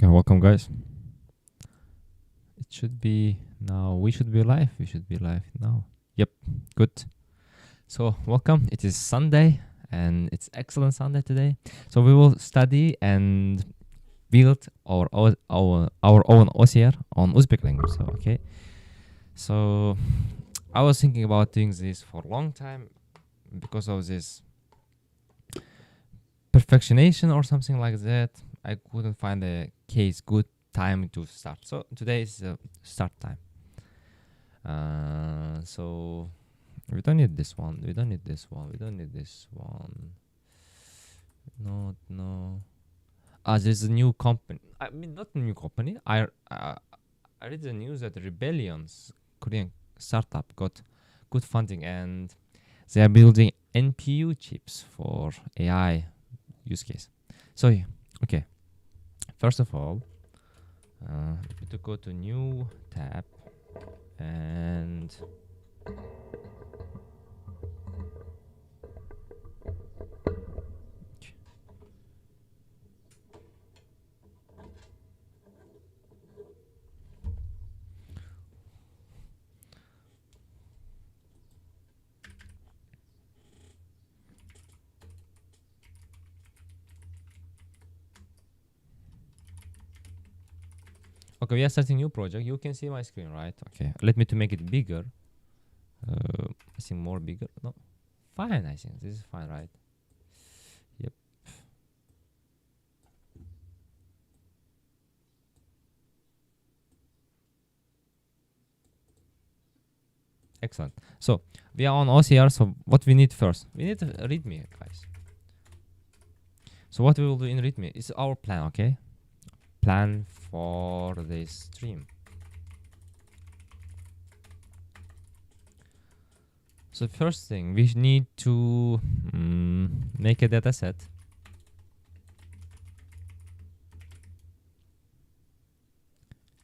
Okay, welcome guys. It should be now. We should be live. We should be live now. Yep, good. So welcome. It is Sunday and it's excellent Sunday today. So we will study and build our own OCR on Uzbek language. So okay. So I was thinking about doing this for a long time because of this perfectionation or something like that. I couldn't find a good time to start. So today is the start time. So we don't need this one. We don't need this one. We don't need this one. No. There's a new company. I mean, not a new company. I read the news that Rebellion's Korean startup got good funding and they are building NPU chips for AI use case. So okay. First of all, we need to go to new tab and okay, we are starting new project. You can see my screen, right? Okay, let me to make it bigger. I think more bigger. No, fine. I think this is fine, right? Yep. Excellent. So we are on OCR. So what we need first? We need README, guys. So what we will do in README is our plan. Okay, plan for this stream. So first thing, we need to make a data set.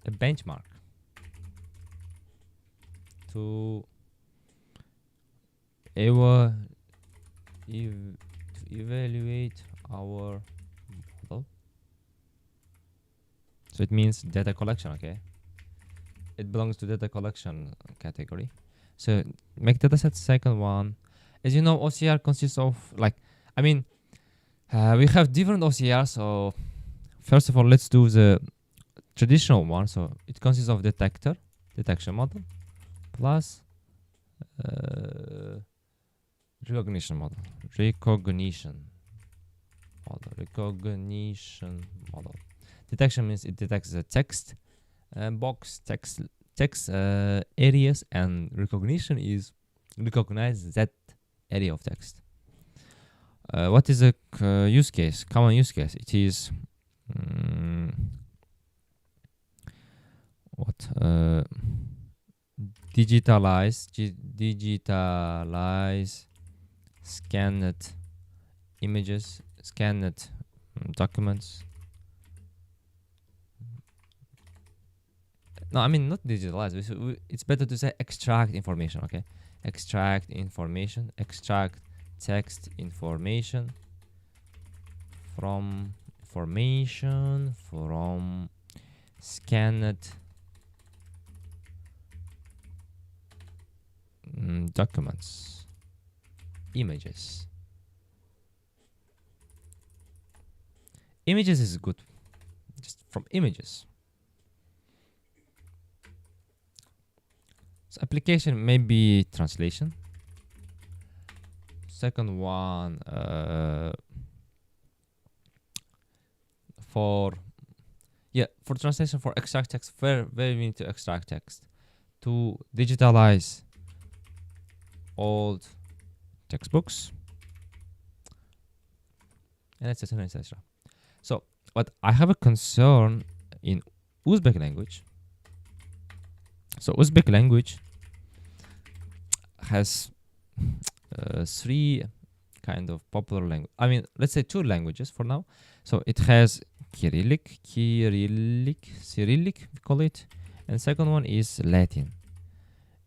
A benchmark to evaluate our model. So it means data collection, okay? It belongs to data collection category. So make dataset. Second one, as you know, OCR consists of we have different OCRs. So first of all, let's do the traditional one. So it consists of detection model, plus recognition model. Detection means it detects the text box, text areas, and recognition is recognize that area of text. What is a use case? Common use case. It is digitalize scanned images, scanned documents. No, I mean not digitalize. It's better to say extract information. Okay, extract information, extract text information from scanned documents, images. Images is good, just from images. So application may be translation. Second one for translation, for extract text, where we need to extract text to digitalize old textbooks, and etc. etc. So, but I have a concern in Uzbek language. So Uzbek language has three kind of popular language. I mean, let's say two languages for now. So it has Cyrillic, we call it, and second one is Latin.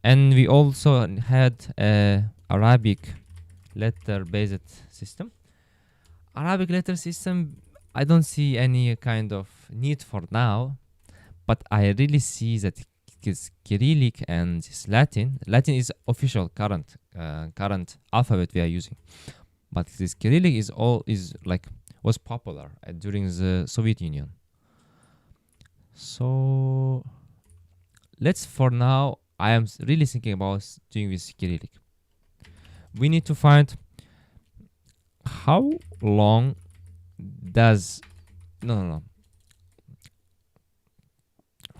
And we also had Arabic letter-based system. Arabic letter system, I don't see any kind of need for now, but I really see that it's Cyrillic and this Latin. Latin is official current alphabet we are using, but this Cyrillic was popular during the Soviet Union. So let's, for now, I am really thinking about doing with Cyrillic. We need to find how long does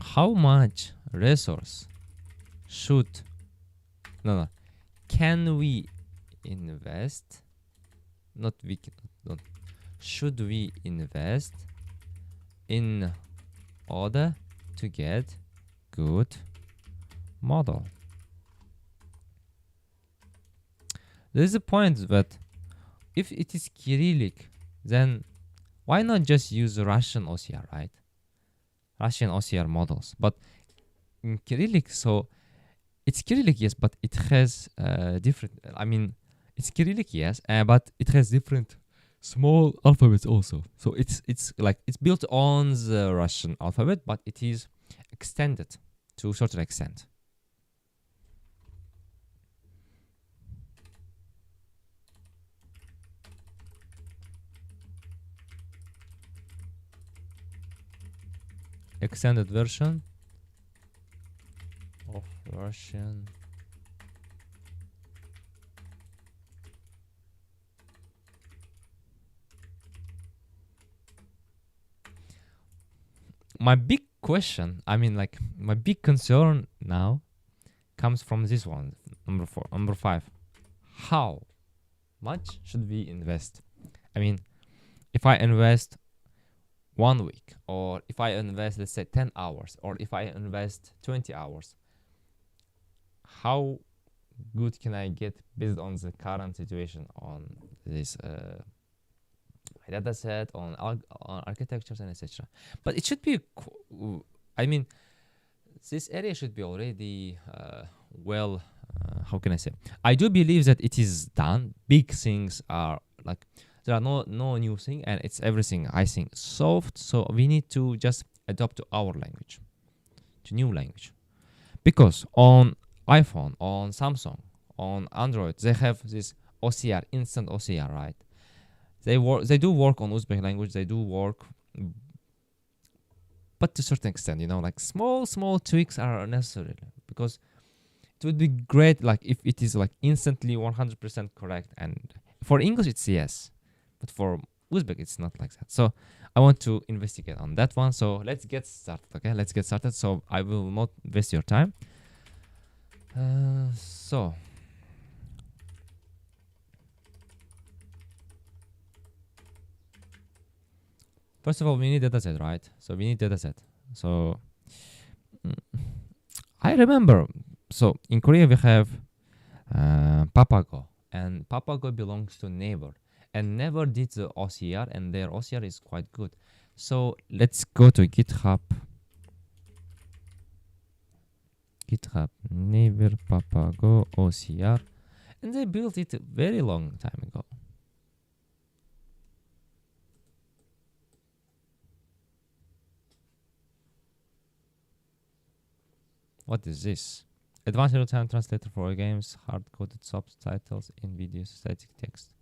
how much resource can we invest, should we invest in order to get good model? There is a point that if it is Cyrillic, then why not just use Russian OCR, right? Russian OCR models. But in Cyrillic, so it's Cyrillic, yes, but it has different, it's Cyrillic, yes, but it has different small alphabets also. So it's built on the Russian alphabet, but it is extended to a certain extent. Extended version of Russian my big question, my big concern now comes from this one, number 5. How much should we invest? If I invest 1 week, or if I invest, let's say, 10 hours, or if I invest 20 hours, how good can I get based on the current situation on this data set, on architectures and etc. But it should be, this area should be already how can I say? I do believe that it is done. Big things are there are no new thing, and it's everything, I think, solved. So we need to just adopt to our language, to new language, because on iPhone, on Samsung, on Android, they have this OCR, instant OCR, right? They do work on Uzbek language. They do work, but to a certain extent, small tweaks are necessary, because it would be great if it is instantly 100% correct. And for English it's yes, but for Uzbek it's not like that. So I want to investigate on that one. So let's get started. Okay, let's get started. So I will not waste your time. So first of all, we need dataset, right? So we need dataset. So I remember, so in Korea we have Papago, and Papago belongs to Neighbor, and Neighbor did the OCR, and their OCR is quite good. So let's go to GitHub Neighbor Papago OCR, and they built it a very long time ago. What is this? Advanced real-time translator for games, hard-coded subtitles in video, static text.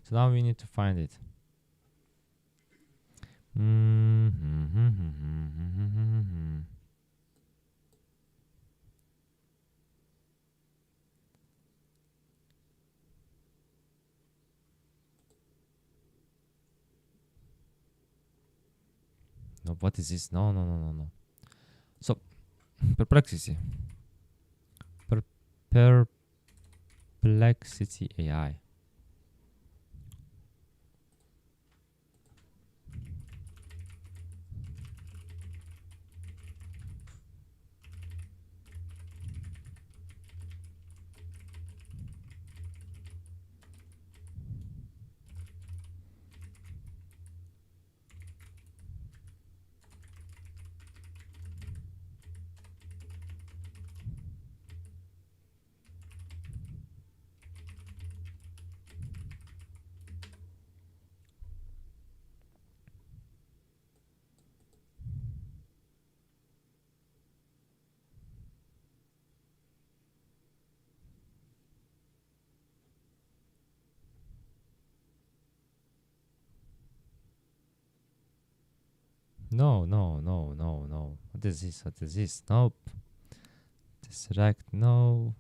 So now we need to find it. No, what is this? No. So, Perplexity. Perplexity AI. No, no, no, no, no. What is this? What is this? Nope. Distract, no.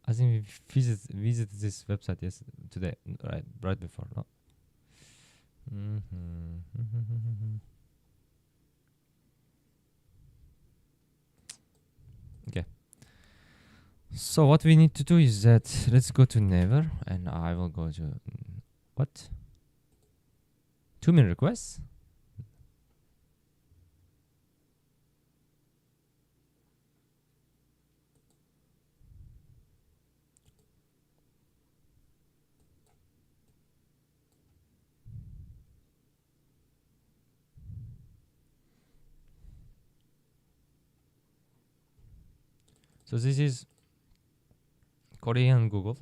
I think we visit this website today, right before, no? Okay. So what we need to do is that let's go to never, and I will go to what? 2-minute requests. So this is Korean Google.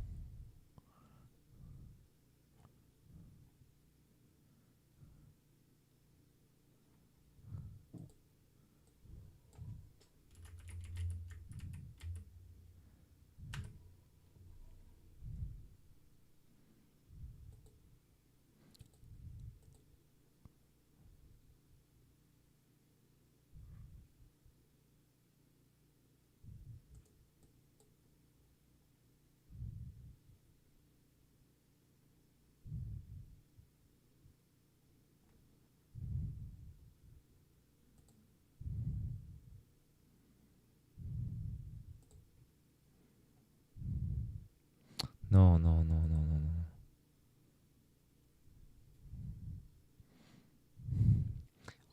No, no, no, no, no, no.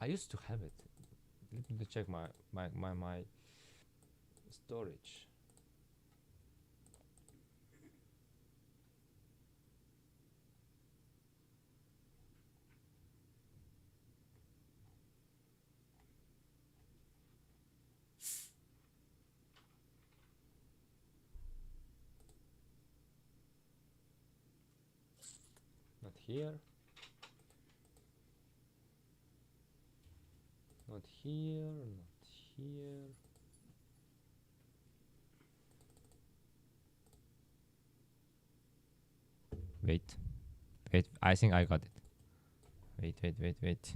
I used to have it. Let me check my storage. Not here. Not here. Not here. Wait. Wait. I think I got it. Wait, wait, wait, wait.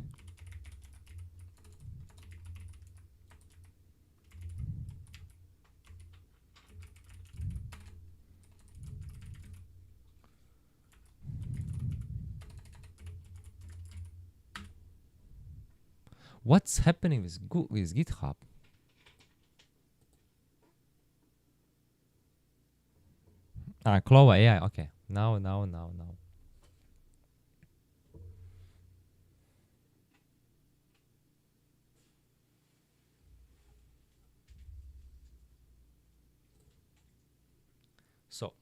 What's happening with GitHub? Clover AI. Okay. Now. So.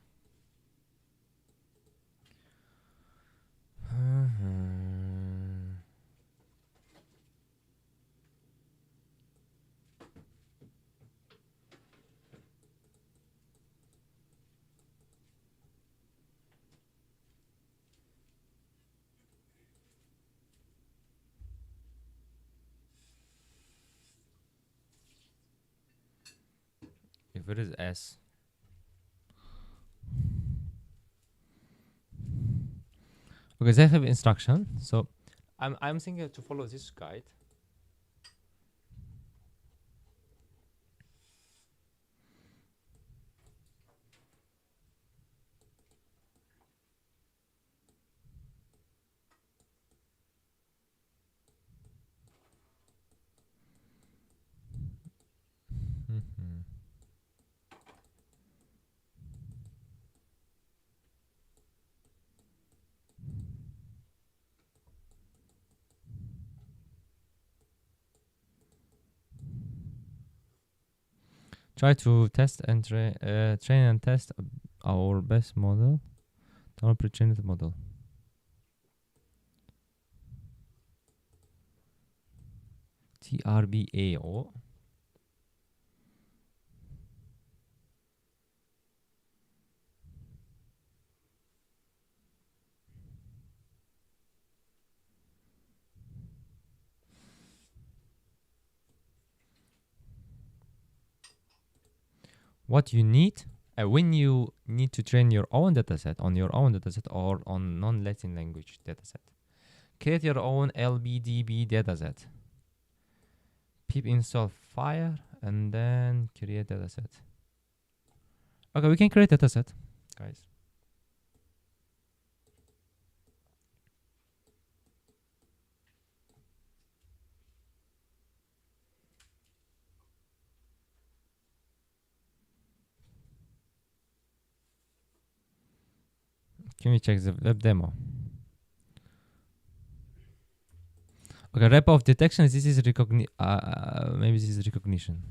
If it is S. Okay, they have instruction. So I'm thinking to follow this guide. Try to test and train and test our best model. Our pre-trained model. TRBAO. what you need when you need to train your own dataset on your own dataset or on non-Latin language dataset. Create your own LBDB dataset. Pip install fire and then create dataset. Okay, we can create dataset, guys. Can we check the web demo? Okay, rep of detection. This is maybe this is recognition.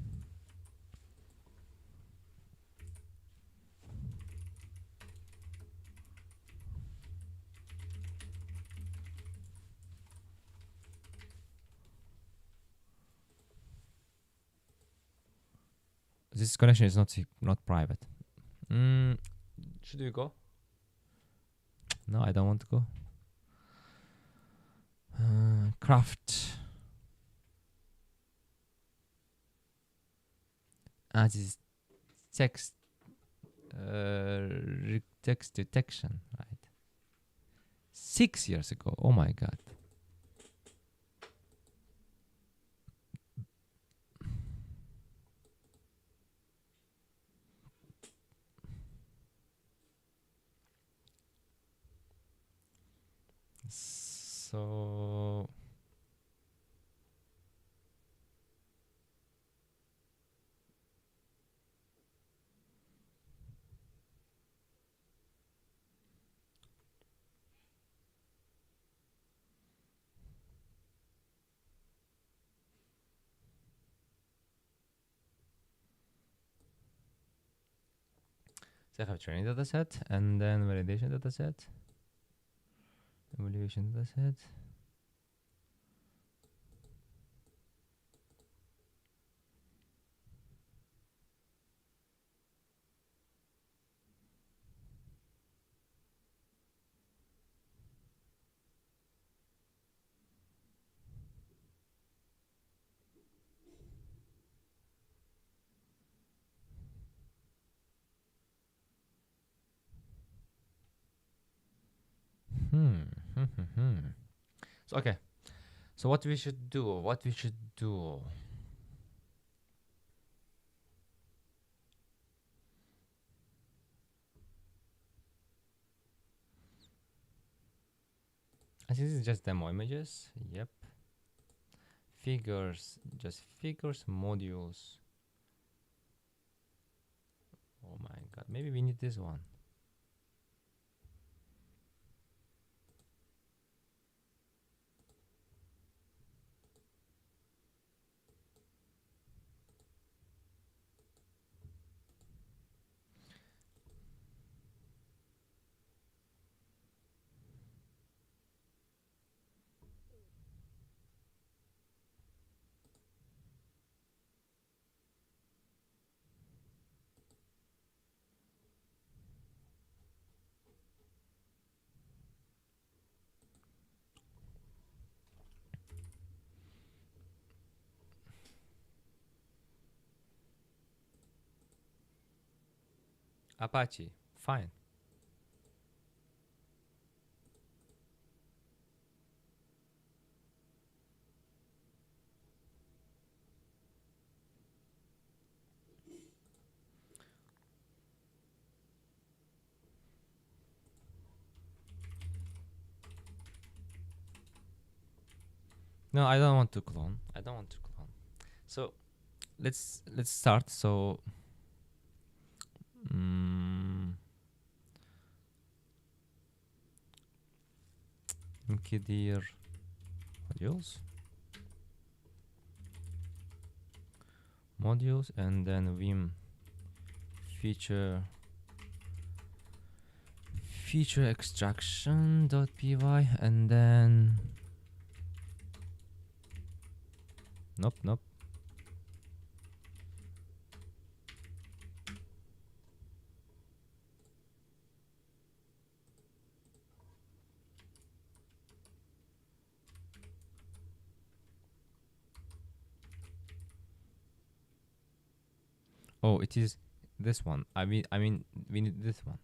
This connection is not private. Should we go? No, I don't want to go. Craft. This is text text detection, right? 6 years ago. Oh my god. So I have training dataset and then validation dataset, evaluation dataset. So okay. So what we should do? I think this is just demo images. Yep. Figures, just figures, modules. Oh my god, maybe we need this one. Apache, fine. No, I don't want to clone. So let's start. So mkdir modules and then vim feature extraction.py and then nope. Oh, it is this one. I mean, we need this one.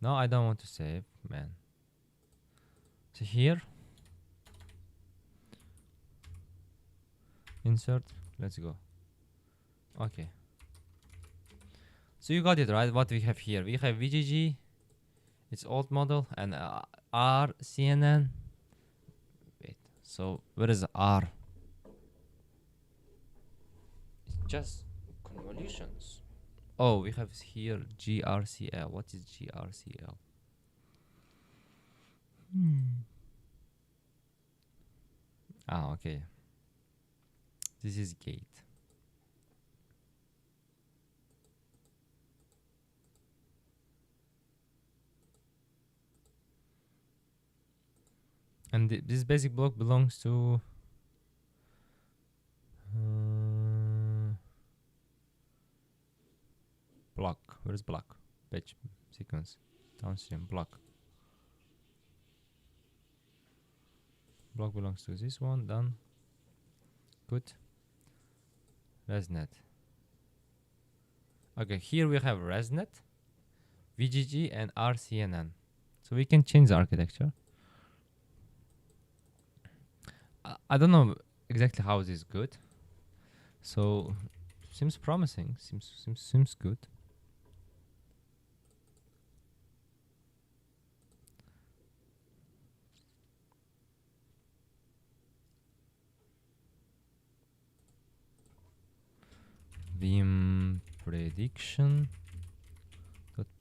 No, I don't want to save, man. So here, insert. Let's go. Okay. So you got it right. What we have here? We have VGG. It's old model and R CNN. Wait. So where is R? It's just convolutions. Oh, we have here GRCL. What is GRCL? Ah, okay. This is gate. And this basic block belongs to block. Where is block? Page sequence. Downstream block. Block belongs to this one. Done. Good. ResNet. Okay, here we have ResNet, VGG, and RCNN. So we can change the architecture. I don't know exactly how this is good. So seems promising. Seems good. Vim prediction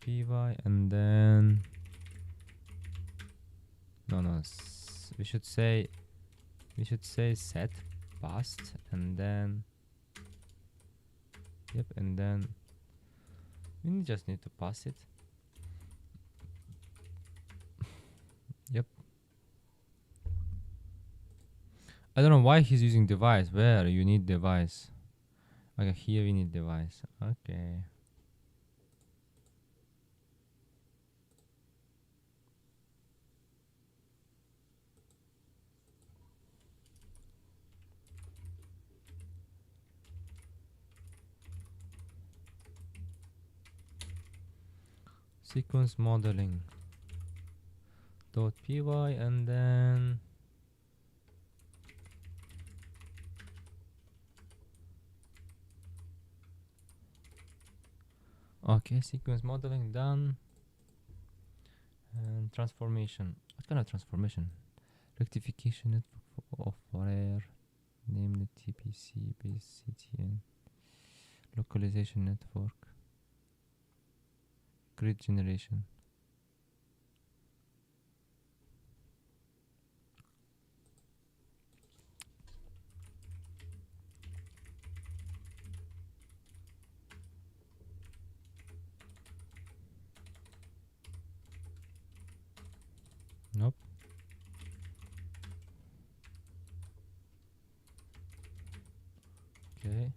.py and then we should say set past and then and then we just need to pass it. I don't know why he's using device. Where you need device? Okay, here we need device. Okay. Sequence modeling .py and then okay, sequence modeling done. And transformation. What kind of transformation? Rectification network of wire, namely TPC base CTN. Localization network. Grid generation. Nope. Okay.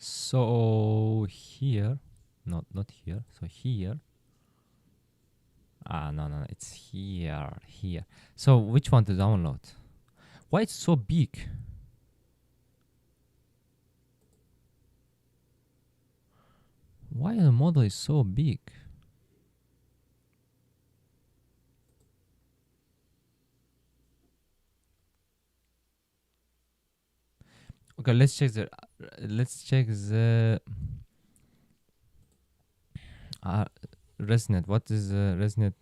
So here, not here. So here. Ah, no, it's here. So which one to download? Why it's so big? Why the model is so big? Okay, let's check the ResNet. What is the ResNet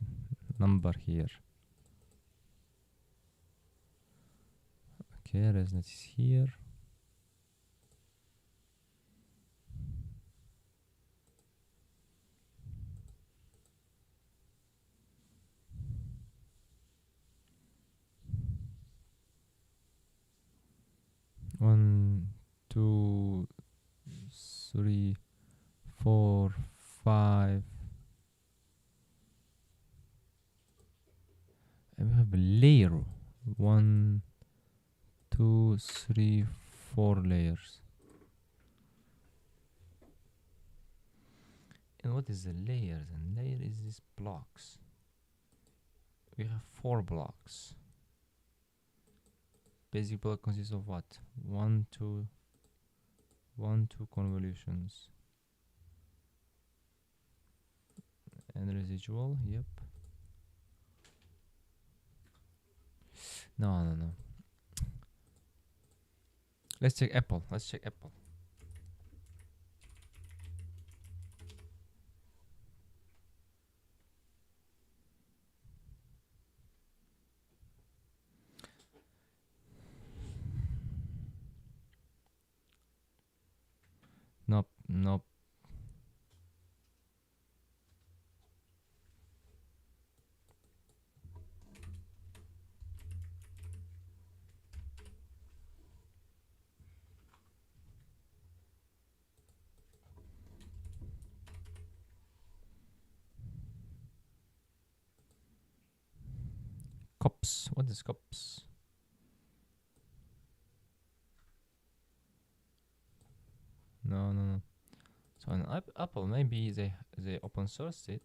number here? Okay, ResNet is here. One, two, three, four, five. And we have a layer. One, two, three, four layers. And what is the layers? And layer is these blocks. We have 4 blocks. Basic block consists of what? One, two convolutions. And residual, yep. No. Let's check Apple. Nope. Cops. What is cops? No. So on Apple, maybe they open sourced it.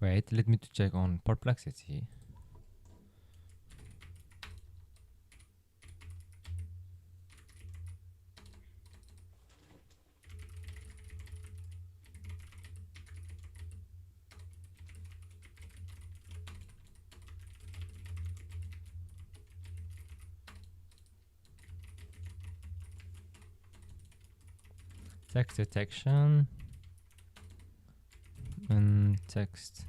Wait, let me to check on Perplexity. Text detection and text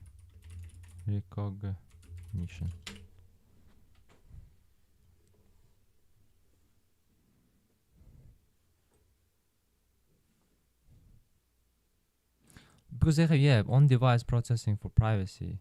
recognition. Because they have on-device processing for privacy.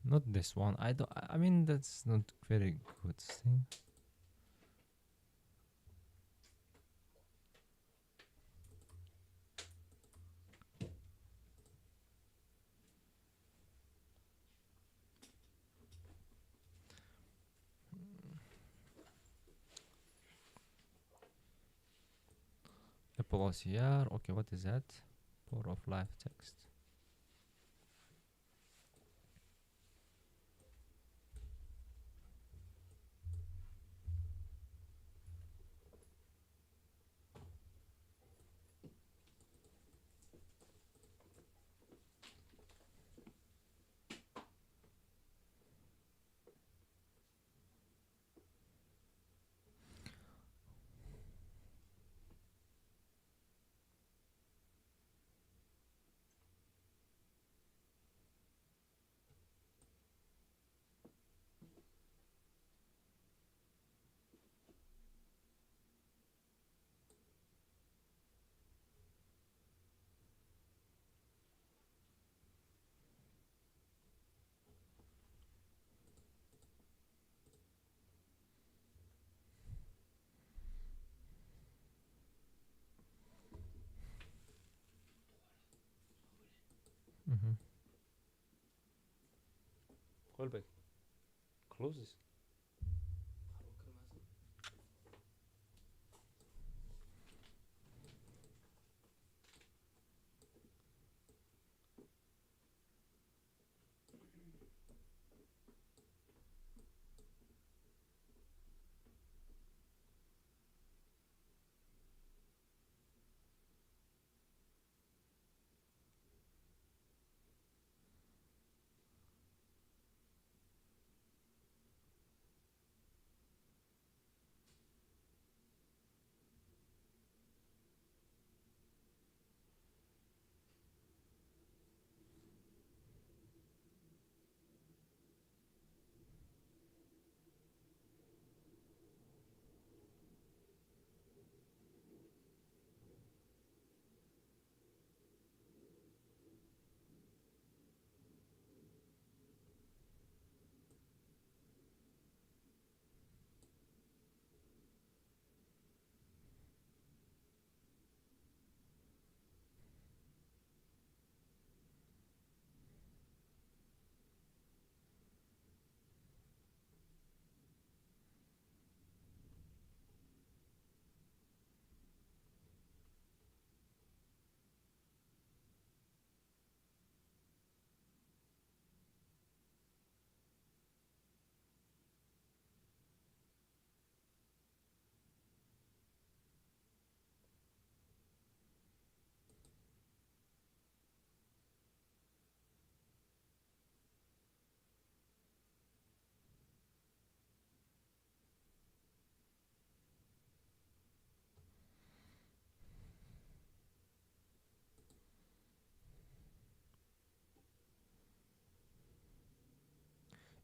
Not this one. I don't. I mean, that's not very good thing. Apple OCR. Okay, what is that? Power of live text. Mm-hmm. Call back. Close this.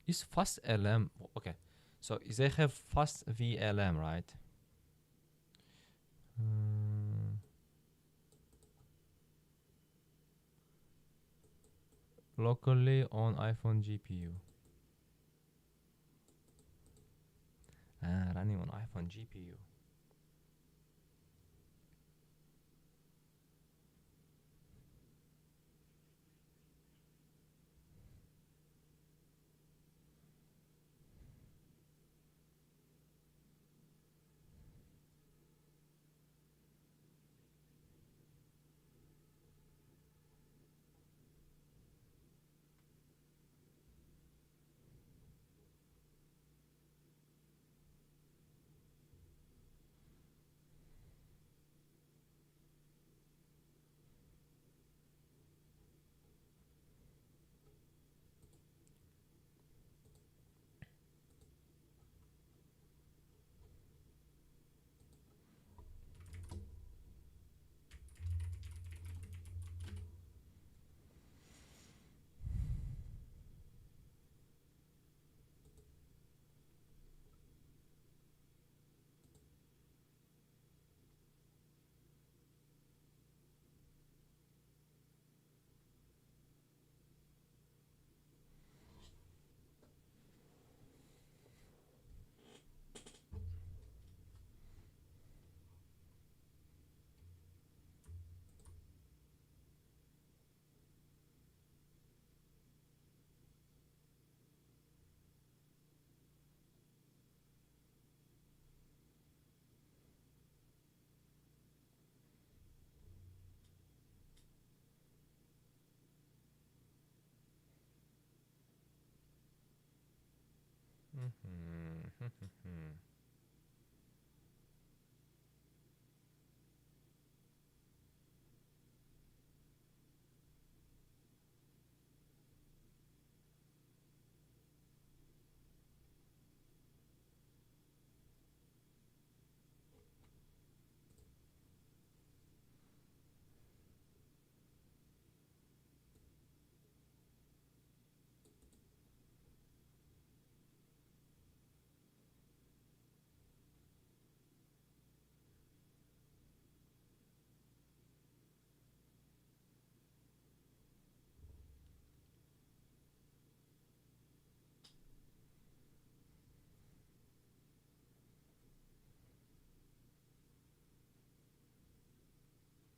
Is fast LM okay? So they have fast VLM, right? Mm, locally on iPhone GPU. Running on iPhone GPU.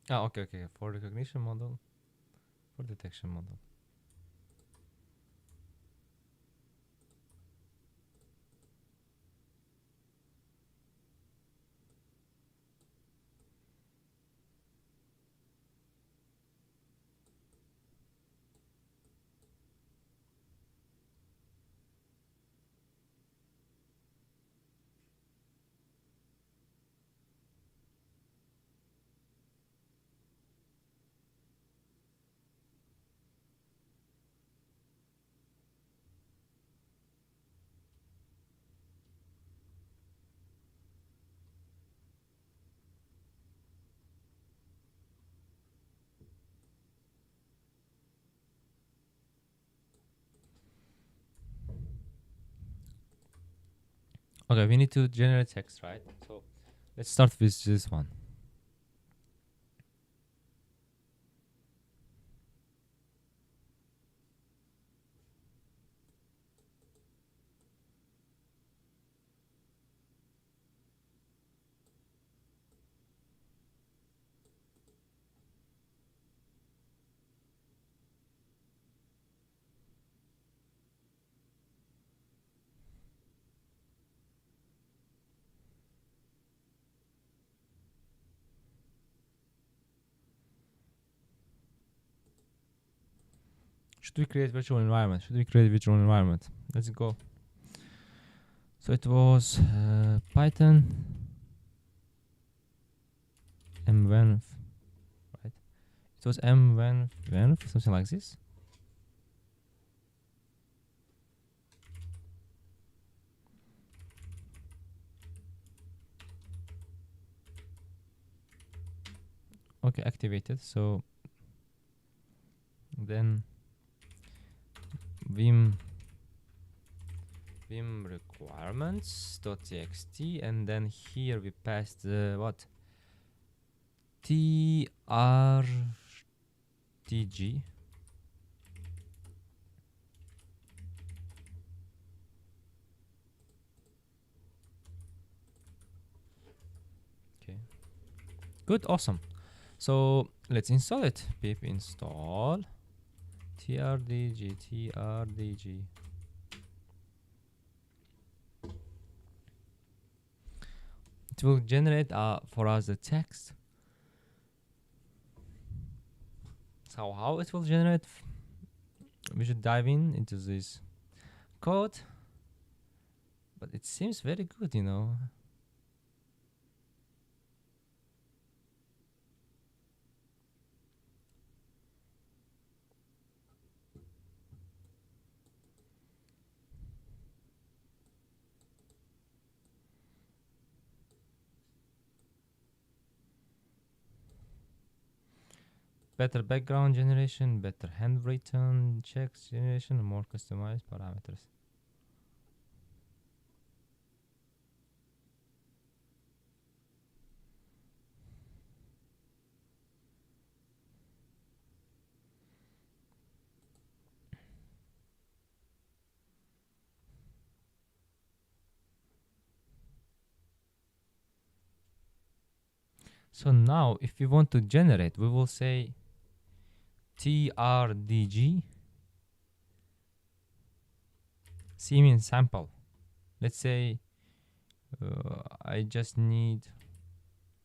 Ah, okay, okay. For recognition model, for detection model. Okay, we need to generate text, right? So let's start with this one. Should we create virtual environment? Should we create virtual environment? Let's go. So it was Python mvenv, right? It was mvenv, something like this. Okay, activated. So then vim requirements.txt, and then here we passed what, trtg. Okay, good, awesome. So let's install it. Pip install trdg. It will generate for us the text. So how it will generate? We should dive into this code, but it seems very good, you know. Better background generation, better handwritten checks generation, more customized parameters. So now if we want to generate, we will say trdg c means sample. Let's say I just need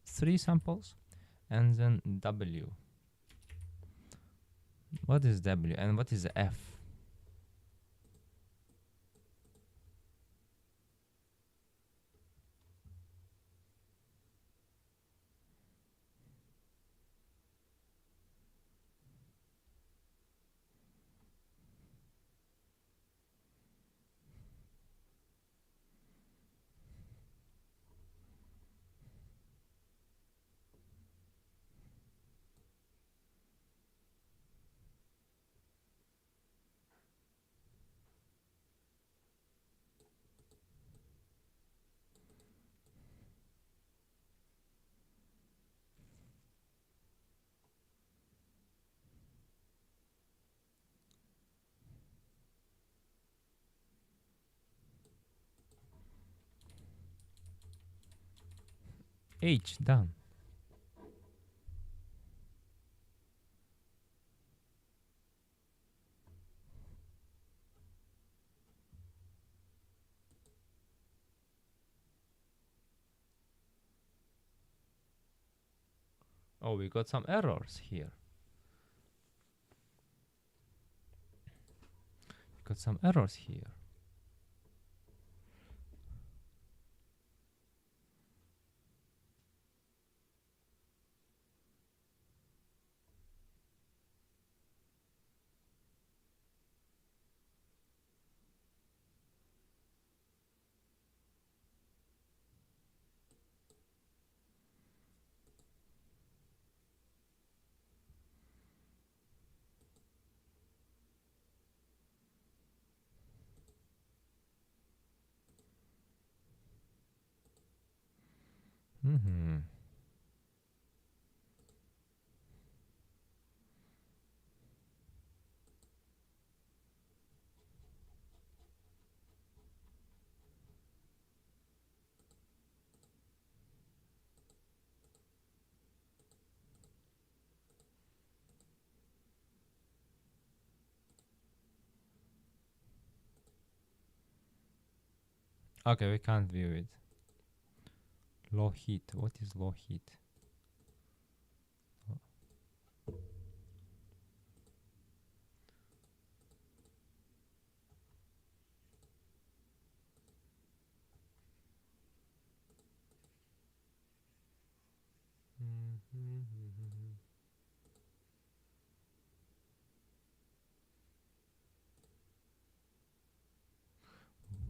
3 samples, and then w. What is w and what is f? H done. Oh, we got some errors here. Got some errors here. Mm-hmm. Okay, we can't view it. Low heat. What is low heat?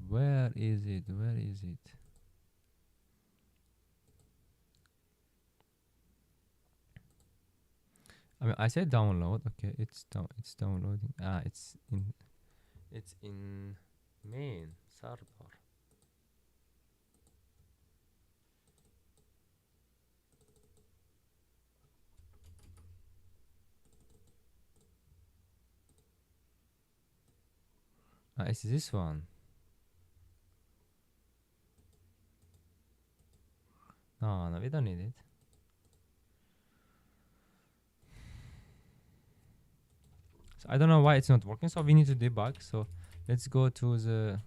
Where is it? Where is it? I mean, I said download. Okay, it's down. It's downloading. Ah, it's in. It's in main server. Ah, it's this one. No, no, we don't need it. So I don't know why it's not working. So we need to debug. So let's go to the.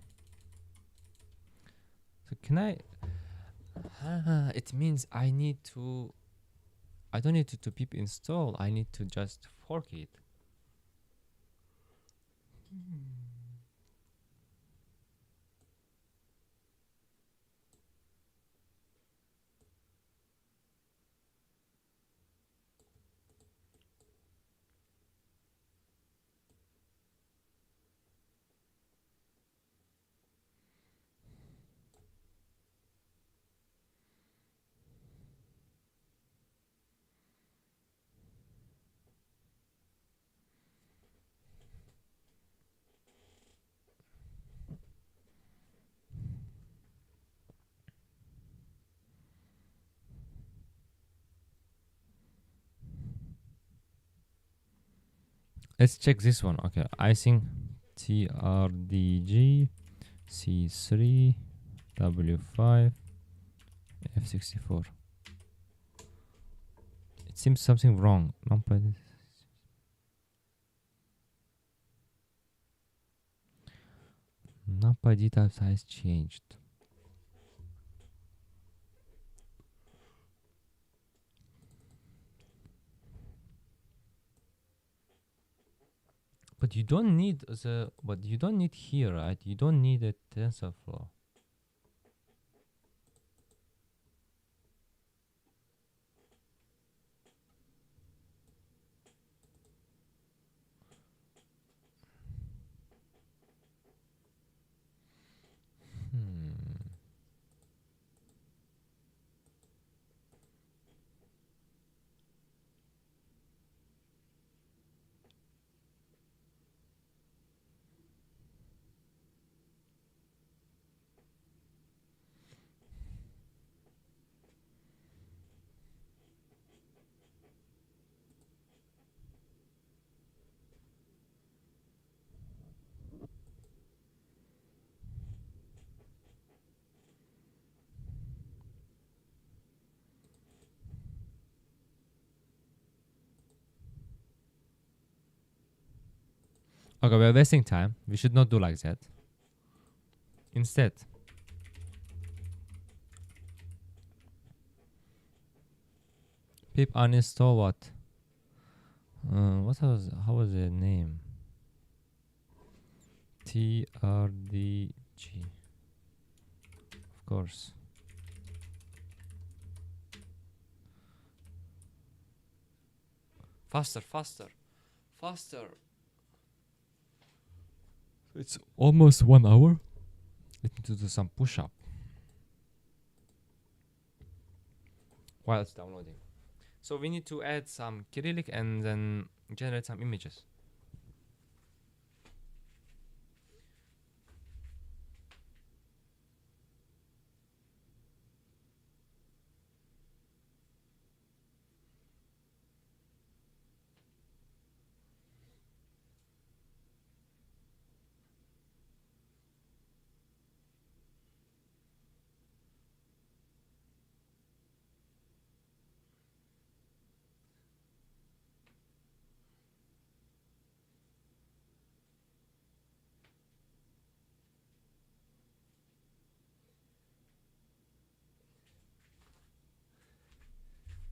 So can I? It means I need to. I don't need to pip install. I need to just fork it. Let's check this one. Okay, icing TRDG C3 W5 F64. It seems something wrong. Numpy data size changed. But you don't need the. But you don't need here, right? You don't need a TensorFlow. Okay, we are wasting time. We should not do like that. Instead, pip uninstall what? How was the name? TRDG. Of course. Faster, faster, faster. It's almost 1 hour. Let me do some push-up while it's downloading. So we need to add some Cyrillic and then generate some images.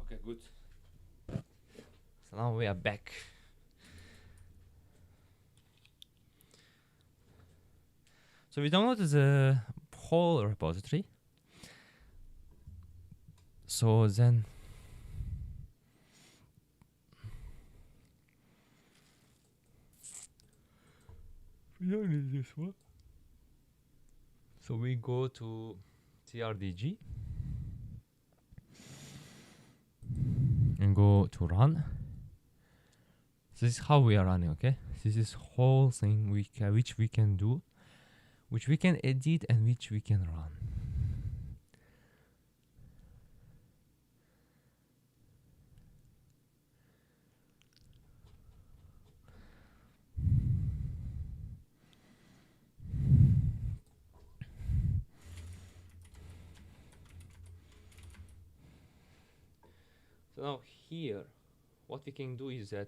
Okay, good. So now we are back. So we downloaded the whole repository. So then we don't need this one. So we go to TRDG and go to run. So this is how we are running, okay? This is whole thing which we can do, which we can edit and which we can run. So now here, what we can do is that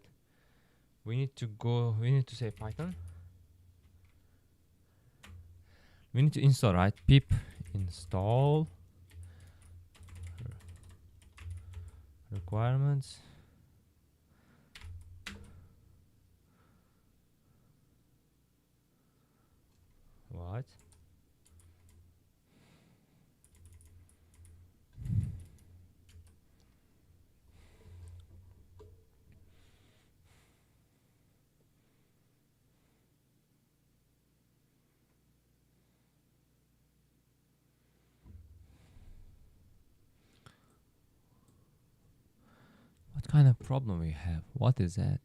we need to say Python. We need to install, right? Pip install requirements. What? What kind of problem we have? What is that?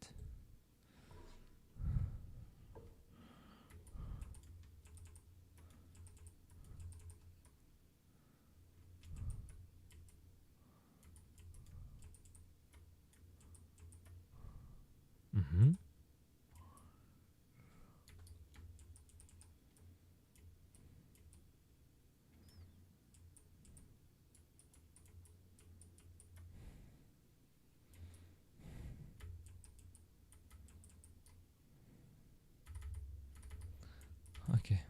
Mm-hmm. Okay.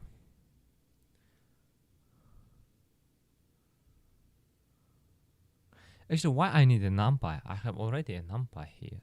Actually, why I need a numpy? I have already a numpy here.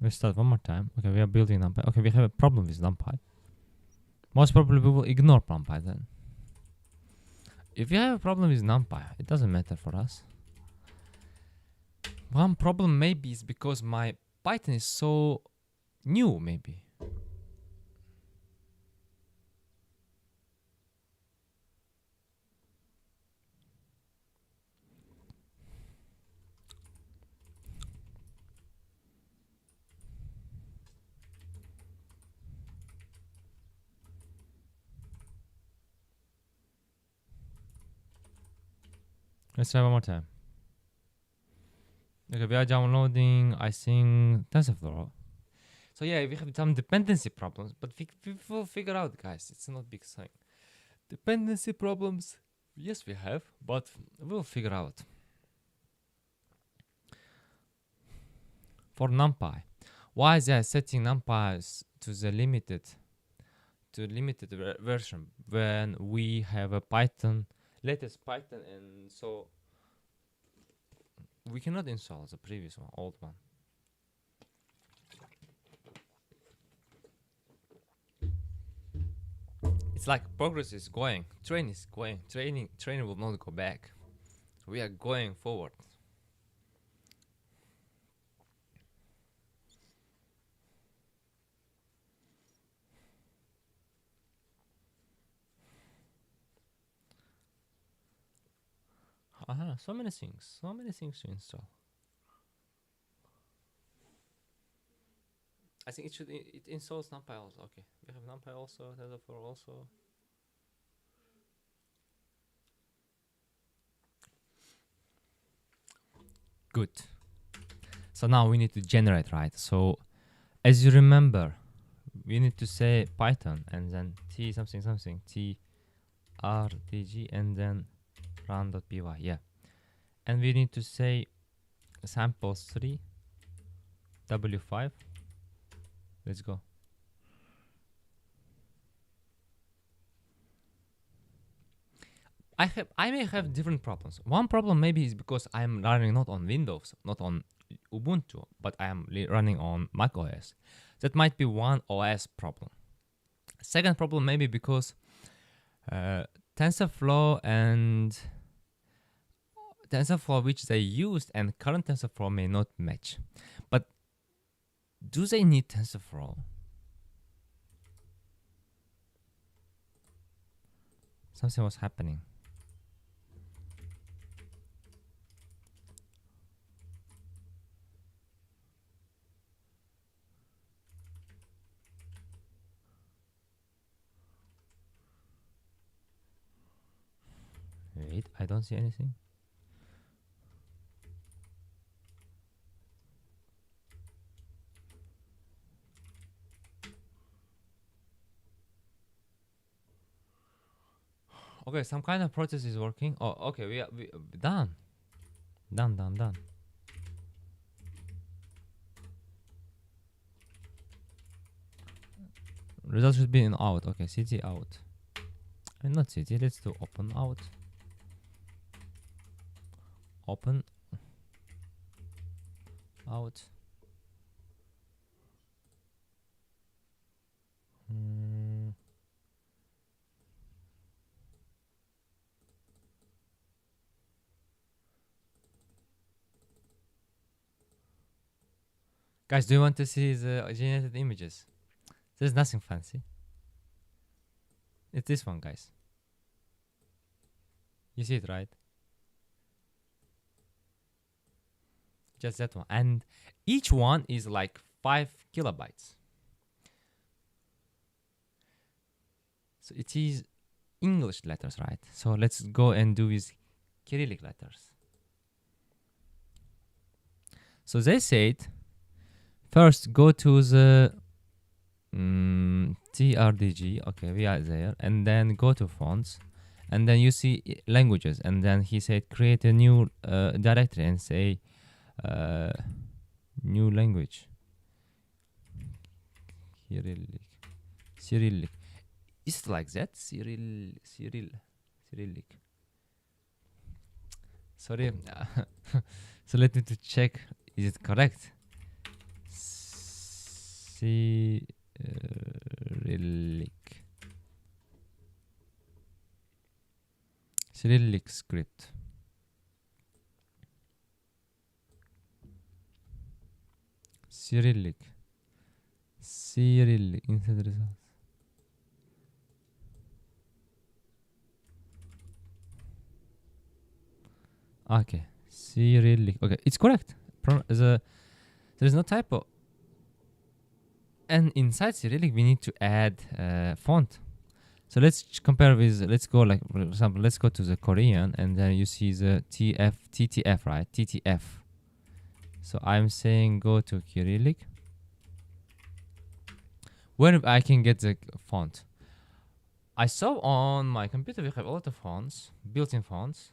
Let's start one more time. Okay, we are building numpy. Okay, we have a problem with numpy. Most probably we will ignore numpy then. If you have a problem with numpy, it doesn't matter for us. One problem maybe is because my Python is so new, maybe. Let's try one more time. Okay, we are downloading, I think, TensorFlow. So yeah, we have some dependency problems, but we will figure out, guys. It's not big thing. Dependency problems, yes, we have, but we'll figure out. For NumPy, why is that setting NumPy to the limited version when we have a Python, latest Python, and so we cannot install the previous one, old one. It's like progress is going, train is going, training will not go back. We are going forward. So many things to install. I think it installs NumPy also. Okay, we have NumPy also, TensorFlow also. Good. So now we need to generate, right? So as you remember, we need to say Python and then t something something t rtg and then run.py. Yeah, and we need to say samples3 w5. Let's go. I may have different problems. One problem maybe is because I'm running not on Windows, not on Ubuntu, but I am running on Mac OS. That might be one OS problem. Second problem maybe because TensorFlow which they used and current TensorFlow may not match. But do they need TensorFlow? Something was happening. Wait, I don't see anything. Okay, some kind of process is working. Oh, okay, we done. Done. Result should be in out. Okay, cd out. And not cd, let's do open out. Open out. Guys, do you want to see the generated images? There's nothing fancy. It's this one, guys. You see it, right? Just that one. And each one is like 5 kilobytes. So it is English letters, right? So let's go and do with Cyrillic letters. So they said, first go to the TRDG. Okay, we are there. And then go to fonts. And then you see languages. And then he said, create a new directory and say new language. Cyrillic. Is it like that? Cyrillic. Sorry. So let me to check. Is it correct? Cyrillic script. Cyrillic. Cyrillic. Insert results. Okay. Cyrillic. Okay, it's correct. There is no typo. And inside Cyrillic, we need to add font. So let's compare with, let's go like, for example, let's go to the Korean and then you see the TTF, right? TTF. So I'm saying go to Cyrillic. Where I can get the font. I saw on my computer we have a lot of fonts, built-in fonts.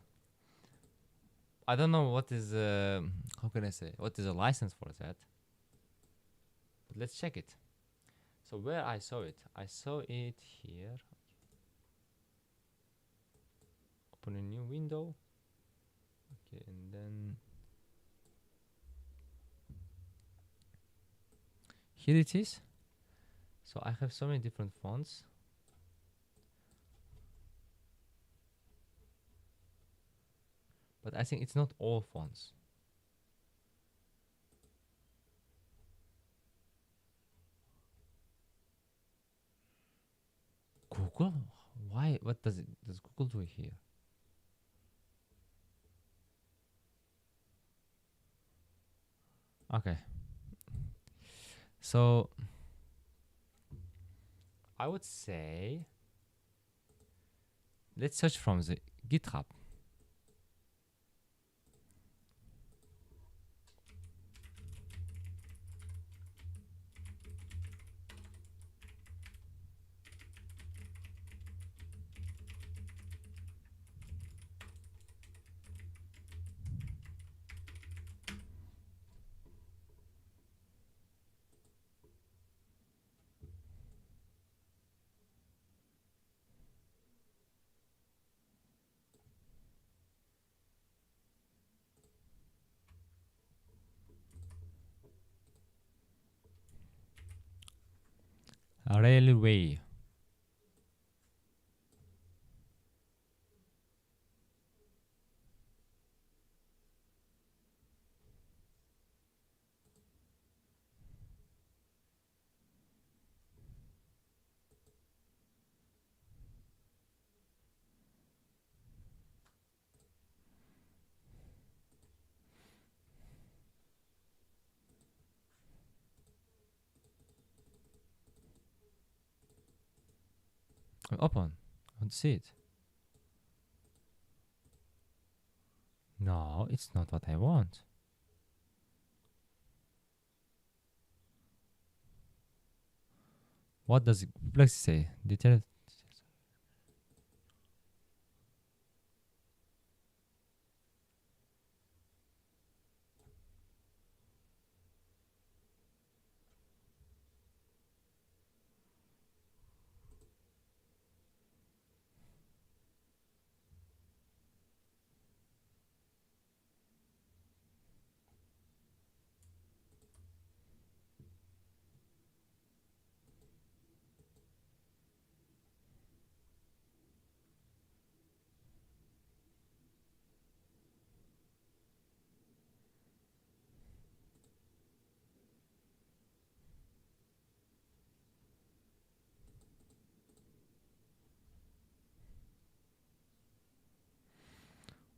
I don't know what is, how can I say, what is a license for that. But let's check it. So where I saw it here. Open a new window. Okay, and then here it is. So I have so many different fonts. But I think it's not all fonts. Google? Why? What does Google do here? Okay. So I would say let's search from the GitHub. Railway. Open. I want to see it. No, it's not what I want. What does Perplexity say? Detailed.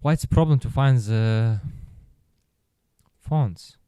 Why it's a problem to find the fonts?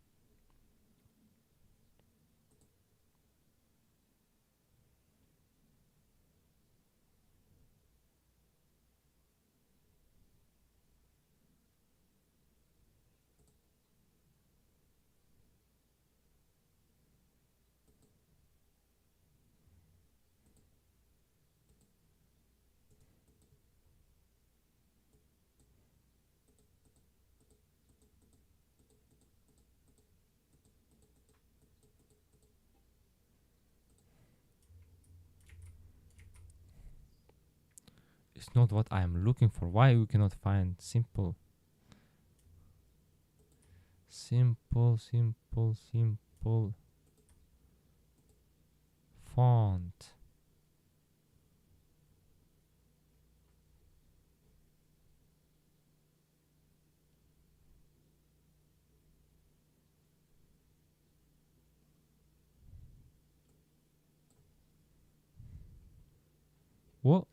It's not what I am looking for. Why we cannot find simple font? What?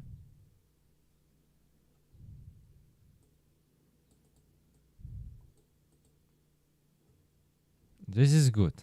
This is good.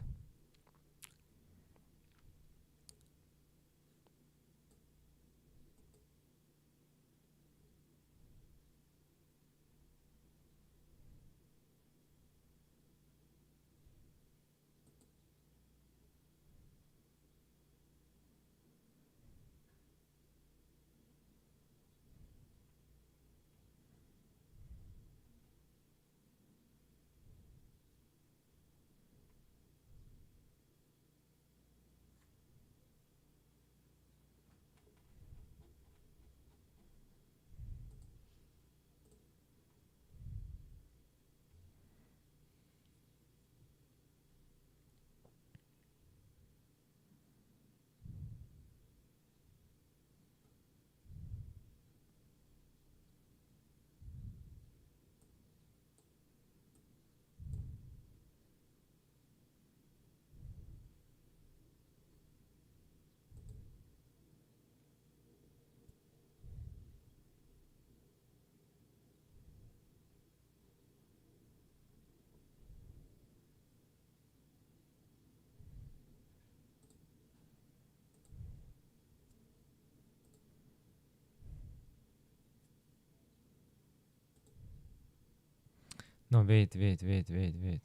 No, wait, wait, wait, wait, wait.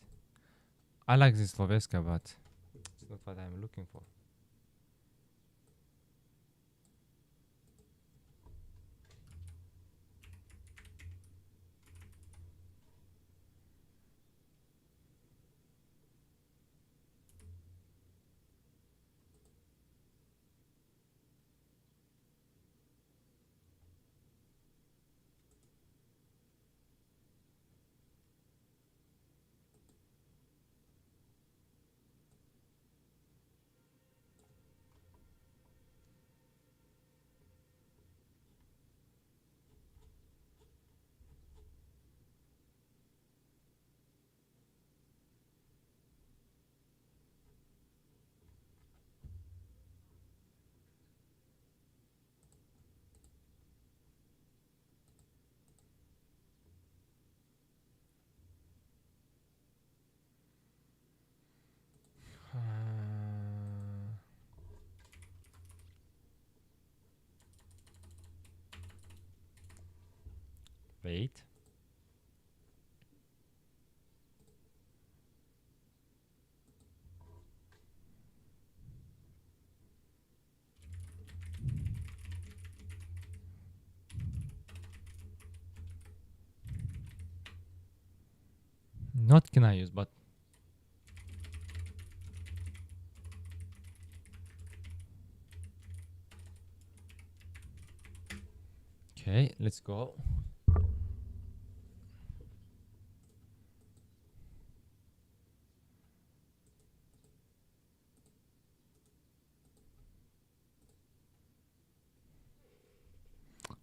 I like this Sloveska, but it's not what I'm looking for. Wait. Not can I use, but okay, let's go.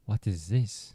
What is this?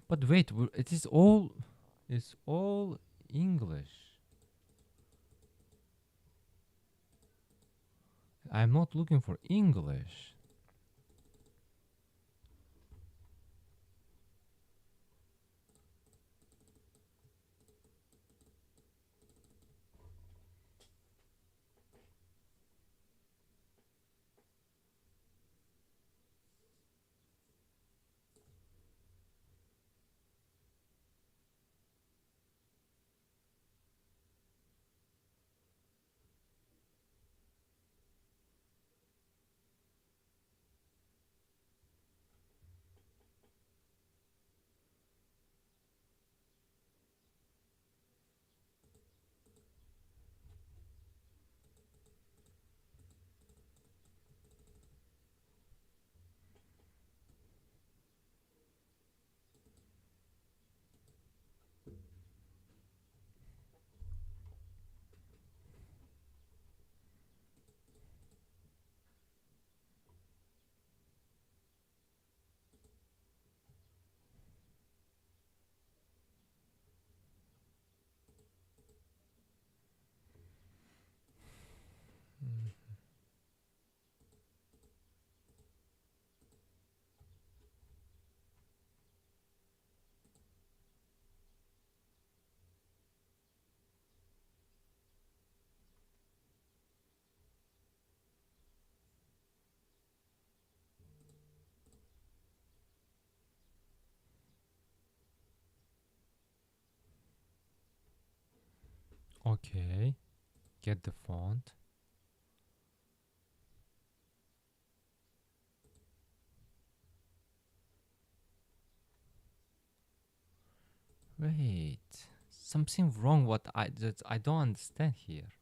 But wait, it is all. It's all English. I'm not looking for English. Okay, get the font. Wait, something wrong. What I don't understand here.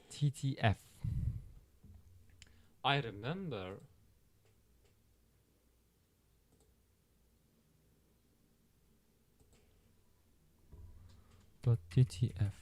TTF. I remember. But TTF.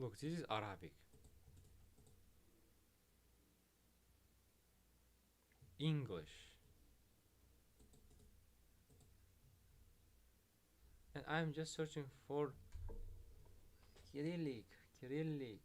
Look, this is Arabic, English, and I'm just searching for Cyrillic, Cyrillic.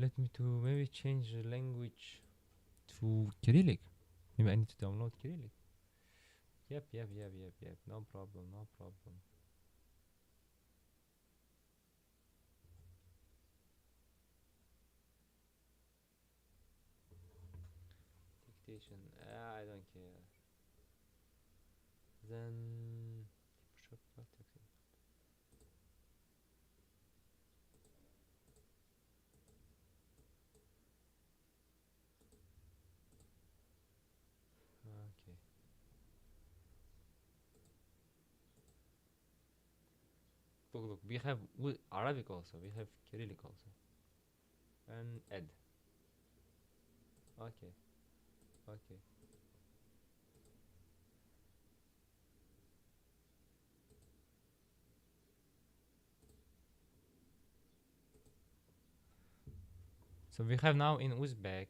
Let me to maybe change the language to Cyrillic. Maybe I need to download Cyrillic. Yep. No problem, no problem. Dictation. I don't care. Then okay. Look. We have Arabic also. We have Cyrillic also. And Ed. Okay. Okay. So we have now in Uzbek.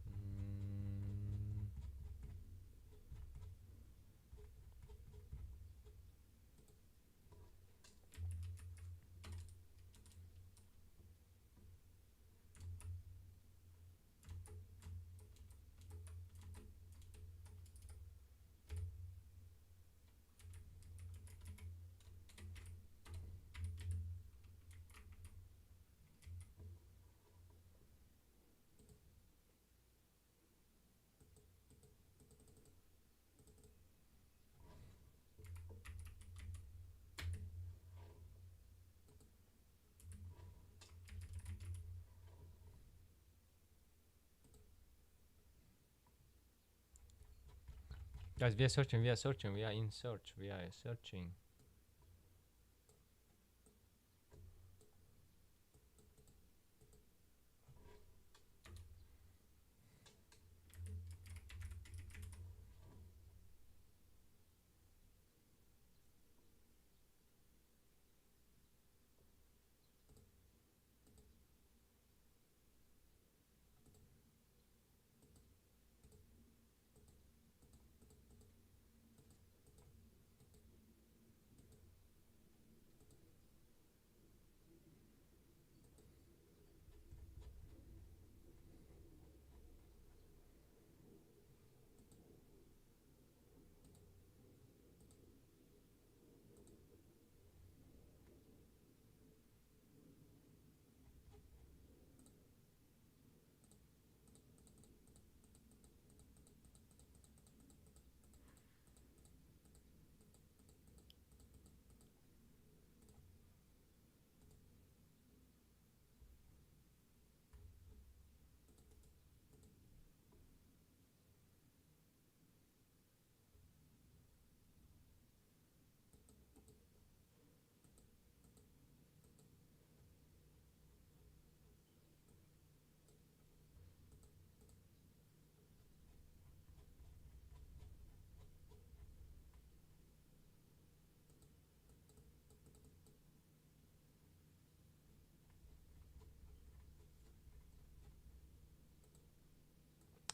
Mm, Guys, we are searching. We are searching. We are in search. We are searching.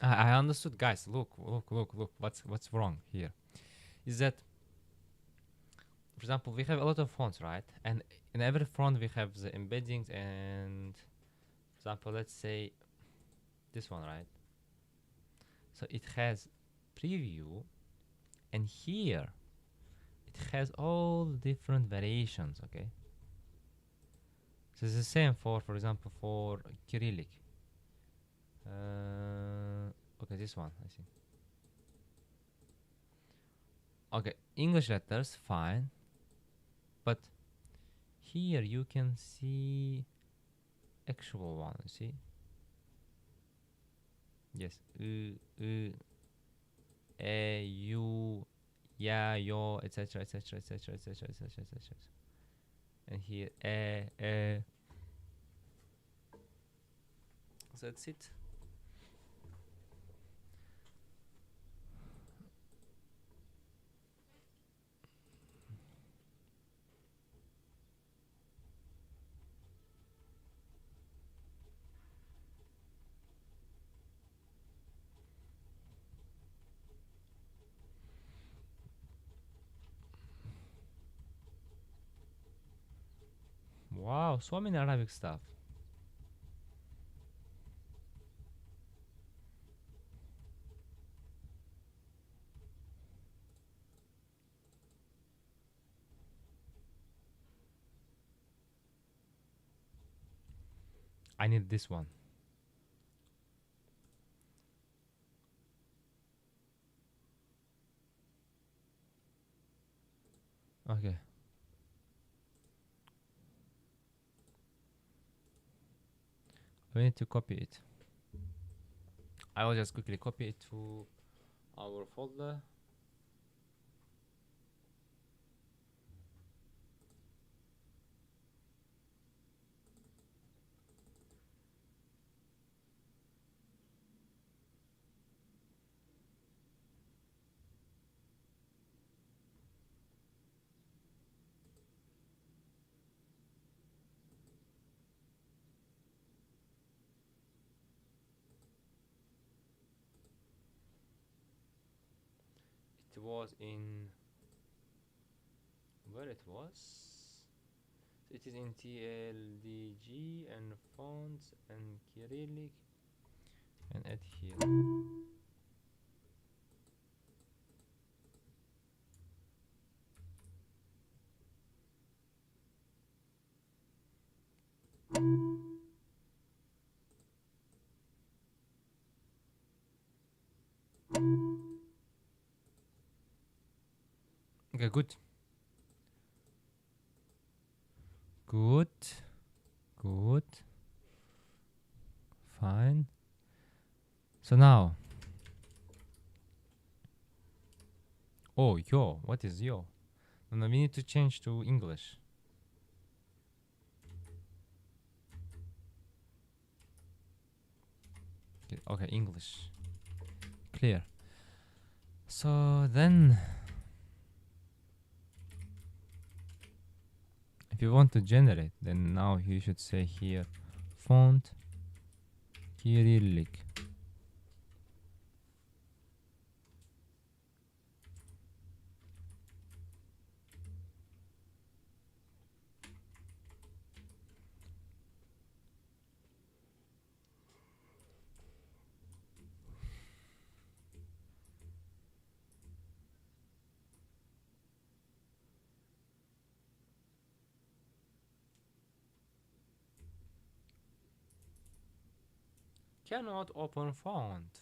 I understood, guys. Look. What's wrong here is that, for example, we have a lot of fonts, right? And in every font we have the embeddings, and for example, let's say this one, right? So it has preview, and here it has all different variations. Okay, so it's the same for example, for Cyrillic. Okay, this one, I think. Okay, English letters, fine. But here you can see actual one, see? Yes. You, yeah, yo, etc., etc., etc., etc., etc., etc. And here, that's it. Wow, so many Arabic stuff. I need this one. Okay. We need to copy it. I will just quickly copy it to our folder. It was in where it was. It is in TLDG and fonts and Cyrillic and add here. Okay, good. Good. Good. Fine. So now. Oh, yo. What is yo? No, no, we need to change to English. Okay, English. Clear. So then, if you want to generate, then now you should say here font Cyrillic. Cannot open font.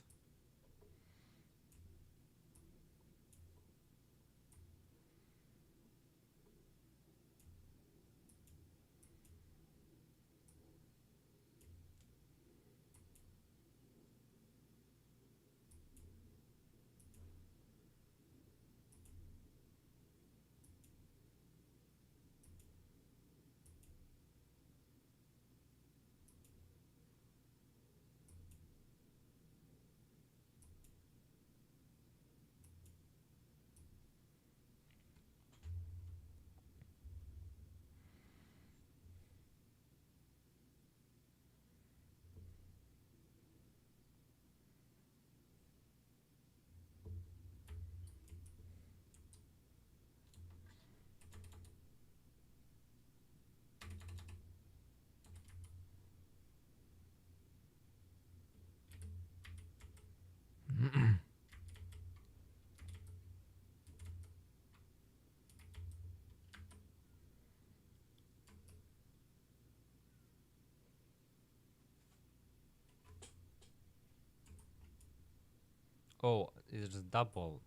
Oh, it's double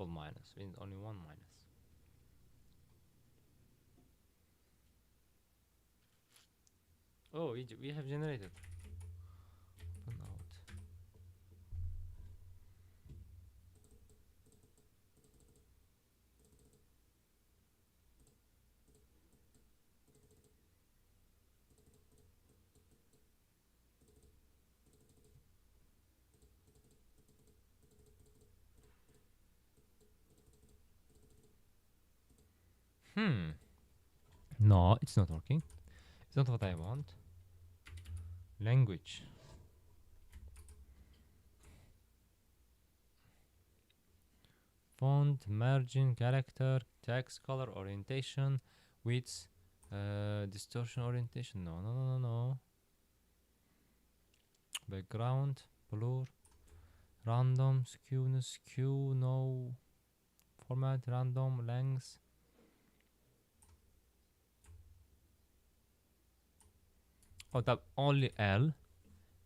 minus. We need only one minus. Oh, we have generated. Open out. No, it's not working. It's not what I want. Language. Font, margin, character, text, color, orientation, width, distortion, orientation. No. Background, blur, random, skewness, skew, no. Format, random, length. Oh, that only L.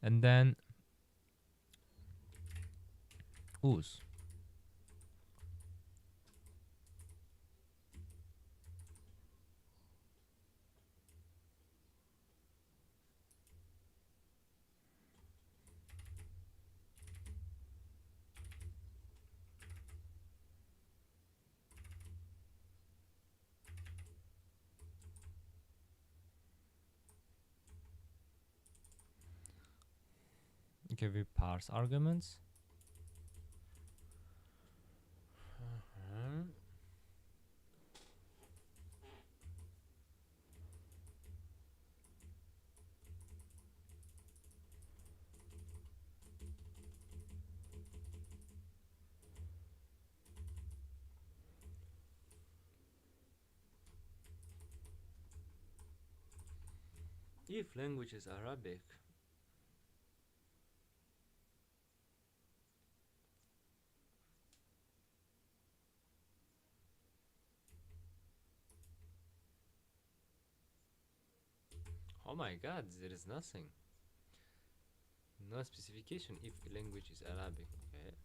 And then ooze. Okay, we parse arguments. If language is Arabic, oh my god, there is nothing. No specification if language is Arabic. Okay.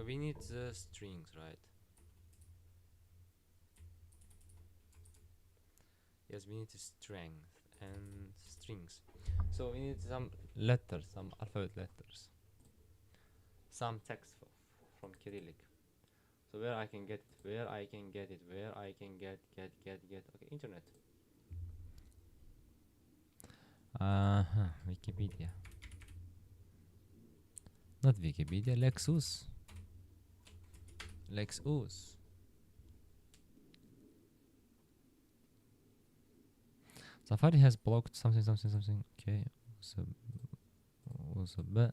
We need the strings, right? Yes, we need strength and strings. So we need some letters, some alphabet letters, some text from Cyrillic. So where I can get it, where I can get it, where I can get. Okay, internet. Wikipedia. Not Wikipedia, Lexus. Safari has blocked something. Okay, so was a bit.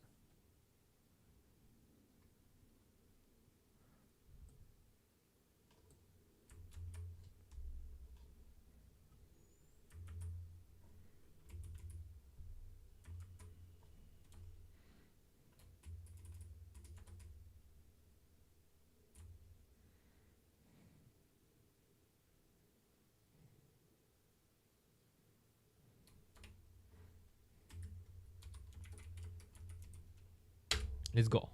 Let's go.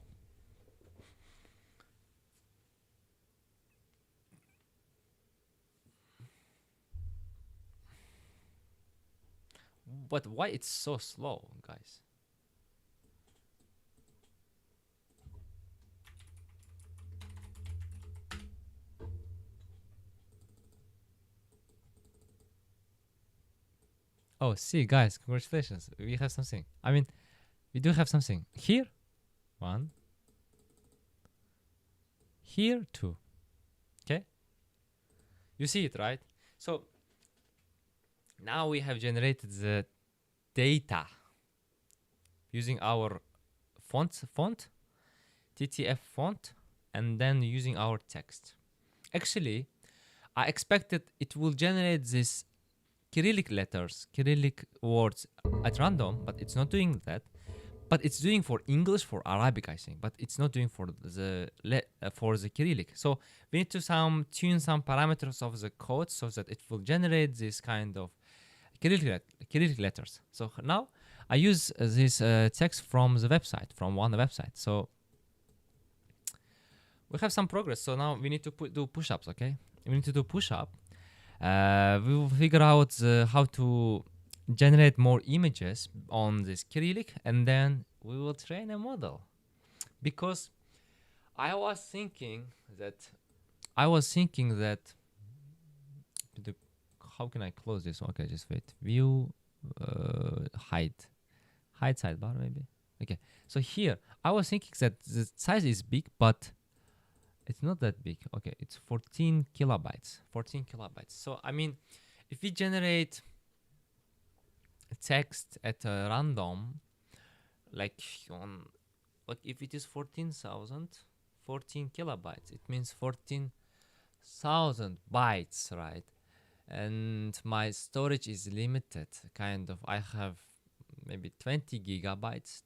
But why it's so slow, guys? Oh, see, guys, congratulations. We have something. I mean, we do have something. Here, 1. Here, 2. Okay? You see it, right? So, now we have generated the data using our font, TTF font, and then using our text. Actually, I expected it will generate this Cyrillic letters, Cyrillic words at random, but it's not doing that. But it's doing for English, for Arabic, I think. But it's not doing for the Cyrillic. So we need to tune some parameters of the code so that it will generate this kind of Cyrillic letters. So now I use this text from the website, from one website. So we have some progress. So now we need to do push-ups. Okay, we need to do push-up. We will figure out how to generate more images on this Cyrillic, and then we will train a model. Because I was thinking that how can I close this? Okay, just wait. View, hide sidebar maybe. Okay, so here I was thinking that the size is big, but it's not that big. Okay, it's 14 kilobytes. 14 kilobytes. So I mean, if we generate text at a random, like if it is 14 kilobytes, it means 14,000 bytes, right? And my storage is limited, kind of. I have maybe 20 gigabytes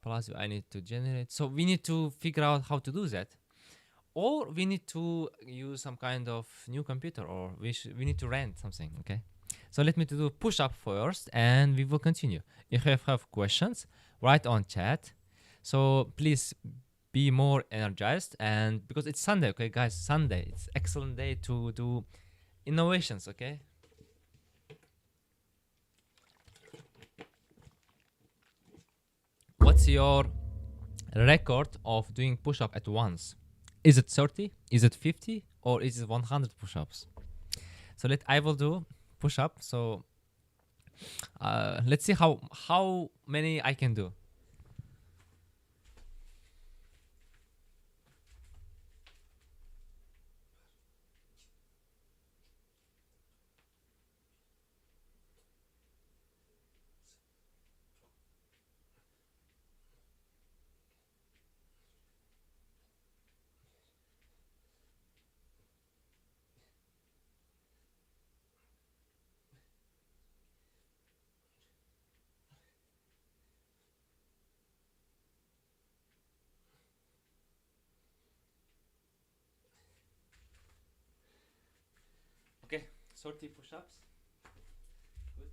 plus I need to generate. So we need to figure out how to do that, or we need to use some kind of new computer, or we need to rent something. Okay, so let me to do push up first, and we will continue. If you have questions, write on chat. So please be more energized, and because it's Sunday, okay guys, Sunday, it's excellent day to do innovations. Okay, what's your record of doing push-up at once? Is it 30, is it 50, or is it 100 push-ups? So I will do push-up. So let's see how many I can do. Okay, 30 push-ups. Good.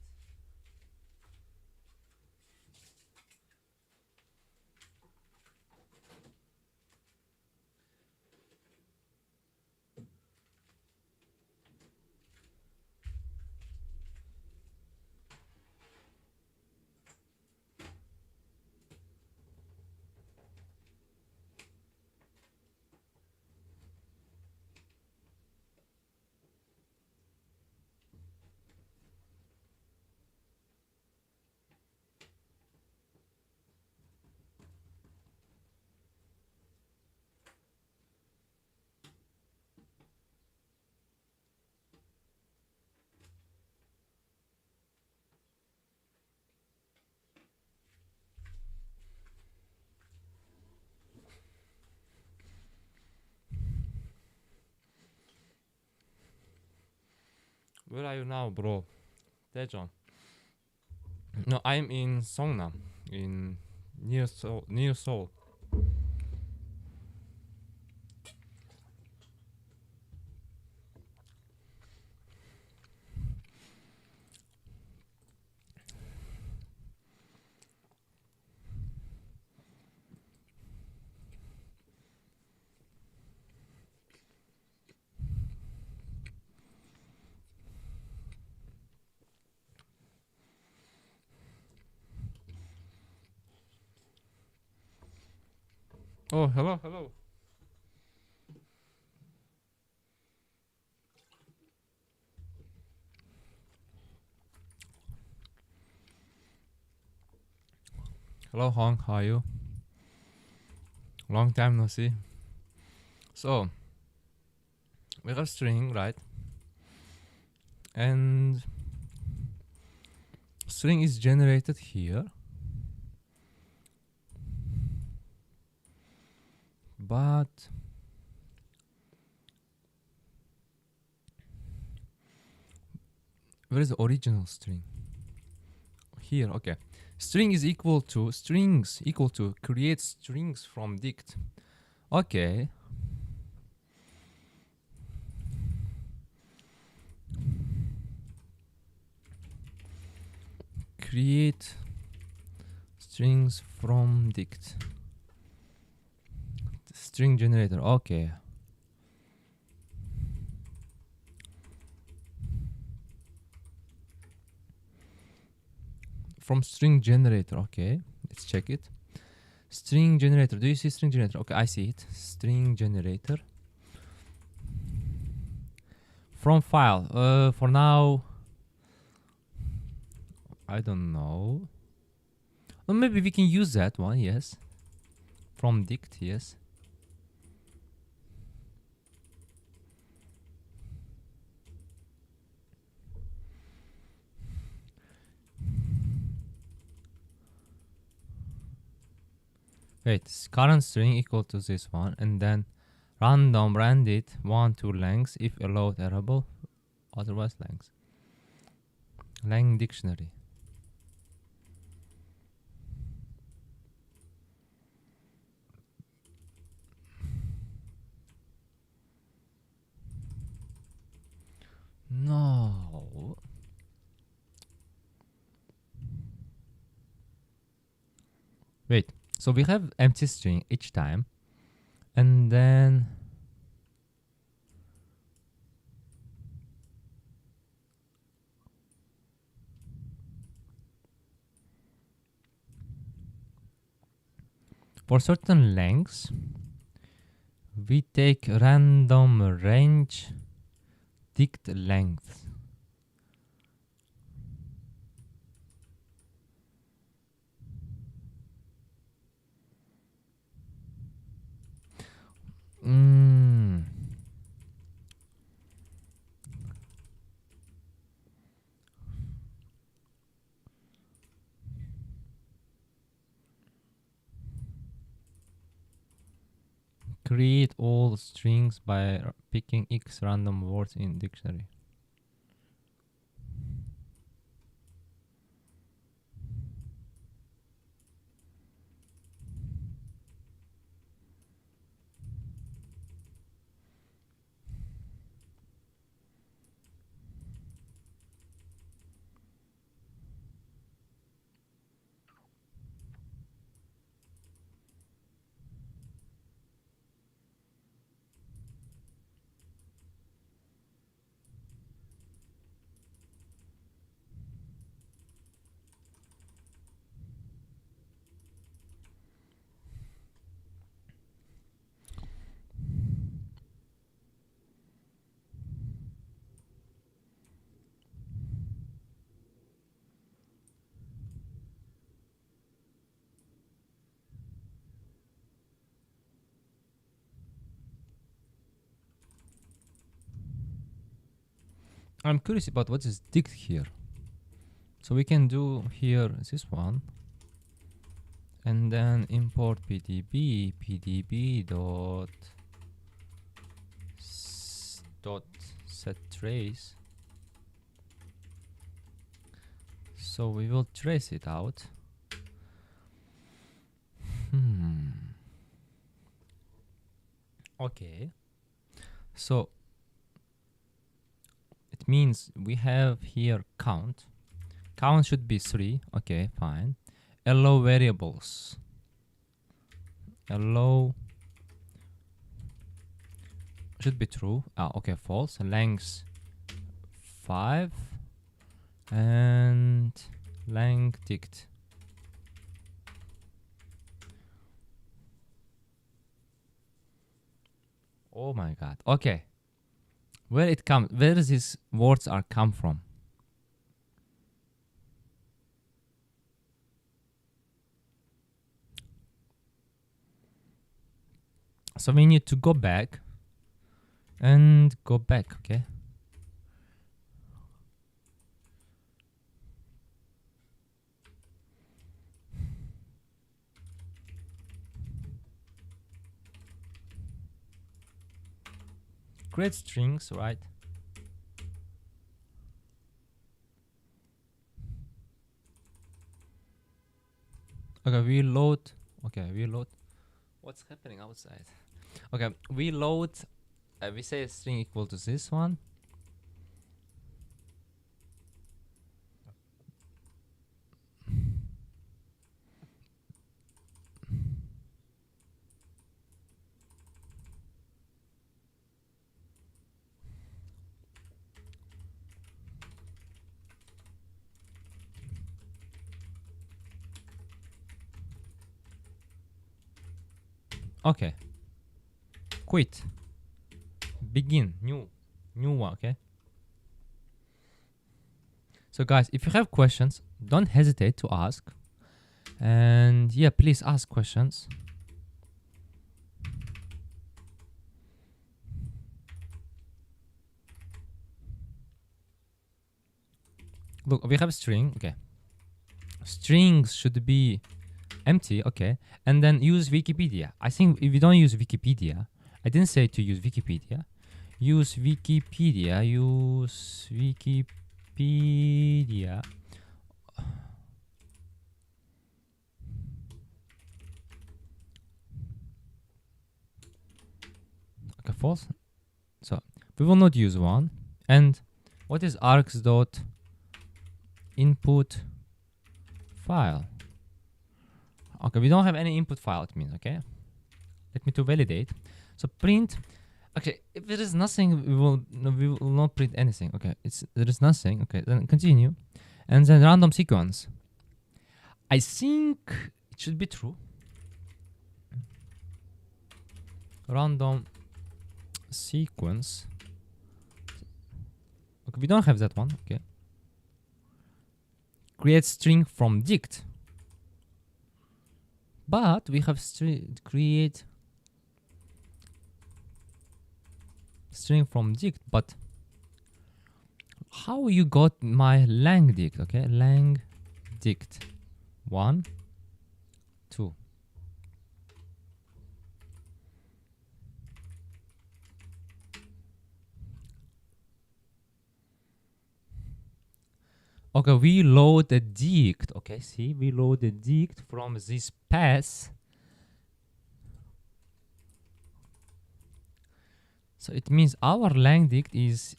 Where are you now, bro? Tejon. No, I'm in Songnam, in near Seoul. Oh, hello. Hello, Hong. How are you? Long time no see. So, we have string, right? And string is generated here. But Where is the original string? Here, okay. Strings equal to create strings from dict. Okay. Create strings from dict. String generator, okay. From string generator, okay. Let's check it. String generator, do you see string generator? Okay, I see it. String generator. From file, for now, I don't know. Well, maybe we can use that one, yes. From dict, yes. Wait, current string equal to this one, and then random randit 1 to length if allowed arable, otherwise length. Lang dictionary. No. Wait, so we have empty string each time, and then for certain lengths, we take random range dict length. Create all strings by picking X random words in dictionary. I'm curious about what is dict here. So we can do here this one, and then import pdb dot set trace. So we will trace it out. Okay. So it means we have here count. Count should be 3. Okay, fine. Allow variables. Allow should be true. Okay, false. Length 5 and length dict. Oh my god. Okay. Where these words are come from? So we need to go back and go back, okay? Create strings, right? Okay, we load. Okay, we load. What's happening outside? Okay, we load. We say a string equal to this one. Okay. Quit. Begin. New one. Okay. So guys, if you have questions, don't hesitate to ask. And yeah, please ask questions. Look, we have a string. Okay. Strings should be empty. Okay. And then use Wikipedia. I think if you don't use Wikipedia, I didn't say to use Wikipedia. Use Wikipedia. Use Wikipedia. Okay, false. So we will not use one. And what is args dot input file? Okay, we don't have any input file, it means. Okay, let me to validate. So print. Okay, if there is nothing, we will not print anything. Okay, there is nothing. Okay, then continue, and then random sequence. I think it should be true. Random sequence. Okay, we don't have that one. Okay. Create string from dict. But we have create string from dict. But how you got my lang dict? Okay, lang dict 1, 2. Okay, we load the dict. Okay, see, we load the dict from this path. So it means our lang dict is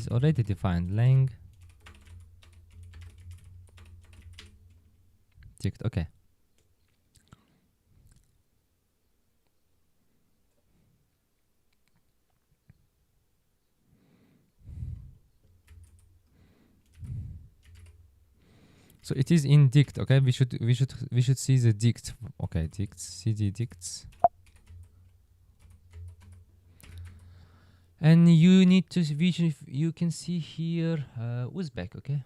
already defined. Lang dict. Okay. So it is in dict. Okay, we should see the dict. Okay, dict, cd dicts. And you need to you can see here Uzbek. Okay.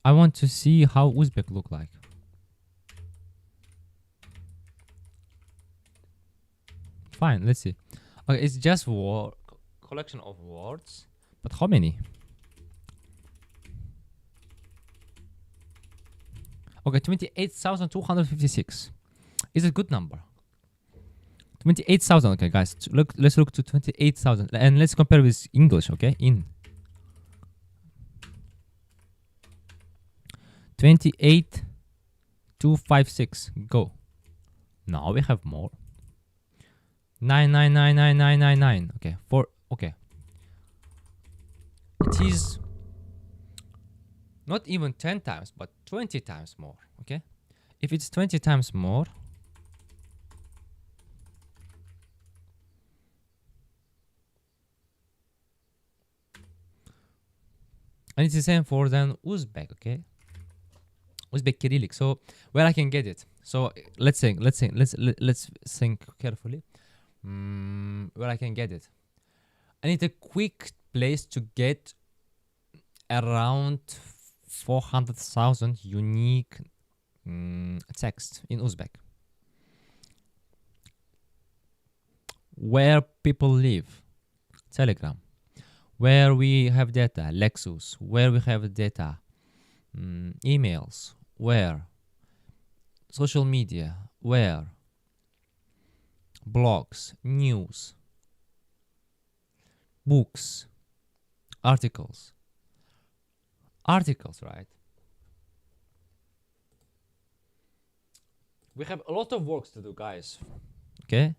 I want to see how Uzbek look like. Fine, let's see. Okay, it's just collection of words, but how many? Okay, 28,256 is a good number. 28,000. Okay, guys, let's look to 28,000 and let's compare with English. Okay, in 28,256. Go. Now we have more. 9,999,999. Okay, okay. It is not even 10 times, but 20 times more. Okay, if it's 20 times more, and it's the same for then Uzbek. Okay, Uzbek Cyrillic. So where I can get it? So let's think carefully. Where I can get it? I need a quick place to get around 400,000 unique text in Uzbek. Where people live, Telegram. Where we have data, Lexus. Where we have data, emails. Where social media, where, blogs, news, books, articles, right? We have a lot of work to do, guys. Okay?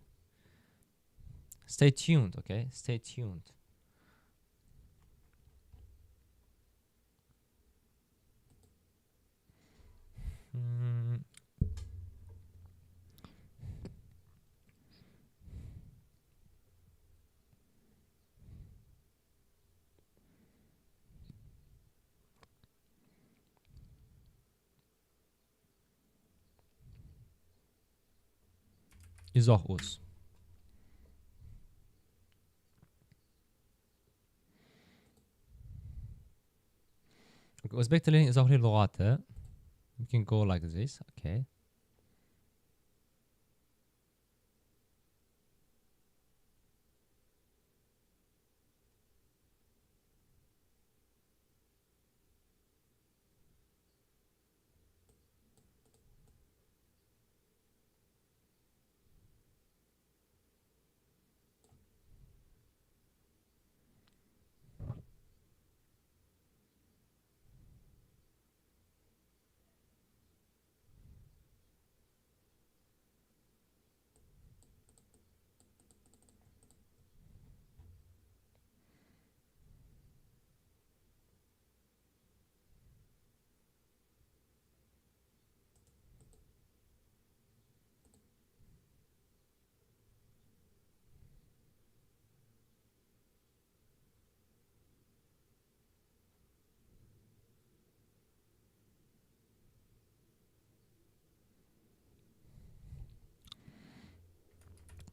Stay tuned, okay? Stay tuned. Is auch aus. وبالتالي إذا هي لغاته we can go like this, okay.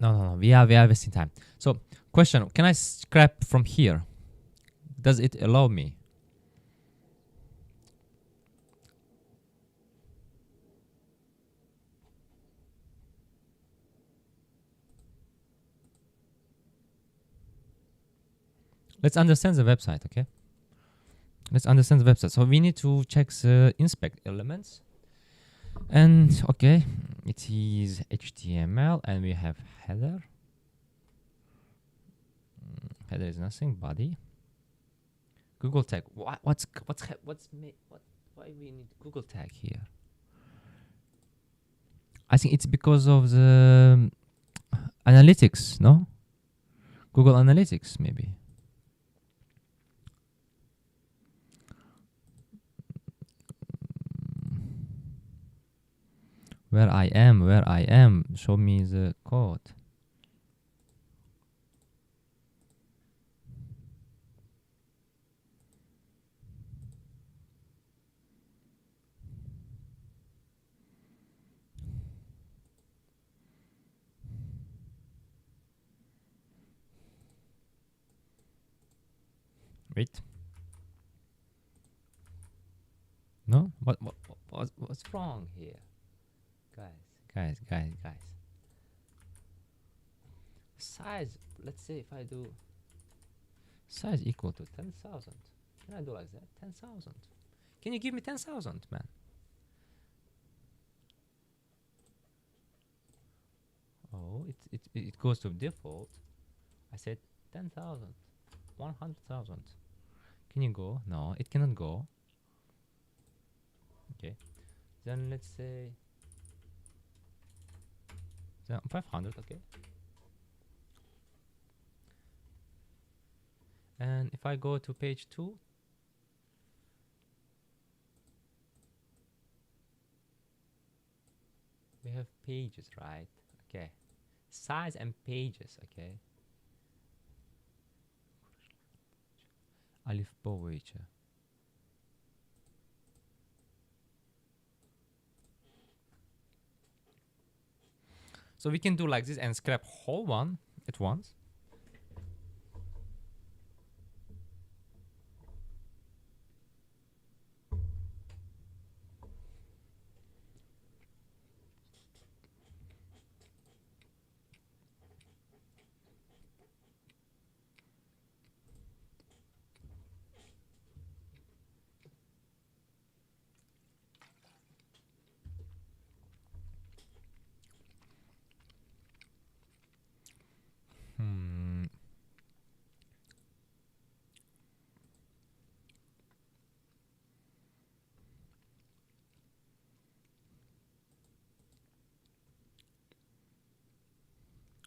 No, we are wasting time. So, question, can I scrap from here? Does it allow me? Let's understand the website, okay? Let's understand the website. So we need to check the inspect elements. And okay, it is HTML and we have header. Header is nothing, body. Google tag. Why we need Google tag here? I think it's because of the analytics, no? Google Analytics, maybe. Where I am, show me the code. Wait. No? What's wrong here? Guys. Size, let's say if I do size equal to 10,000. Can I do like that? 10,000. Can you give me 10,000, man? Oh, it goes to default. I said 10,000. 100,000. Can you go? No, it cannot go. Okay. Then let's say 500, okay. And if I go to page 2, we have pages, right? Okay. Size and pages, okay. Alif boyunca. So we can do like this and scrap whole one at once.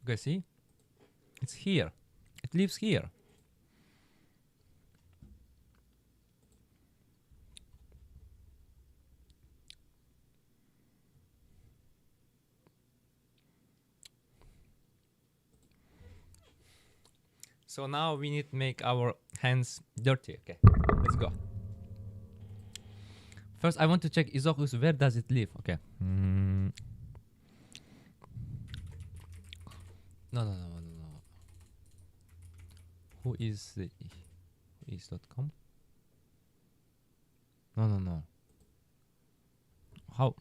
Okay, see? It's here. It lives here. So now we need to make our hands dirty. Okay, let's go. First, I want to check Izochus. Where does it live? Okay. No, no, no, no, no. Who is the is.com? No, no, no. How?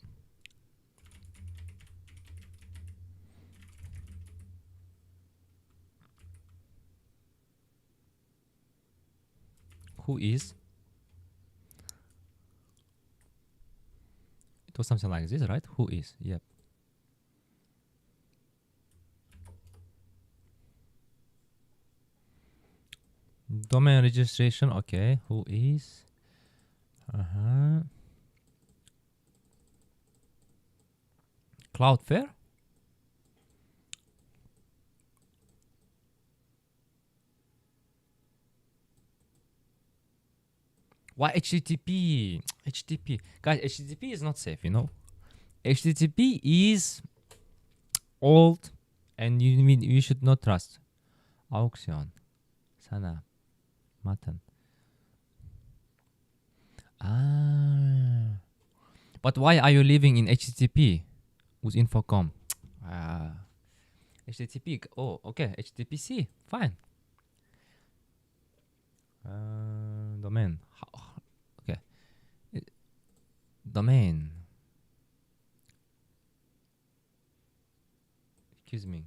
Who is? It was something like this, right? Who is? Yep. Domain registration. Okay. Who is? Cloudflare. Why HTTP? HTTP. Guys, HTTP is not safe, you know? HTTP is old and you should not trust. Auction. Sana. Matan. Ah. But why are you living in HTTP with Infocom? HTTP. Oh, okay. HTTPC. Fine. Domain. Okay. Domain. Excuse me.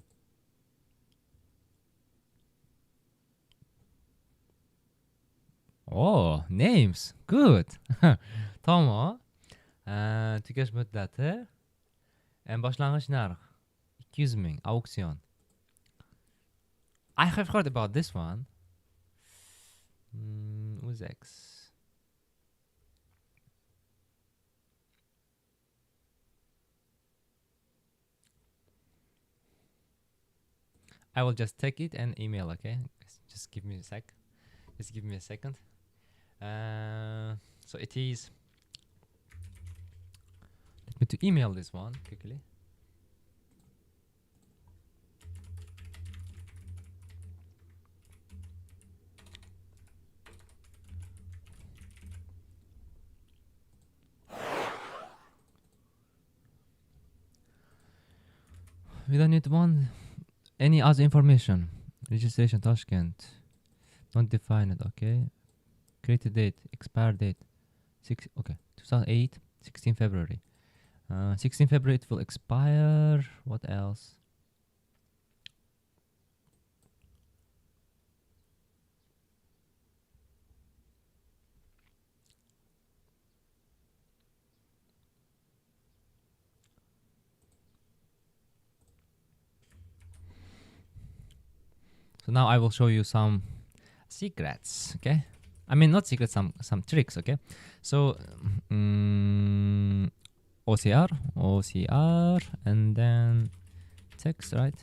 Oh, names. Good. Tamam. Tükeş müddeti. En başlangıç narx. 200.000. Auction. I have heard about this one. Uzex. I will just take it and email, okay? Just give me a sec. Just give me a second. So it is. Let me to email this one quickly. We don't need one. Any other information? Registration Tashkent. Don't define it, okay? Created date, expire date. 2008, 16 February. 16 February it will expire. What else? So now I will show you some secrets, okay? I mean, not secrets, some tricks, okay? So, OCR, and then text, right?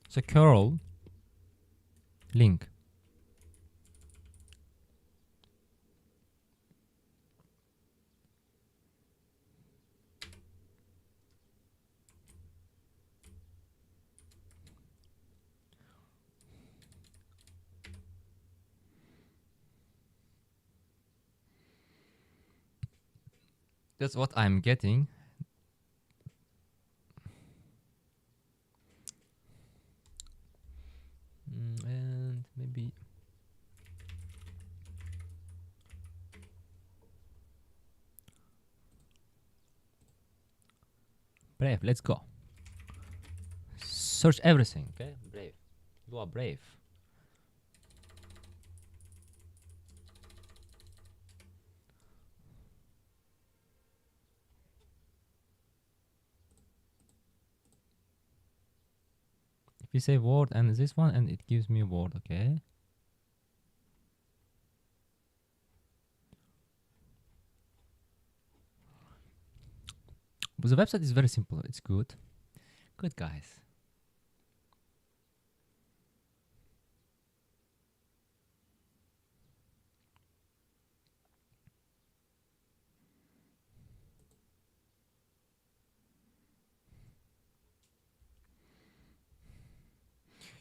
So curl link. That's what I'm getting. And maybe brave. Let's go. Search everything, okay? Brave. You are brave. If you say word and this one, and it gives me a word, okay? But the website is very simple. It's good. Good, guys.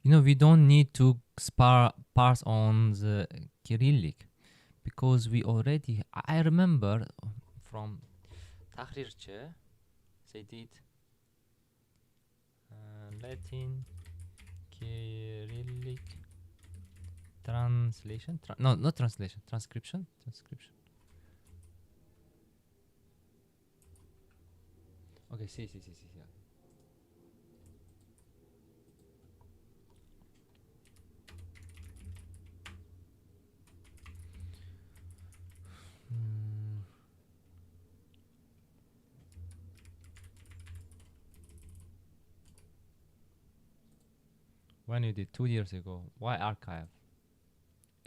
You know, we don't need to parse on the Cyrillic because we already. I remember from Tahrirce, they did Latin Cyrillic translation. No, not translation. Transcription. Transcription. Okay, see. Yeah. When you did 2 years ago, why archive?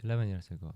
11 years ago.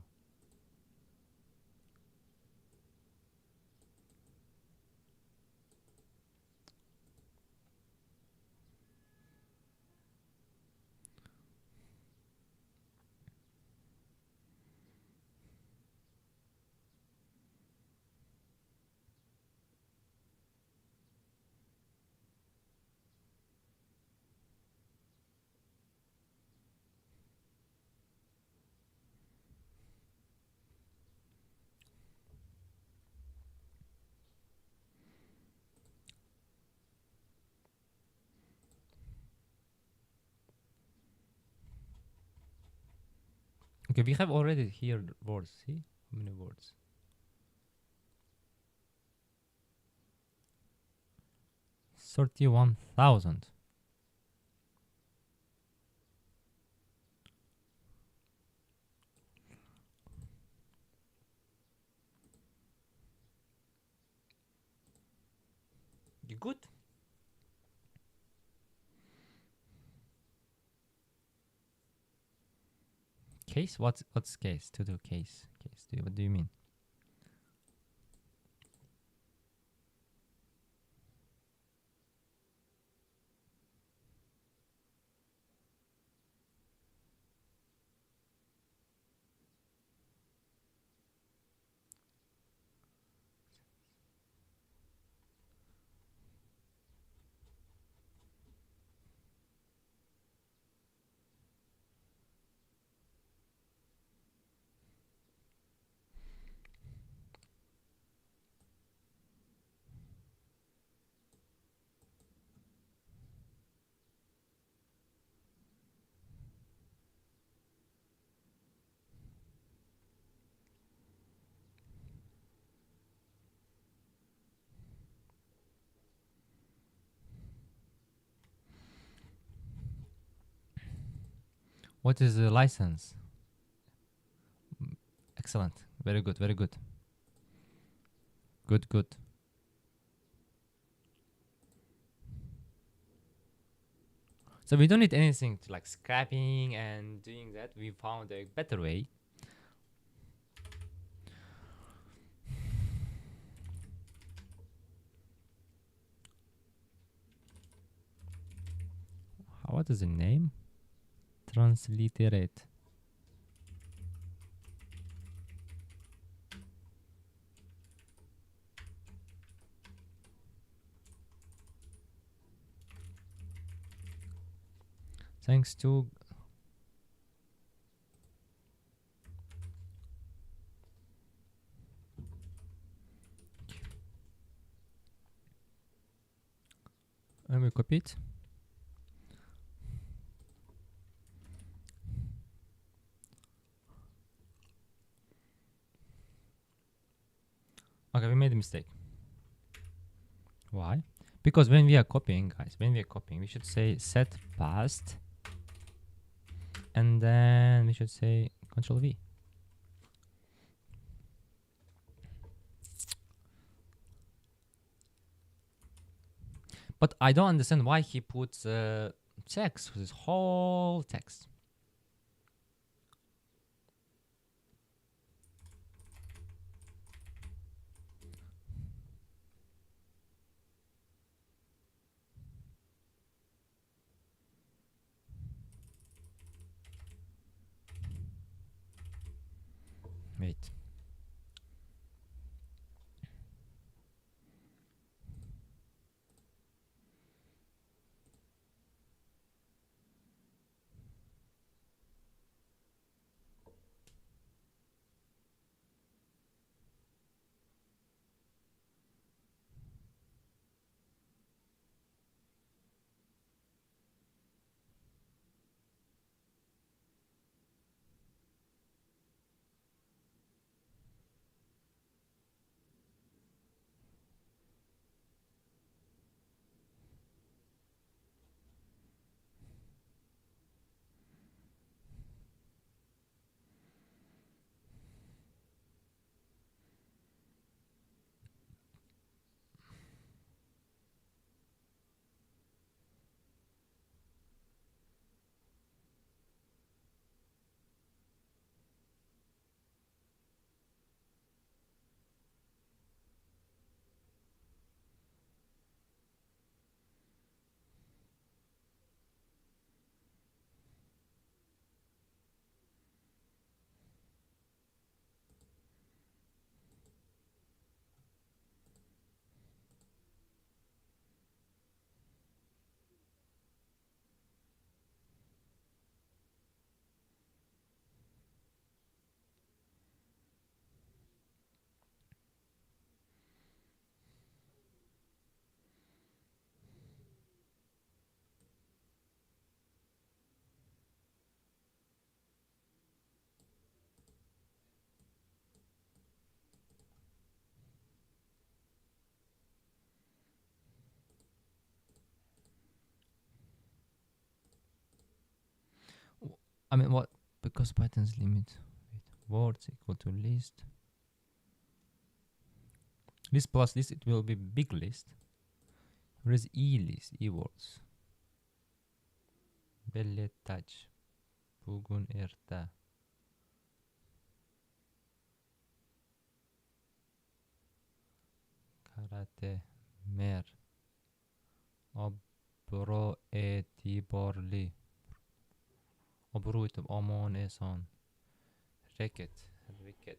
Okay, we have already here words. See how many words? 31,000. You good? Case? What's case? To do case. Case. What do you mean? What is the license? Excellent. Very good. Very good. Good. So we don't need anything to like scrapping and doing that. We found a better way. What is the name? Transliterate. Thanks to let me copy it. Okay, we made a mistake. Why? Because when we are copying, guys, we should say set past, and then we should say Control V. But I don't understand why he puts text, this whole text. Wait. I mean, what? Because Python's limit. Wait, words equal to list. List plus list, it will be big list. Whereas list, words. Belletaj. Bugun erta. Karate. Mer. Obro etiborli. Obro etib omon eson. Reket. Riket.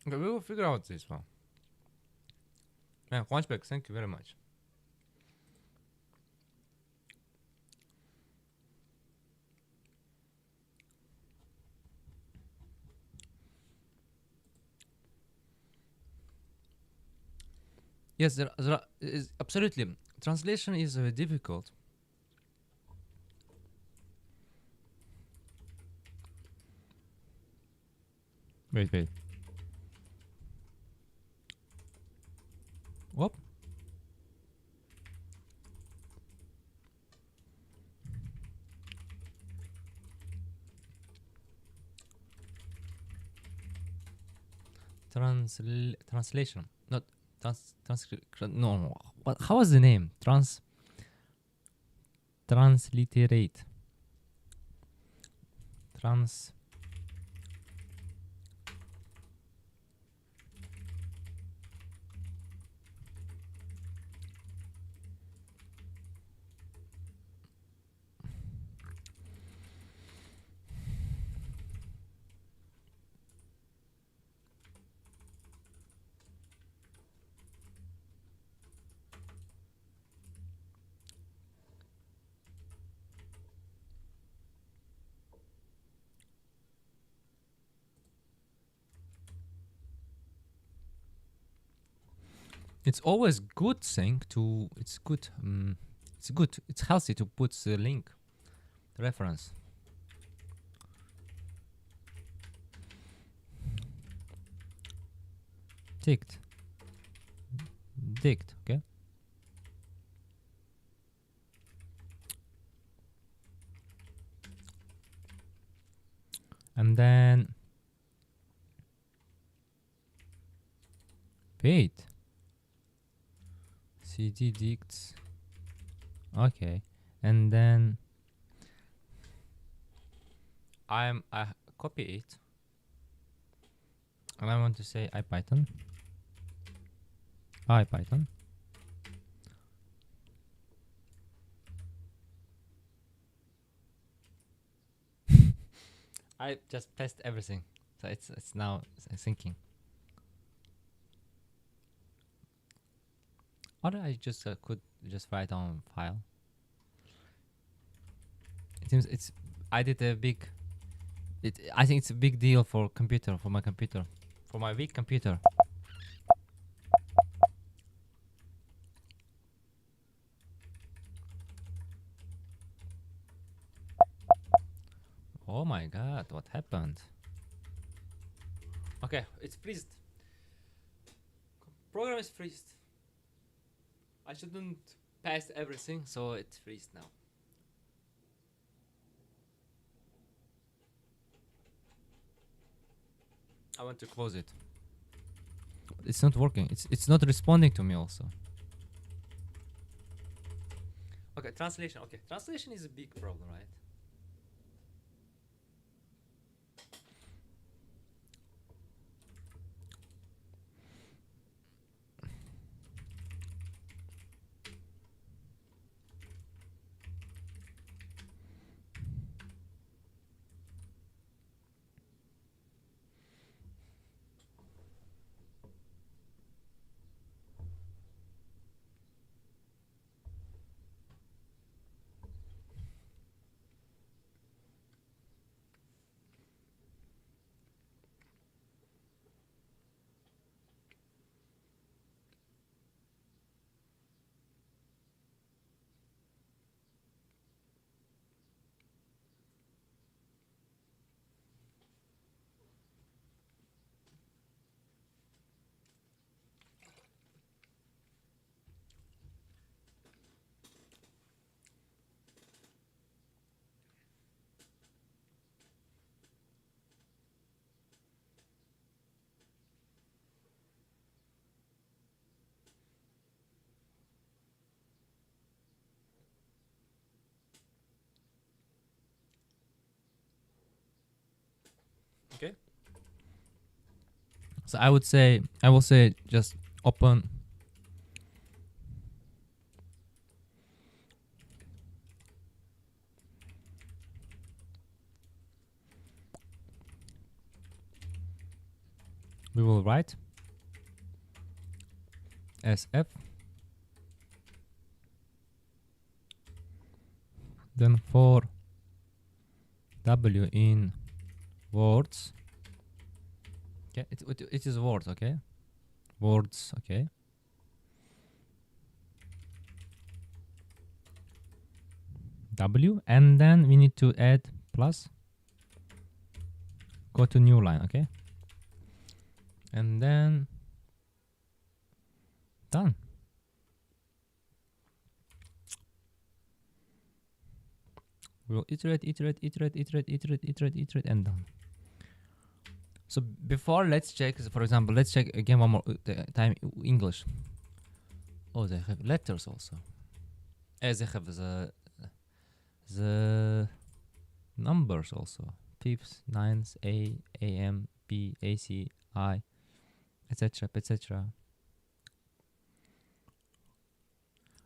Okay, we will figure out this one. Man, Quanchback, thank you very much. Yes, there is absolutely. Translation is difficult. Wait. What? Translation, not no. What? How was the name? Transliterate. Trans. It's always good thing to. It's good. It's good. It's healthy to put the link, the reference. Dict. Dict, okay? And then paid. CD dicts. Okay. And then I copy it. And I want to say IPython. IPython. I just passed everything. So it's now syncing. Or I just could just write on file. It seems it's I did a big I think it's a big deal for computer, for my computer. For my weak computer. Oh my god, what happened? Okay, it's freezed. Program is freezed. I shouldn't pass everything, so it's freezed now. I want to close it. It's not working. It's not responding to me also. Okay, translation. Okay, translation is a big problem, right? Okay. So I will say just open we will write sf then for w in words. Okay, it is words, okay? Words, okay? W, and then we need to add plus. Go to new line, okay? And then done. We'll iterate, and done. So before, let's check, for example, let's check again one more time English. Oh, they have letters also. As they have the numbers also. Fifths, ninths, A, AM, B, AC, I, etc., etc.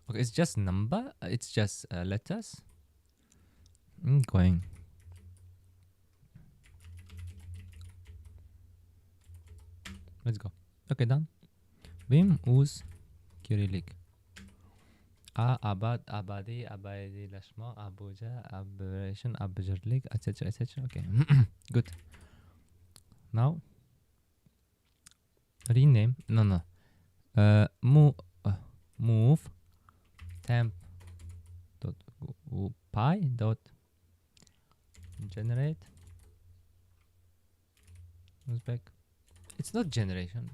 Okay, it's just number. It's just letters. Going. Let's go. Okay, done. Vim, Uz, Cyrillic. Abad, Abadi, Abadi, Lashma, Abuja, Aberration, Abjarlik, etc., etc. Okay, good. Now, rename. No. Move temp dot py dot generate. Who's back? It's not generation.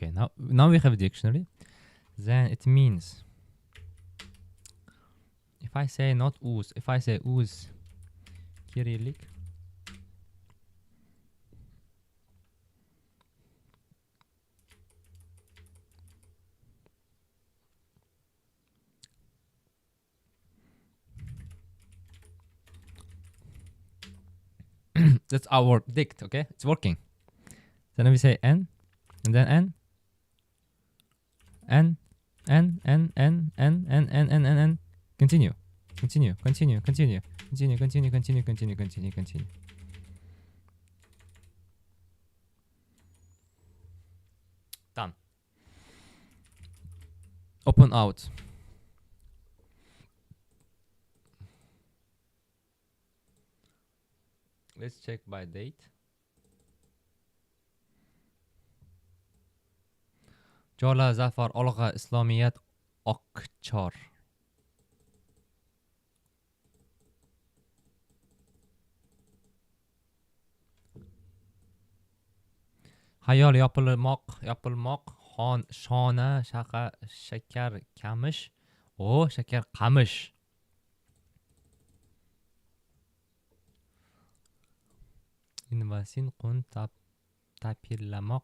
Okay, now we have a dictionary. Then it means, if I say not ooze, if I say ooze Cyrillic, that's our dict, okay? It's working. Then we say N, and then N, N, N, N, N, N, N, N, N, N, N. Continue, continue, continue, continue, continue, continue, continue, continue, continue, continue. Done. Open out. Let's check by date. Jola Zafar Olga Islamiyat Okchar. Hayol yopilmoq, xon, shona, shakar kamish. Oh, shakar qamish. Invasin qun tapillamoq,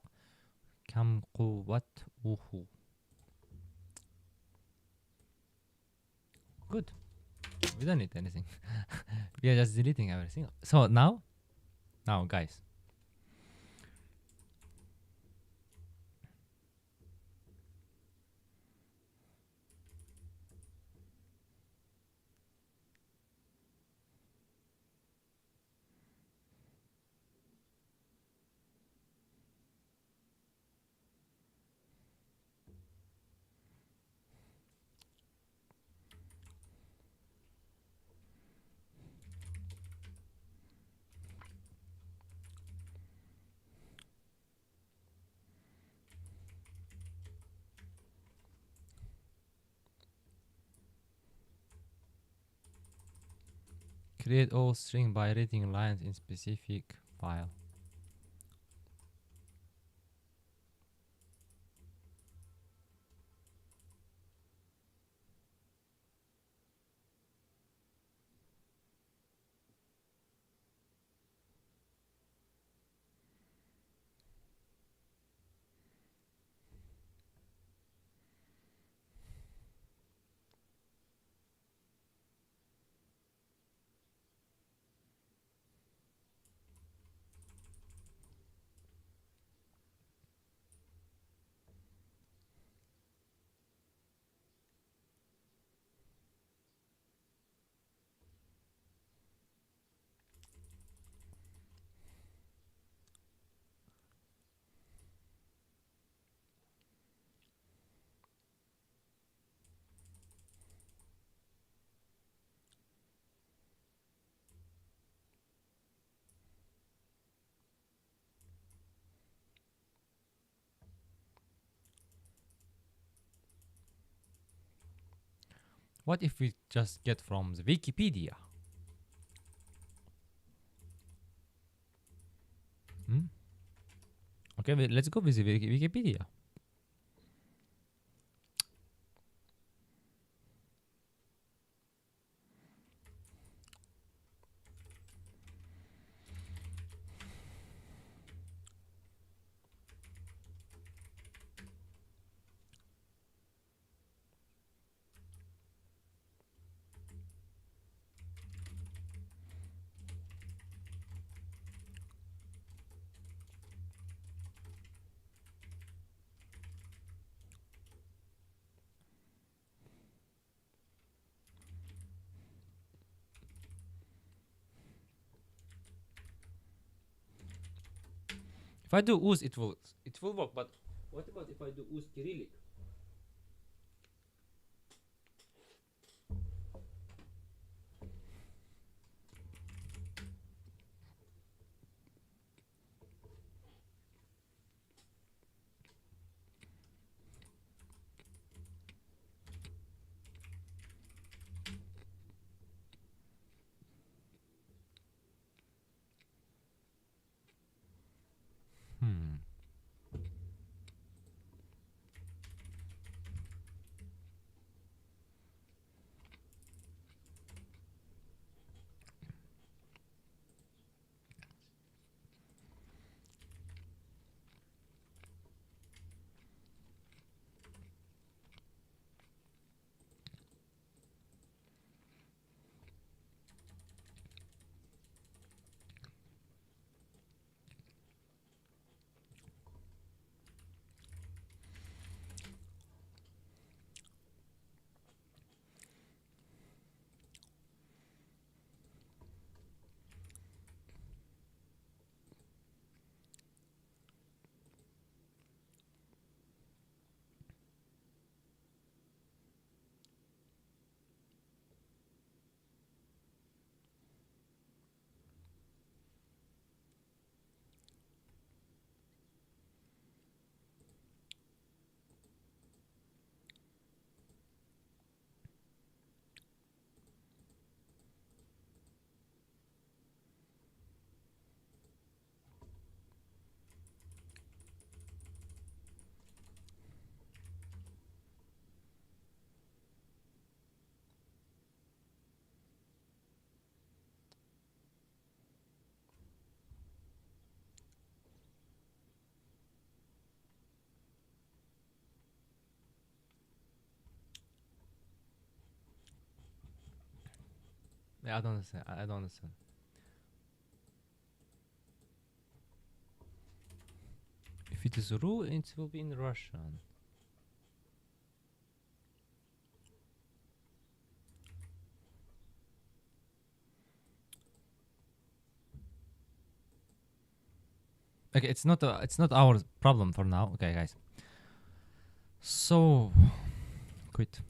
kam quvvat uhu. Good. We don't need anything. We are just deleting everything. So now guys, create all string by reading lines in specific file. What if we just get from the Wikipedia? Okay, let's go with the Wikipedia. If I do ooze, it will work. But what about if I do ooze Cyrillic? Yeah, I don't understand. I don't understand. If it is Ru, it will be in Russian. Okay, it's not our problem for now. Okay, guys. So quit.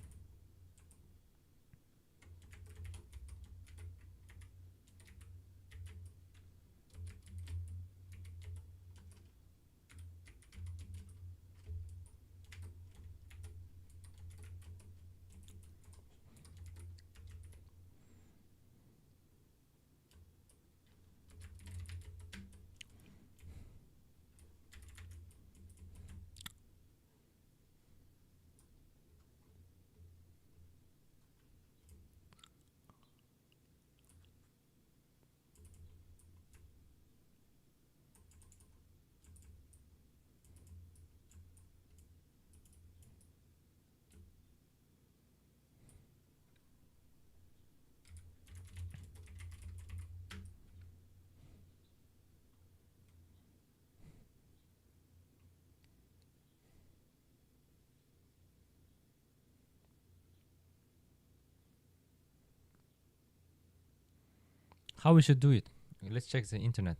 How we should do it? Let's check the internet.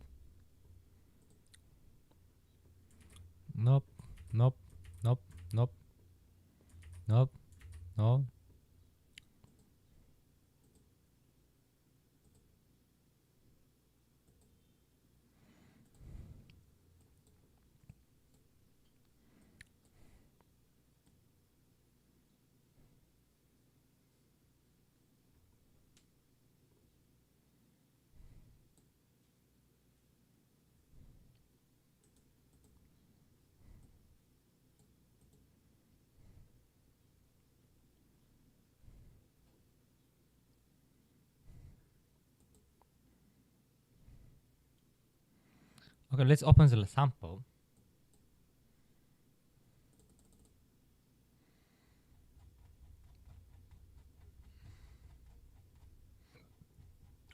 Nope. Nope. Nope. Nope. Nope. No. Okay, let's open the sample.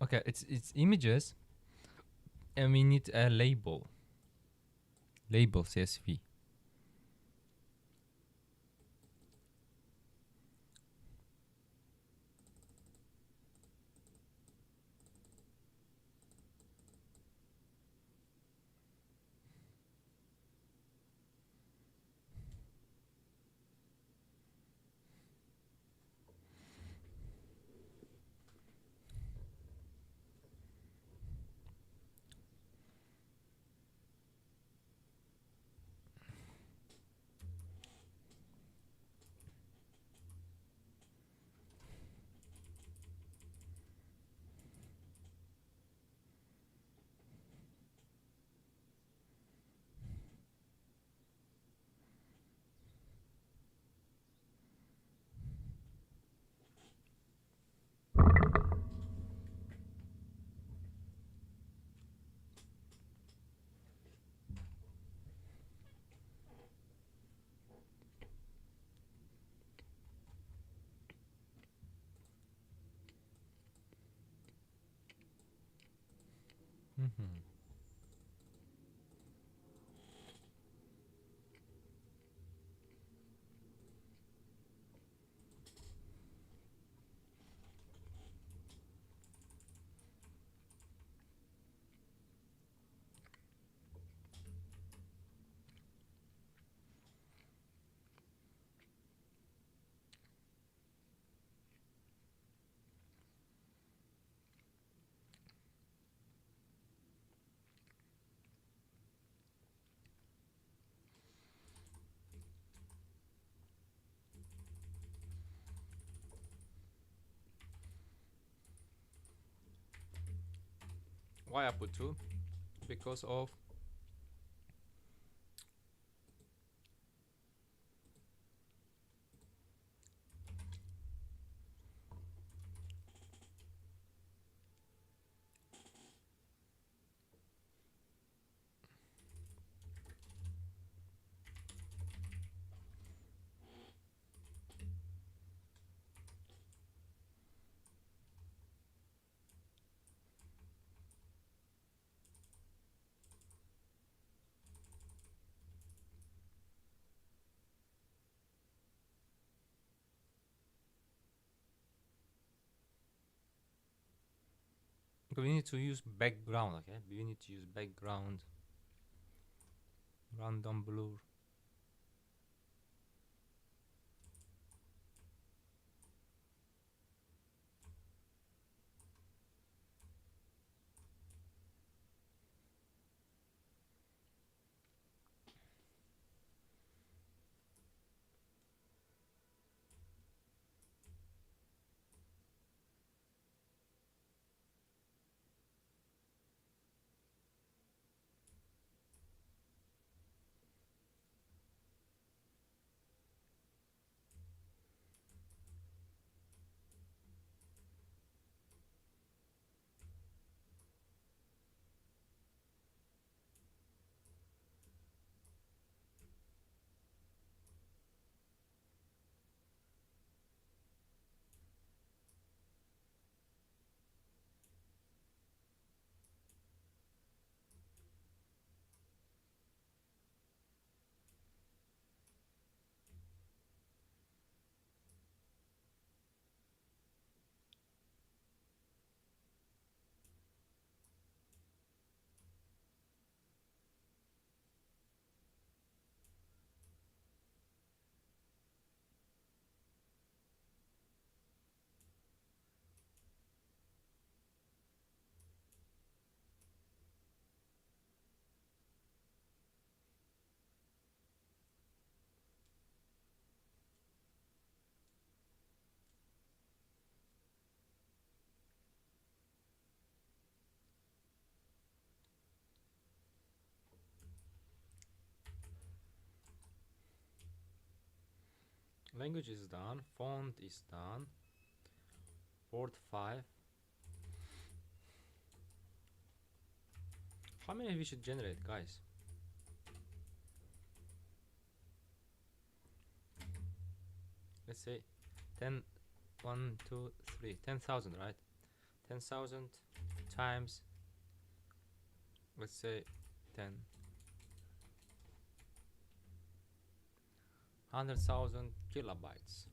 Okay, it's images, and we need a label. Label CSV. Mm-hmm. Why I put two? Because of Okay, we need to use background. Okay, we need to use background. Random blur. Language is done. Font is done. Word 5. How many we should generate, guys? Let's say 10, 1, 2, 3, 10,000, right? 10,000 times, let's say 10, 100,000 kilobytes.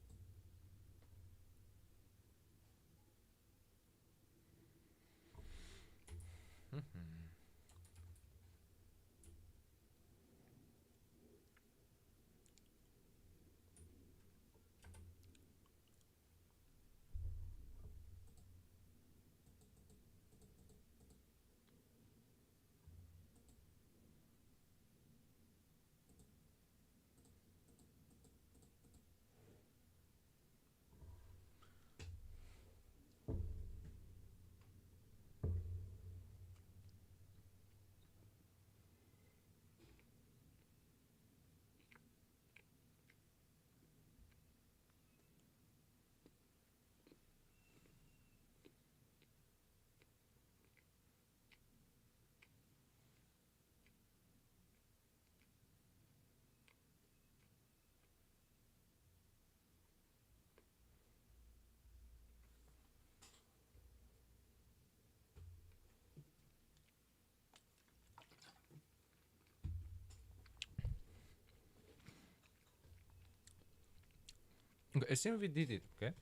Okay, assume we did it, okay?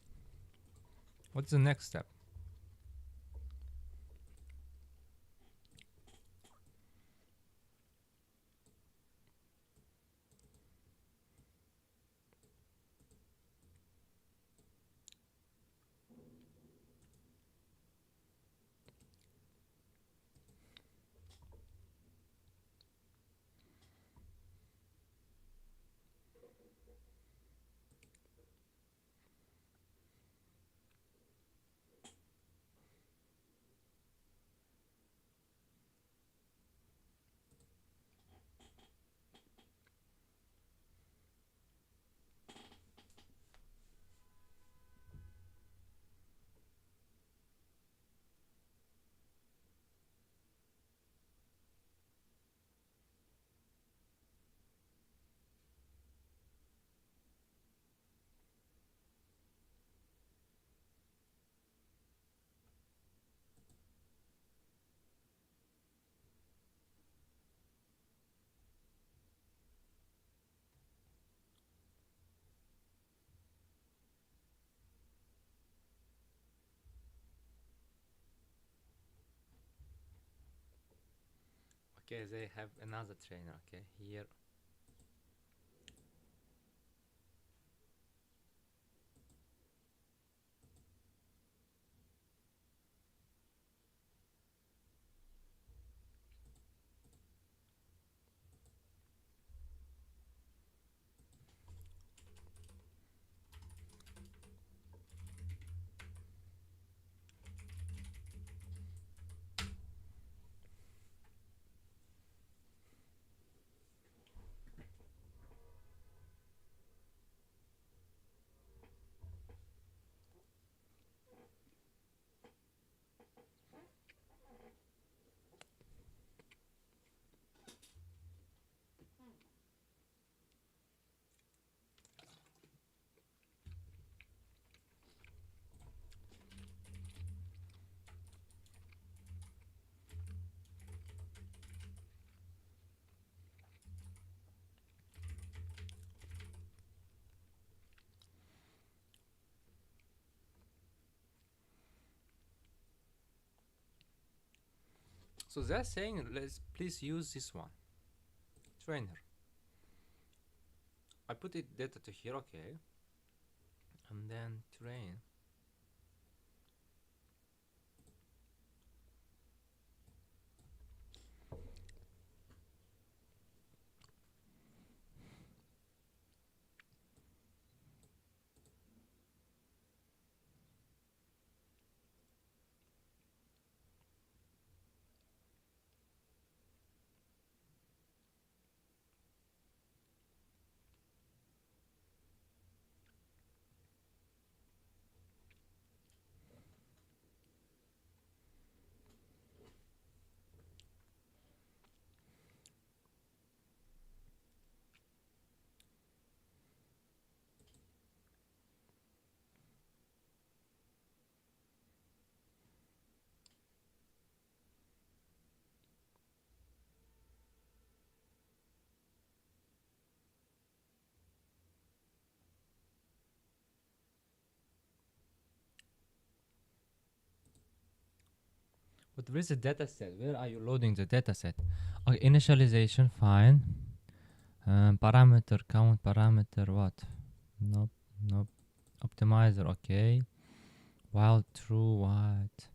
What's the next step? Okay, they have another trainer. Okay, here. So they're saying, let's please use this one, trainer. I put it data to here, okay, and then train. But where is the data set? Where are you loading the data set? Okay, initialization, fine. Parameter count, parameter what? Nope, nope. Optimizer, okay. While true, what?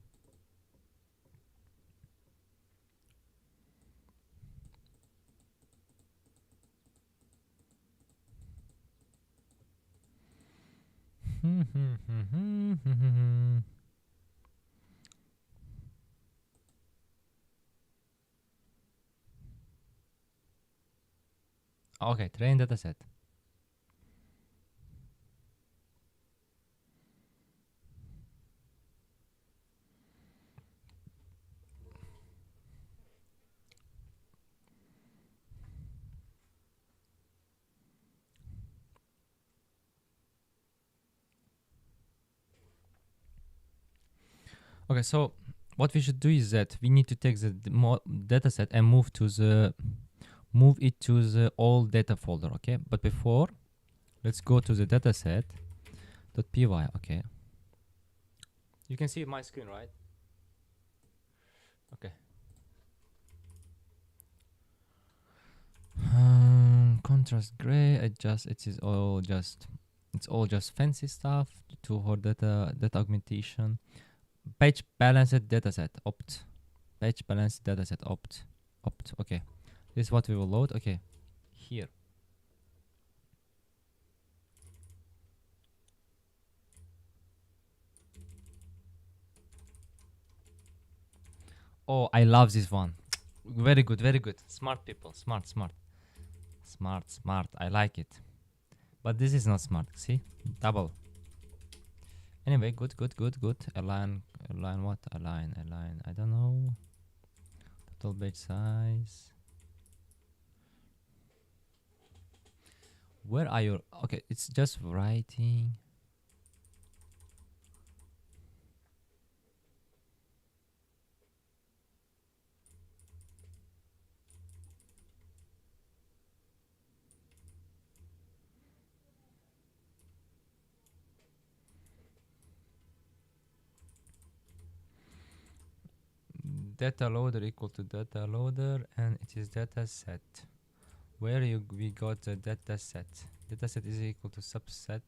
Okay, train dataset. Okay, so what we should do is that we need to take the dataset and move it to the all data folder. Okay, but before, let's go to the dataset.py. Okay, you can see my screen, right? Okay. Contrast gray. It's all just fancy stuff to hold data augmentation. Page balanced dataset opt. Page balanced dataset opt. Okay, this is what we will load. Okay, here. Oh, I love this one. Very good, very good. Smart people, smart. I like it. But this is not smart. See, double. Anyway, good. Align what? Align. I don't know. Total page size. Where are your? Okay, it's just writing. data loader equal to data loader, and it is data set. Where we got the data set? Data set is equal to subset.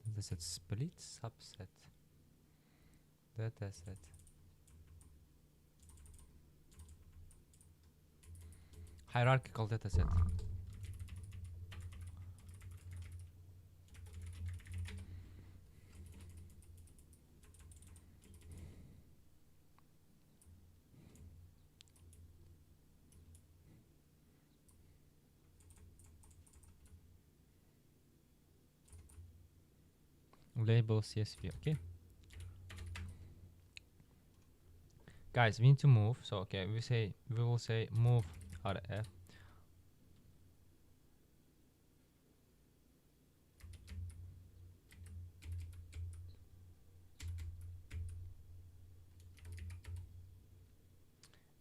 Data set split subset. Data set. Hierarchical data set. Label CSV. Okay, guys, we need to move. So okay, we will say move RF.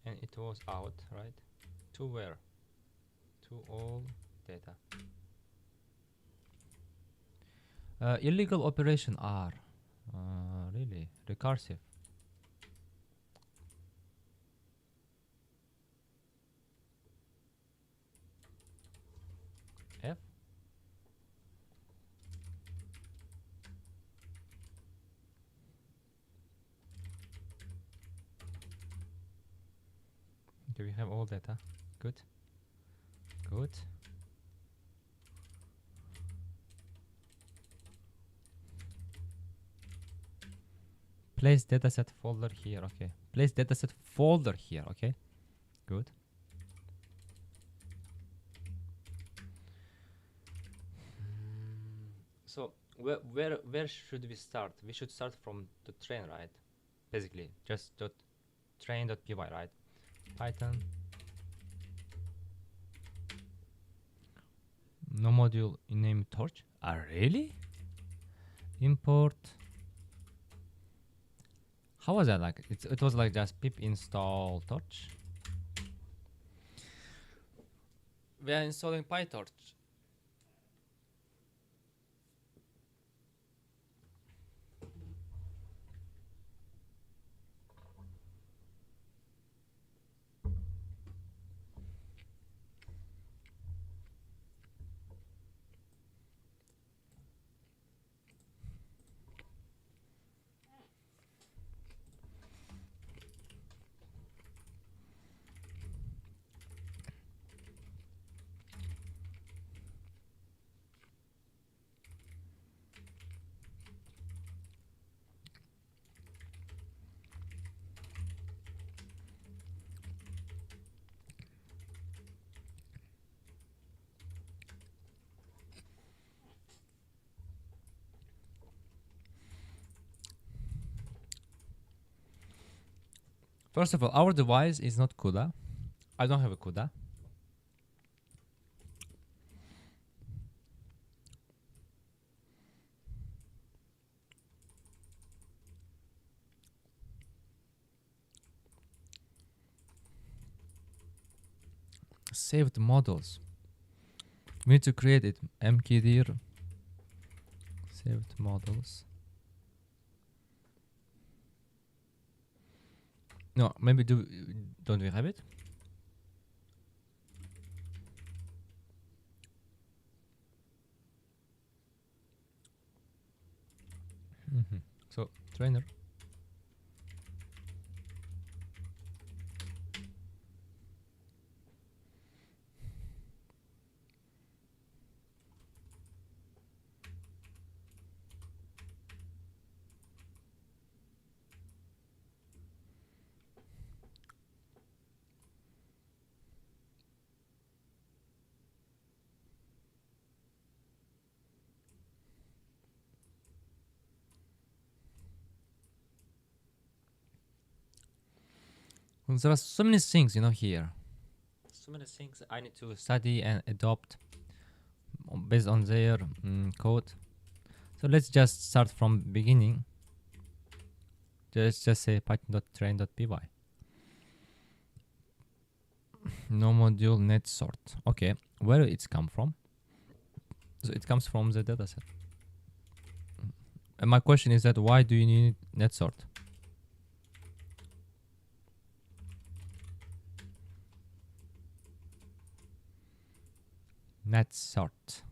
And it was out, right? To where? To all data. Illegal operation R. Really? Recursive. F. Okay, we have all data. Good. Good. Place dataset folder here. Okay. Place dataset folder here. Okay. Good. So where should we start? We should start from the train, right? Basically, just train.py, right? Python. No module in name torch. Really? Import. How was that like? It was like just pip install torch. We are installing PyTorch. First of all, our device is not CUDA. I don't have a CUDA. Saved models. We need to create it. mkdir saved models. No, maybe don't we have it? So trainer. Well, there are so many things, here. So many things I need to study and adopt based on their code. So let's just start from beginning. Just say python.train.py. No module net sort. Okay, where it's come from? So it comes from the dataset. And my question is that why do you need net sort? Net sort.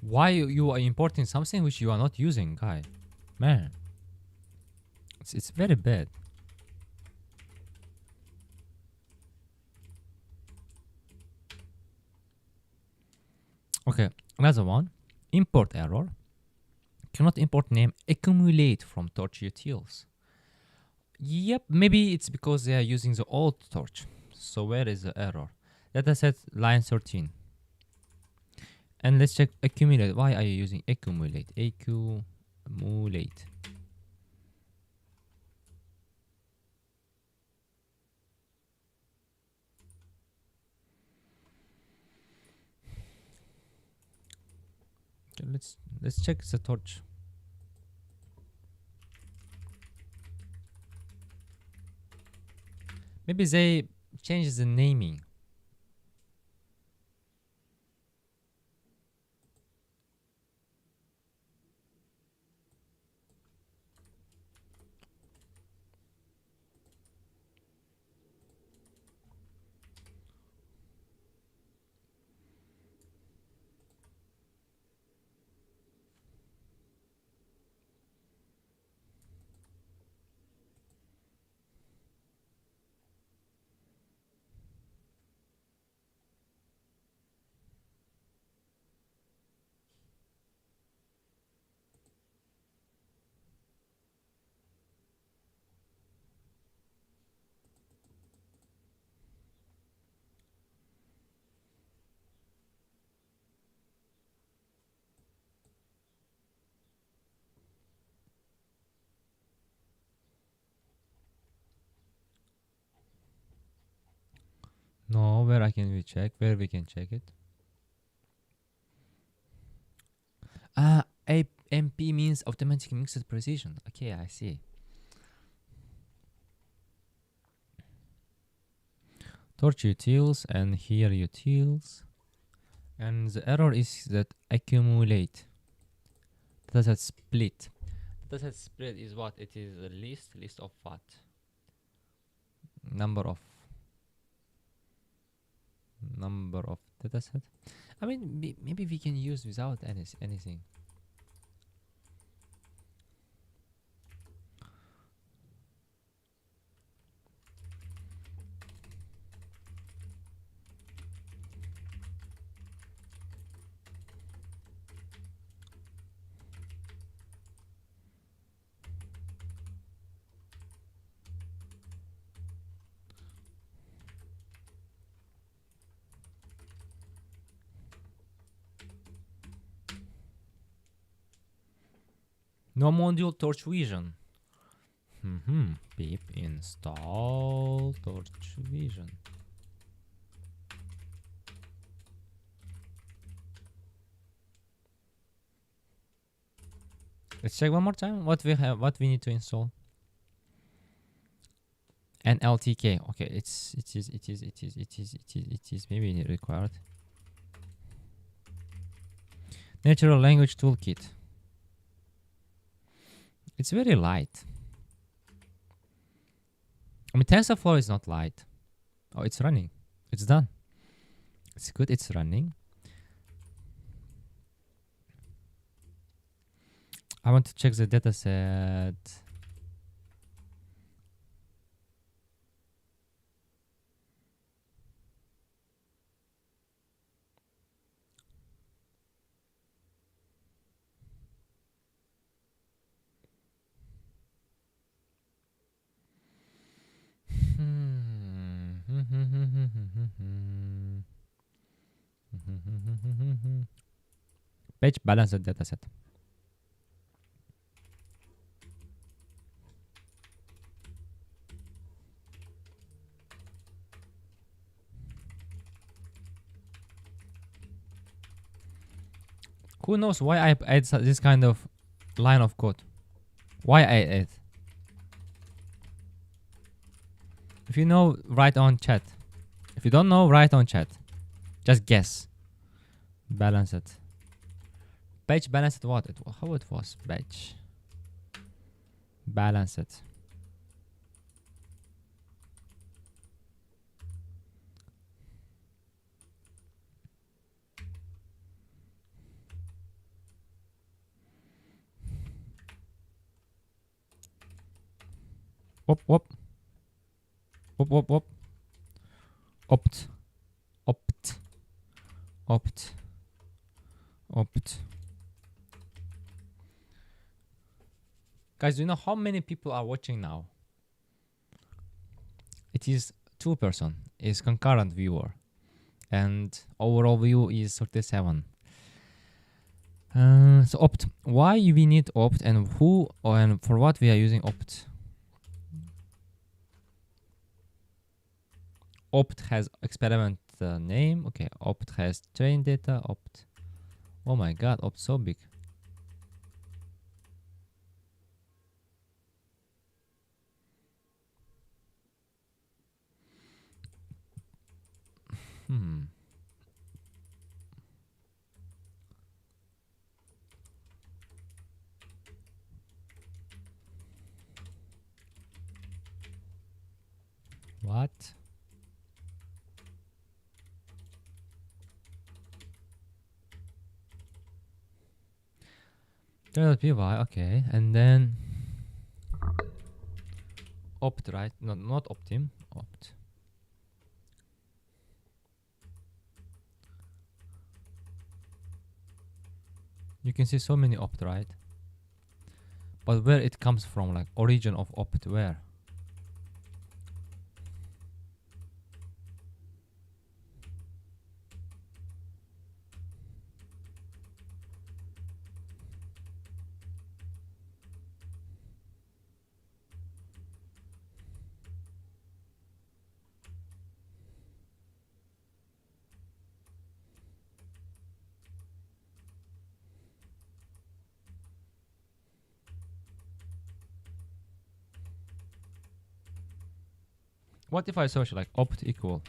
Why you are importing something which you are not using, guy? Man, it's very bad. Okay, another one. Import error. Cannot import name accumulate from torch utils. Yep, maybe it's because they are using the old torch. So where is the error? Dataset line 13. And let's check accumulate. Why are you using accumulate? Accumulate. Okay, let's check the torch. Maybe they change the naming. No, where I can we check? Where we can check it? MP means automatic mixed precision. Okay, I see. Torch utils and here utils. And the error is that accumulate. Dataset split. Dataset split is what? It is a list of what? Number of dataset. I mean, maybe we can use without anything. No module torch vision. Pip install torch vision. Let's check one more time what we need to install. And LTK. Okay, it is maybe required. Natural language toolkit. It's very light. I mean, TensorFlow is not light. Oh, it's running. It's done. It's good. It's running. I want to check the dataset. Page balance the dataset. Who knows why I add this kind of line of code? Why I add? If you know, write on chat. If you don't know, write on chat. Just guess. Balance it. Page balanced what? How it was? Page. Balance it. Whoop whoop. Whoop whoop whoop. Opt. Opt. Opt. Opt. Guys, do you know how many people are watching now? It is 2%. Is concurrent viewer. And overall view is 37. So opt. Why we need opt and who and for what we are using opt? Opt has experiment name. Okay, opt has train data. Opt. Oh my god, opt so big. What? .py, okay, and then opt, right? No, not optim, opt. You can see so many opt, right? But where it comes from, like origin of opt, where? What if I search like opt equal?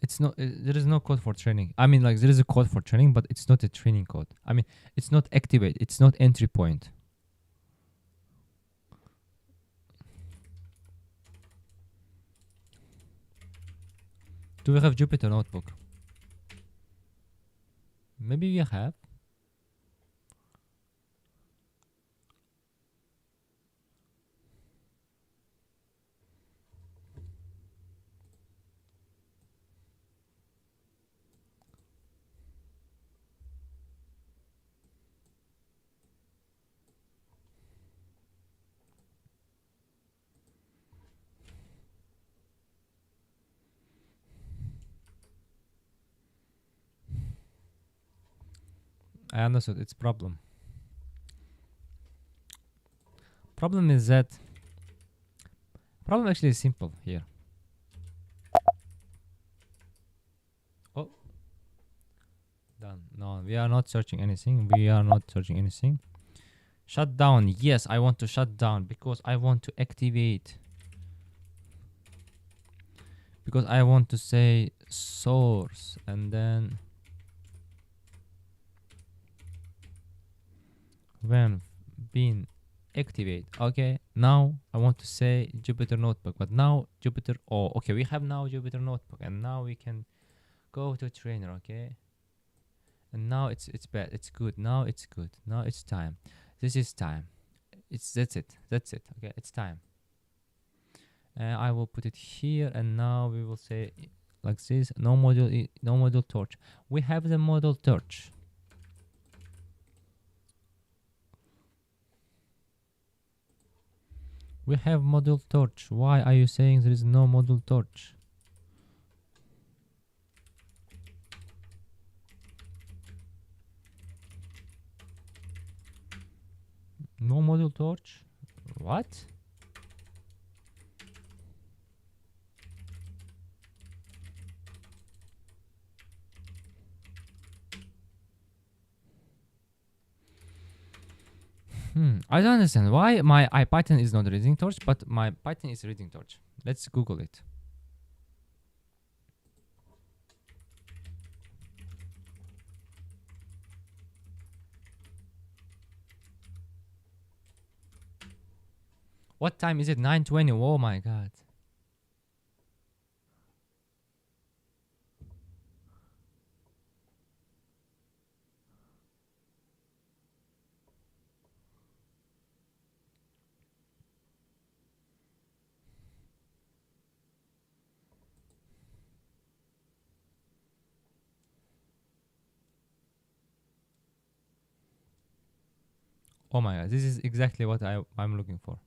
It's not, there is no code for training. I mean, like there is a code for training, but it's not a training code. I mean, it's not activate, it's not entry point. Do we have Jupyter Notebook? Maybe we have. I understood its problem. Problem is that problem actually is simple here. Oh, done. No, we are not searching anything. We are not searching anything. Shut down. Yes, I want to shut down because I want to activate. Because I want to say source and then when bin activate. Okay, now I want to say Jupyter Notebook, but now Jupyter, oh, okay, we have now Jupyter Notebook and now we can go to trainer, okay? And now it's bad. It's good. Now it's good. Now it's time. This is time. That's it. That's it. Okay, it's time. I will put it here, and now we will say like this. No module. No module torch. We have the model torch. We have module torch. Why are you saying there is no module torch? No module torch? What? I don't understand why my IPython is not reading torch, but my Python is reading torch. Let's Google it. What time is it? 9:20. Oh my god. Oh my god, this is exactly what I'm looking for.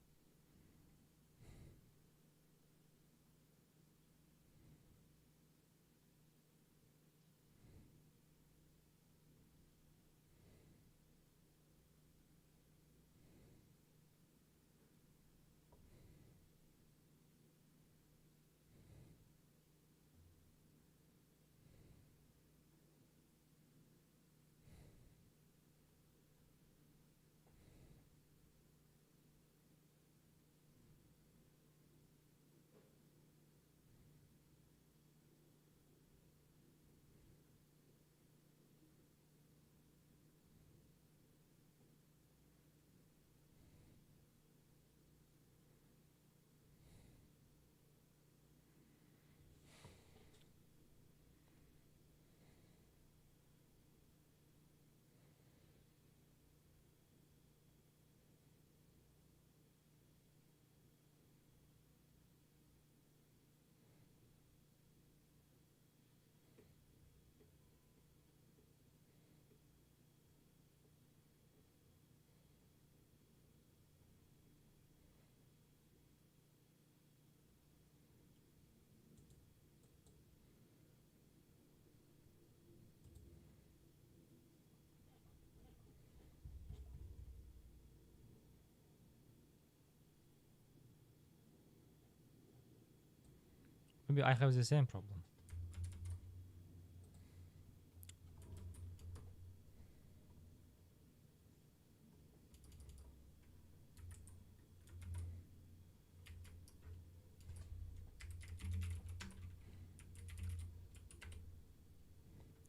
Maybe I have the same problem.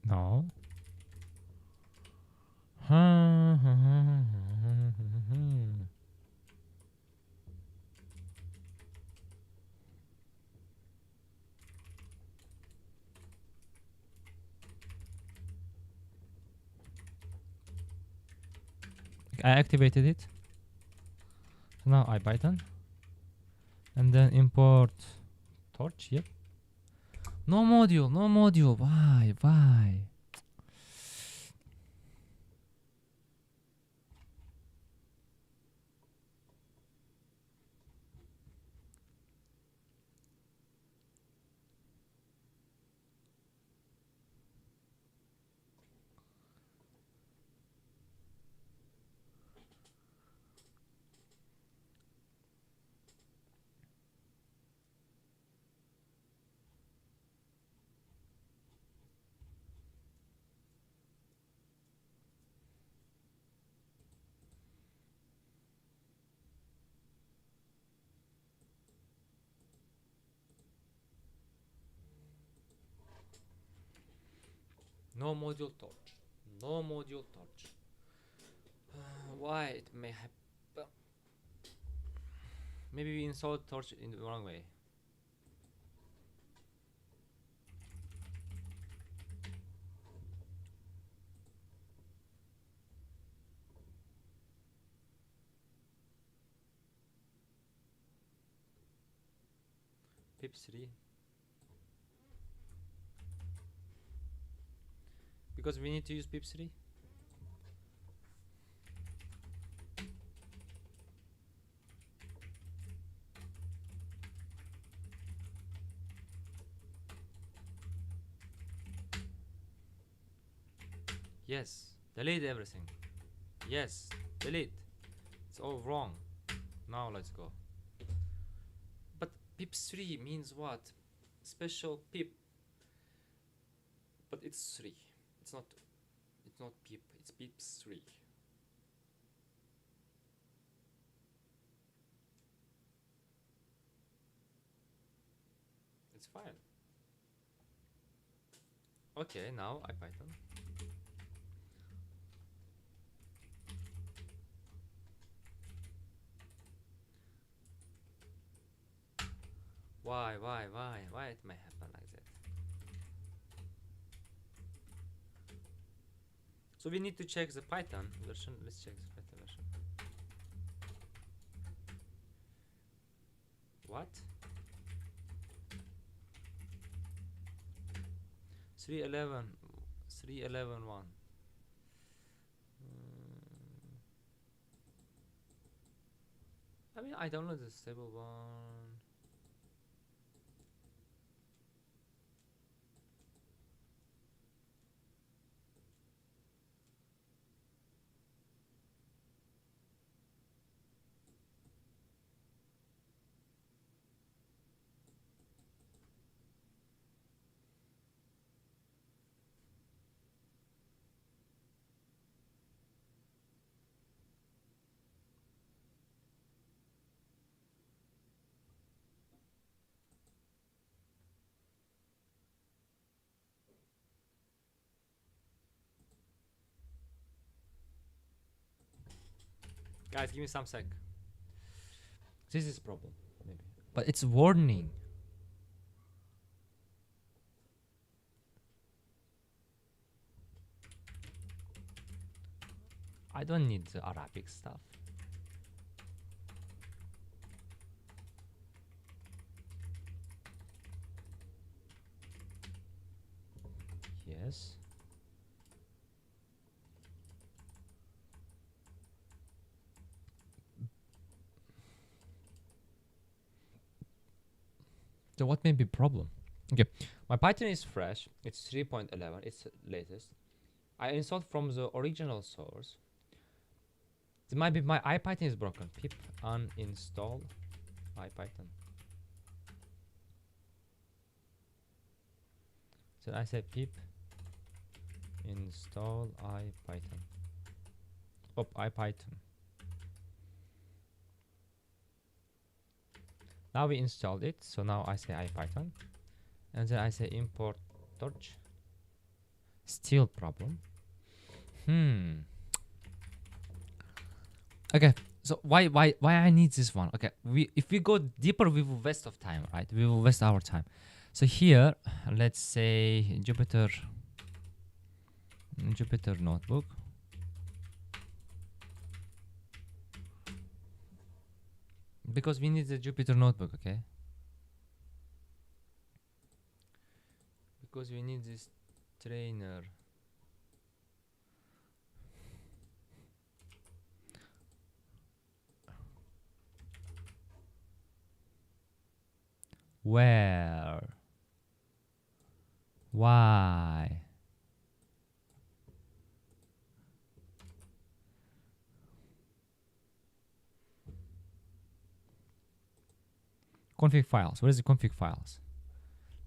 No. I activated it. So now IPython. And then import torch. Yep. No module. No module. Why? Why? No module torch. No module torch. Why it may happen? Maybe we installed torch in the wrong way. pip3? Because we need to use pip3. Yes, delete everything. Yes, delete. It's all wrong. Now let's go. But pip3 means what? Special pip. But it's 3. It's not pip, it's pips3. It's fine. Okay, now IPython. Why it may happen like that? So we need to check the Python version. Let's check the Python version. What? 3.11.1. I mean, I downloaded the stable one. Guys, give me some sec. This is problem, maybe. But it's warning. I don't need the Arabic stuff. Yes. So what may be problem? Okay, my Python is fresh. It's 3.11. It's latest. I installed from the original source. It might be my IPython is broken. Pip uninstall IPython. So I say pip install IPython. Oh, IPython. Now we installed it. So now I say IPython. And then I say import torch. Still problem. Okay, so why I need this one? Okay, if we go deeper, we will waste of time, right? We will waste our time. So here, let's say Jupyter notebook. Because we need the Jupyter notebook, okay? Because we need this trainer. Where? Why? Config files. What is the config files?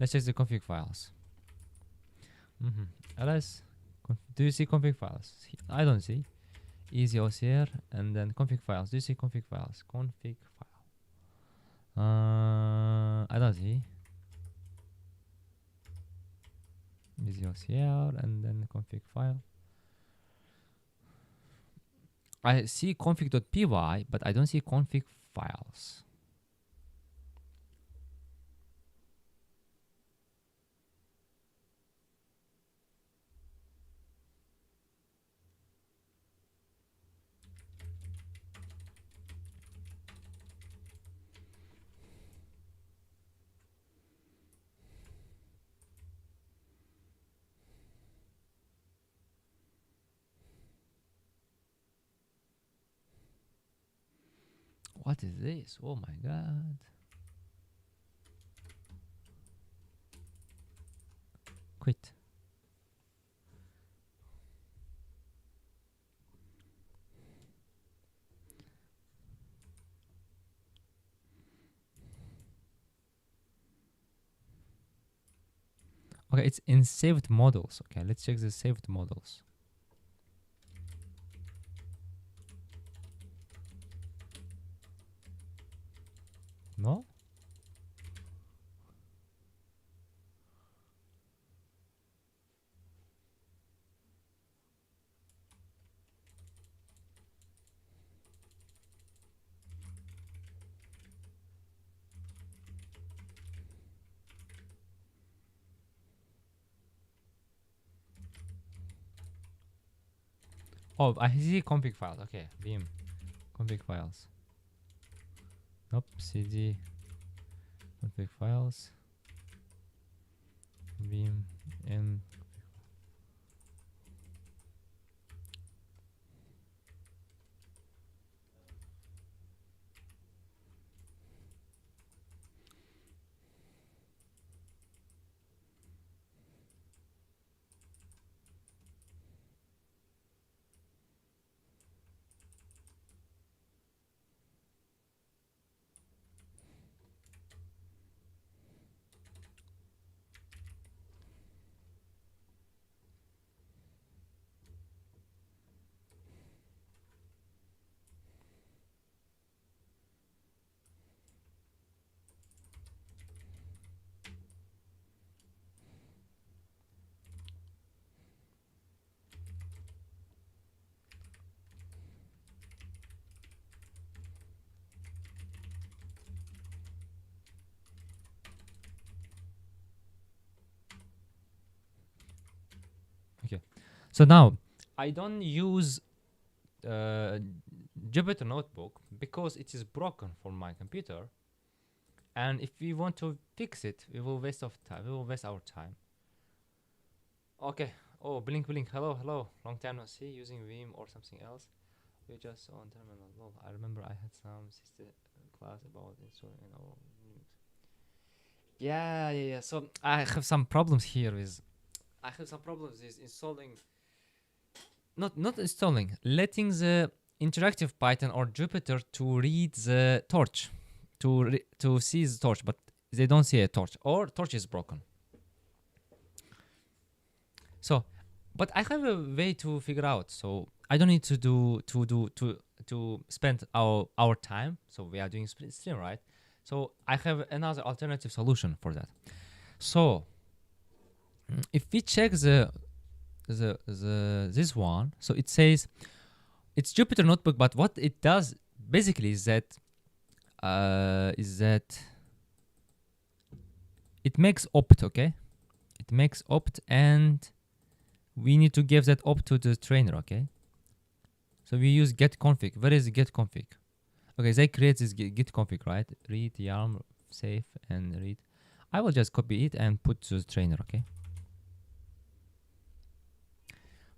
Let's check the config files. ls. Do you see config files? I don't see. Easy OCR and then config files. Do you see config files? Config file. I don't see. Easy OCR and then config file. I see config.py, but I don't see config files. What is this? Oh my god. Quit. Okay, it's in saved models. Okay, let's check the saved models. No? Oh, I see config files. Okay, vim config files. Nope, cd config files. Vim and okay. So now I don't use Jupyter Notebook because it is broken for my computer, and if we want to fix it, we will waste of time. We will waste our time. Okay. Oh, blink, blink. Hello, hello. Long time no see. Using Vim or something else. We just on terminal. Well, I remember I had some sister class about installing in our Linux. Yeah. So I have some problems here with. I have some problems with installing. Not installing. Letting the interactive Python or Jupyter to read the torch, to see the torch, but they don't see a torch, or torch is broken. So, but I have a way to figure out. So I don't need to spend our time. So we are doing stream, right? So I have another alternative solution for that. So if we check the this one, so it says it's Jupyter Notebook, but what it does basically is that it makes opt, okay? It makes opt, and we need to give that opt to the trainer, okay? So we use get config. Where is get config? Okay, they create this get config, right? Read yarn save and read. I will just copy it and put to the trainer, okay?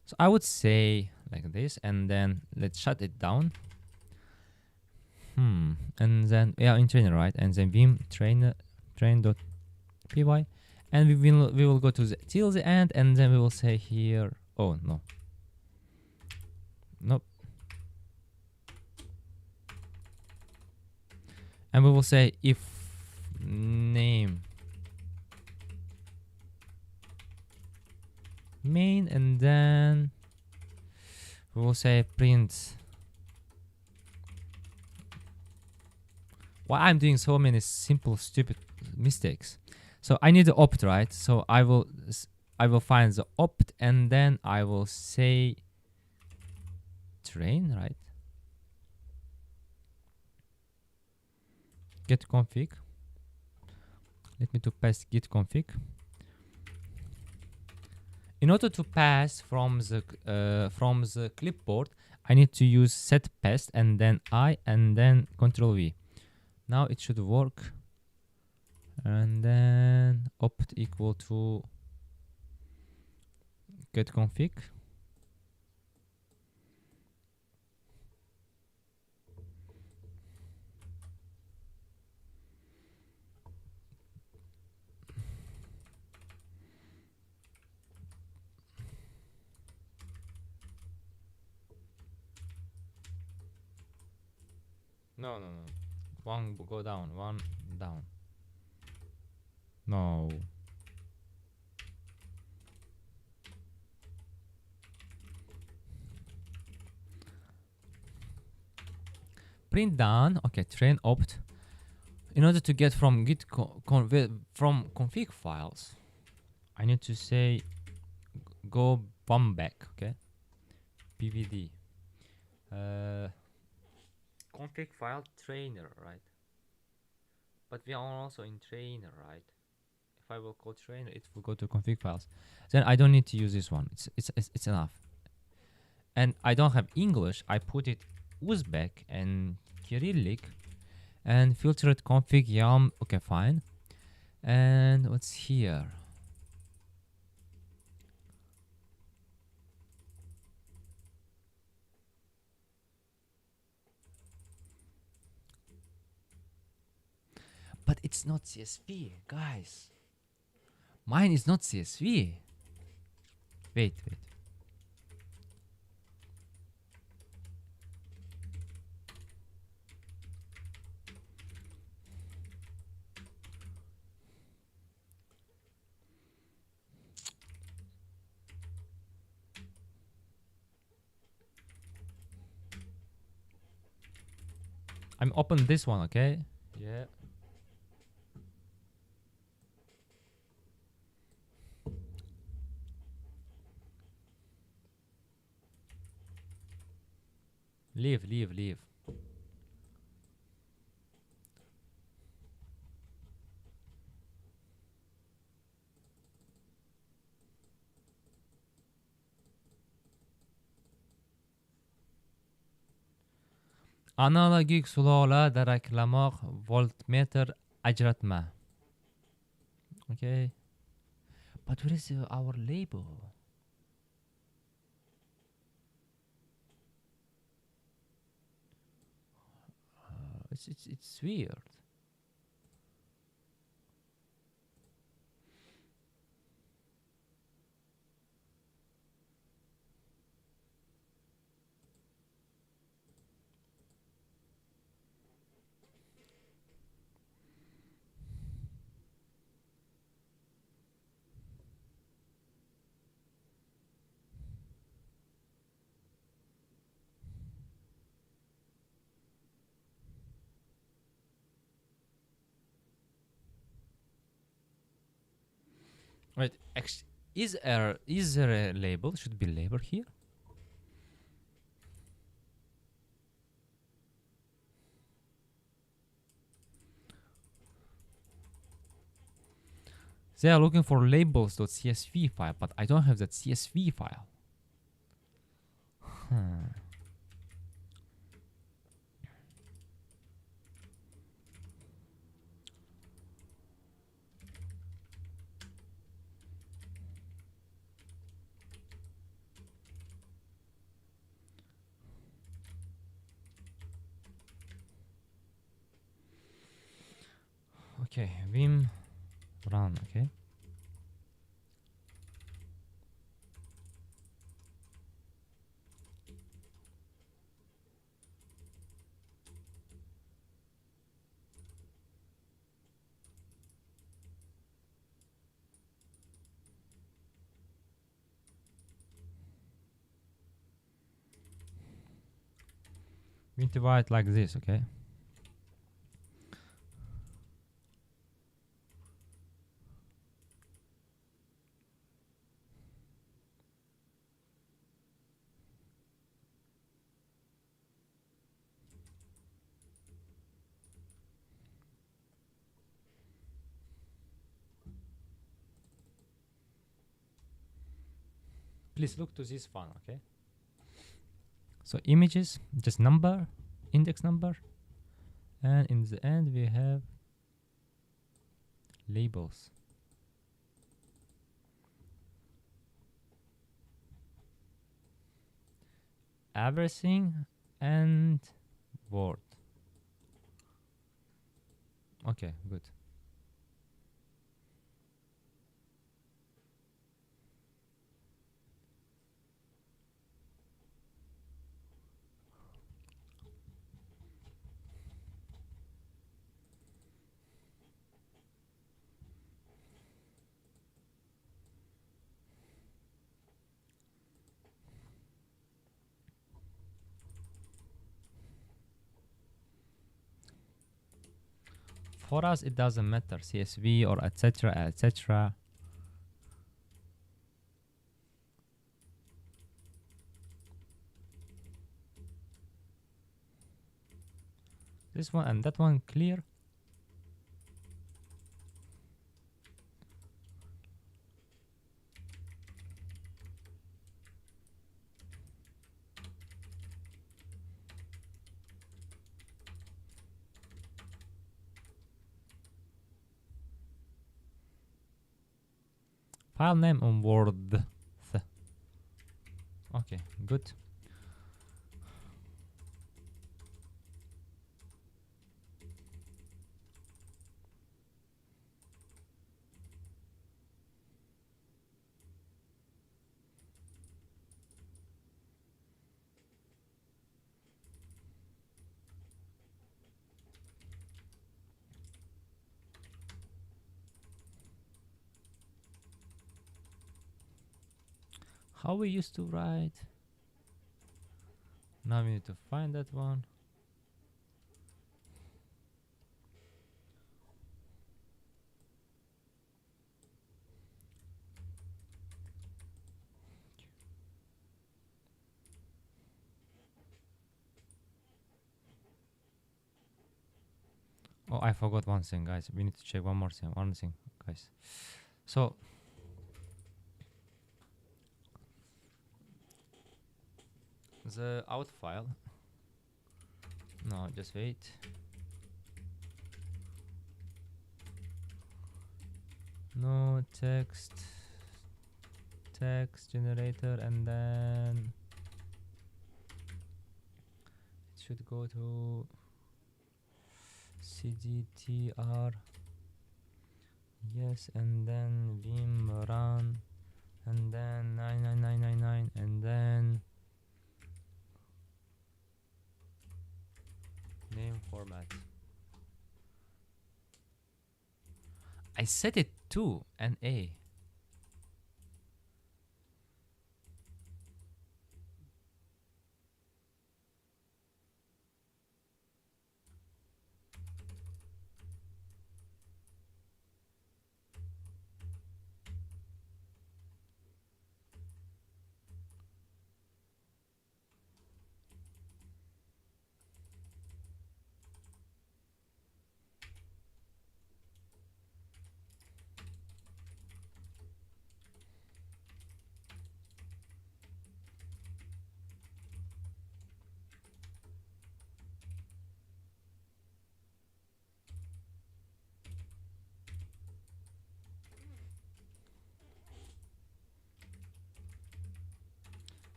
So I would say like this, and then let's shut it down. And then in trainer, right? And then vim train.py, and we will go to the till the end, and then we will say here. Oh no. Nope. And we will say if name main, and then we will say print. Why I'm doing so many simple stupid mistakes? So I need the opt, right? So I will find the opt, and then I will say train, right? Get config. Let me to pass git config. In order to pass from the clipboard, I need to use set pass, and then I, and then Control V. Now it should work. And then opt equal to get config. No, no, no. One go down, one down. No. Print down. Okay, train opt. In order to get from git from config files, I need to say go bum back. Okay. pvd. Config file trainer, right? But we are also in trainer, right? If I will call trainer, it will go to config files. Then I don't need to use this one. It's enough. And I don't have English. I put it Uzbek and Cyrillic and filtered config yam. Okay, fine. And what's here? But it's not CSV, guys. Mine is not CSV. Wait. I'm open this one, okay? Yeah. Leave. Analogik sulola daraklamoq voltmeter ajratma. Okay. But where is our label? It's weird. Right. Is there a label? Should be label here. They are looking for labels.csv file, but I don't have that CSV file. Okay, vim run, okay. We need to write like this, okay? Please look to this one, okay? So images, just number, index number, and in the end we have labels. Everything and word. Okay, good. For us, it doesn't matter, CSV or etc. etc. This one and that one clear. File name on Word. Okay, good. How we used to write. Now we need to find that one. Oh, I forgot one thing, guys. We need to check one thing, guys. So the out file. No, just wait. No text generator, and then it should go to cdtr. Yes, and then vim run, and then 99999, and then name format. I set it to an A.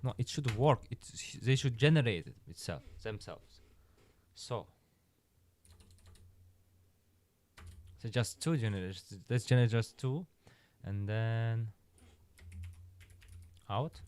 No, it should work. They should generate it themselves. So just two generators. Let's generate just two, and then out.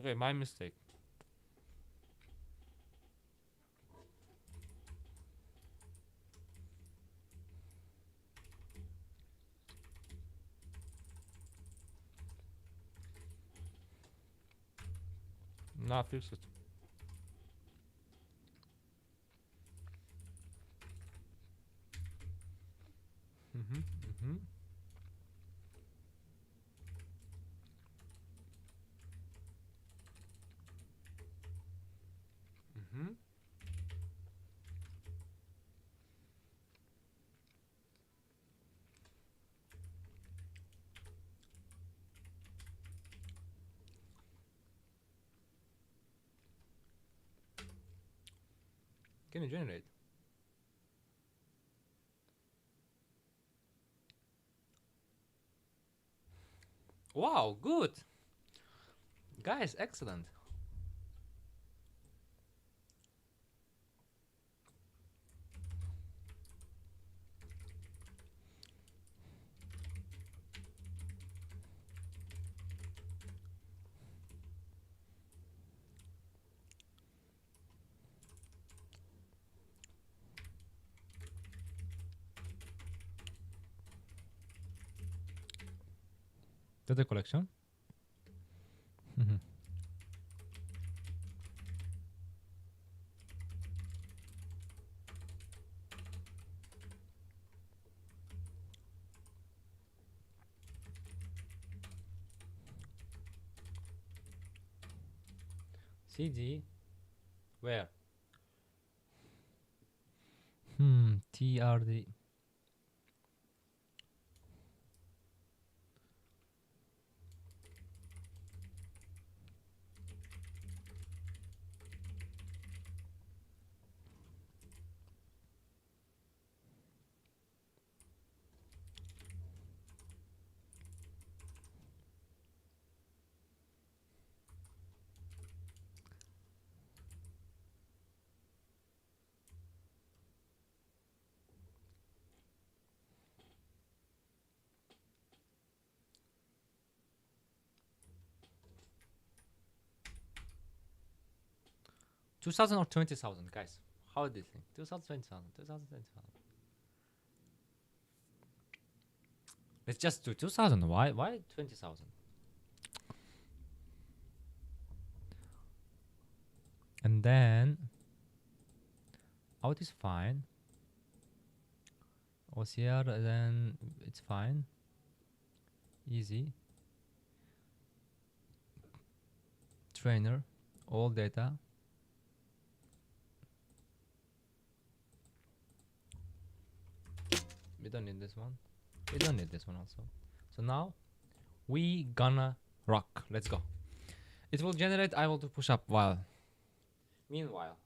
Okay, my mistake. Now it feels good. Mm-hmm. Mm-hmm. Mm-hmm. Can you generate? Wow, good. Guys, excellent. Data collection. Mm-hmm. CD. Where? TRD. $2,000 or $20,000, guys? How do you think? 2,000, 20,000, 2,000, 20,000. Let's just do 2,000. Why 20,000? And then out is fine. OCR, then it's fine. Easy. Trainer, all data. We don't need this one. We don't need this one also. So now we gonna rock. Let's go. It will generate. I will do push up while. Meanwhile.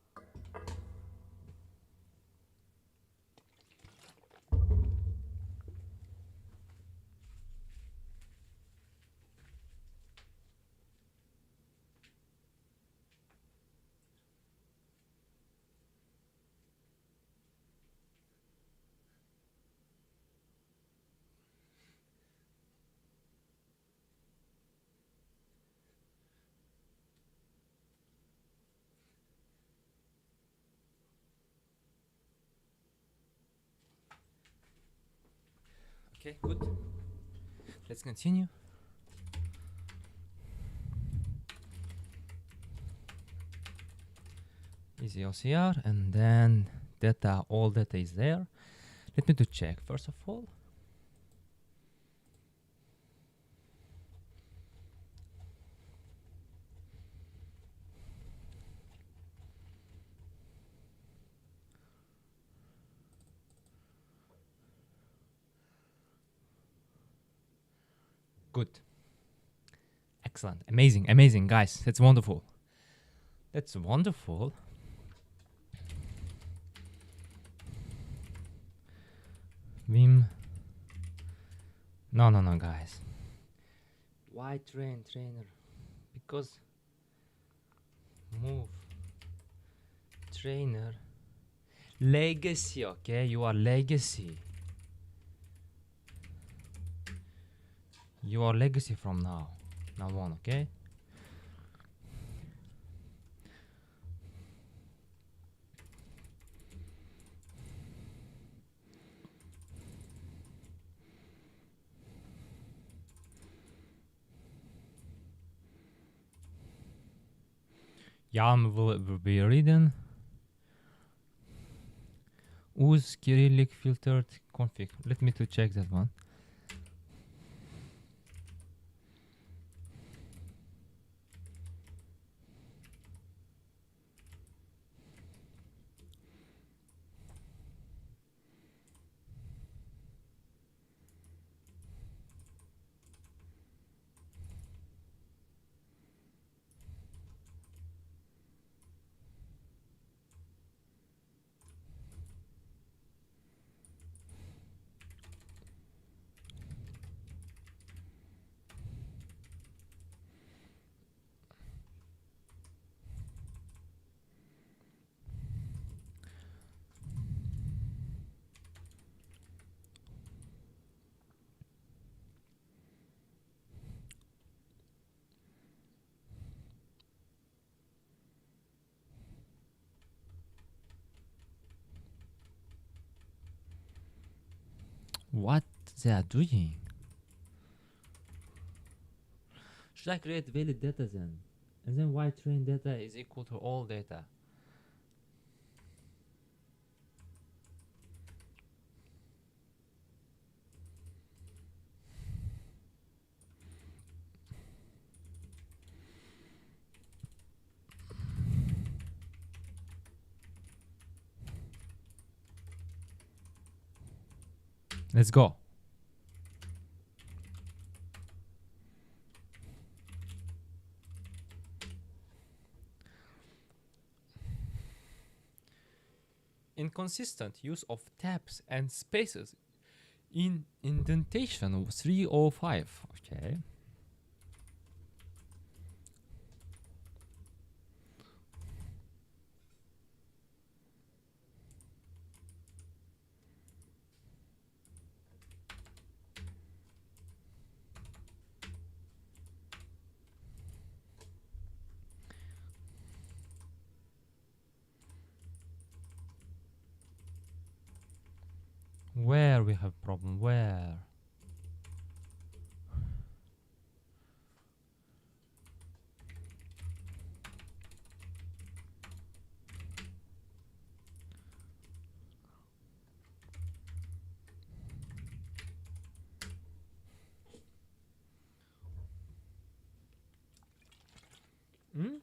Okay, good. Let's continue. Easy OCR, and then data, all data is there. Let me to check first of all. Good. Excellent. Amazing. Amazing, guys. That's wonderful. That's wonderful. Vim. No, guys. Why trainer? Because move trainer legacy. Okay, you are legacy. You are legacy from now on. Okay. YAML will be reading. Use Cyrillic filtered config. Let me to check that one. What they are doing? Should I create valid data then? And then why train data is equal to all data? Let's go. Inconsistent use of tabs and spaces in indentation 305. Okay. Where we have problem? Where? Hmm?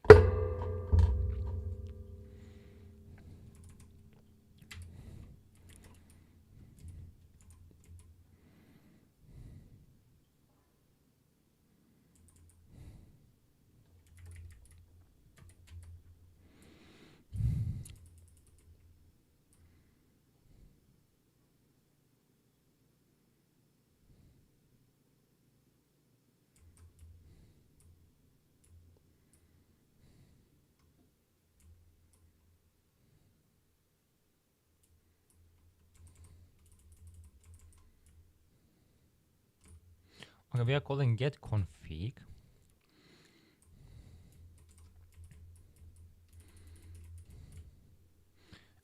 Okay, we are calling get config.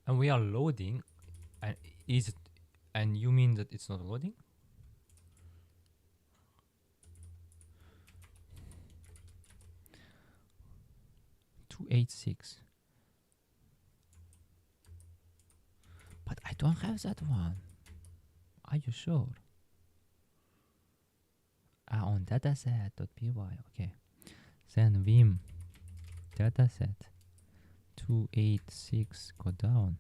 And we are loading. And is it, and you mean that it's not loading? $286. But I don't have that one. Are you sure? On dataset.py. Okay. Then vim dataset 286 go down.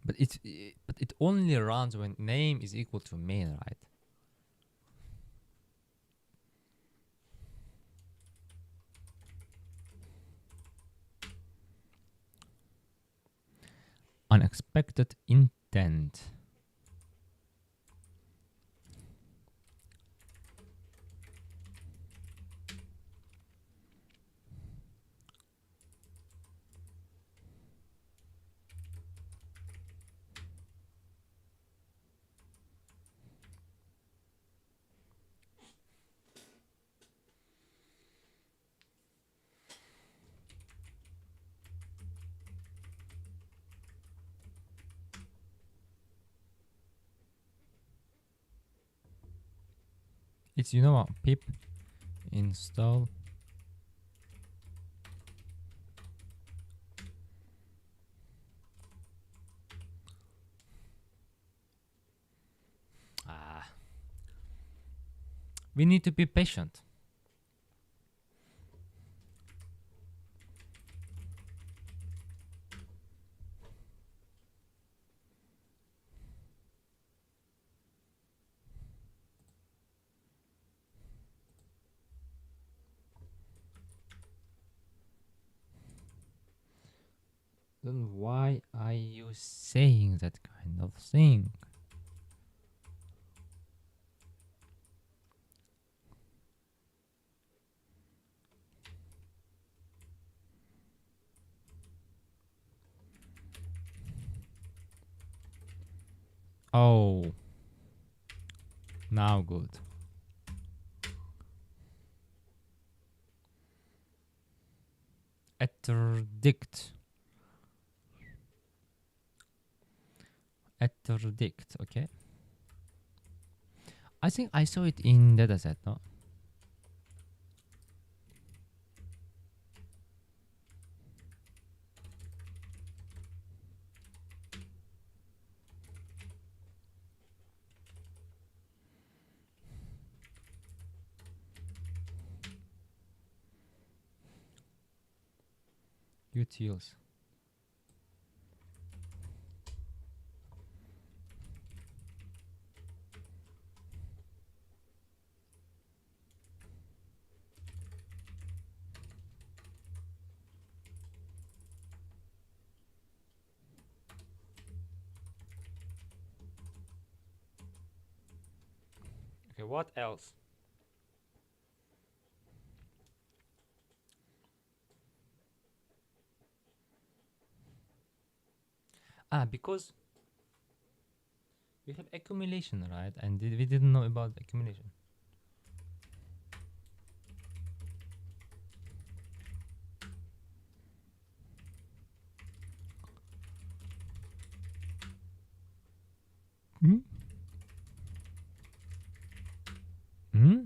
But it only runs when name is equal to main, right? Unexpected intent. It's, you know what, pip install. We need to be patient. Then why are you saying that kind of thing? Oh, now good. Interdict. Interdict, okay. I think I saw it in dataset, no? Utils. Okay, what else? Because we have accumulation, right? And we didn't know about accumulation. Hmm? Hmm?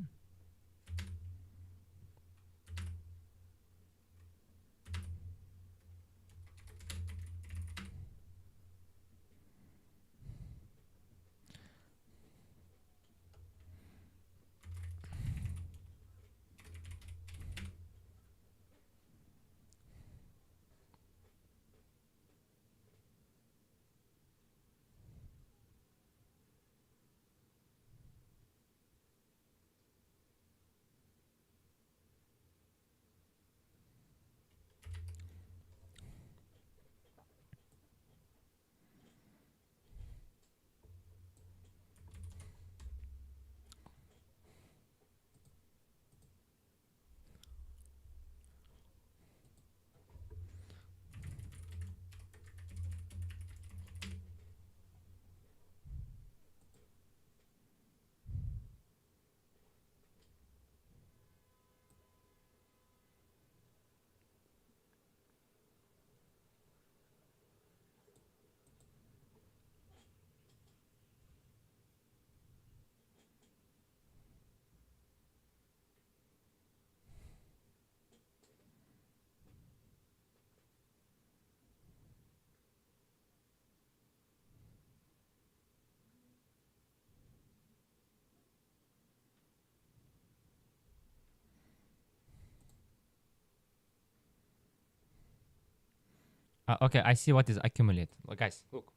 Okay, I see what is accumulate. Well, guys, look.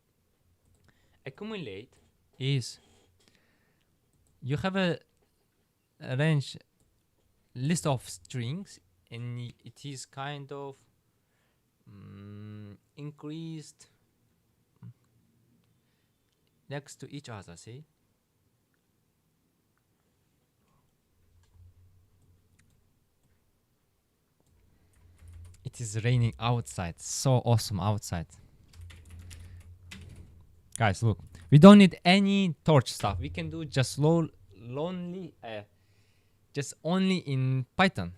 Accumulate is you have a range list of strings, and it is kind of increased next to each other. See, it is raining outside. So awesome outside. Guys, look, we don't need any torch stuff. We can do just lonely, just only in Python.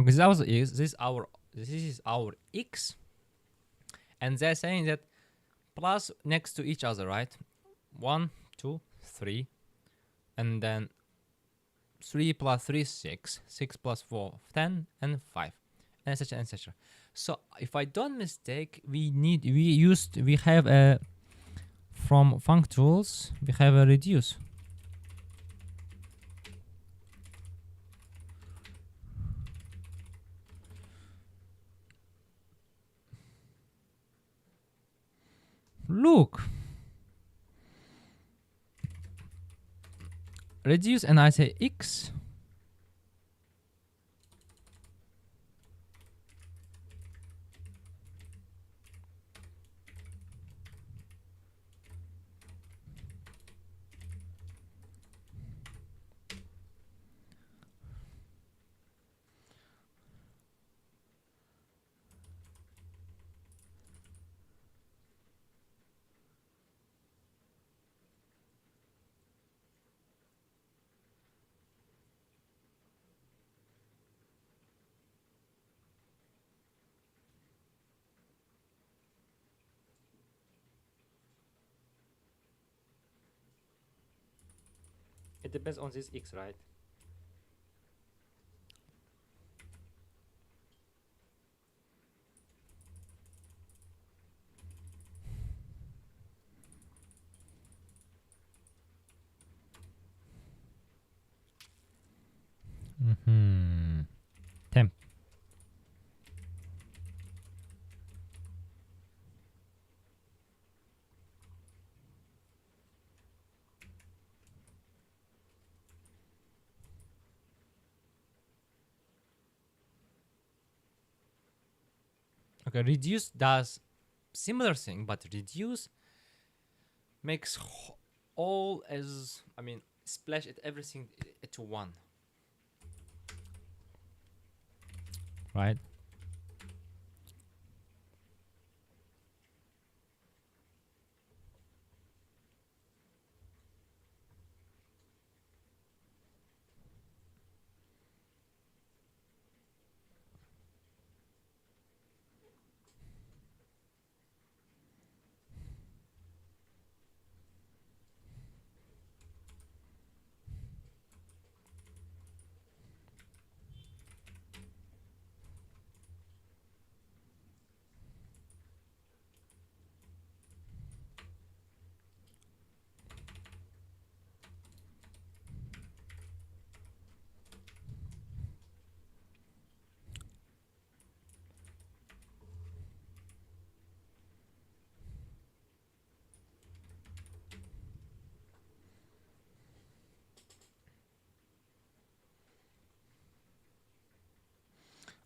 because this is our x, and they're saying that plus next to each other, right? 1, 2, 3, and then 3 plus 3 is 6, 6 plus 4 10, and 5, and etc, etc. So if I don't mistake, we have a, from func tools we have a reduce. Look, reduce, and I say x. It depends on this x, right? Temp. Okay, reduce does similar thing, but reduce makes all as, I mean, splash it everything to 1, right?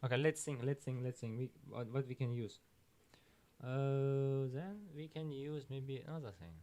Okay, let's think. We, what we can use. Then we can use maybe another thing.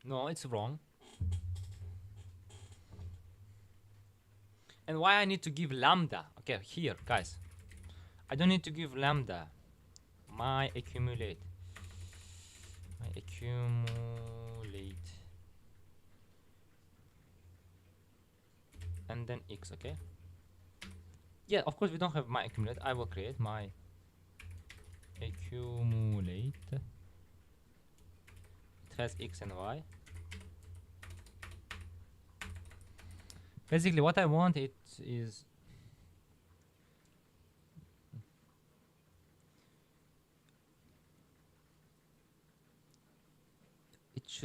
No, it's wrong. And why I need to give lambda? Okay, here, guys. I don't need to give lambda. My accumulate. And then x, okay? Yeah, of course we don't have my accumulate. I will create my accumulate. It has x and y. Basically what I want it is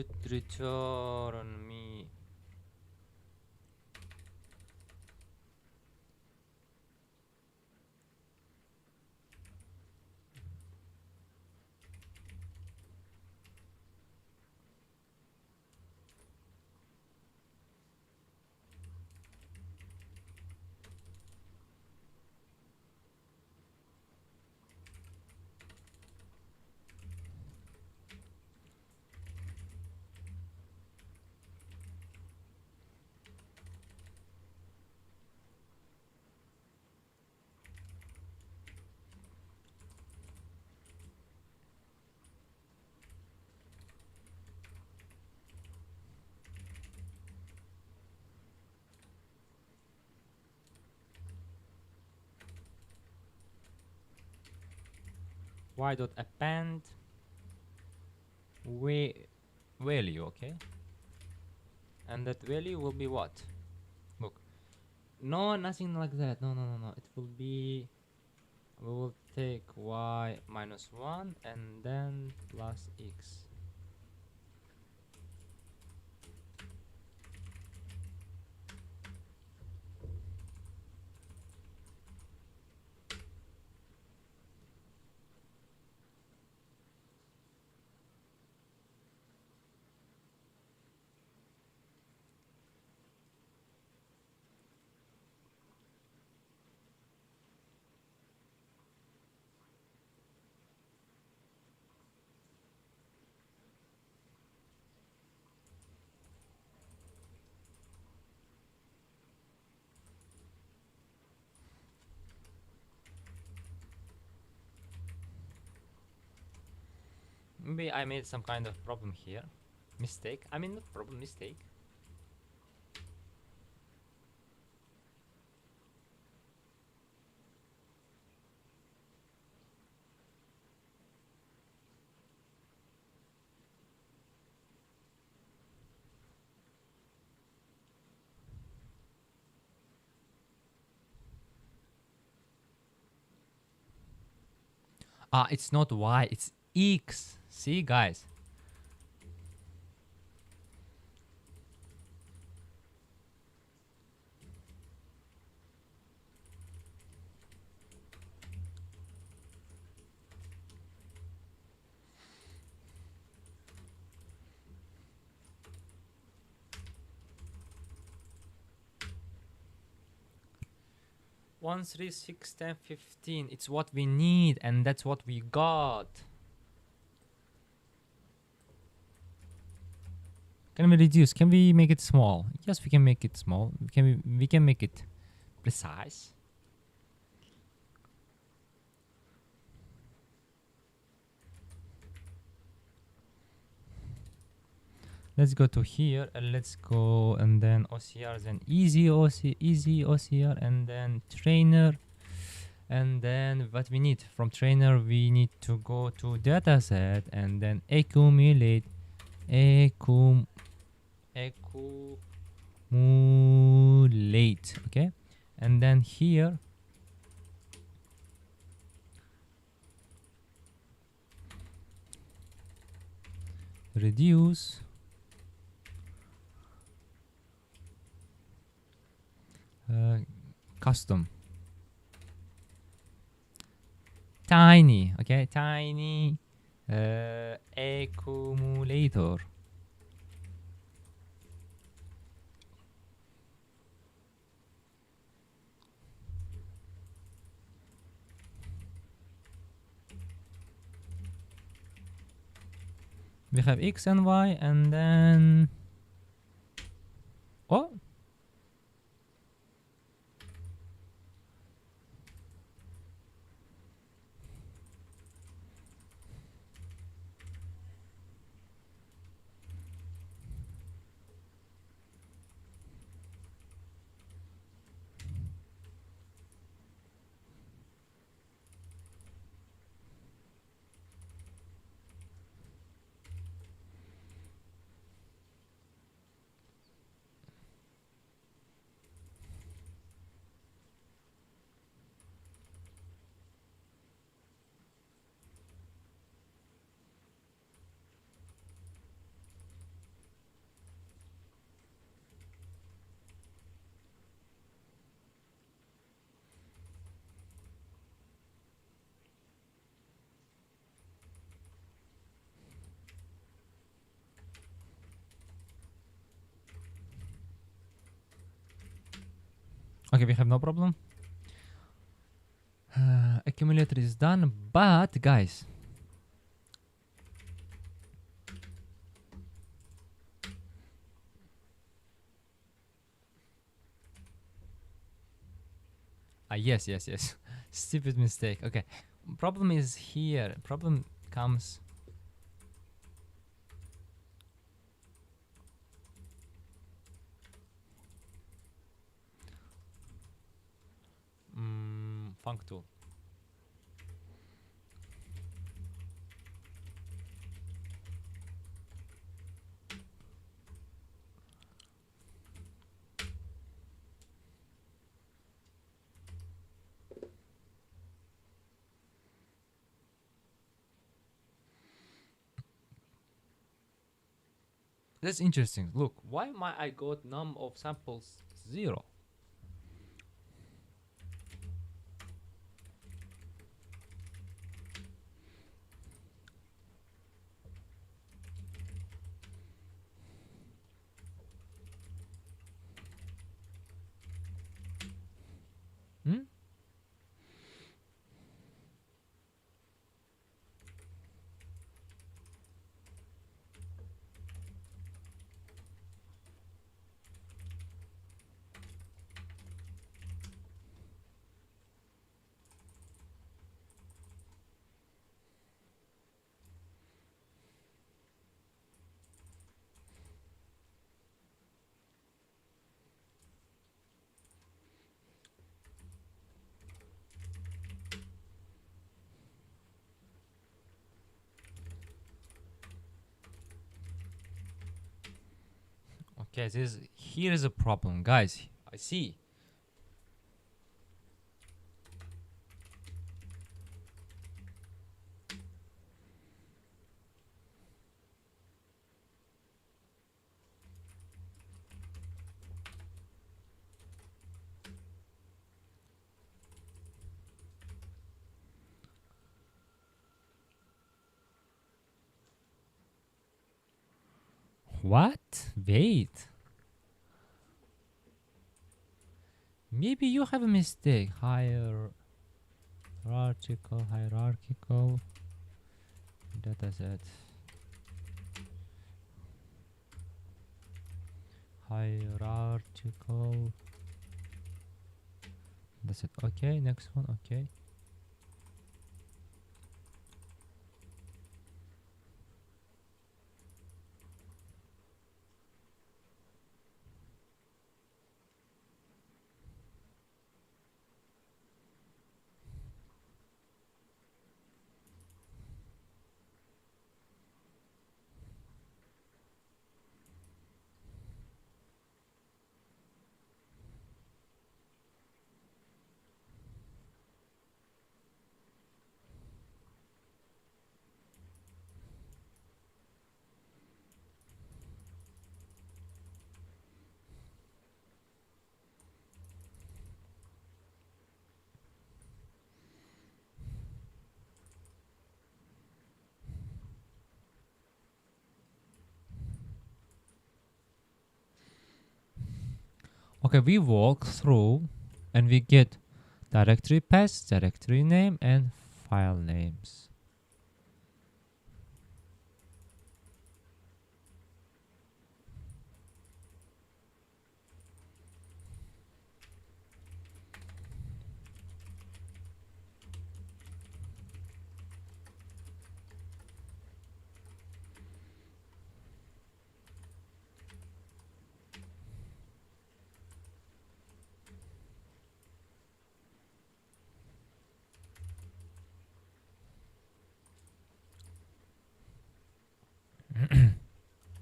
should return me. Y dot append value, okay, and that value will be what? Look, no, nothing like that. No. It will be, we will take y minus 1 and then plus x. Maybe I made some kind of problem here. Mistake. I mean, not problem, mistake. Ah, it's not y, it's x. See, guys? One, 3, 6, 10, 15. It's what we need, and that's what we got. Can we reduce? Can we make it small? Yes, we can make it small. We can make it precise. Let's go to here and let's go and then OCR, then easy OCR, and then trainer. And then what we need from trainer, we need to go to dataset and then accumulate, okay, and then here reduce custom tiny, okay, tiny accumulator. We have x and y, and then oh, Okay, we have no problem. Accumulator is done, but guys, yes, yes, yes. Stupid mistake. Okay, problem is here. Problem comes. Func tool. That's interesting. Look, why my I got num of samples 0? Hmm? Okay, here is a problem, guys. I see. What? Wait. Maybe you have a mistake. Hierarchical dataset. Hierarchical. That's it. Okay, next one. Okay. Okay, we walk through and we get directory path, directory name, and file names.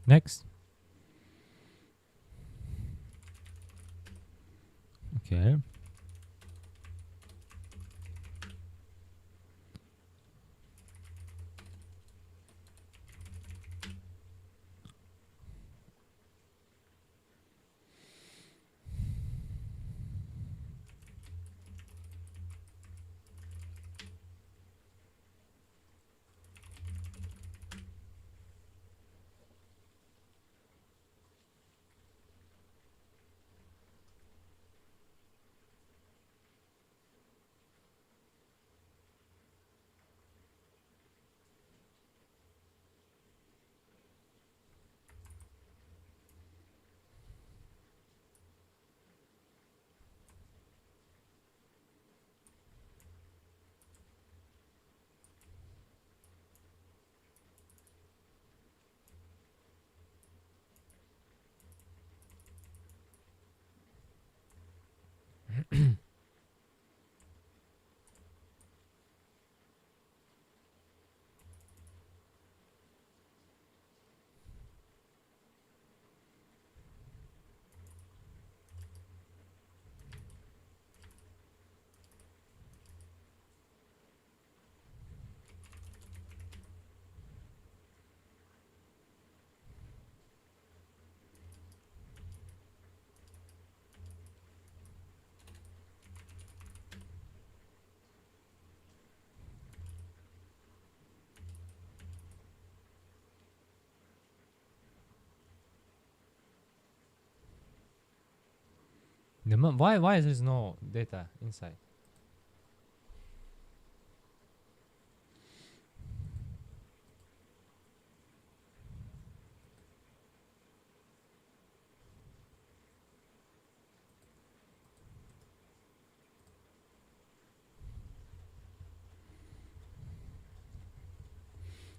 Next. Okay. Why there is no data inside?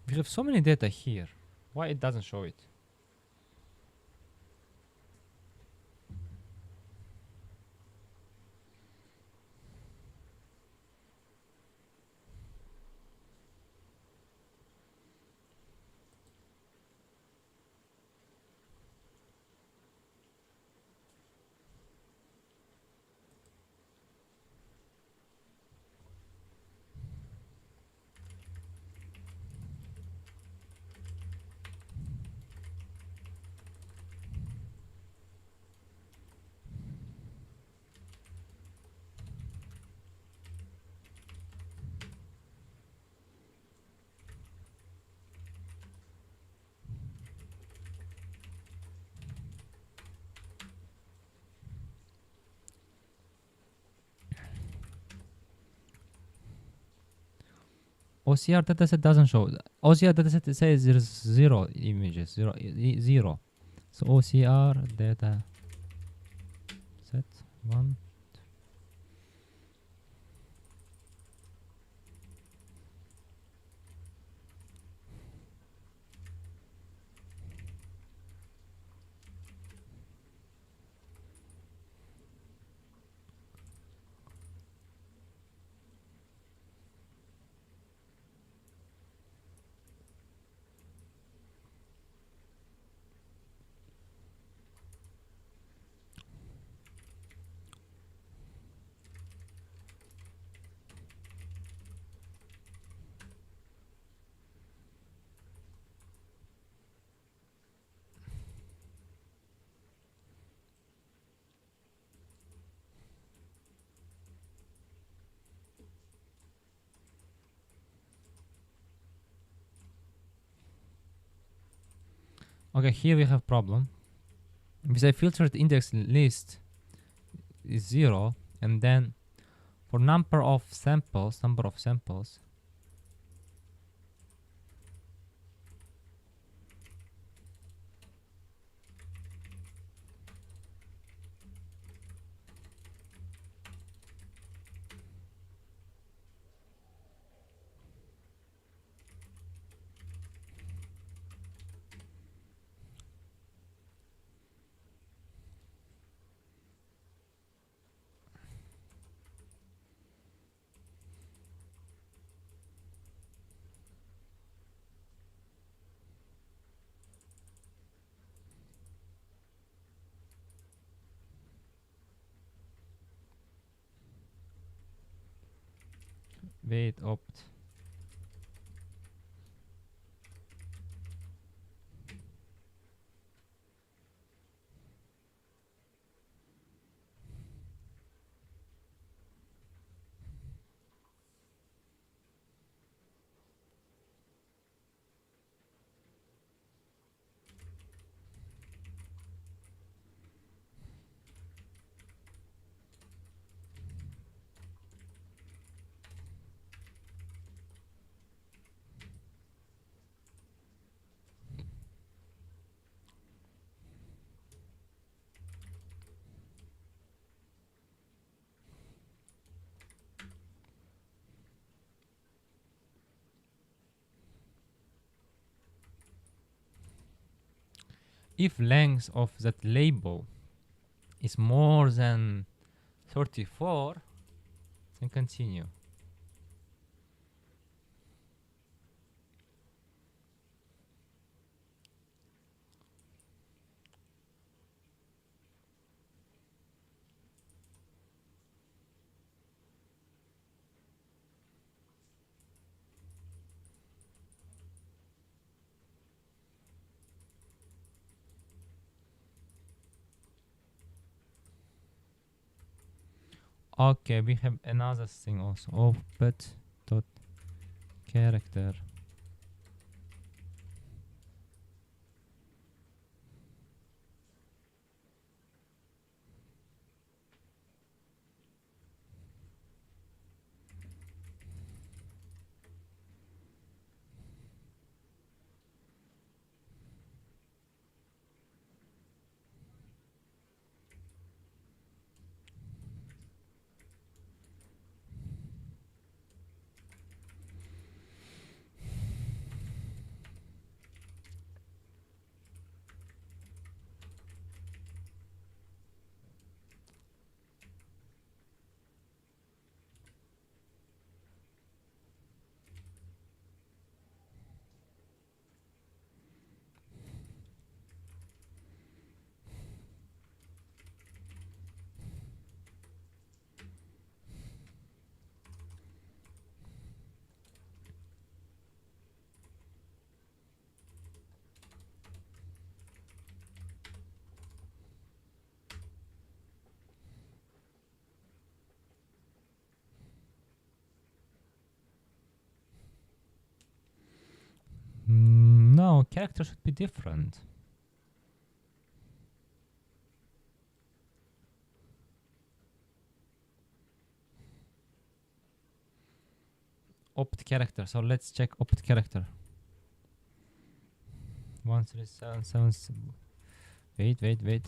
We have so many data here. Why it doesn't show it? OCR dataset doesn't show. OCR dataset says there's 0 images, zero. So OCR data set 1. Okay, here we have problem. With a filtered index list is 0, and then for number of samples, wait opt. If length of that label is more than 34, then continue. Okay, we have another thing also. Opet dot character. character should be different. Opt character. So let's check opt character. 1377. Wait.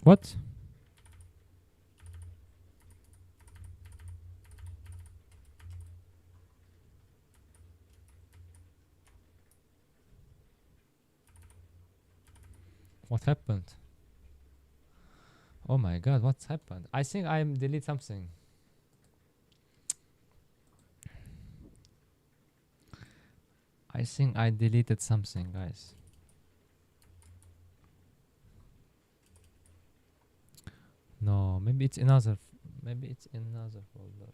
What? What happened? Oh my god, what's happened? I think I delete something. I think I deleted something, guys. No, maybe it's another. Maybe it's another folder.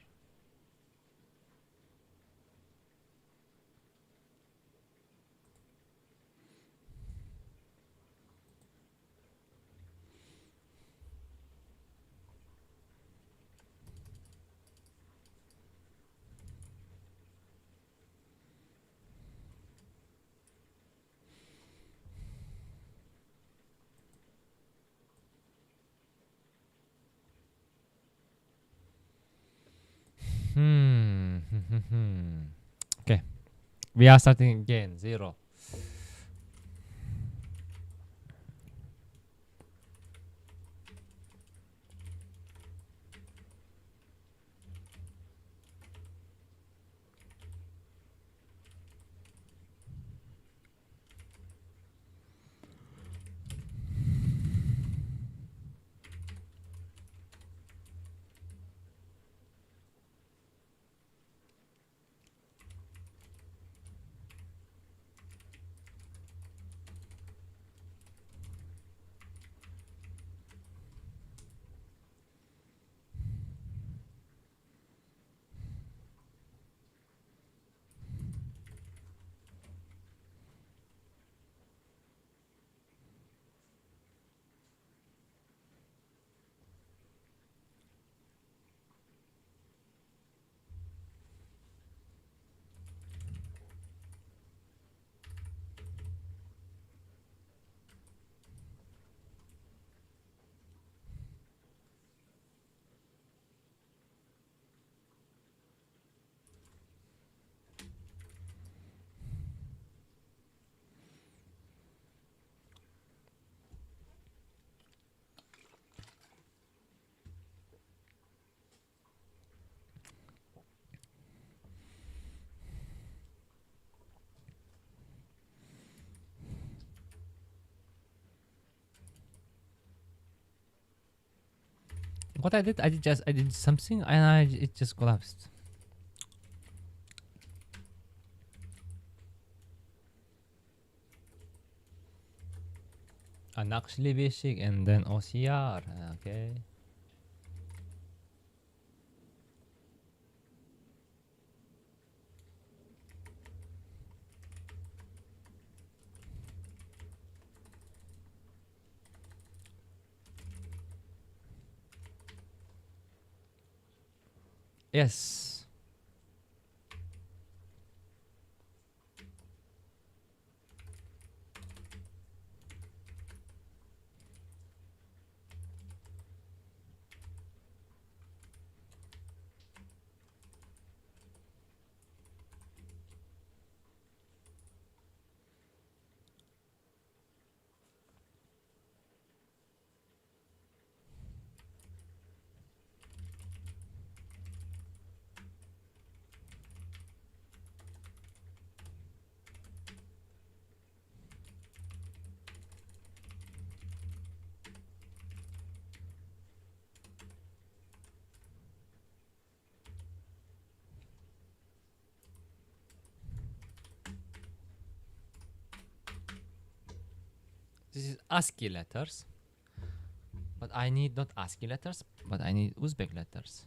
Okay, we are starting again. 0. What I did something and it just collapsed. And actually basic and then OCR. Okay. Yes. This is ASCII letters, but I need not ASCII letters, but I need Uzbek letters.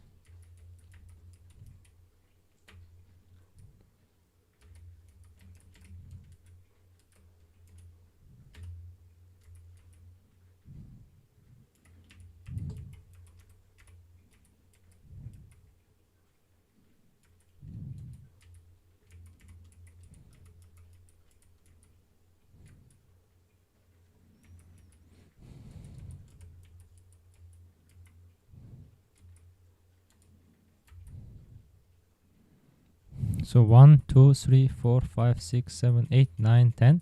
So 1, 2, 3, 4, 5, 6, 7, 8, 9, 10,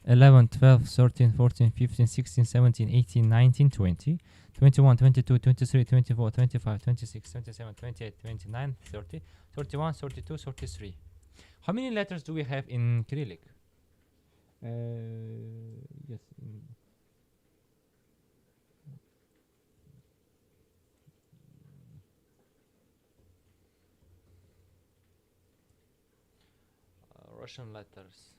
11, 12, 13, 14, 15, 16, 17, 18, 19, 20, 21, 22, 23, 24, 25, 26, 27, 28, 29, 30, 31, 32, 33. How many letters do we have in Cyrillic? Yes. Russian letters.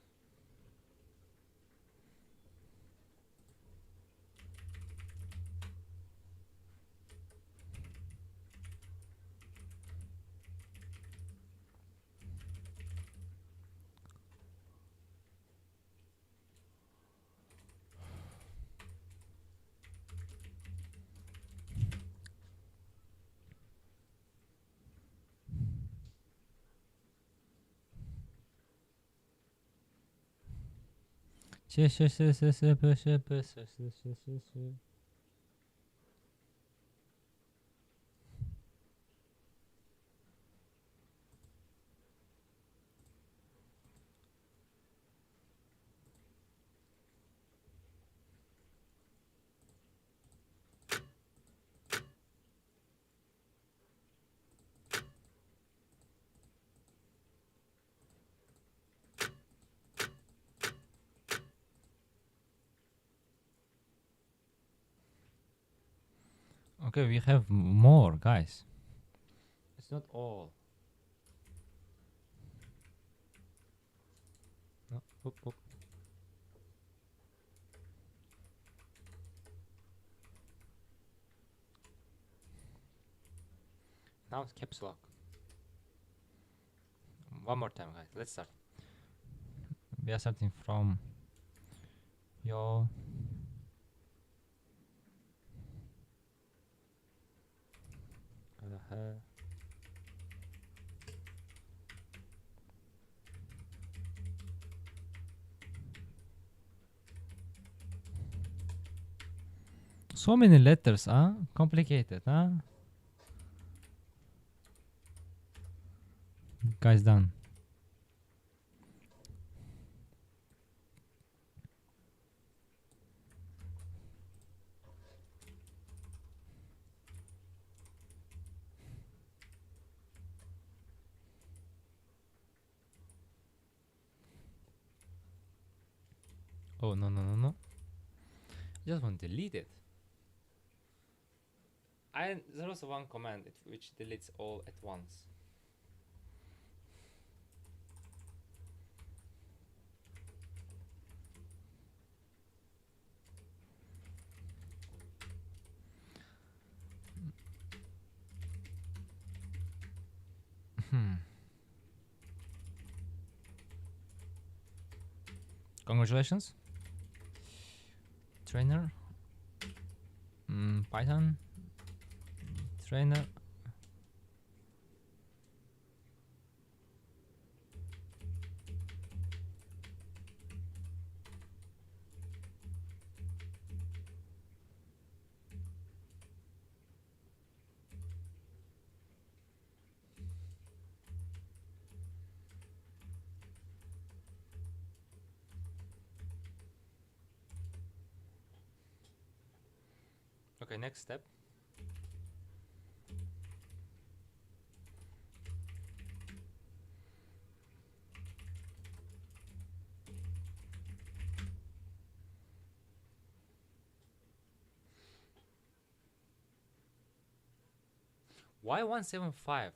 Okay, we have more, guys. It's not all. No. Oop, oop. Now it's caps lock. One more time, guys. Let's start. We are starting from yo. So many letters, huh? Complicated, huh? Guys, done. Oh, no, no, no, no. Just want to delete it. There was one command which deletes all at once. Congratulations. Trainer. Python. Trainer. Okay, next step. Why 175?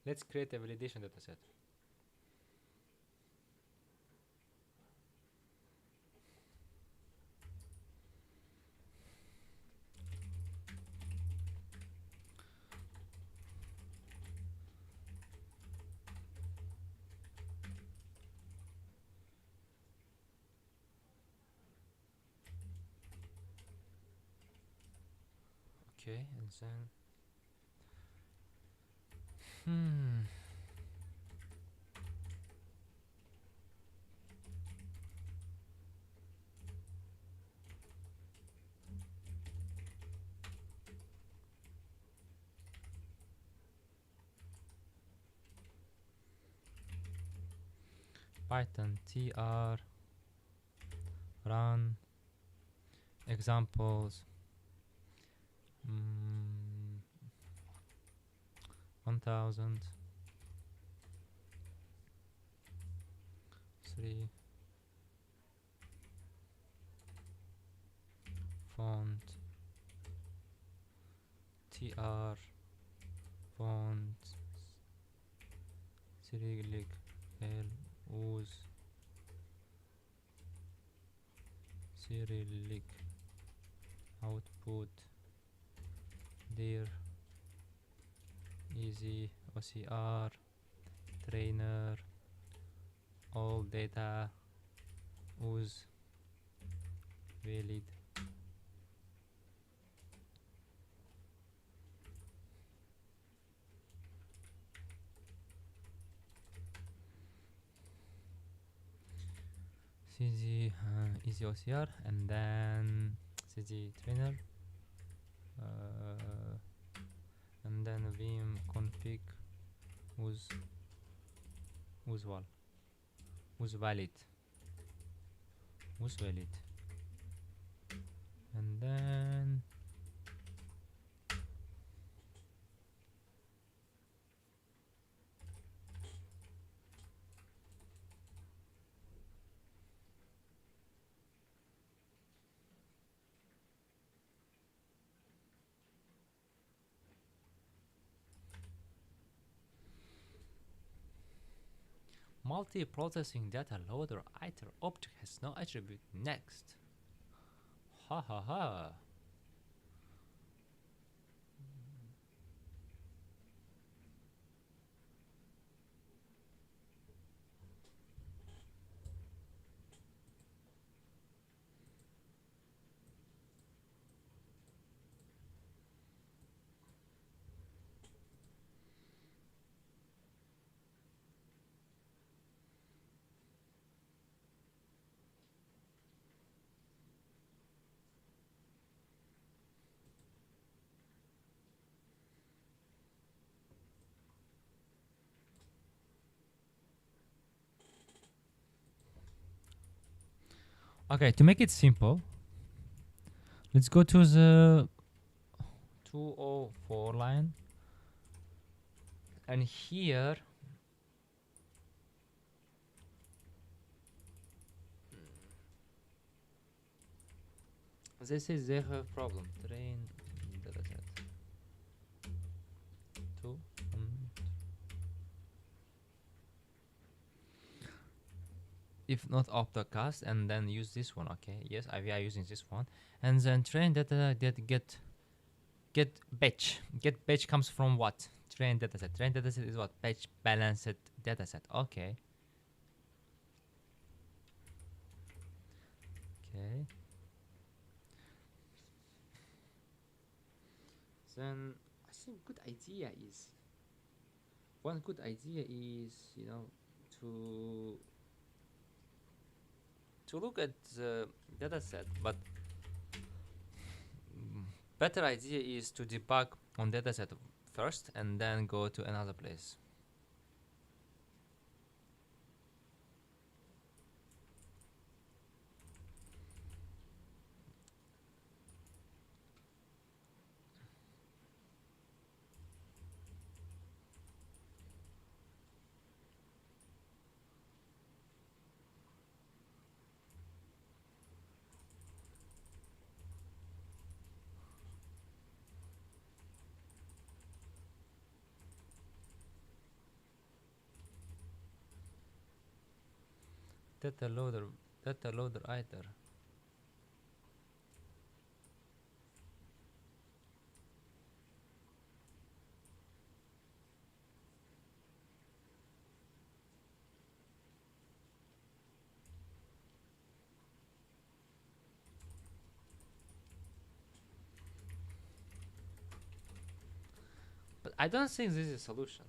Let's create a validation dataset. Okay, and then Python tr run examples 1000 3 font tr font cyrillic l use cyrillic output dir easy OCR trainer all data use valid cg easy OCR and then cg trainer and then vim config use usual use valid and then multi-processing data loader iter object has no attribute next. Ha ha ha. Okay, to make it simple, let's go to the 204 line, and here this is their problem. Train dataset 2 if not AutoCast, and then use this one. Okay, yes, we are using this one, and then train data that get batch. Get batch comes from what? Train dataset. Train dataset is what? Batch balanced dataset. Okay. Okay. Then I think good idea is one good idea is, you know, to look at the dataset, but better idea is to debug on dataset first and then go to another place. data loader either. But I don't think this is a solution.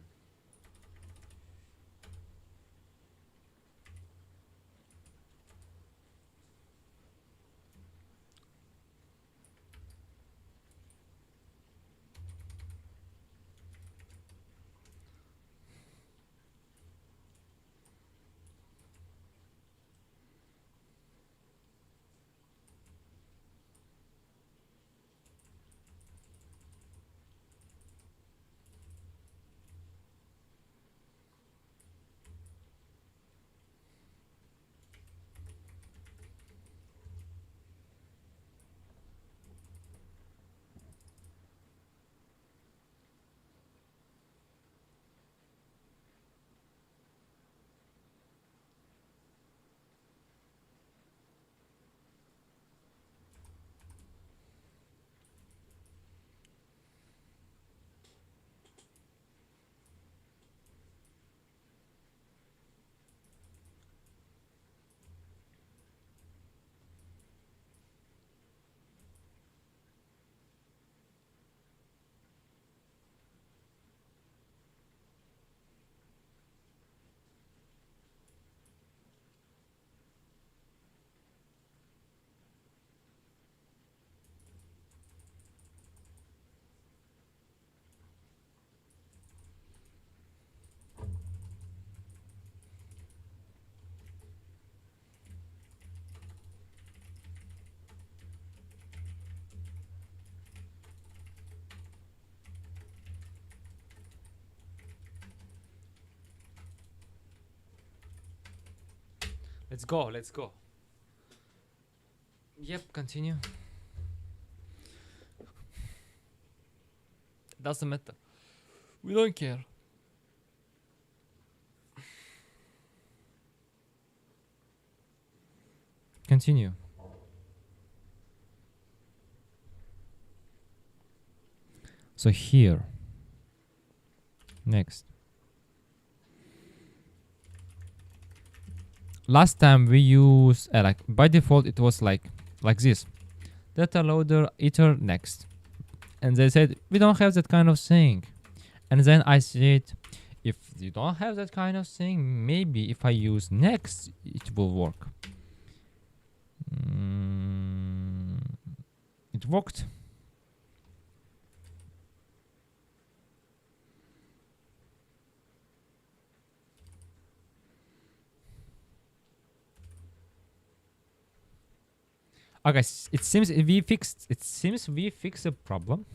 Let's go. Let's go. Yep. Continue. Doesn't matter. We don't care. Continue. So here. Next. Last time we used like by default it was like this. Data loader iter next. And they said we don't have that kind of thing. And then I said if you don't have that kind of thing, maybe if I use next it will work. It worked. Okay, it seems we fixed the problem.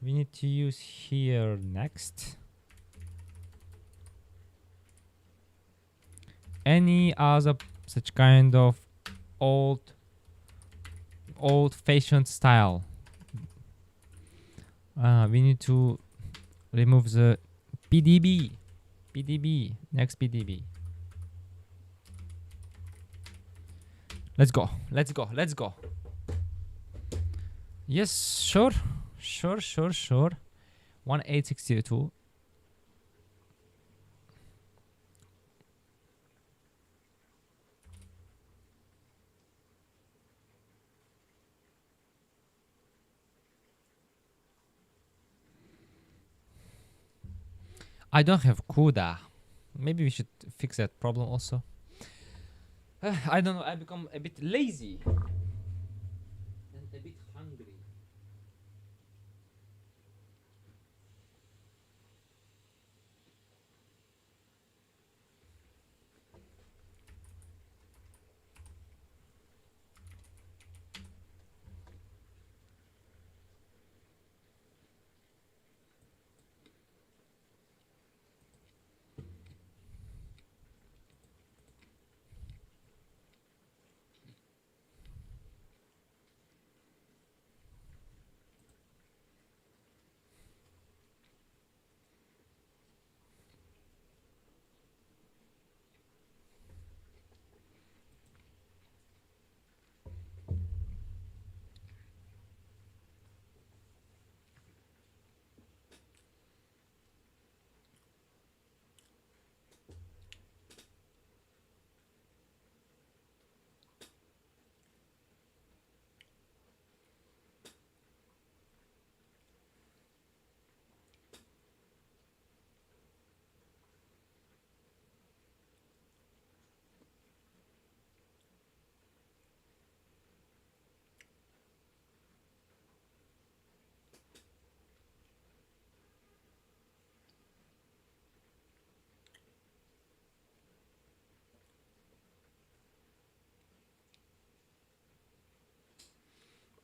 We need to use here next. Any other such kind of old-fashioned style. We need to remove the PDB. Next PDB. Let's go. Yes, sure. 1862. I don't have CUDA. Maybe we should fix that problem also. I don't know. I become a bit lazy and a bit hungry.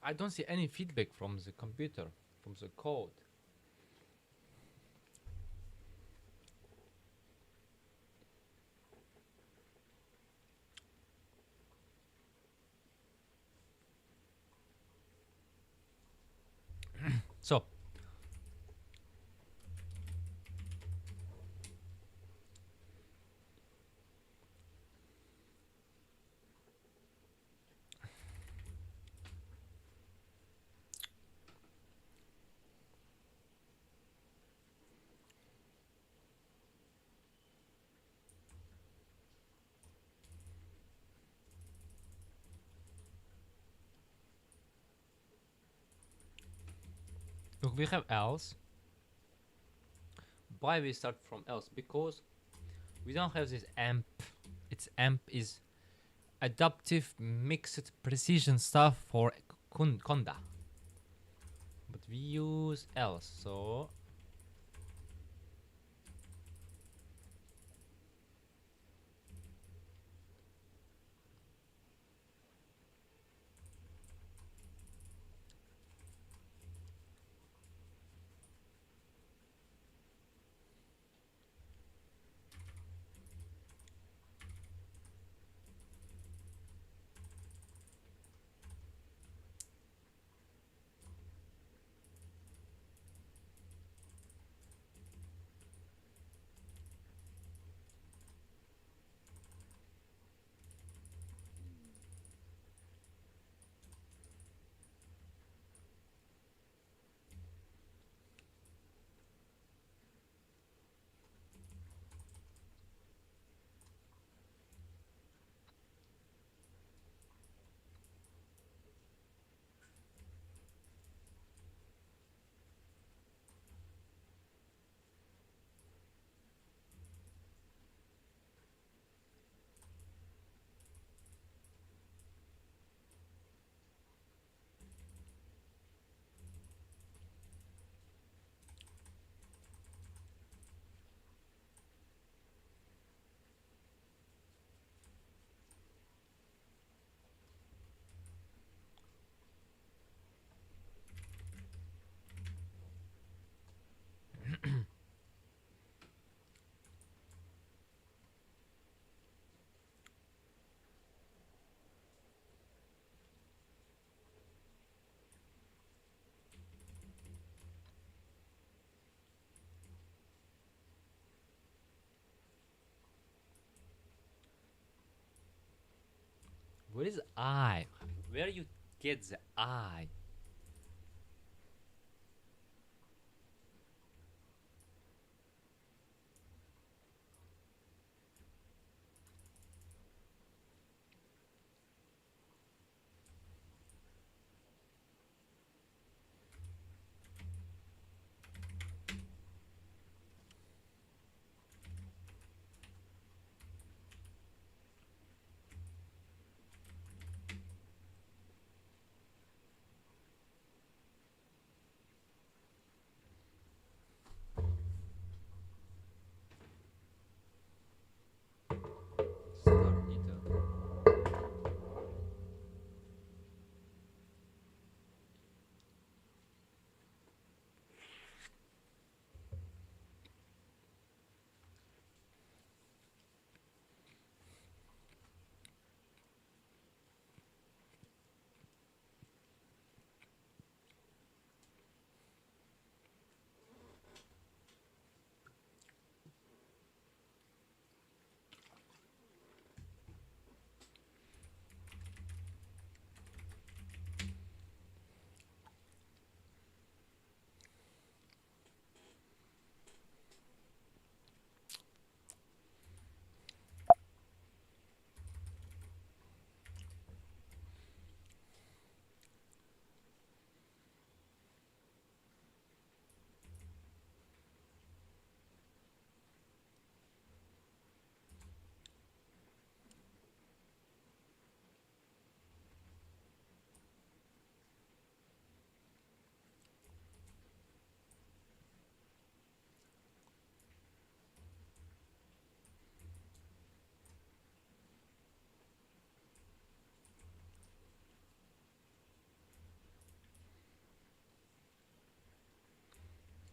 I don't see any feedback from the computer, from the code. So look, we have else. Why we start from else? Because we don't have this amp. Its amp is adaptive mixed precision stuff for conda, but we use else. So where is I? Where you get the I?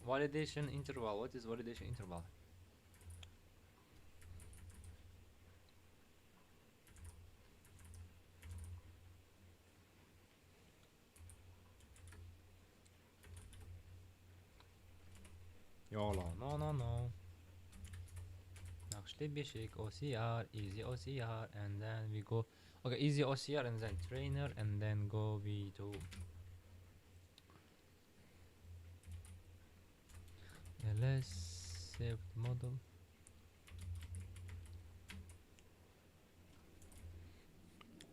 Validation interval. What is validation interval? YOLO. No, no, no. Actually, basic OCR, easy OCR, and then we go. Okay, easy OCR, and then trainer, and then go we to ls save model.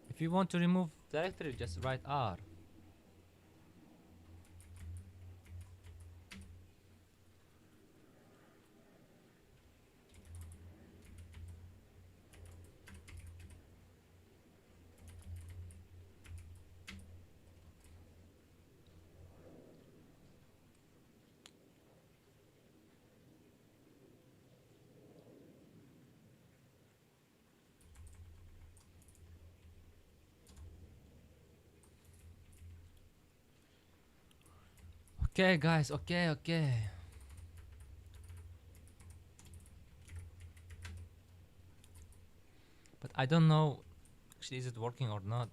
If you want to remove directory, just write R. Okay, guys. Okay, okay. But I don't know. Actually, is it working or not?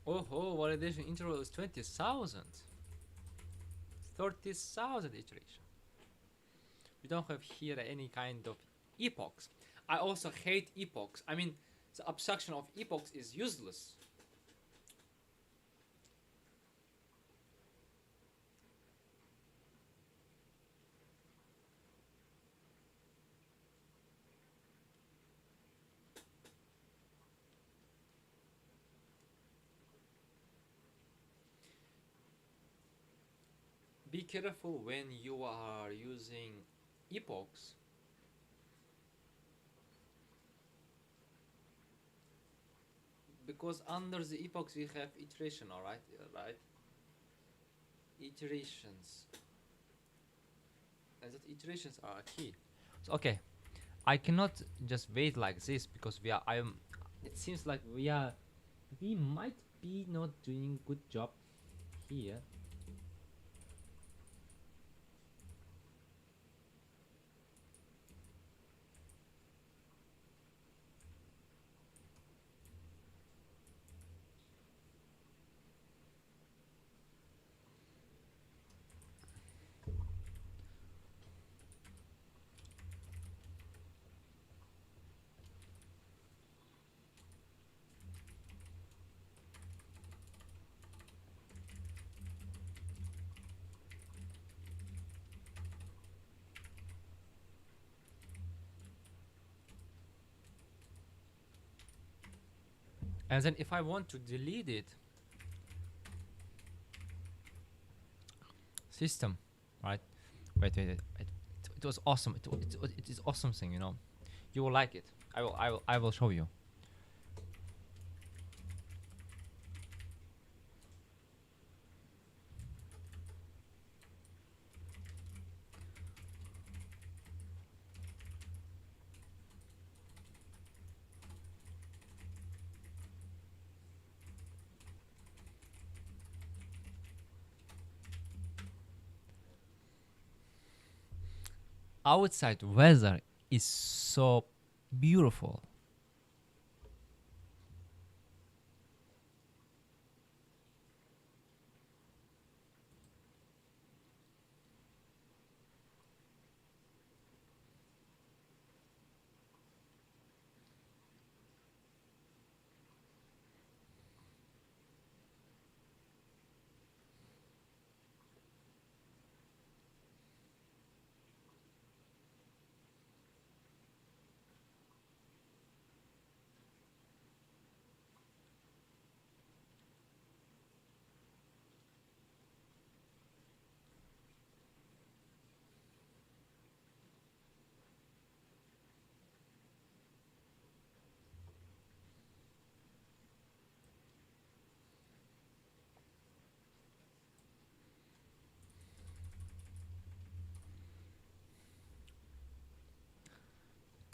Oh, validation interval is 20,000. 30,000 iteration. We don't have here any kind of epochs. I also hate epochs. I mean, the abstraction of epochs is useless. Be careful when you are using epochs, because under the epochs we have iteration, alright? Right? Iterations. And that iterations are key. So okay, I cannot just wait like this because we are it seems like we might be not doing good job here. And then if I want to delete it, system, right? Wait. It was awesome. It is awesome thing, you know. You will like it. I will show you. Outside weather is so beautiful.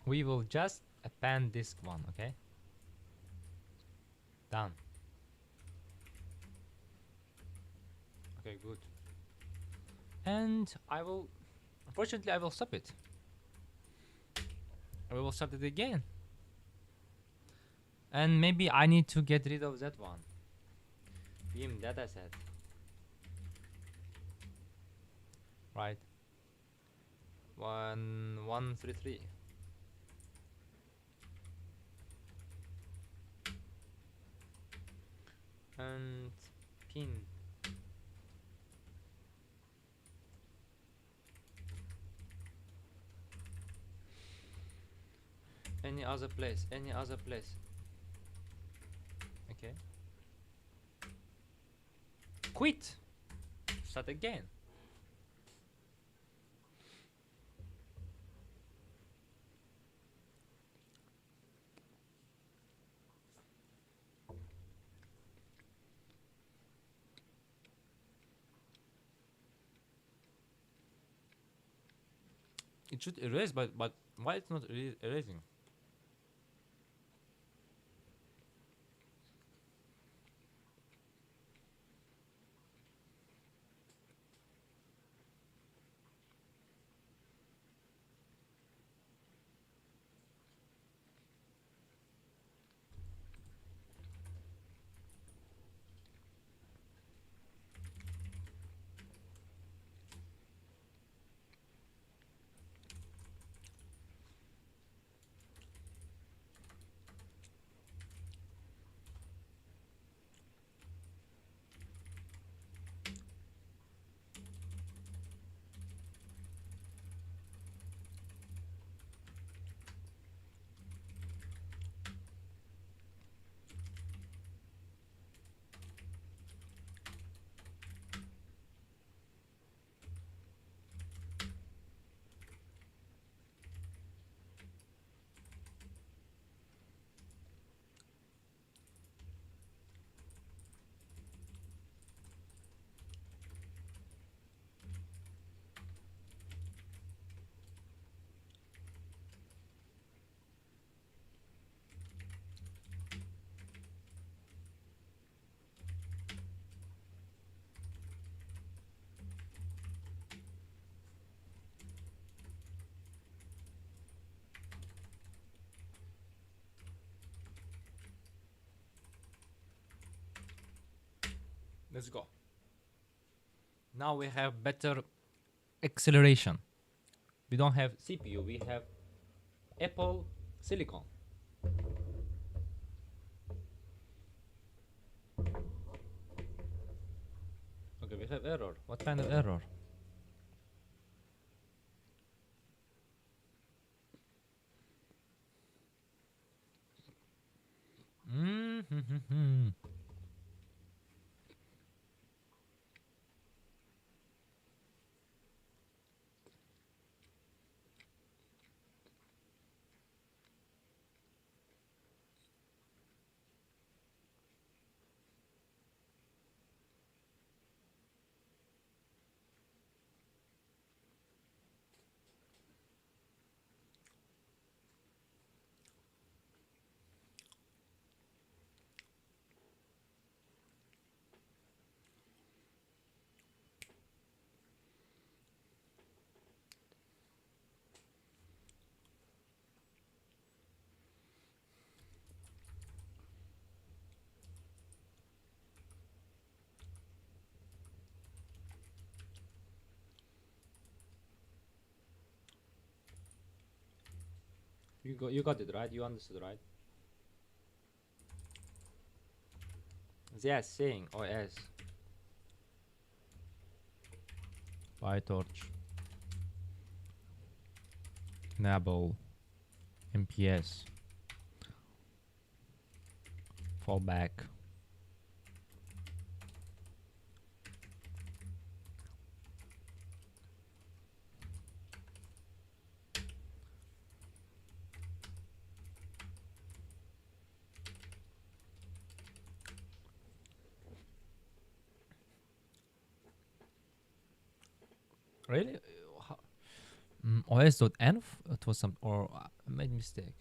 We will just append this one, okay? Done. Okay, good. And I will, unfortunately, I will stop it. We will start it again. And maybe I need to get rid of that one. Beam dataset. Right. 1133. And pin. Any other place, any other place. Okay. Quit. Start again. It should erase, but why it's not erasing? Let's go. Now we have better acceleration. We don't have CPU, we have Apple Silicon. Okay, we have error. What kind of error? Mm-hmm. You got it right. You understood right. Yes, saying OS. PyTorch. Enable. MPS. Fallback. Really? os.env. It was some, or I made mistake.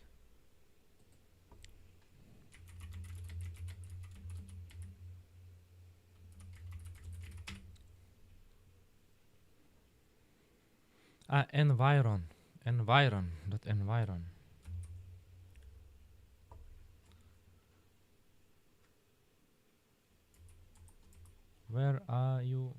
Environ. Environ. Where are you?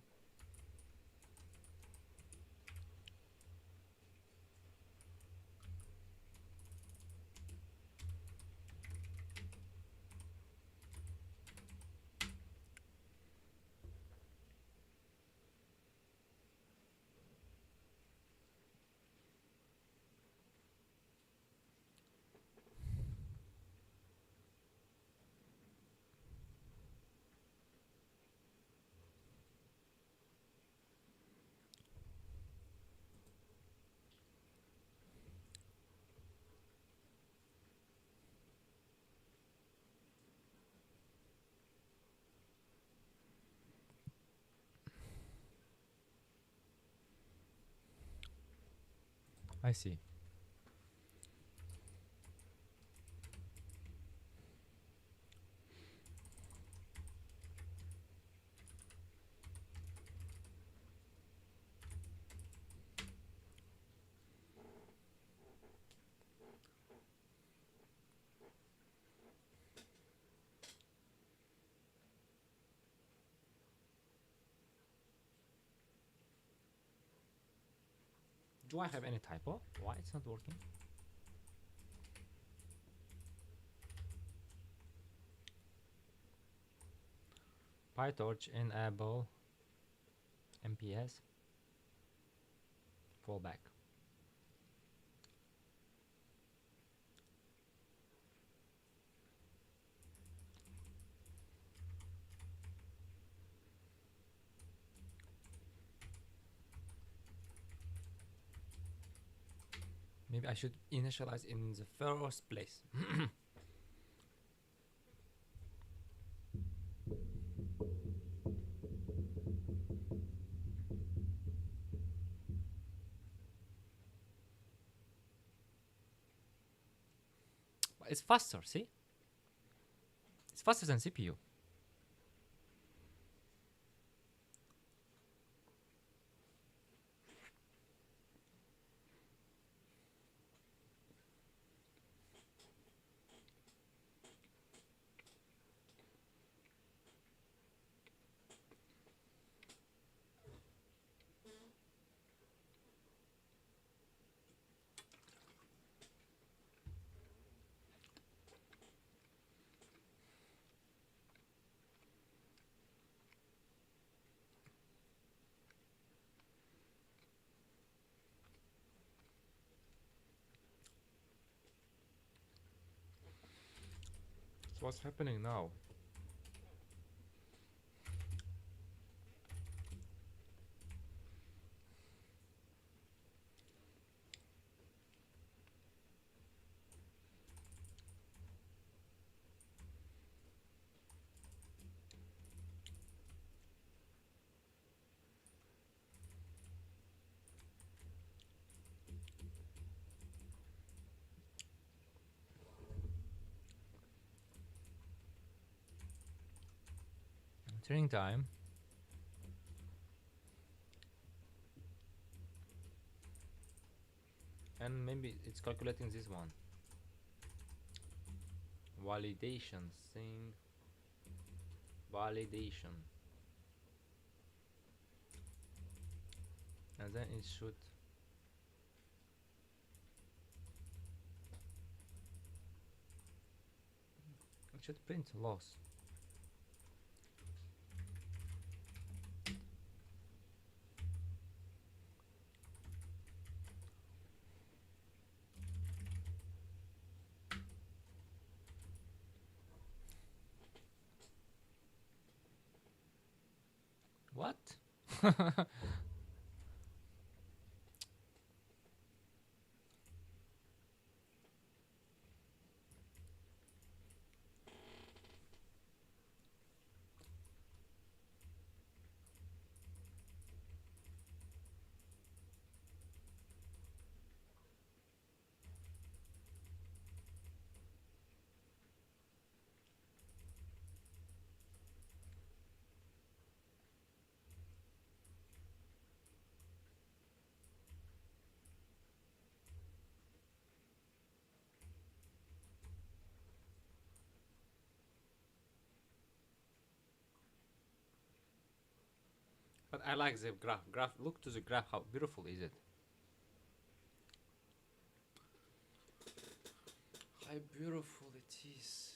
I see. Do I have any typo? Why it's not working? PyTorch enable MPS fallback. Maybe I should initialize in the first place. But it's faster, see? It's faster than CPU. So what's happening now? Turning time. And maybe it's calculating this one. Validation thing. Validation. And then it should print loss. What? But I like the graph. Look to the graph. How beautiful is it? How beautiful it is.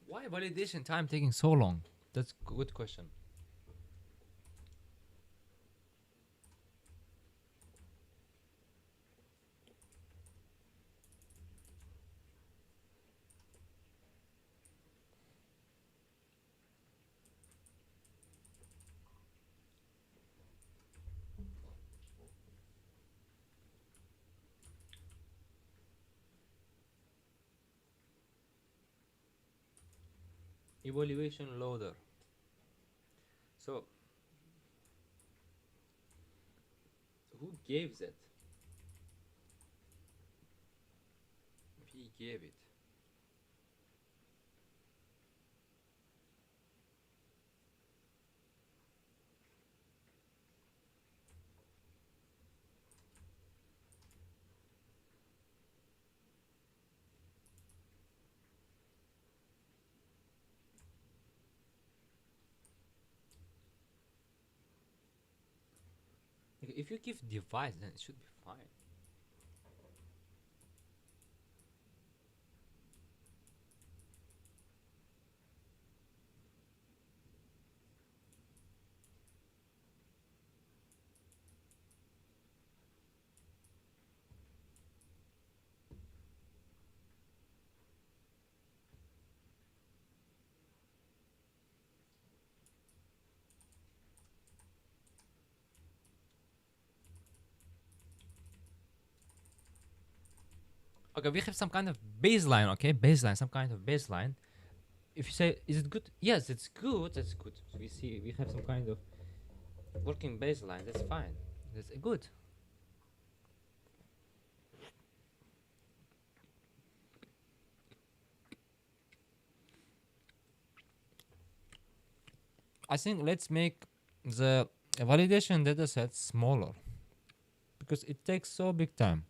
Why validation time taking so long? That's a good question. Evaluation loader. So who gave that? He gave it. If you give device, then it should be fine. Okay, we have some kind of baseline. Okay, baseline, some kind of baseline. If you say, is it good? Yes, it's good. That's good. So we see we have some kind of working baseline. That's fine. That's good. I think let's make the validation data set smaller because it takes so big time.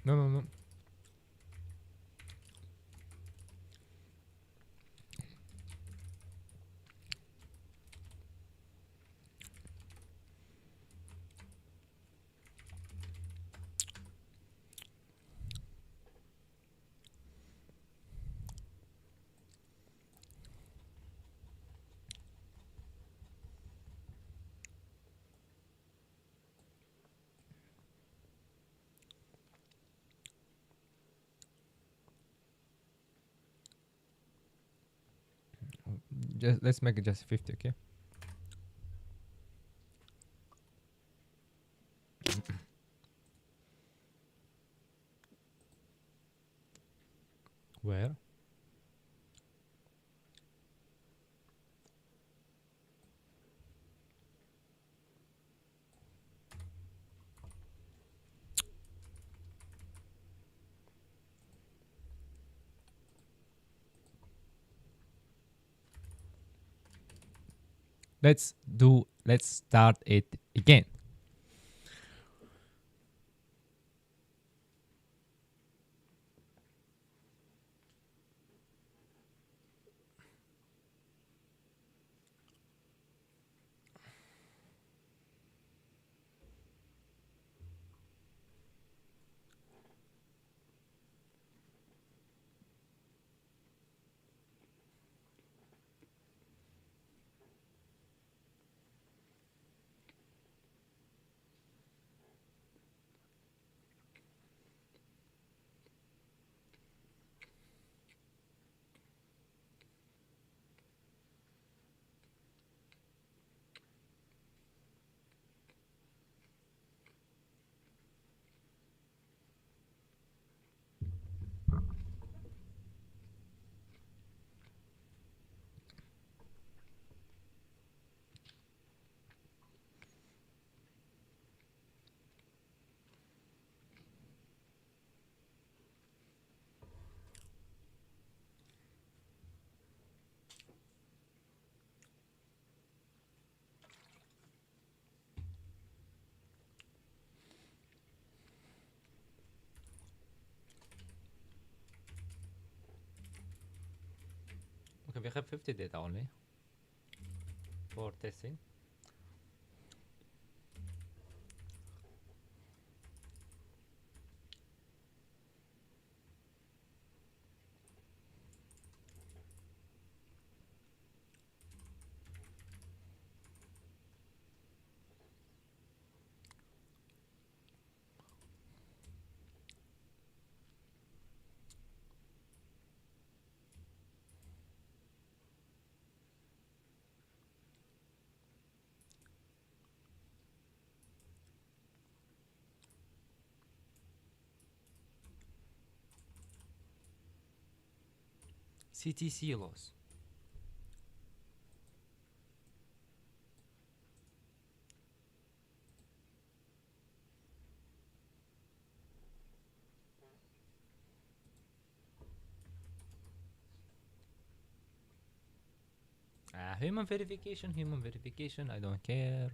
No, no, no. Just let's make it just 50, okay? Where? Let's start it again. Okay, we have 50 data only for testing. CTC loss. Human verification, I don't care.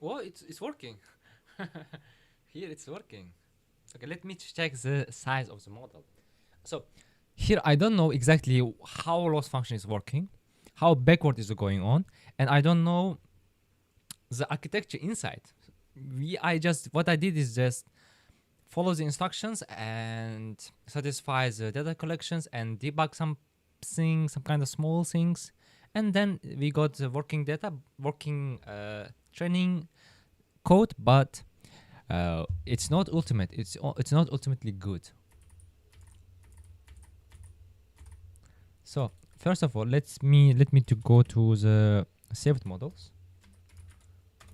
Oh, it's working. Here it's working. Okay, let me check the size of the model. So here I don't know exactly how loss function is working, how backward is going on, and I don't know the architecture inside. I just what I did is just follow the instructions and satisfy the data collections and debug some things, some kind of small things, and then we got the working data, working training code, but it's not ultimate. It's not ultimately good. So first of all, let me to go to the saved models,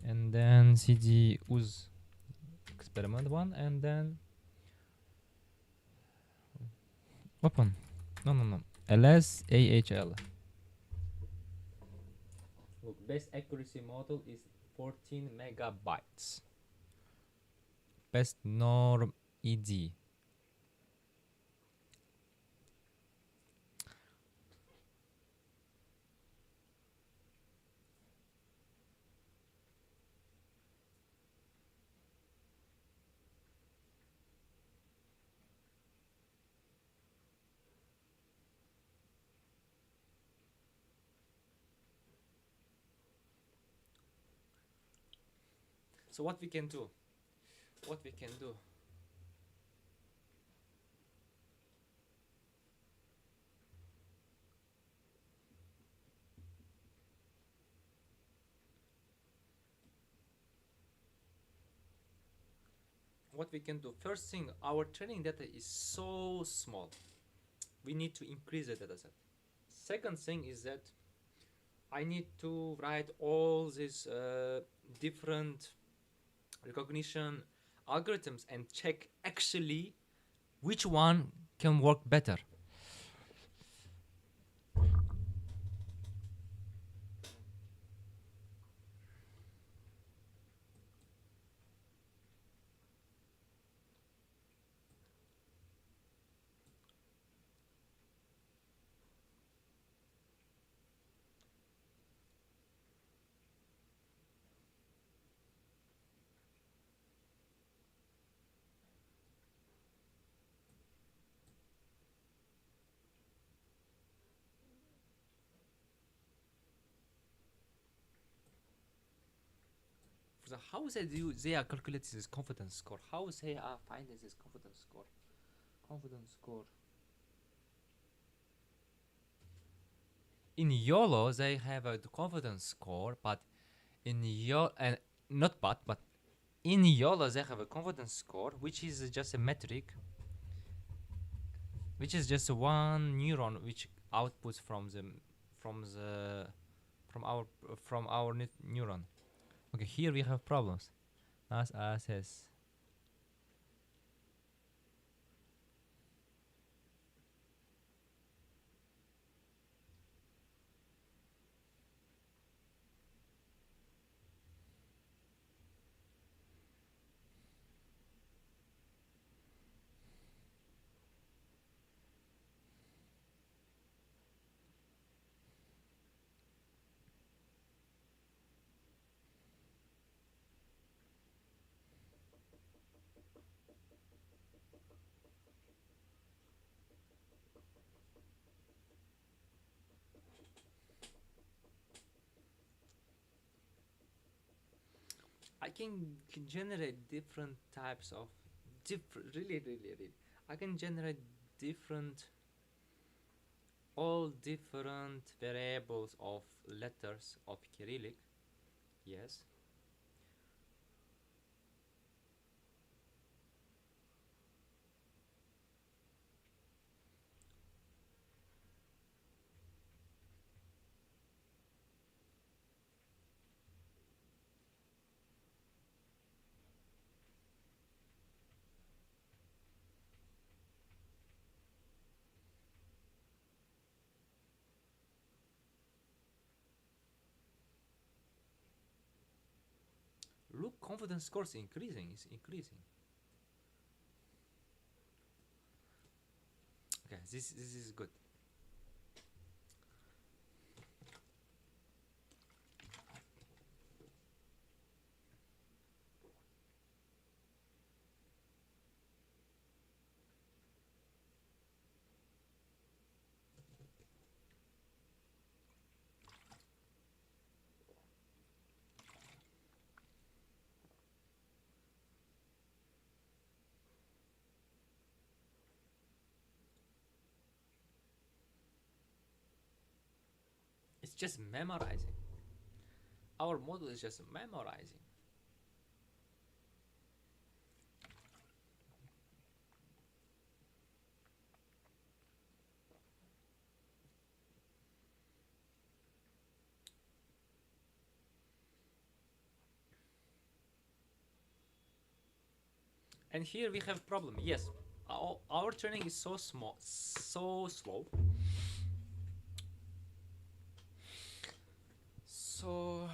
and then cd use experiment one, and then open. No. LSAHL. Look, best accuracy model is 14 megabytes. Best norm ED. So what we can do? What we can do? what we can do, first thing, our training data is so small. We need to increase the data set. Second thing is that I need to write all these different recognition algorithms and check actually which one can work better. So how they are calculating this confidence score? How they are finding this confidence score? Confidence score. In YOLO, they have a confidence score, but in YOLO, and not but in YOLO, they have a confidence score, which is just a metric, which is just one neuron which outputs from the from our neuron. Okay, here we have problems. As assess. I can generate different types of really. I can generate different all different variables of letters of Cyrillic. Yes. Look, confidence scores increasing. It's increasing. Okay, this is good. It's just memorizing. Our model is just memorizing. And here we have problem. Yes, our training is so small, so slow. So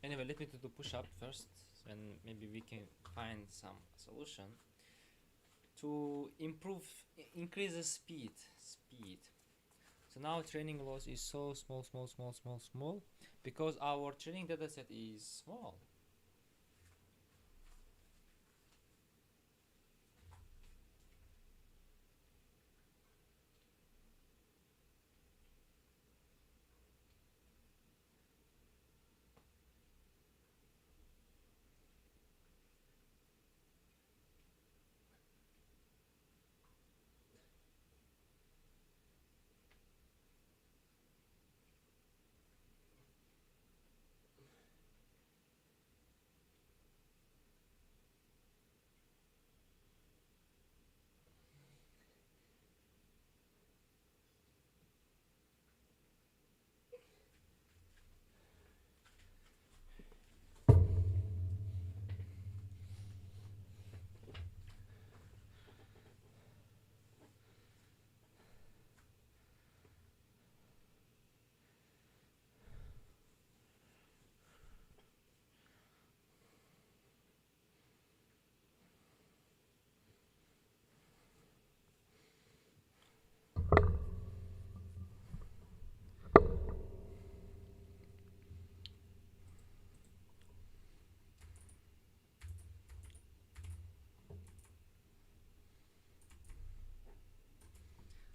anyway, let me do the push up first, and maybe we can find some solution to improve, increase the speed. So now training loss is so small because our training dataset is small.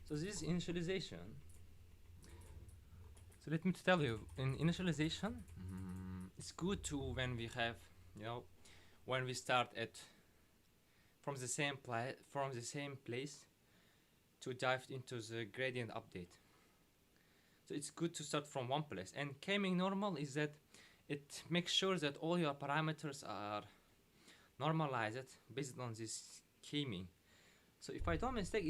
So this is initialization. So let me tell you, in initialization, it's good to when we have, when we start at from the same place to dive into the gradient update. So it's good to start from one place. And k-mean normal is that it makes sure that all your parameters are normalized based on this k-mean. So if I don't mistake,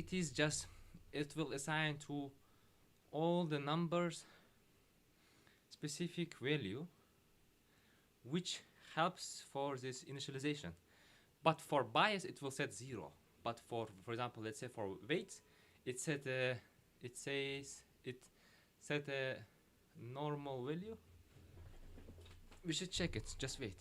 it will assign to all the numbers specific value, which helps for this initialization. But for bias, it will set 0. But for example, let's say for weights, it set a normal value. We should check it. Just wait.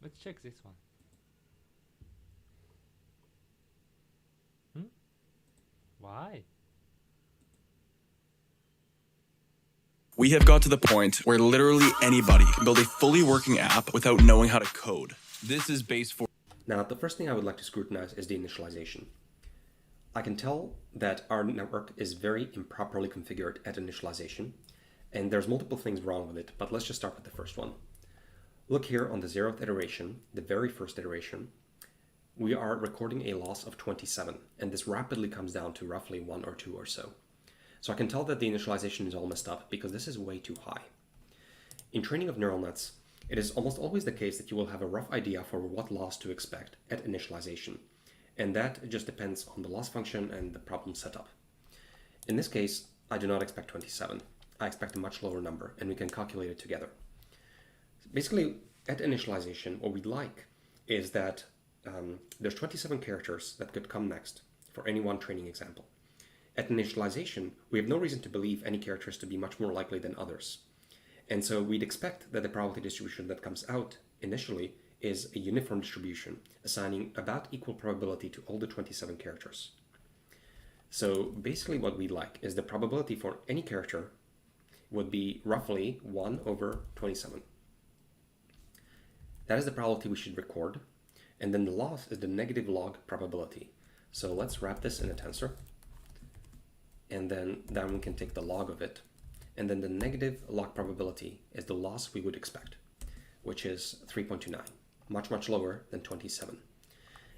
Let's check this one. Why? We have got to the point where literally anybody can build a fully working app without knowing how to code. This is base 4. Now, the first thing I would like to scrutinize is the initialization. I can tell that our network is very improperly configured at initialization, and there's multiple things wrong with it, but let's just start with the first one. Look here on the 0th iteration, the very first iteration, we are recording a loss of 27, and this rapidly comes down to roughly 1 or 2 or so. So I can tell that the initialization is all messed up because this is way too high. In training of neural nets, it is almost always the case that you will have a rough idea for what loss to expect at initialization, and that just depends on the loss function and the problem setup. In this case, I do not expect 27. I expect a much lower number, and we can calculate it together. Basically, at initialization, what we'd like is that there's 27 characters that could come next for any one training example. At initialization, we have no reason to believe any characters to be much more likely than others. And so we'd expect that the probability distribution that comes out initially is a uniform distribution, assigning about equal probability to all the 27 characters. So basically what we'd like is the probability for any character would be roughly 1 over 27. That is the probability we should record, and then the loss is the negative log probability. So let's wrap this in a tensor, and then we can take the log of it, and then the negative log probability is the loss we would expect, which is 3.29, much lower than 27.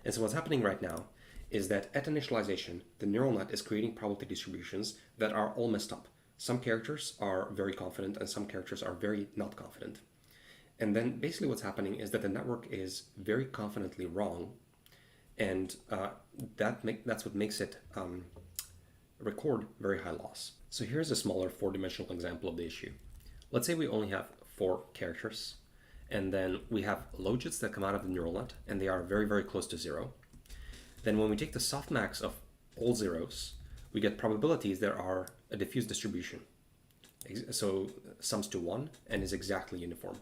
And so what's happening right now is that at initialization, the neural net is creating probability distributions that are all messed up. Some characters are very confident and some characters are very not confident. And then basically what's happening is that the network is very confidently wrong, and that's what makes it record very high loss. So here's a smaller 4-dimensional example of the issue. Let's say we only have 4 characters, and then we have logits that come out of the neural net, and they are very, very close to 0. Then when we take the softmax of all zeros, we get probabilities that are a diffuse distribution. So sums to 1 and is exactly uniform.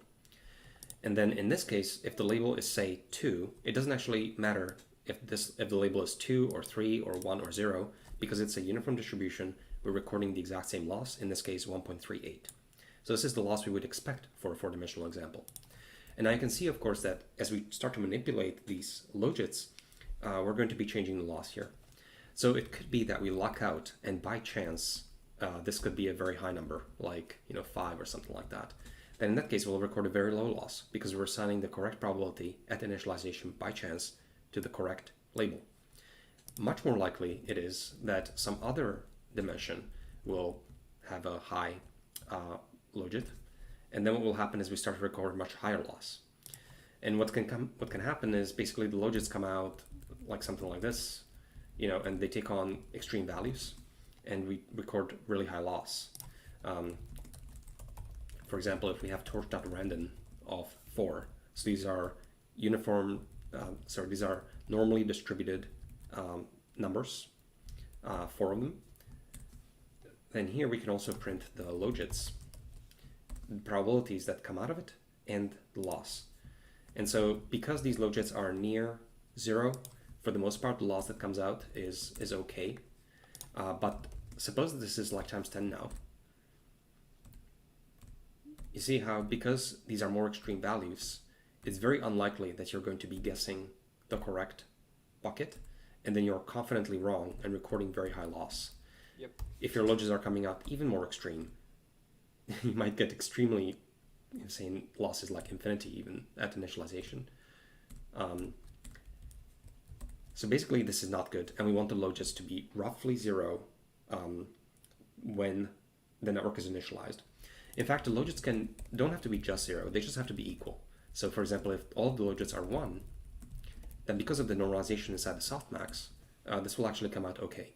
And then in this case, if the label is, say, 2, it doesn't actually matter if the label is 2 or 3 or 1 or 0, because it's a uniform distribution. We're recording the exact same loss, in this case 1.38. So this is the loss we would expect for a 4-dimensional example. And now you can see, of course, that as we start to manipulate these logits, we're going to be changing the loss here. So it could be that we luck out, and by chance, this could be a very high number, like 5 or something like that. Then in that case, we'll record a very low loss because we're assigning the correct probability at initialization by chance to the correct label. Much more likely it is that some other dimension will have a high logit, and then what will happen is we start to record much higher loss. And what can happen is basically the logits come out like something like this, and they take on extreme values, and we record really high loss. For example, if we have torch.random of 4, so these are these are normally distributed numbers, 4 of them. Then here we can also print the logits, the probabilities that come out of it, and the loss. And so because these logits are near 0, for the most part, the loss that comes out is okay. But suppose that this is like times 10 now. You see how, because these are more extreme values, it's very unlikely that you're going to be guessing the correct bucket, and then you're confidently wrong and recording very high loss. Yep. If your logits are coming out even more extreme, you might get extremely insane losses, like infinity even at initialization. So basically this is not good, and we want the logits to be roughly 0 when the network is initialized. In fact, the logits don't have to be just 0, they just have to be equal. So for example, if all of the logits are 1, then because of the normalization inside the softmax, this will actually come out okay.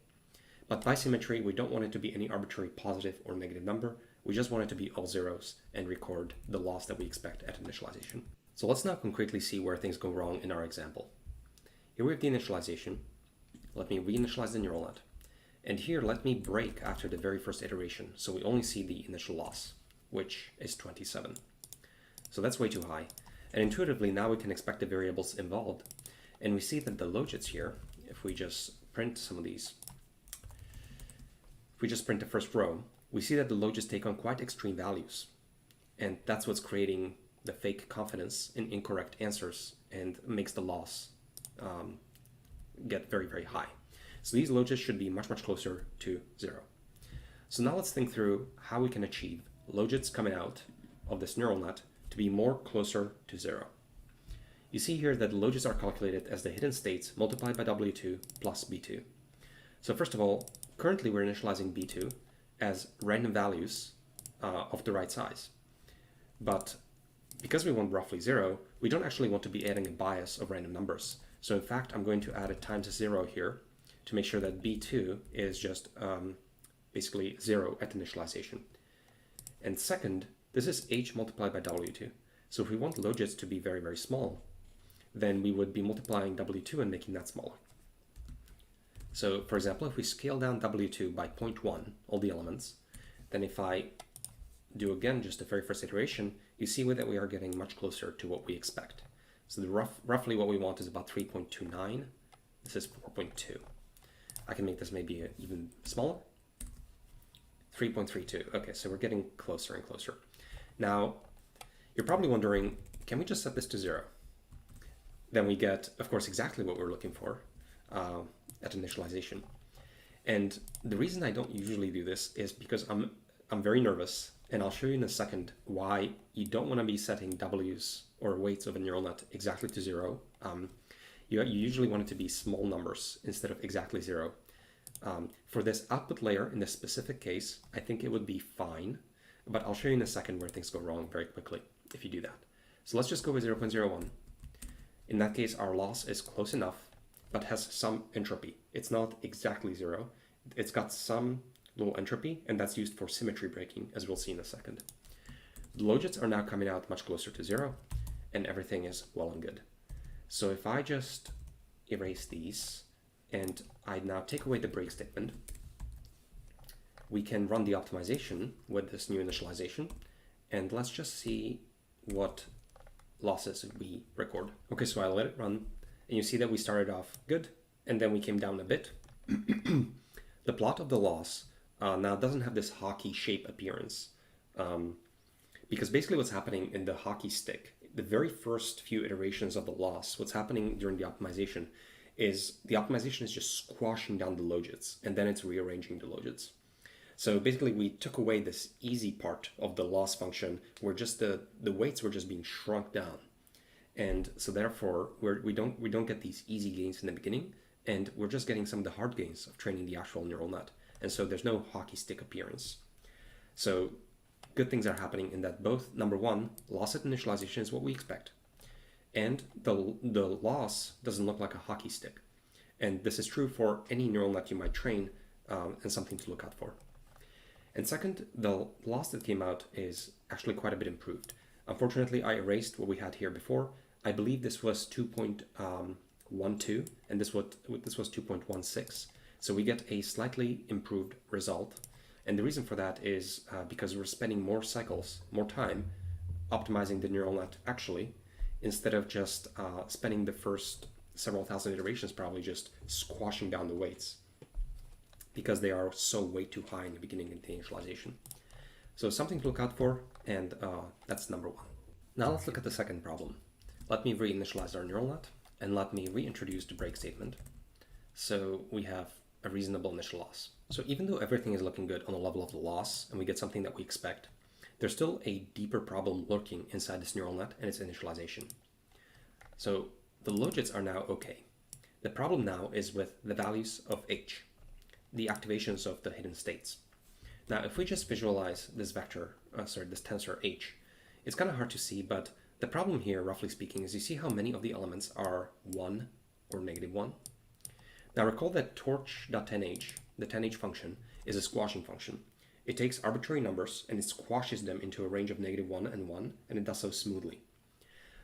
But by symmetry, we don't want it to be any arbitrary positive or negative number. We just want it to be all zeros and record the loss that we expect at initialization. So let's now concretely see where things go wrong in our example. Here we have the initialization. Let me reinitialize the neural net. And here, let me break after the very first iteration, so we only see the initial loss, which is 27. So that's way too high. And intuitively, now we can expect the variables involved. And we see that the logits here, if we just print some of these, if we just print the first row, we see that the logits take on quite extreme values. And that's what's creating the fake confidence in incorrect answers and makes the loss get very, very high. So these logits should be much, much closer to 0. So now let's think through how we can achieve logits coming out of this neural net to be more closer to 0. You see here that the logits are calculated as the hidden states multiplied by W2 plus B2. So first of all, currently we're initializing B2 as random values of the right size. But because we want roughly 0, we don't actually want to be adding a bias of random numbers. So in fact, I'm going to add a times 0 here to make sure that B2 is just basically 0 at initialization. And second, this is H multiplied by W2. So if we want logits to be very, very small, then we would be multiplying W2 and making that smaller. So for example, if we scale down W2 by 0.1, all the elements, then if I do again just the very first iteration, you see that we are getting much closer to what we expect. So the roughly what we want is about 3.29. This is 4.2. I can make this maybe even smaller. 3.32. Okay, so we're getting closer and closer. Now, you're probably wondering, can we just set this to 0? Then we get, of course, exactly what we're looking for at initialization. And the reason I don't usually do this is because I'm very nervous, and I'll show you in a second why you don't want to be setting W's or weights of a neural net exactly to 0. You usually want it to be small numbers instead of exactly 0. For this output layer, in this specific case, I think it would be fine, but I'll show you in a second where things go wrong very quickly if you do that. So let's just go with 0.01. In that case, our loss is close enough, but has some entropy. It's not exactly 0, it's got some little entropy, and that's used for symmetry breaking, as we'll see in a second. The logits are now coming out much closer to 0, and everything is well and good. So if I just erase these, and I now take away the break statement, we can run the optimization with this new initialization, and let's just see what losses we record. Okay, so I let it run, and you see that we started off good, and then we came down a bit. The plot of the loss now doesn't have this hockey shape appearance, because basically what's happening in the hockey stick, the very first few iterations of the loss, what's happening during the optimization is the optimization is just squashing down the logits, and then it's rearranging the logits. So basically we took away this easy part of the loss function where just the weights were just being shrunk down. And so therefore we don't get these easy gains in the beginning, and we're just getting some of the hard gains of training the actual neural net. And so there's no hockey stick appearance. So good things are happening in that both, number one, loss at initialization is what we expect, and the loss doesn't look like a hockey stick. And this is true for any neural net you might train, and something to look out for. And second, the loss that came out is actually quite a bit improved. Unfortunately, I erased what we had here before. I believe this was 2.12, and this was 2.16. So we get a slightly improved result. And the reason for that is because we're spending more cycles, more time optimizing the neural net actually, instead of just spending the first several thousand iterations probably just squashing down the weights, because they are so way too high in the beginning of the initialization. So something to look out for, and that's number one. Now let's look at the second problem. Let me reinitialize our neural net, and let me reintroduce the break statement. So we have a reasonable initial loss. So even though everything is looking good on the level of the loss, and we get something that we expect, there's still a deeper problem lurking inside this neural net and its initialization. So the logits are now okay. The problem now is with the values of h, the activations of the hidden states. Now, if we just visualize this vector, this tensor h, it's kind of hard to see, but the problem here, roughly speaking, is you see how many of the elements are 1 or -1. Now recall that torch.10h, the 10h function, is a squashing function. It takes arbitrary numbers and it squashes them into a range of -1 and 1, and it does so smoothly.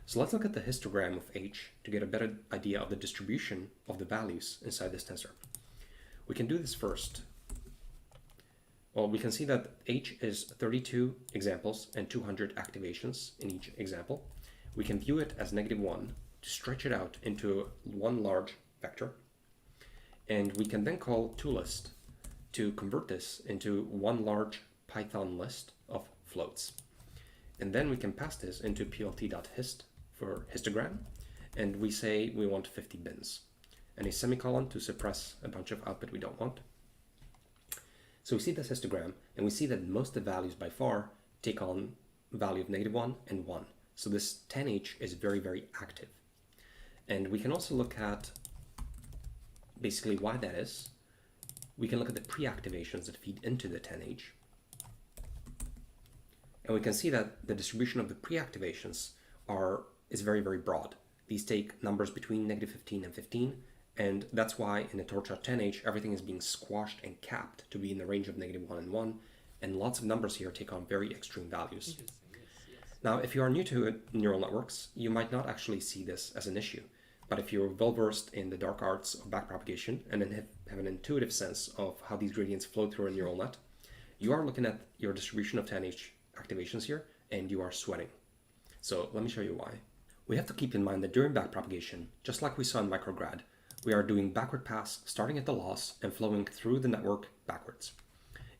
So let's look at the histogram of h to get a better idea of the distribution of the values inside this tensor. We can do this first. Well, we can see that h is 32 examples and 200 activations in each example. We can view it as -1 to stretch it out into one large vector. And we can then call toList to convert this into one large Python list of floats. And then we can pass this into plt.hist for histogram, and we say we want 50 bins, and a semicolon to suppress a bunch of output we don't want. So we see this histogram, and we see that most of the values by far take on value of -1 and 1. So this 10h is very, very active. And we can also look at basically why that is. We can look at the pre-activations that feed into the 10h. And we can see that the distribution of the pre-activations is very, very broad. These take numbers between -15 and 15, and that's why in the torch.10h everything is being squashed and capped to be in the range of -1 and 1, and lots of numbers here take on very extreme values. Now, if you are new to neural networks, you might not actually see this as an issue, but if you're well-versed in the dark arts of backpropagation and then have an intuitive sense of how these gradients flow through a neural net, you are looking at your distribution of 10h activations here, and you are sweating. So let me show you why. We have to keep in mind that during backpropagation, just like we saw in micrograd, we are doing backward pass starting at the loss and flowing through the network backwards.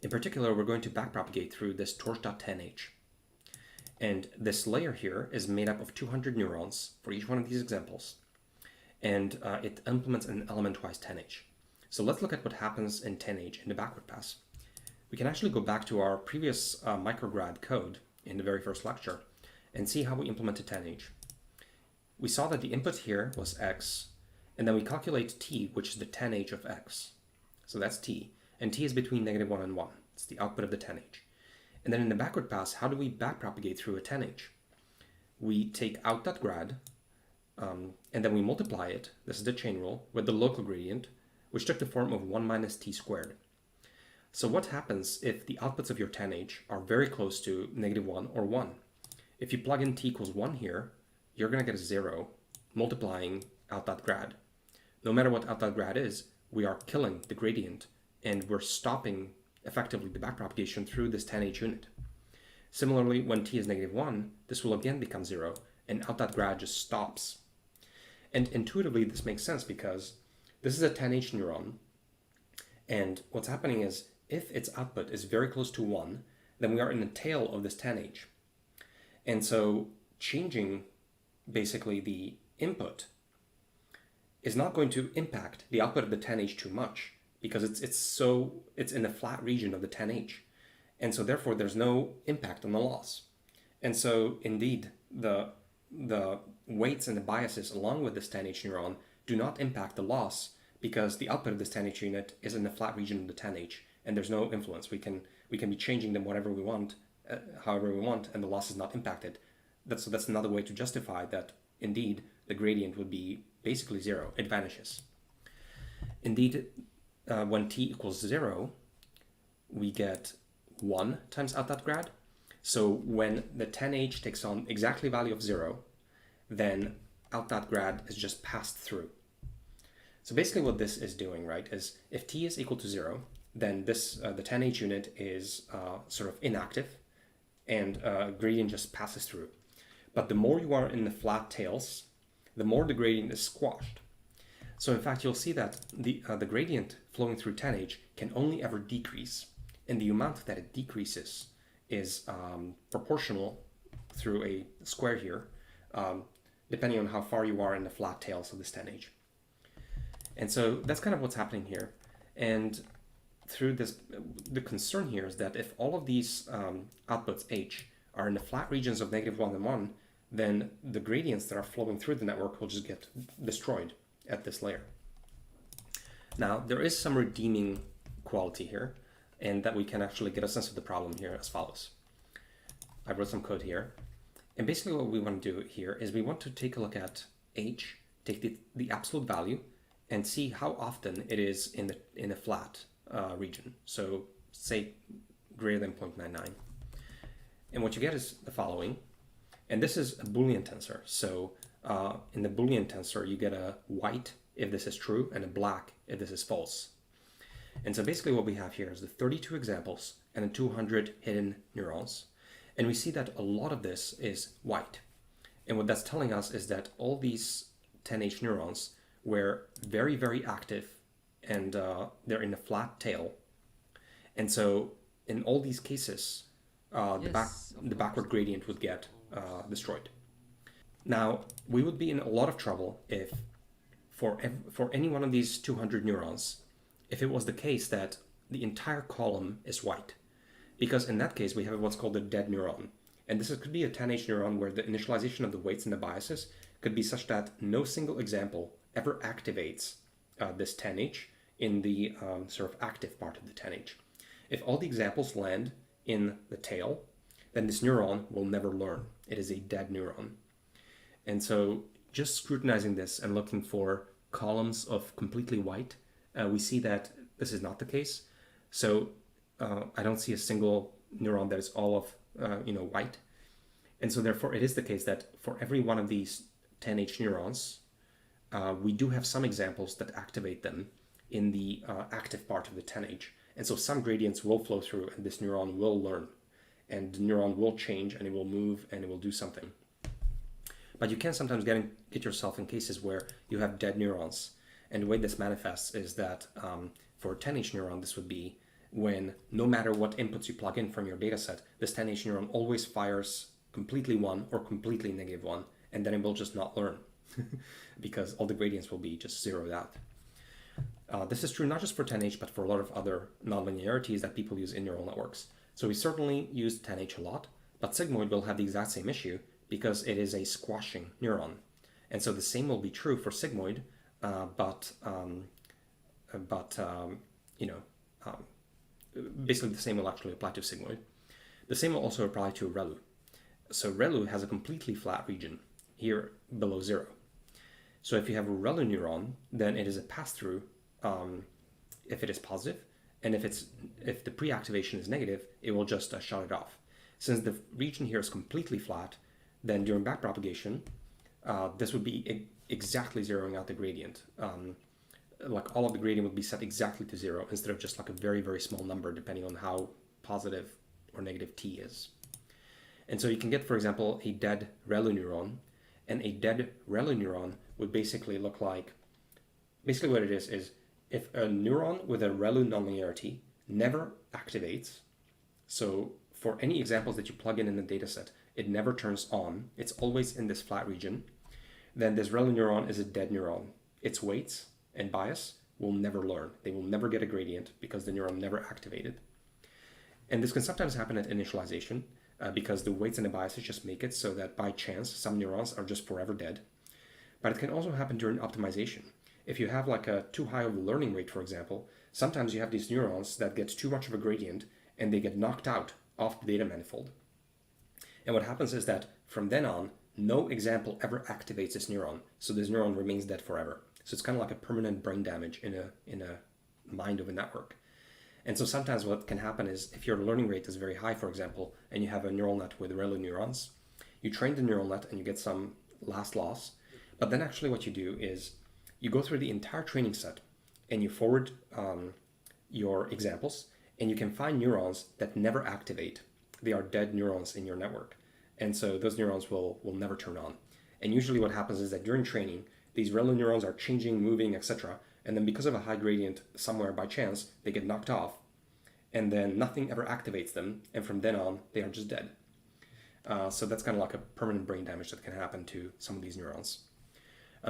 In particular, we're going to backpropagate through this torch.10h. And this layer here is made up of 200 neurons for each one of these examples. And it implements an element-wise 10h. So let's look at what happens in 10h in the backward pass. We can actually go back to our previous micrograd code in the very first lecture and see how we implemented 10h. We saw that the input here was x, and then we calculate t, which is the 10h of x. So that's t, and t is between -1 and 1. It's the output of the 10h. And then in the backward pass, how do we backpropagate through a 10h? We take out.grad, and then we multiply it, this is the chain rule, with the local gradient, which took the form of 1 minus t squared. So what happens if the outputs of your 10H are very close to -1 or 1? If you plug in t equals 1 here, you're going to get a 0 multiplying out that grad. No matter what out that grad is, we are killing the gradient and we're stopping effectively the backpropagation through this 10H unit. Similarly, when t is -1, this will again become 0 and out that grad just stops. And intuitively, this makes sense because this is a 10H neuron. And what's happening is if its output is very close to 1, then we are in the tail of this 10H. And so changing basically the input is not going to impact the output of the 10H too much because it's in the flat region of the 10H. And so therefore there's no impact on the loss. And so indeed the weights and the biases along with this 10H neuron do not impact the loss because the output of this 10H unit is in the flat region of the 10H and there's no influence. We can be changing them whatever we want, however we want, and the loss is not impacted. So that's another way to justify that indeed the gradient would be basically 0. It vanishes. Indeed, when t equals 0, we get 1 times out that grad. So when the 10H takes on exactly value of 0, then out that grad is just passed through. So basically what this is doing, right, is if t is equal to 0, then this the 10H unit is sort of inactive and gradient just passes through. But the more you are in the flat tails, the more the gradient is squashed. So in fact, you'll see that the gradient flowing through 10H can only ever decrease, and the amount that it decreases is proportional through a square here, depending on how far you are in the flat tails of this 10H. And so that's kind of what's happening here. And through this, the concern here is that if all of these outputs H are in the flat regions of -1 and 1, then the gradients that are flowing through the network will just get destroyed at this layer. Now, there is some redeeming quality here, and that we can actually get a sense of the problem here as follows. I wrote some code here, and basically what we want to do here is we want to take a look at H, take the absolute value, and see how often it is in the flat region. So say greater than 0.99. And what you get is the following. And this is a Boolean tensor. So in the Boolean tensor, you get a white if this is true and a black if this is false. And so basically what we have here is the 32 examples and the 200 hidden neurons. And we see that a lot of this is white. And what that's telling us is that all these 10H neurons were very, very active and they're in a flat tail. And so in all these cases, the backward gradient would get destroyed. Now, we would be in a lot of trouble if for any one of these 200 neurons, if it was the case that the entire column is white. Because in that case, we have what's called a dead neuron. And this could be a 10H neuron where the initialization of the weights and the biases could be such that no single example ever activates this 10H in the sort of active part of the 10H. If all the examples land in the tail, then this neuron will never learn. It is a dead neuron. And so just scrutinizing this and looking for columns of completely white, we see that this is not the case. So I don't see a single neuron that is all of white. And so therefore it is the case that for every one of these 10H neurons, we do have some examples that activate them in the active part of the 10H. And so some gradients will flow through and this neuron will learn. And the neuron will change and it will move and it will do something. But you can sometimes get yourself in cases where you have dead neurons. And the way this manifests is that for a 10H neuron, this would be when no matter what inputs you plug in from your data set, this 10H neuron always fires completely 1 or completely -1, and then it will just not learn because all the gradients will be just zeroed out. This is true not just for 10H, but for a lot of other nonlinearities that people use in neural networks. So we certainly use 10H a lot, but sigmoid will have the exact same issue because it is a squashing neuron. And so the same will be true for sigmoid, basically the same will actually apply to sigmoid. The same will also apply to ReLU. So ReLU has a completely flat region here below 0. So if you have a ReLU neuron, then it is a pass-through if it is positive, And if the pre-activation is negative, it will just shut it off. Since the region here is completely flat, then during backpropagation, this would be exactly zeroing out the gradient. Like all of the gradient would be set exactly to 0 instead of just like a very, very small number depending on how positive or negative t is. And so you can get, for example, a dead ReLU neuron, and a dead ReLU neuron would basically look like, basically what it is if a neuron with a ReLU nonlinearity never activates, so for any examples that you plug in the dataset, it never turns on, it's always in this flat region, then this ReLU neuron is a dead neuron. Its weights and bias will never learn. They will never get a gradient because the neuron never activated. And this can sometimes happen at initialization because the weights and the biases just make it so that by chance some neurons are just forever dead. But it can also happen during optimization. If you have like a too high of a learning rate, for example, sometimes you have these neurons that get too much of a gradient and they get knocked out of the data manifold. And what happens is that from then on, no example ever activates this neuron. So this neuron remains dead forever. So it's kind of like a permanent brain damage in a mind of a network. And so sometimes what can happen is if your learning rate is very high, for example, and you have a neural net with ReLU neurons, you train the neural net and you get some last loss. But then actually what you do is you go through the entire training set and you forward your examples, and you can find neurons that never activate. They are dead neurons in your network. And so those neurons will never turn on. And usually what happens is that during training, these ReLU neurons are changing, moving, etc. And then because of a high gradient somewhere by chance, they get knocked off. And then nothing ever activates them. And from then on, they are just dead. So that's kind of like a permanent brain damage that can happen to some of these neurons.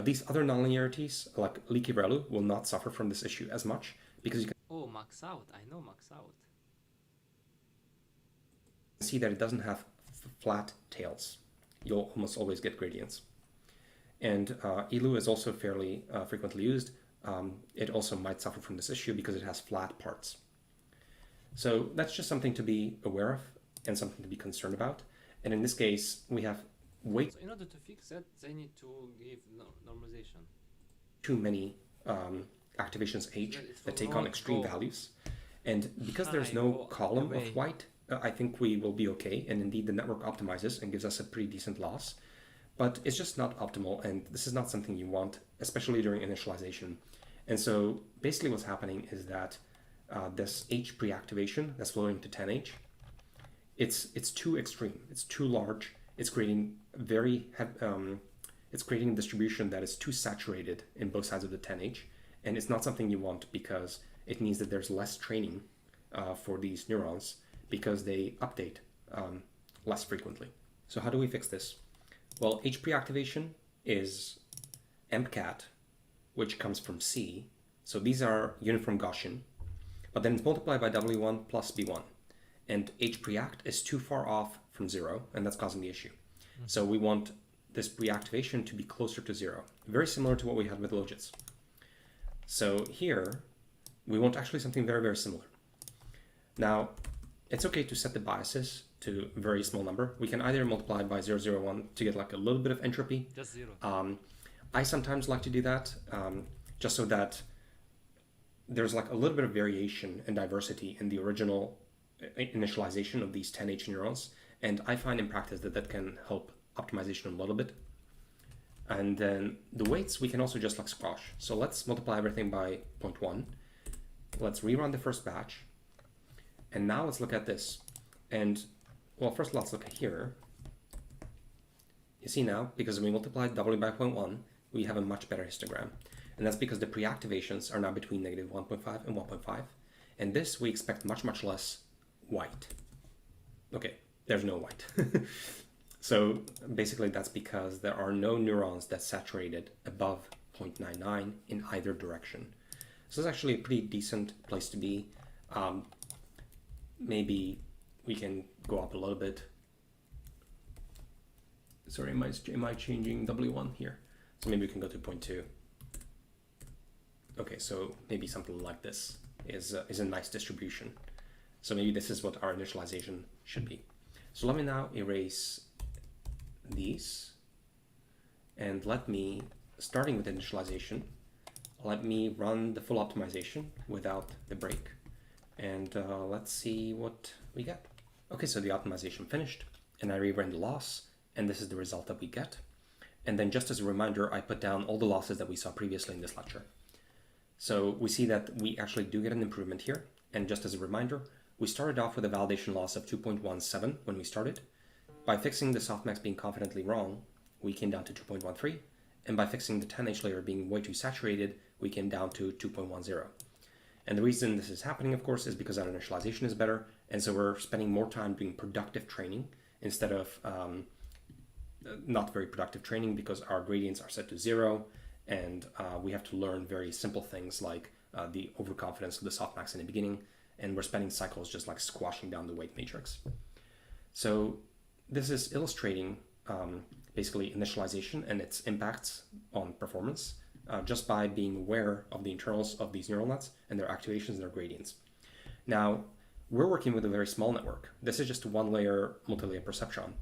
These other nonlinearities, like leaky ReLU, will not suffer from this issue as much because you can max out. I know max out. see that it doesn't have flat tails. You'll almost always get gradients. And ELU is also fairly frequently used. It also might suffer from this issue because it has flat parts. So that's just something to be aware of and something to be concerned about. And in this case, we have way So in order to fix that, they need to give normalization. too many activations H that take on extreme values. And because there's no column of white, I think we will be okay. And indeed, the network optimizes and gives us a pretty decent loss. But it's just not optimal, and this is not something you want, especially during initialization. And so basically what's happening is that this H pre-activation that's flowing to 10H, it's too extreme, it's too large, it's creating it's creating a distribution that is too saturated in both sides of the 10H, and it's not something you want because it means that there's less training for these neurons because they update less frequently. So how do we fix this? Well, H pre-activation is MCAT, which comes from C. So these are uniform Gaussian, but then it's multiplied by W1 plus B1. And H pre-act is too far off from 0, and that's causing the issue. Mm-hmm. So we want this pre-activation to be closer to 0, very similar to what we had with logits. So here, we want actually something very, very similar. Now, it's okay to set the biases to a very small number. We can either multiply by 0.001 to get like a little bit of entropy. Just 0. I sometimes like to do that just so that there's like a little bit of variation and diversity in the original initialization of these 10H neurons. And I find in practice that that can help optimization a little bit. And then the weights, we can also just like squash. So let's multiply everything by 0.1. Let's rerun the first batch. And now let's look at this. And well, first let's look at here. You see now, because we multiplied W by 0.1, we have a much better histogram. And that's because the pre-activations are now between negative 1.5 and 1.5. And this we expect much, much less white. Okay, there's no white. So basically that's because there are no neurons that saturated above 0.99 in either direction. So it's actually a pretty decent place to be. Maybe we can go up a little bit. Sorry, am I changing W1 here? So maybe we can go to 0.2. Okay, so maybe something like this is a nice distribution. So maybe this is what our initialization should be. So let me now erase these, and let me, starting with initialization, let me run the full optimization without the break. And let's see what we get. Okay, so the optimization finished, and I reran the loss, and this is the result that we get. And then just as a reminder, I put down all the losses that we saw previously in this lecture. So we see that we actually do get an improvement here. And just as a reminder, we started off with a validation loss of 2.17 when we started. By fixing the softmax being confidently wrong, we came down to 2.13. And by fixing the 10H layer being way too saturated, we came down to 2.10. And the reason this is happening, of course, is because our initialization is better. And so we're spending more time doing productive training instead of not very productive training, because our gradients are set to 0. And we have to learn very simple things like the overconfidence of the softmax in the beginning. And we're spending cycles just like squashing down the weight matrix. So this is illustrating basically initialization and its impacts on performance just by being aware of the internals of these neural nets and their activations and their gradients. Now, we're working with a very small network. This is just a one-layer multi-layer perceptron.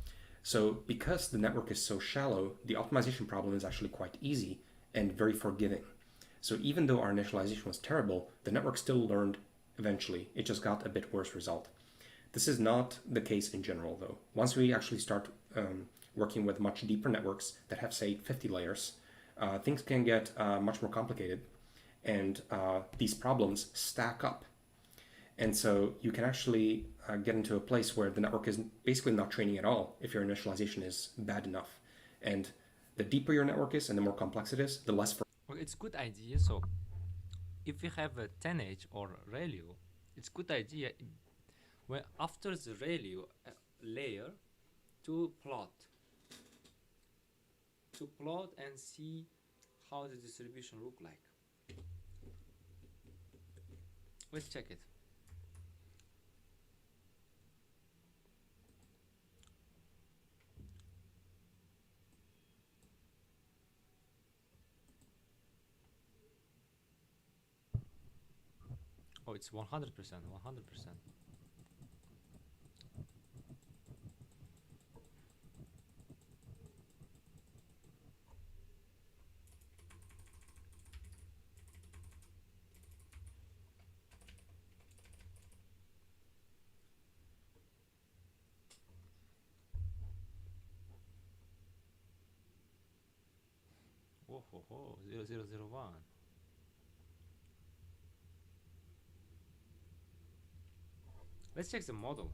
So because the network is so shallow, the optimization problem is actually quite easy and very forgiving. So even though our initialization was terrible, the network still learned eventually. It just got a bit worse result. This is not the case in general, though. Once we actually start working with much deeper networks that have, say, 50 layers, things can get much more complicated, and these problems stack up. And so you can actually get into a place where the network is basically not training at all if your initialization is bad enough. And the deeper your network is and the more complex it is, the less... Well, it's good idea. So if we have a 10H or ReLU, it's good idea when after the ReLU layer to plot and see how the distribution look like. Let's check it. Oh, it's 100%, 100%. Whoa, 0001. Let's check the model.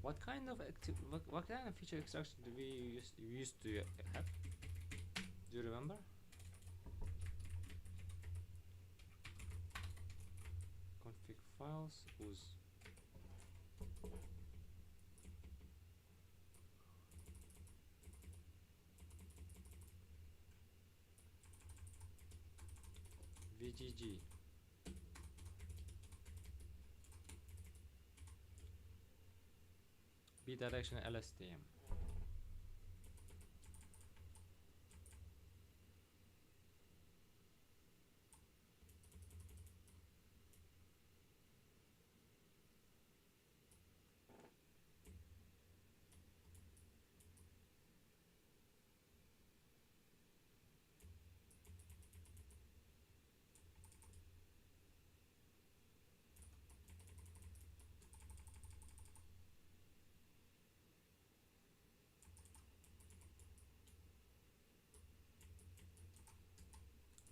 What kind of what kind of feature extraction do we used to have? Do you remember? Config files was VGG. Bidirectional LSTM.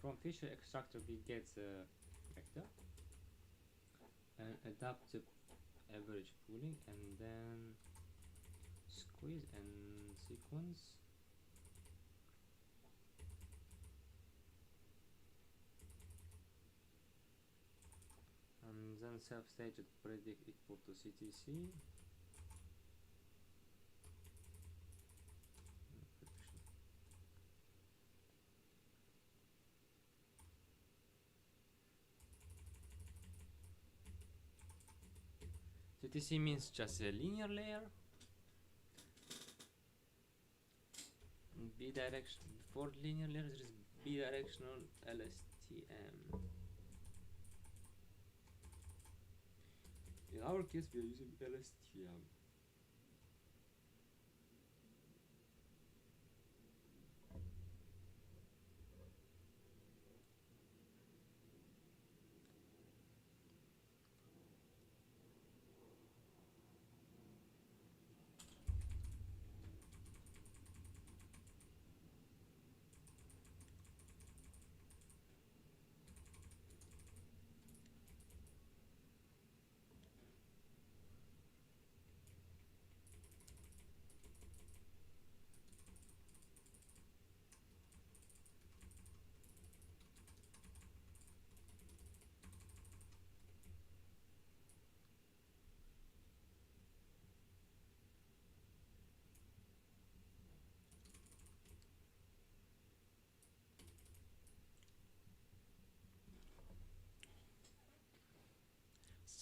From feature extractor we get the vector and adaptive average pooling, and then squeeze and sequence and self-stated predict equal to CTC. CTC means just a linear layer. B-direction, before linear layer there is bidirectional LSTM. In our case we are using LSTM.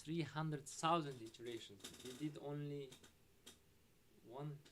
Three 300,000 iterations. We did only 1,000.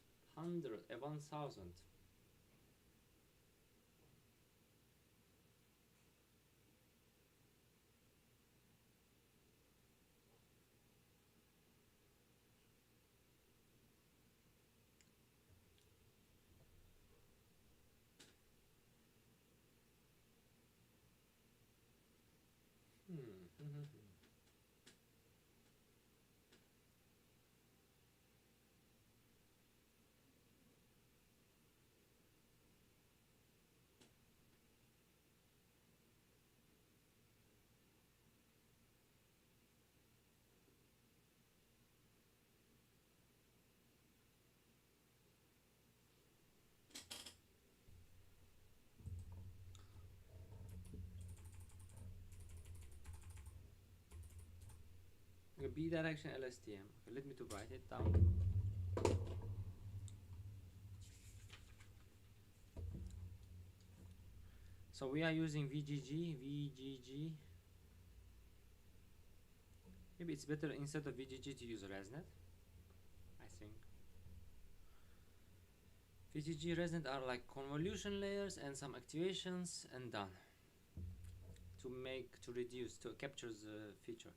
B-direction LSTM. Okay, let me to write it down. So we are using VGG. Maybe it's better instead of VGG to use ResNet, I think. VGG ResNet are like convolution layers and some activations and done. To capture the feature.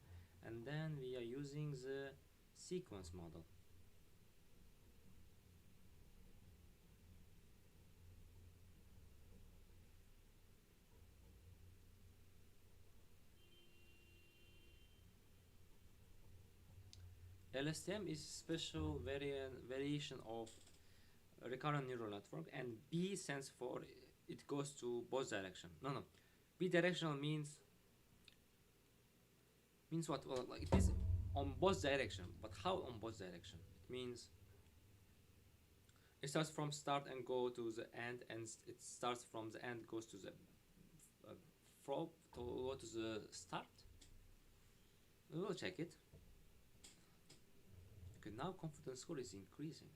And then we are using the sequence model. LSTM is special variation of recurrent neural network, and B stands for it goes to both direction. No. Bidirectional means what? Well, like it is on both direction, but how on both direction? It means it starts from start and go to the end, and it starts from the end goes to the to go to the start. We will check it. Okay, now confidence score is increasing.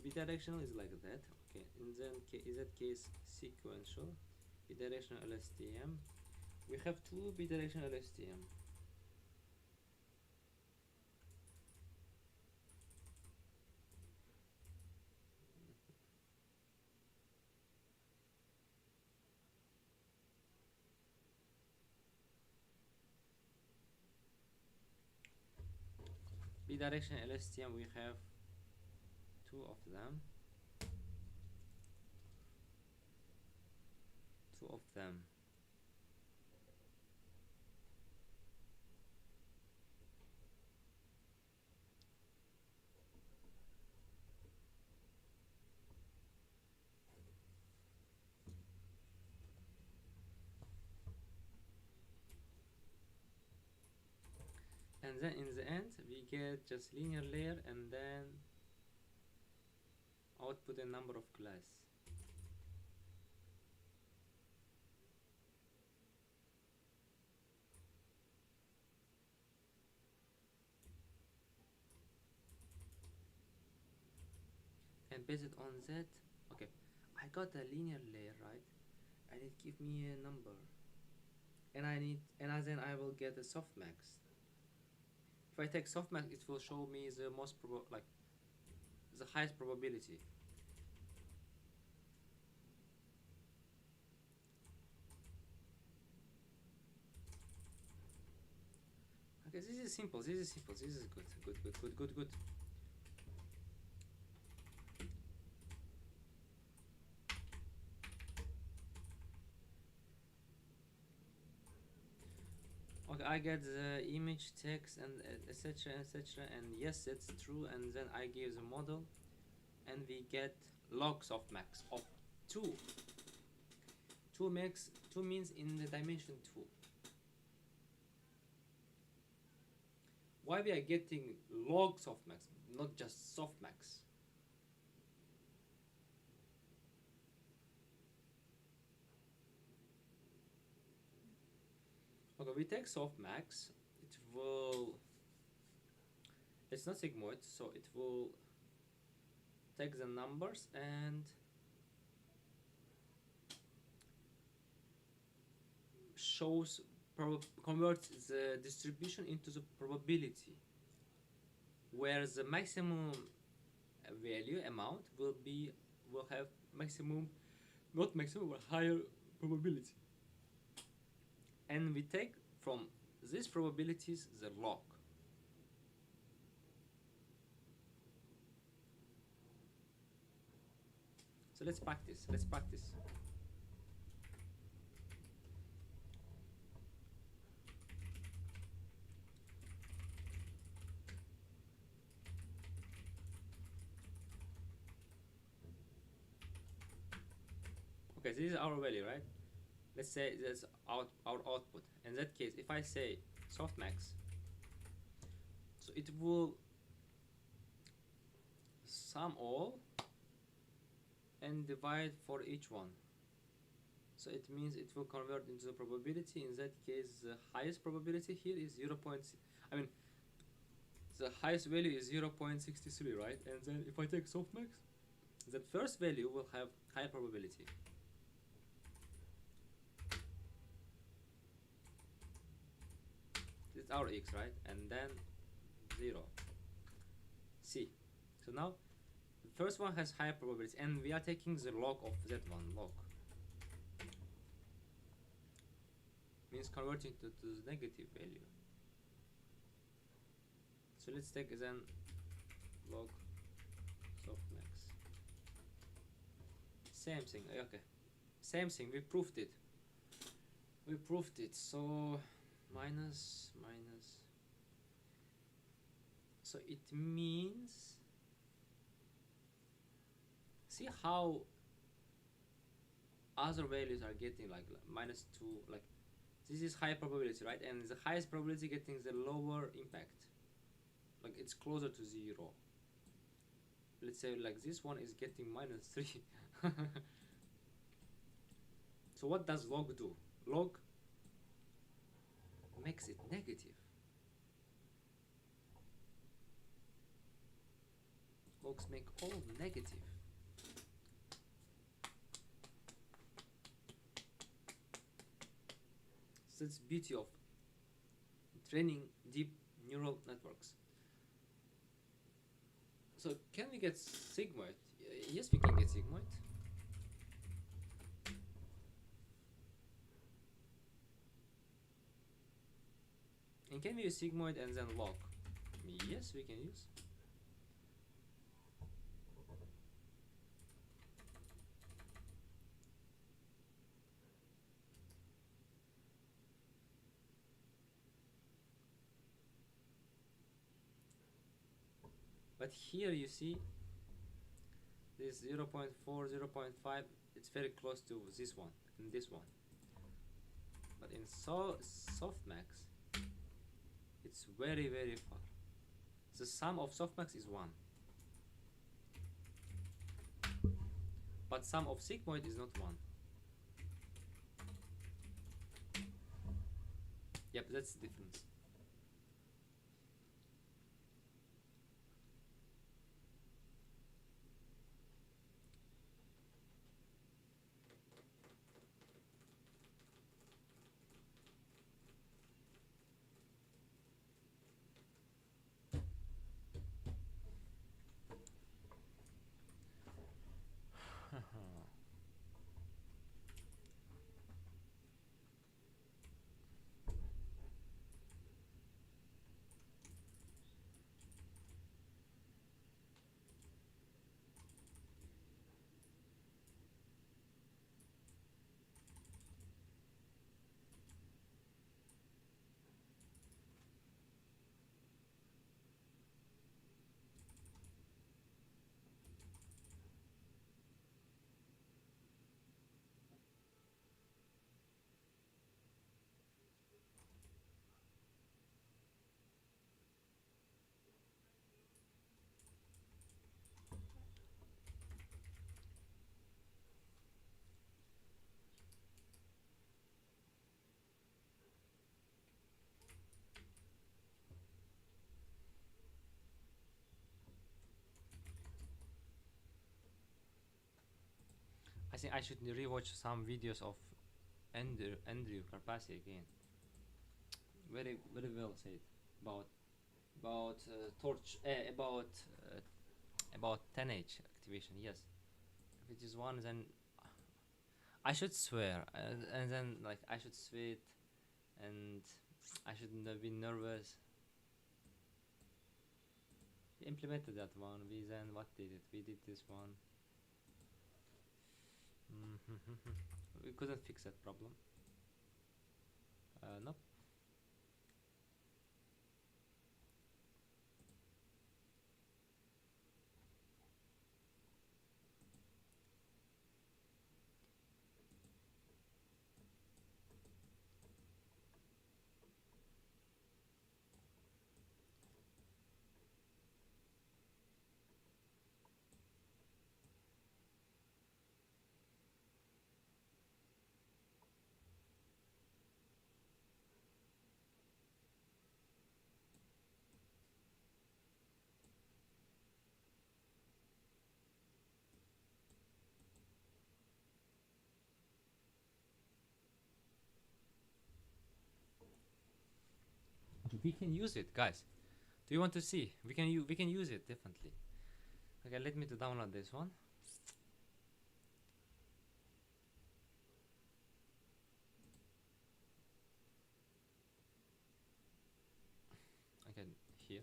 Bidirectional is like that. Okay, in that case sequential bidirectional LSTM. We have two bidirectional LSTM. Bidirectional LSTM, we have two of them. and then in the end we get just linear layer and then output a number of class. And based on that, okay, I got a linear layer, right? And it give me a number, and then I will get a softmax. If I take softmax, it will show me the most the highest probability. Okay, this is simple. This is simple. This is good. Okay, I get the image, text, and etc. And yes, it's true. And then I give the model, and we get log softmax of 2. 2 means in the dimension 2. Why we are getting log softmax, not just softmax? Okay, we take softmax. It's not sigmoid, so it will take the numbers and converts the distribution into the probability, where the maximum value amount will have maximum, not maximum, but higher probability. And we take from these probabilities the log. So let's practice. Okay, this is our value, right? Let's say that's our output. In that case, if I say softmax, so it will sum all and divide for each one. So it means it will convert into the probability. In that case, the highest probability here is 0. I mean, the highest value is 0.63, right? And then if I take softmax, the first value will have higher probability. It's our x, right? And then 0. C. So now the first one has higher probability, and we are taking the log of that one. Log means converting to the negative value. So let's take then log softmax. Same thing. Okay, same thing. We proved it. So minus. So it means, see how other values are getting like -2, like this is high probability, right? And the highest probability getting the lower impact, like it's closer to 0. Let's say like this one is getting -3. So what does log do? Log makes it negative. Logs make all negative. So that's beauty of training deep neural networks. So can we get sigmoid? Yes, we can get sigmoid. And can we use sigmoid and then log? Yes, we can use. But here you see this 0.4, 0.5, it's very close to this one and this one. But in softmax, It's very, very far. The sum of softmax is 1. But sum of sigmoid is not 1. Yep, that's the difference. I think I should rewatch some videos of Andrew Karpasi again. Very, very well said about torch about 10H activation. Yes, if it is 1, then I should swear, and then like I should sweat, and I shouldn't have been nervous. We implemented that one. We then what did it? We did this one. We couldn't fix that problem. Nope. We can use it, guys. Do you want to see? We can use it definitely. Okay, let me to download this one. Okay, here.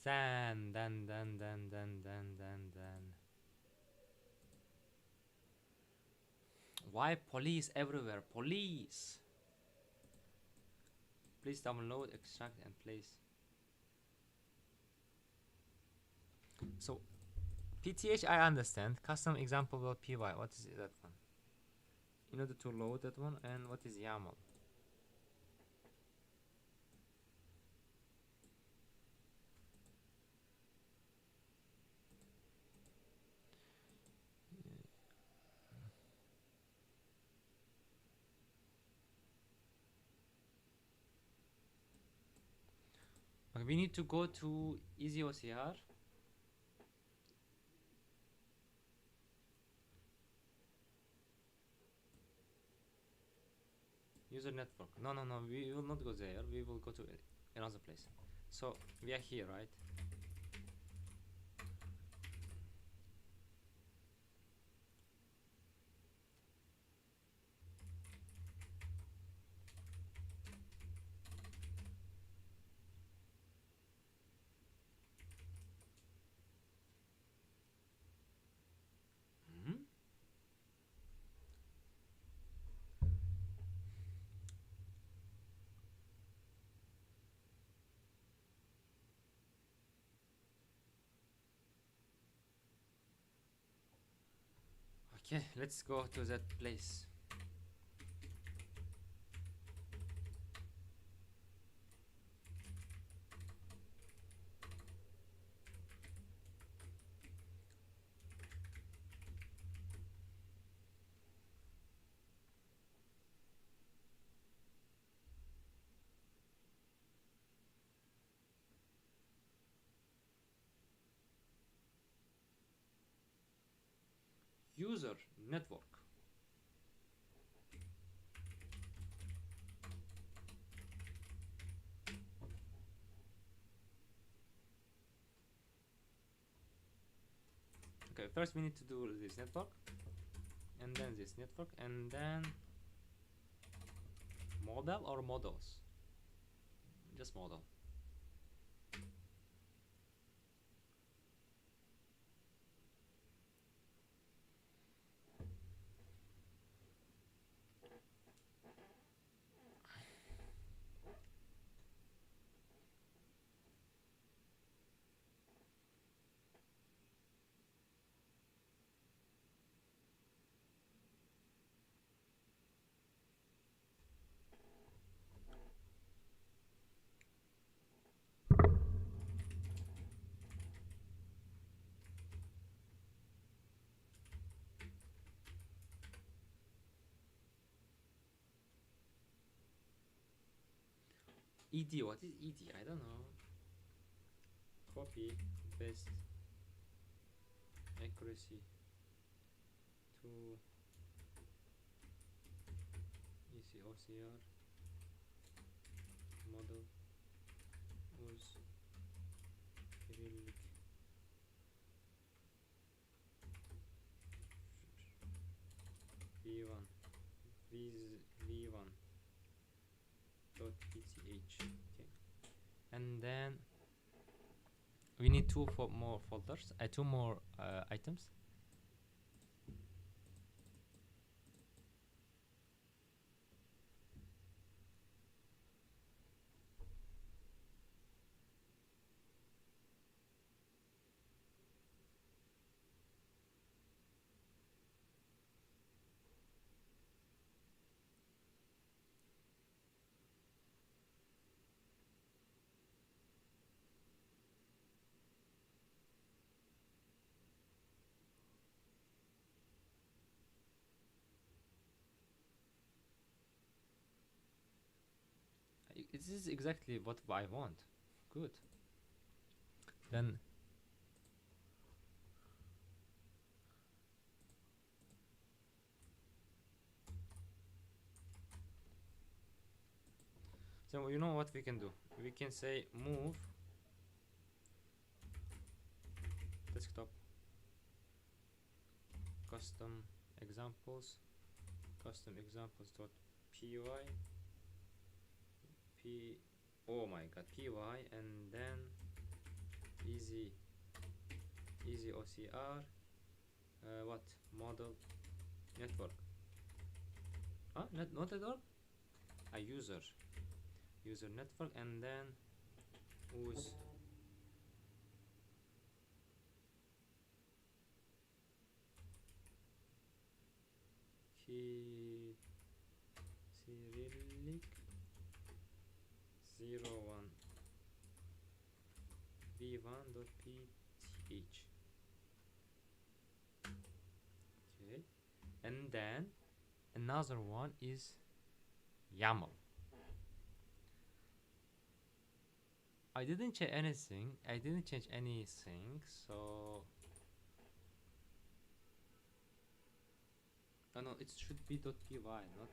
Then. Why police everywhere? Police! Please download, extract, and place. So, PTH I understand. Custom example.py. What is that one? In order to load that one, and what is YAML? Okay, we need to go to easy OCR. User network. No, we will not go there. We will go to another place. So we are here, right? Okay, let's go to that place. User network. Okay, first we need to do this network, and then this network, and then model or models? Just model. ED, what is ED? I don't know. Copy, paste, accuracy to easy OCR model was Cyrillic v1 v1 dot pth. Okay, and then we need two more folders, two more items. This is exactly what I want. Good. Then so you know what we can do? We can say move desktop custom examples dot py oh my god, py, and then easy OCR what model network, not network, a user network, and then use Cyrillic 01 v1.pth. Okay, and then another one is YAML. I didn't change anything, so oh no, it should be .py, not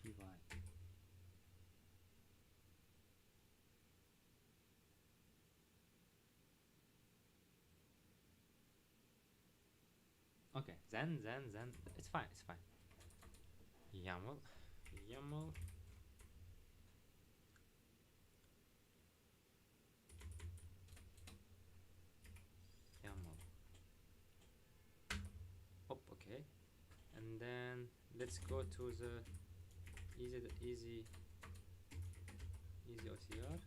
py. Okay, then it's fine. YAML oh, okay, and then let's go to the easy OCR,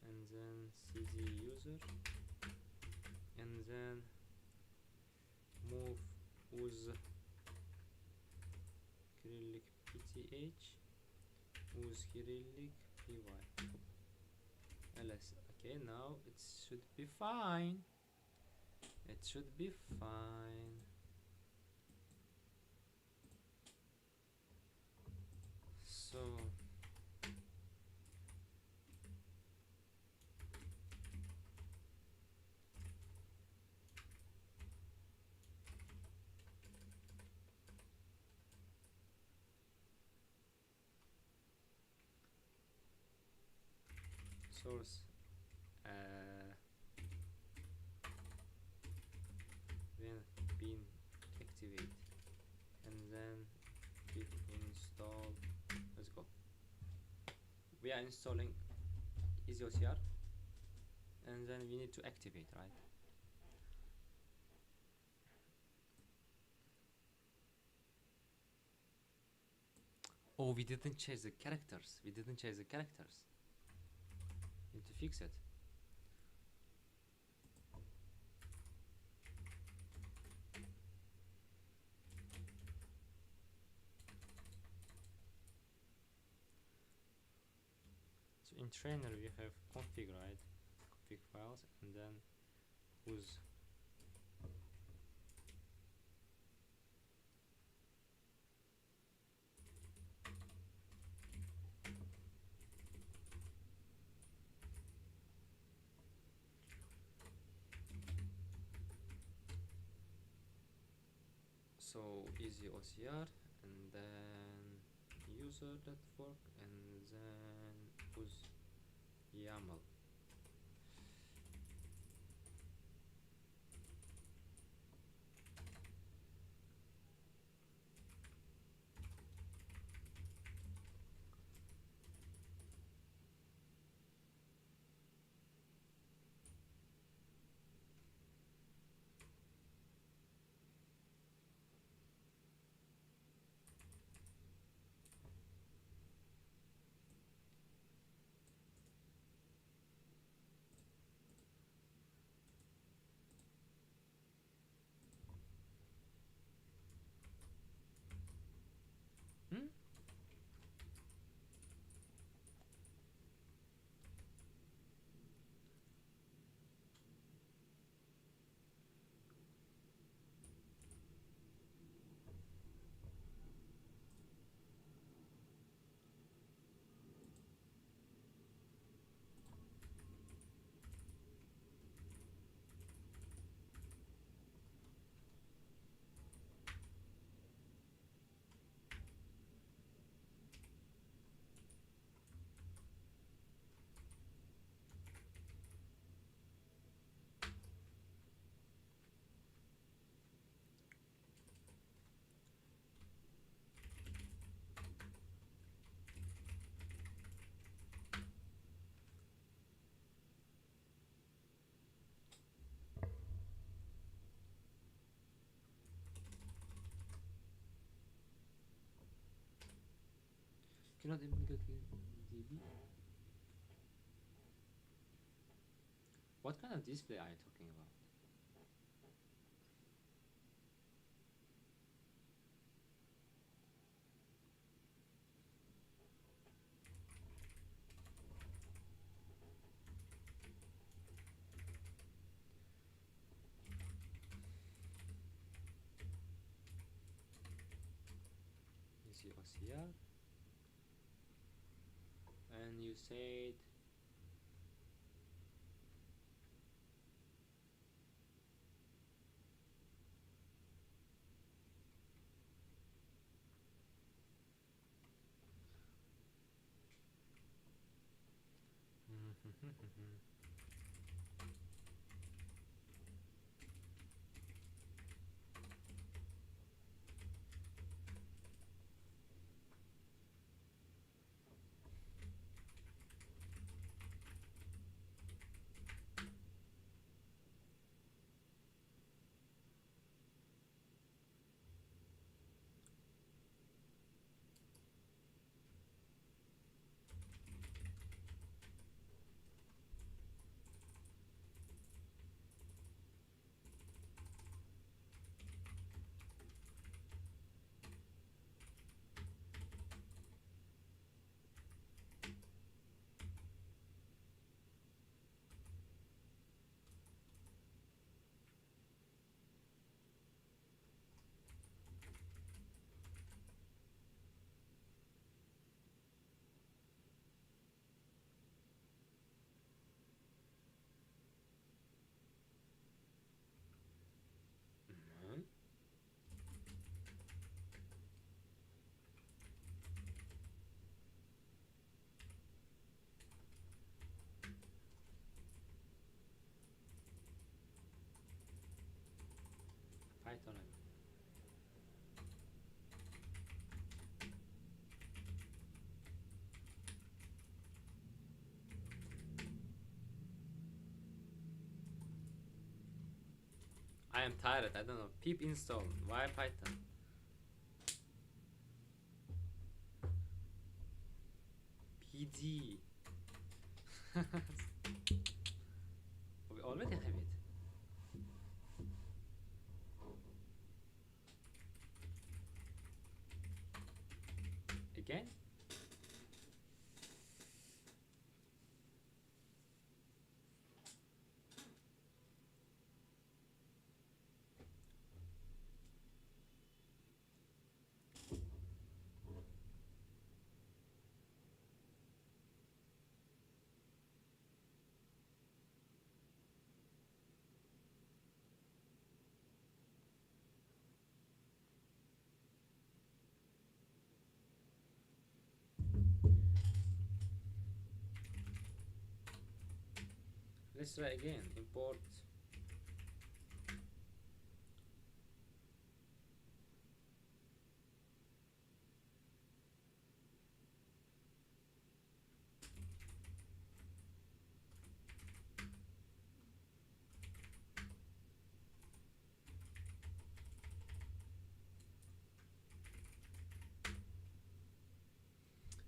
and then cd user, and then move with ch who's Cyrillic py ls. Okay, now it should be fine. It should be fine. So source then bin activate and then git install. Let's go. We are installing easy OCR and then we need to activate, right? Oh, we didn't change the characters. We didn't change the characters. Need to fix it. So in trainer we have config, right? Config files and then who's so easy OCR and then user.fork and then who's YAML. Hmm? Cannot implement DB. What kind of display are you talking about? Easy OCR and you said I am tired. I don't know. Pip install. Why Python? PD. We already have it. Again? Let's try again. Import.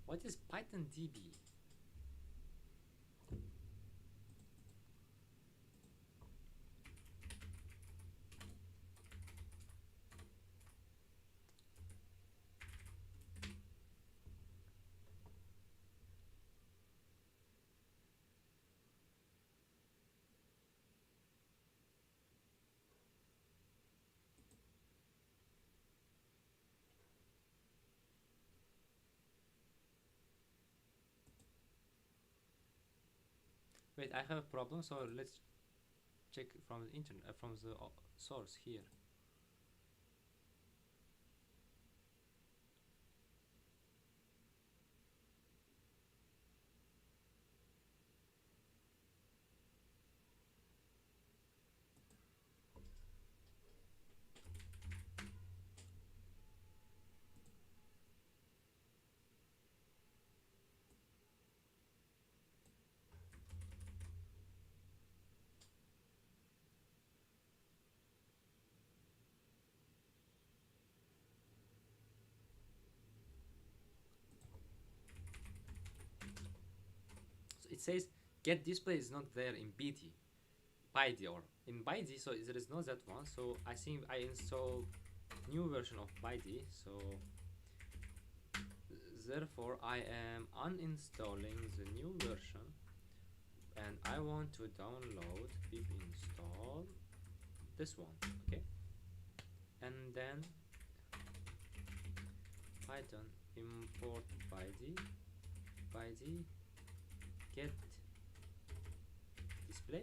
What is Python DB? Wait, I have a problem, so let's check from the internet, from the source here. So it says get display is not there in BD, ByD or in ByD, so there is not that one. So I think I install new version of ByD. So therefore I am uninstalling the new version, and I want to download pip install this one, okay, and then Python import ByD get display.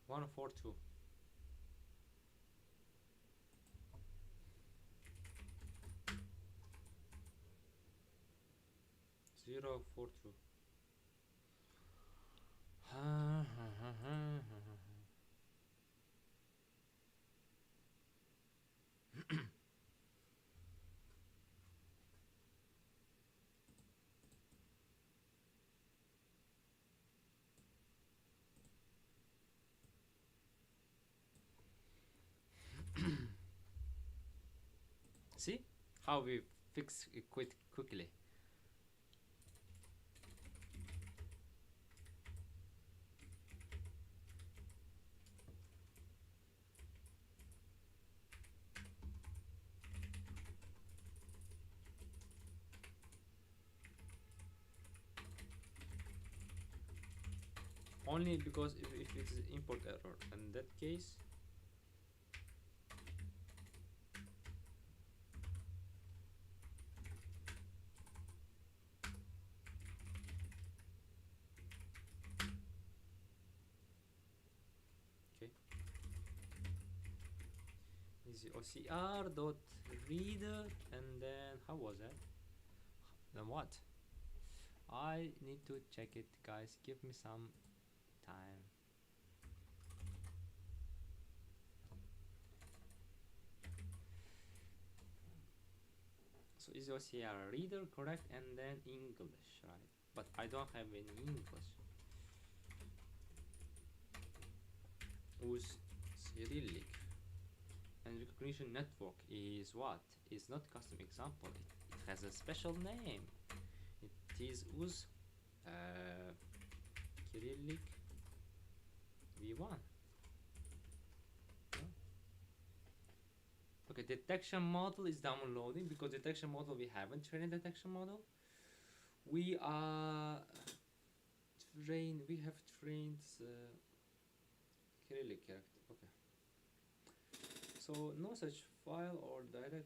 One four two. 042. See how we fix it quickly. only because if it's import error. In that case, okay, is the OCR dot reader, and then how was that? Then what? I need to check it, guys. Give me some time. So is OCR reader correct, and then English, right? But I don't have any English. With Cyrillic and recognition network is what? Is not custom example. It has a special name. It is with Cyrillic v1. Yeah. Okay, detection model is downloading because detection model we haven't trained detection model. We are trained. We have trained Cyrillic character. Okay. So no such file or directory.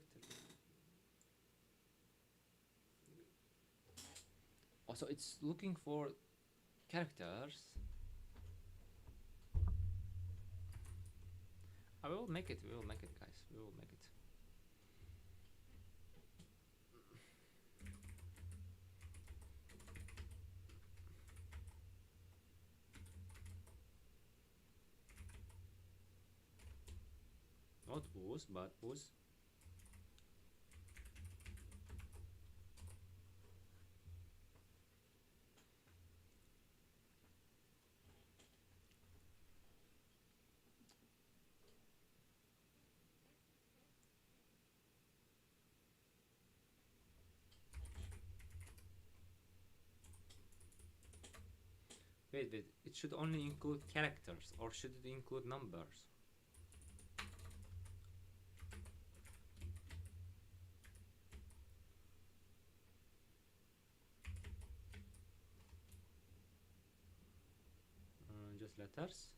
Also, it's looking for characters. I will make it. We will make it, guys. We will make it. Not was, but was. Wait. It should only include characters, or should it include numbers? Just letters.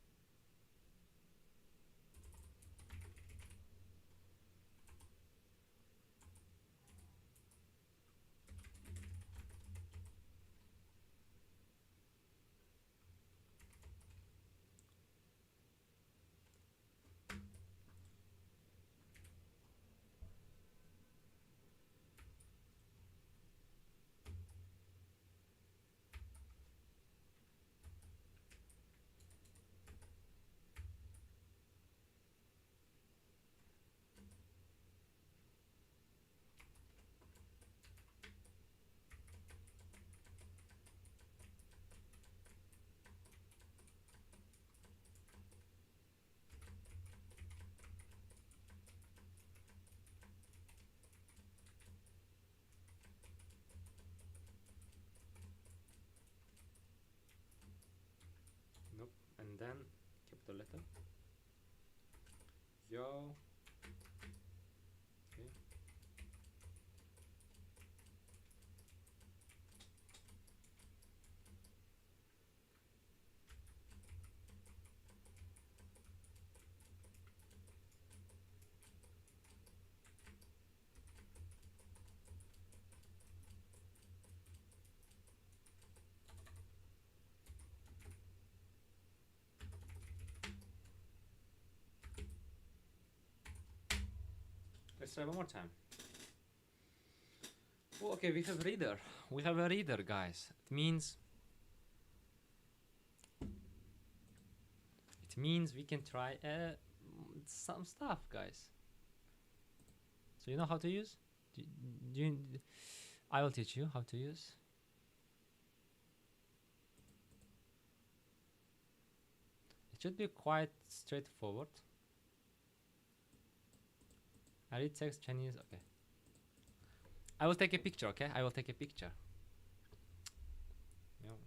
Nope. And then capital letter. Yo. Okay. Let's try one more time. Oh, okay, we have reader. We have a reader, guys. It means we can try some stuff, guys. So you know how to use? I will teach you how to use. It should be quite straightforward. I read text Chinese. Okay. I will take a picture. Okay, I will take a picture. Yeah.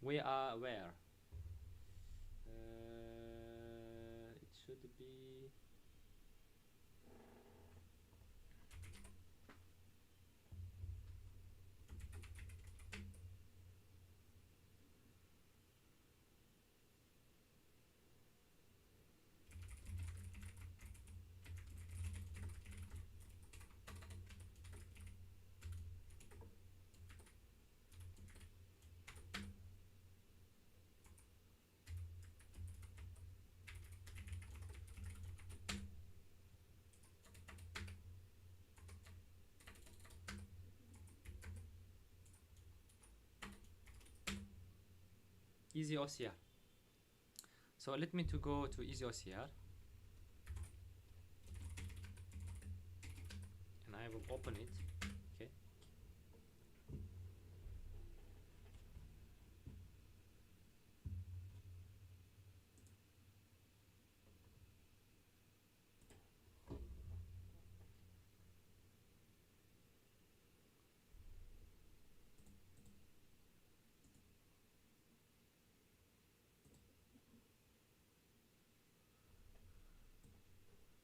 We are where? It should be. easy OCR. So let me to go to easy OCR, and I will open it. Okay.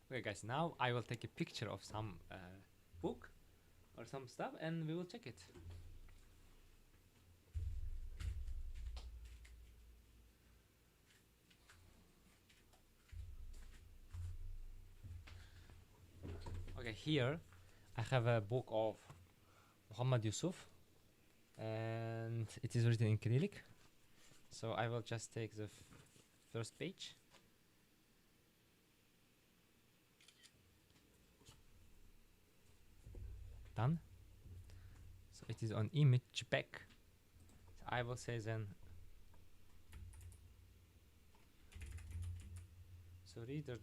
Okay, guys. Now I will take a picture of some book or some stuff, and we will check it. Okay, here I have a book of Muhammad Yusuf, and it is written in acrylic. So I will just take the first page. Done. So it is on image back. So I will say then. So reader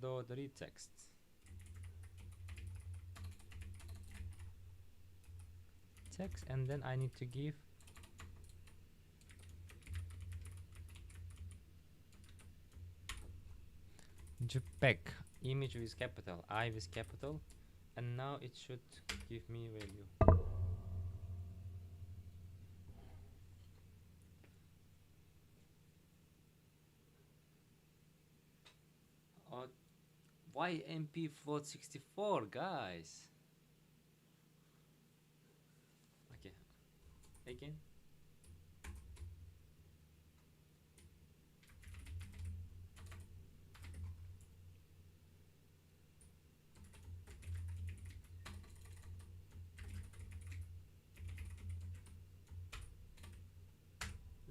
dot read text. Text, and then I need to give JPEG image with capital, I with capital, and now it should give me value. Why MP float 64, guys? Okay, again.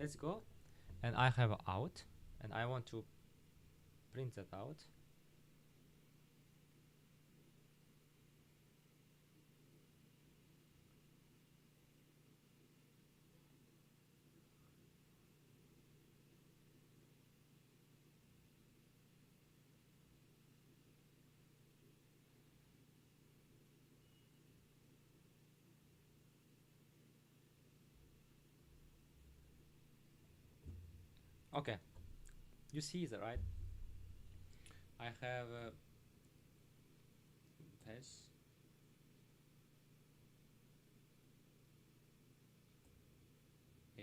Let's go. And I have a out, and I want to print that out. Okay, you see that, right? I have this. A.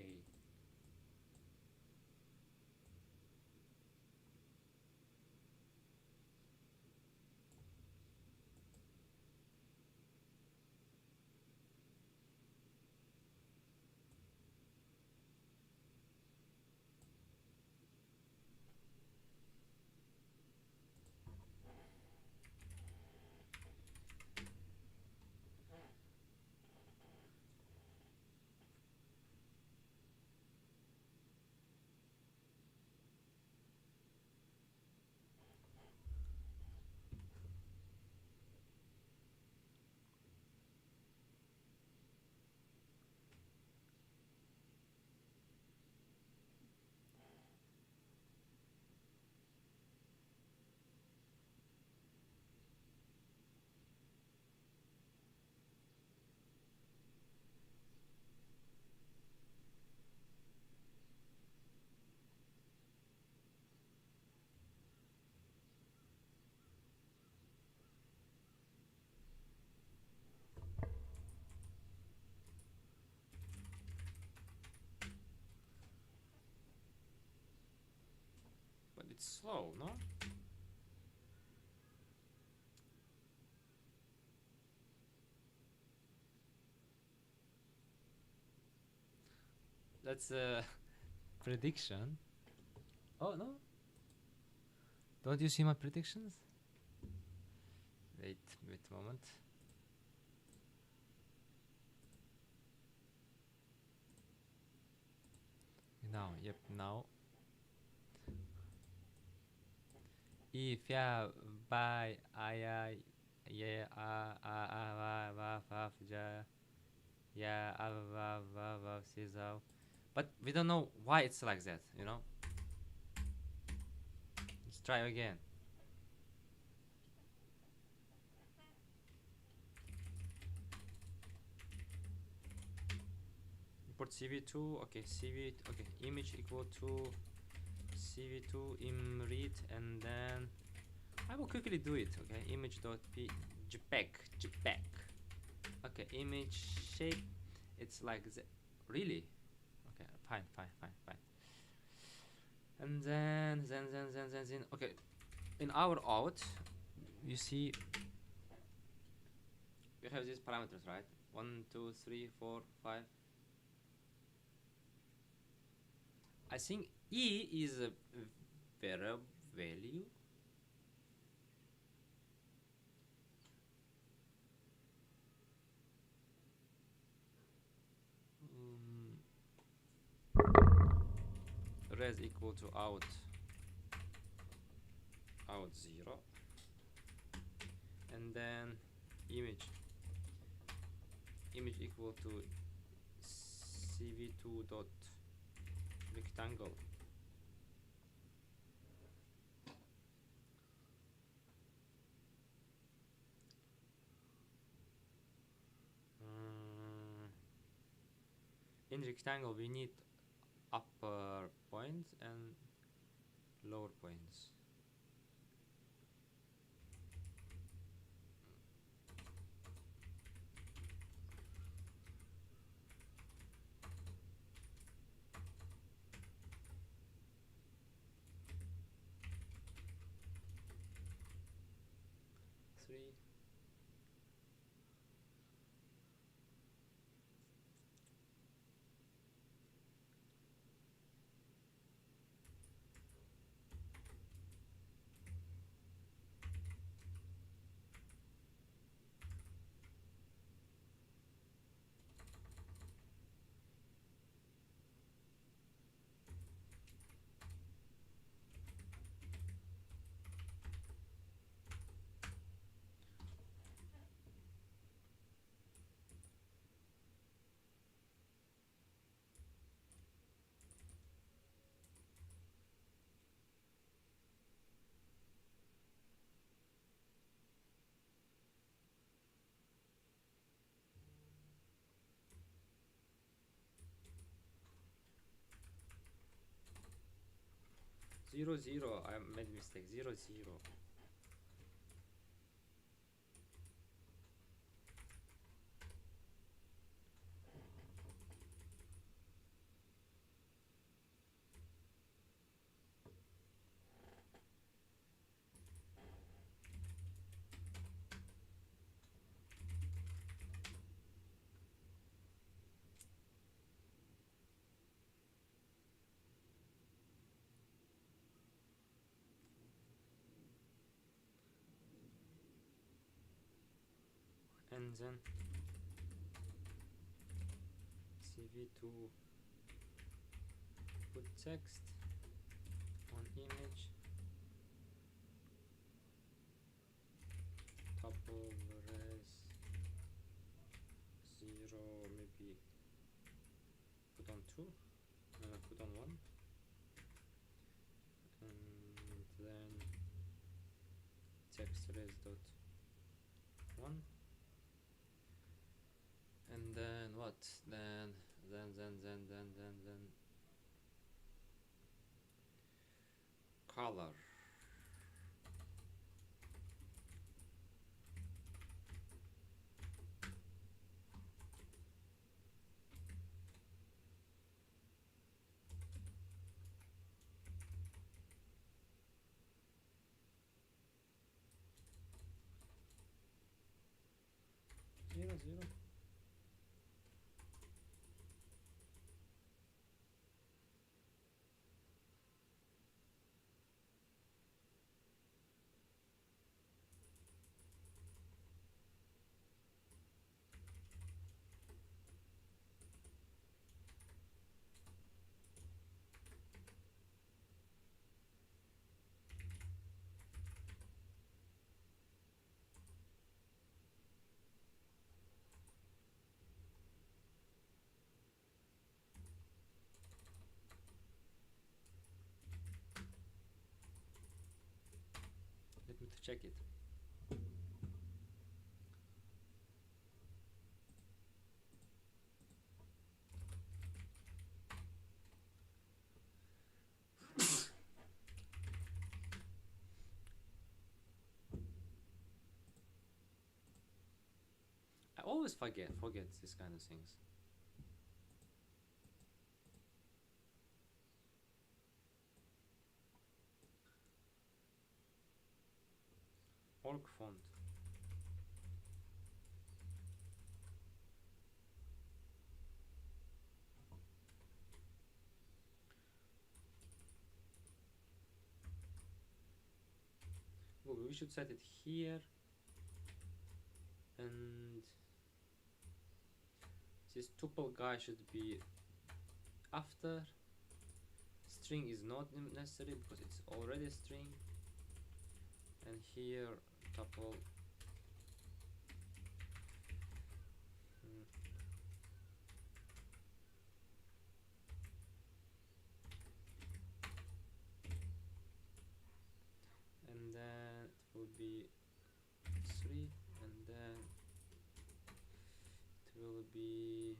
But it's slow, no? That's a prediction. Oh no! Don't you see my predictions? Wait a moment. Now, yep, now. If ya by I yeah va va ja. Yeah, but we don't know why it's like that, you know. Let's try again. Import cv2. Okay, okay, image equal to cv2 im read, and then I will quickly do it. Okay, image.p jpeg. Okay, image shape, it's like really. Okay, fine. And then okay, in our out, you see we have these parameters, right? 1 2 3 4 5. I think e is a variable value. Res equal to out 0, and then image equal to cv2 dot rectangle. In rectangle we need upper points and lower points. Three. Zero zero. I made mistake. 0 0. And then cv2 put text on image tuple res 0, maybe put on 2, put on 1, and then text res dot 1, and then what? Then color. Zero zero. check it. I always forget these kind of things. Org font. Well, we should set it here, and this tuple guy should be after. String is not necessary because it's already a string, and here tuple and then it will be 3, and then it will be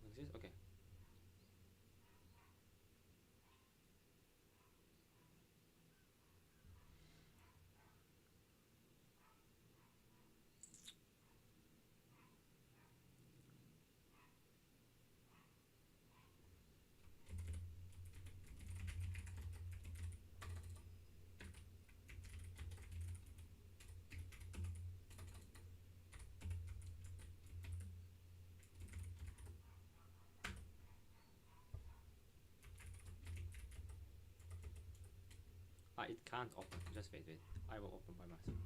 like this. Okay. It can't open. Just wait. I will open by myself.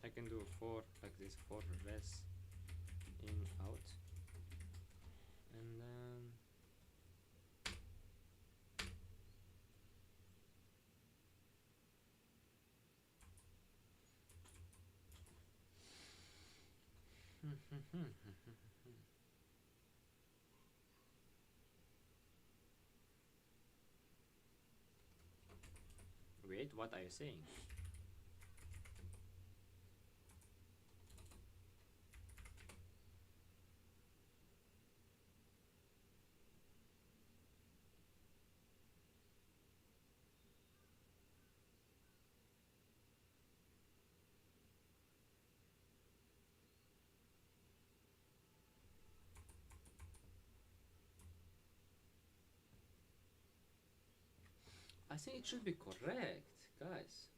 I can do 4 like this, 4 res in out, and then wait, what are you saying? I think it should be correct, guys.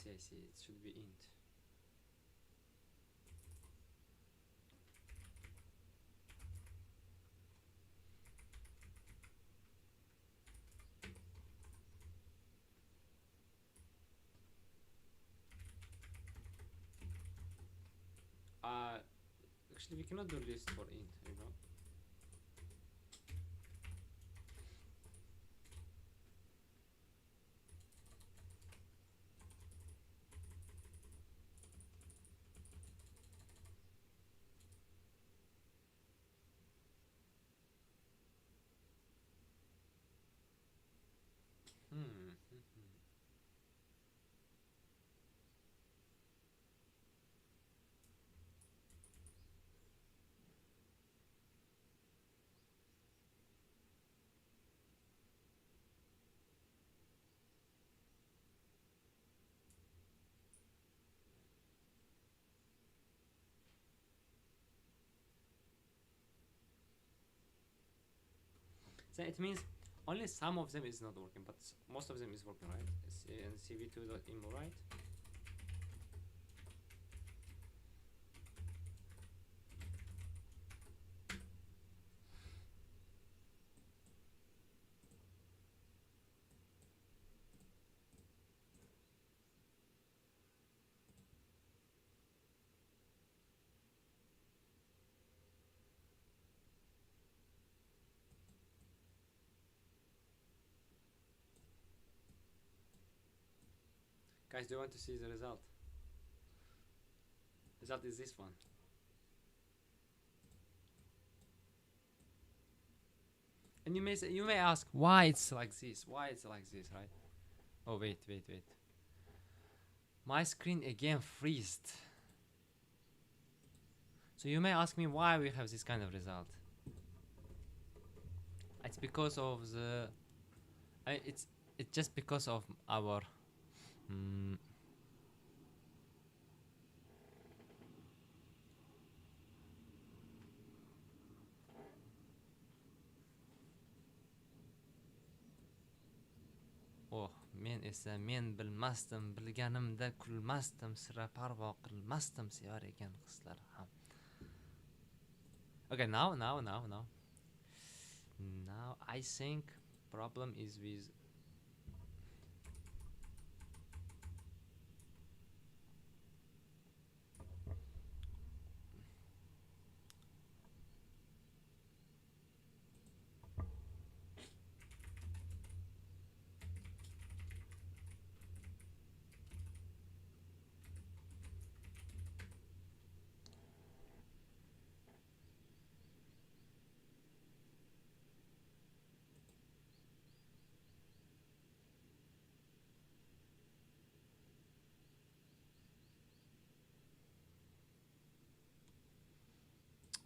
see. It should be int. Actually, we cannot do list for int, you know. So it means only some of them is not working, but most of them is working, right? And cv2.imo, right? Guys, do you want to see the result? Result is this one. And you may ask why it's like this, right? Oh wait. My screen again freezed. So you may ask me why we have this kind of result. It's because of the. It's just because of our. Men esa men bilmasdim, bilganimda kulmasdim, sira parvo qilmasdim sevar ekan qizlar ham. Okay, now I think problem is with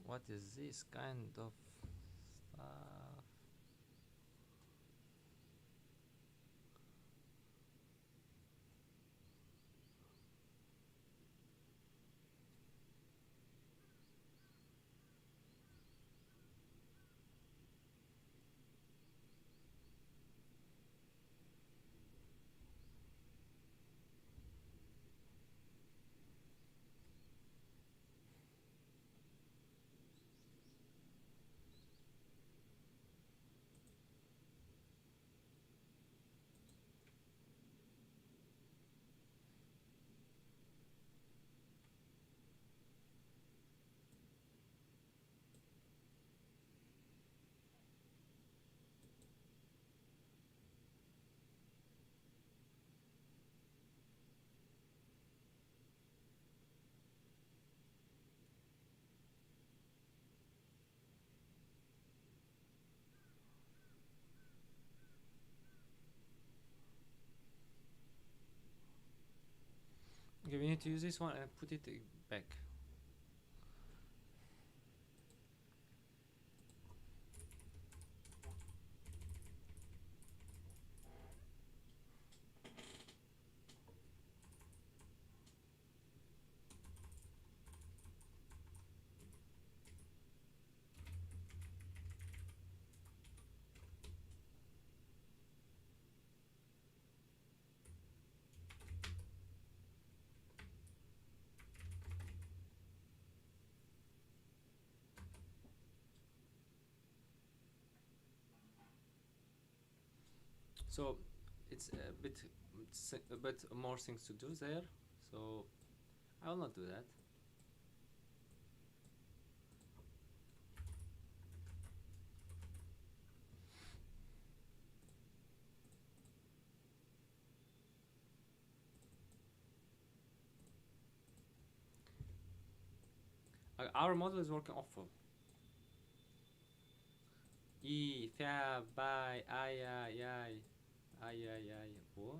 what is this kind of stuff? Okay, we need to use this one and put it back. So it's a bit more things to do there. So I will not do that. Our model is working awful. E, fia, bye, ay, ay, ay, ay, ay, ay. What?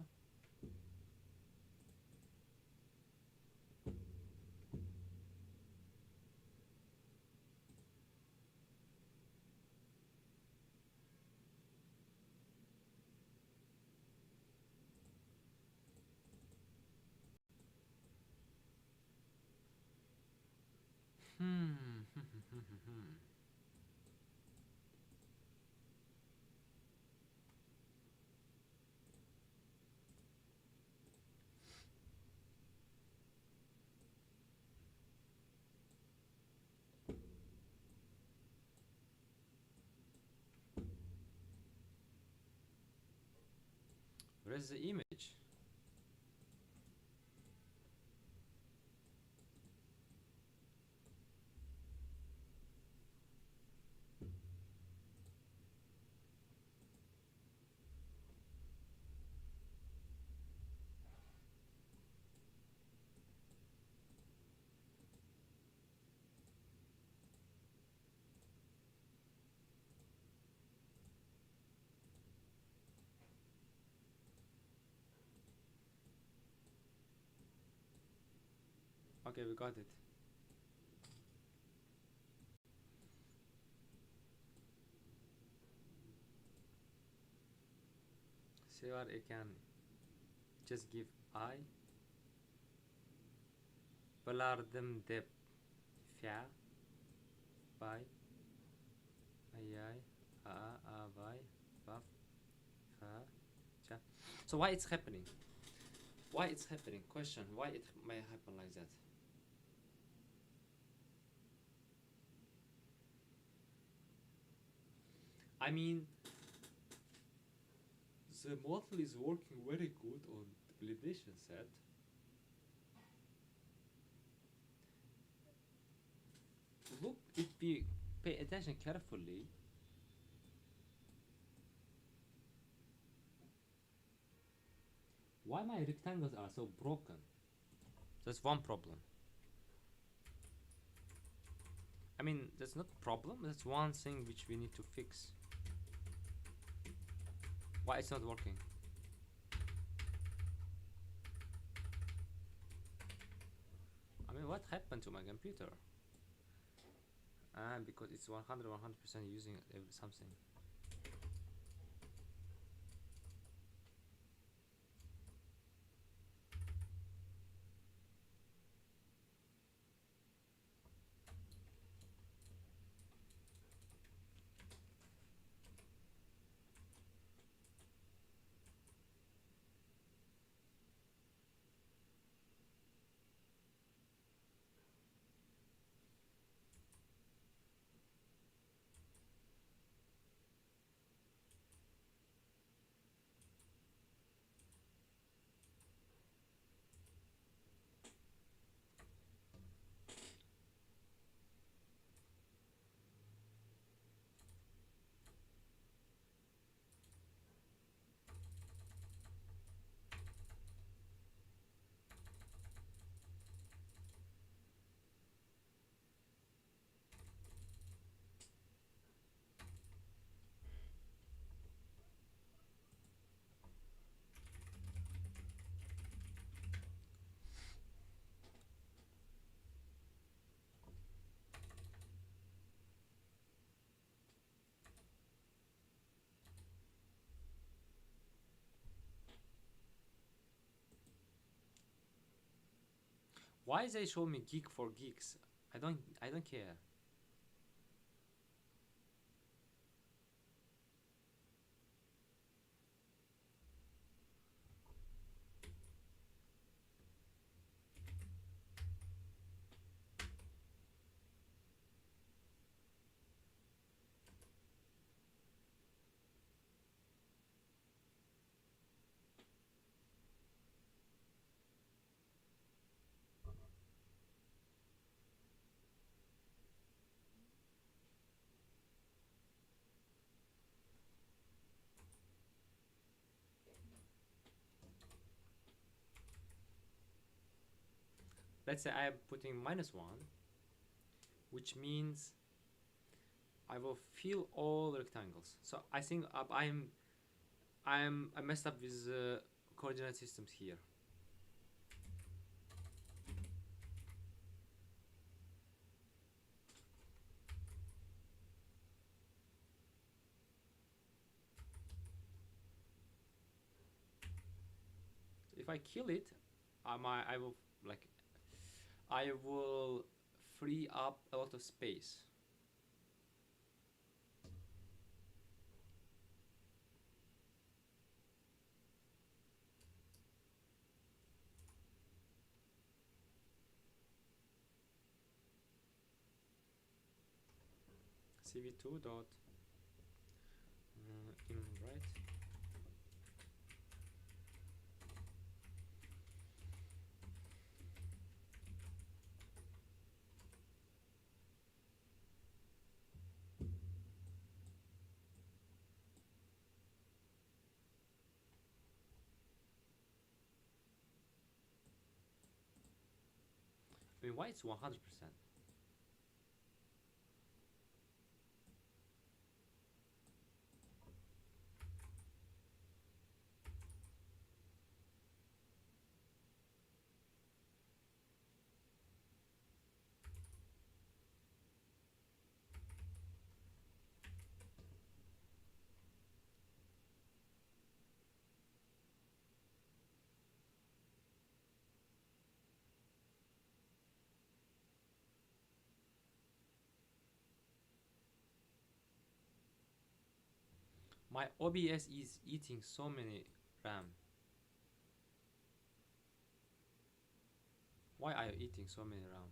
Hmm. Where is the image? Okay, we got it. See what I can just give I. Balardım dep. Fia. Bye. Ay ay. A bye. Baf. Fa. Cha. So why it's happening? Why it's happening? Question. Why it may happen like that? I mean, the model is working very good on validation set. Look, if we pay attention carefully, why my rectangles are so broken? That's one problem. I mean, that's not a problem, that's one thing which we need to fix. Why it's not working? I mean, what happened to my computer? Because it's 100% using something. Why they show me geek for geeks? I don't care. let's say I am putting -1, which means I will fill all rectangles. So I think I messed up with coordinate systems here. If I kill it, I will free up a lot of space. cv2 dot in right. I mean, why it's 100%? My OBS is eating so many RAM. Why are you eating so many RAM?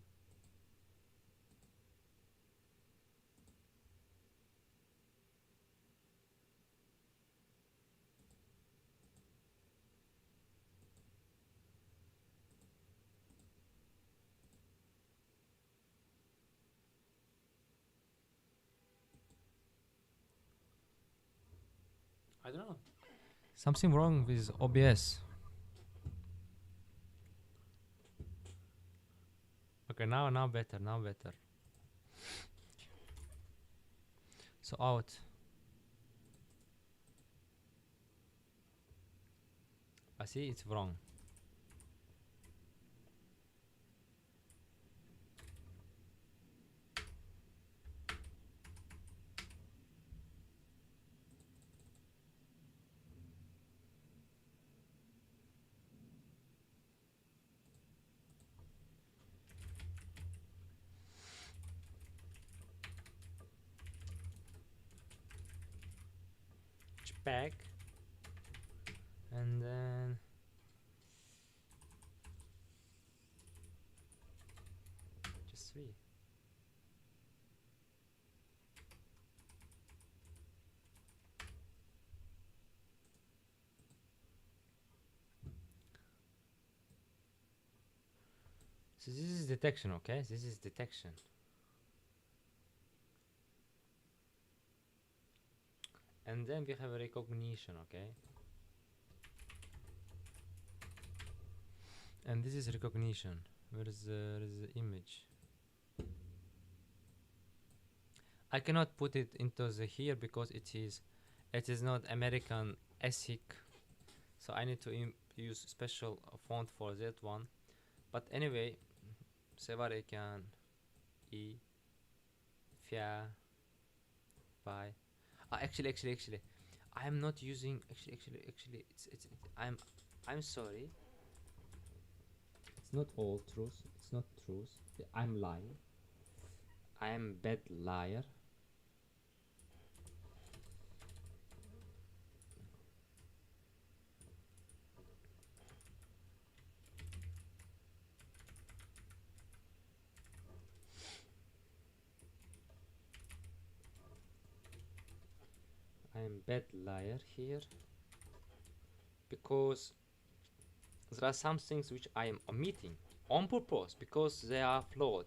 I don't know. Something wrong with OBS. Okay, now better, now better. So out. I see it's wrong. Back. And then just 3. So this is detection, okay? This is detection. And then we have a recognition, okay? And this is recognition. Where is the image? I cannot put it into the here because it is not American ASIC, so I need to use special font for that one. But anyway, Sevarikan E Fia by actually I am not using actually it's I'm sorry. It's not all truth. It's not truth. I'm lying. I am bad liar. I am bad liar here because there are some things which I am omitting on purpose because they are flawed.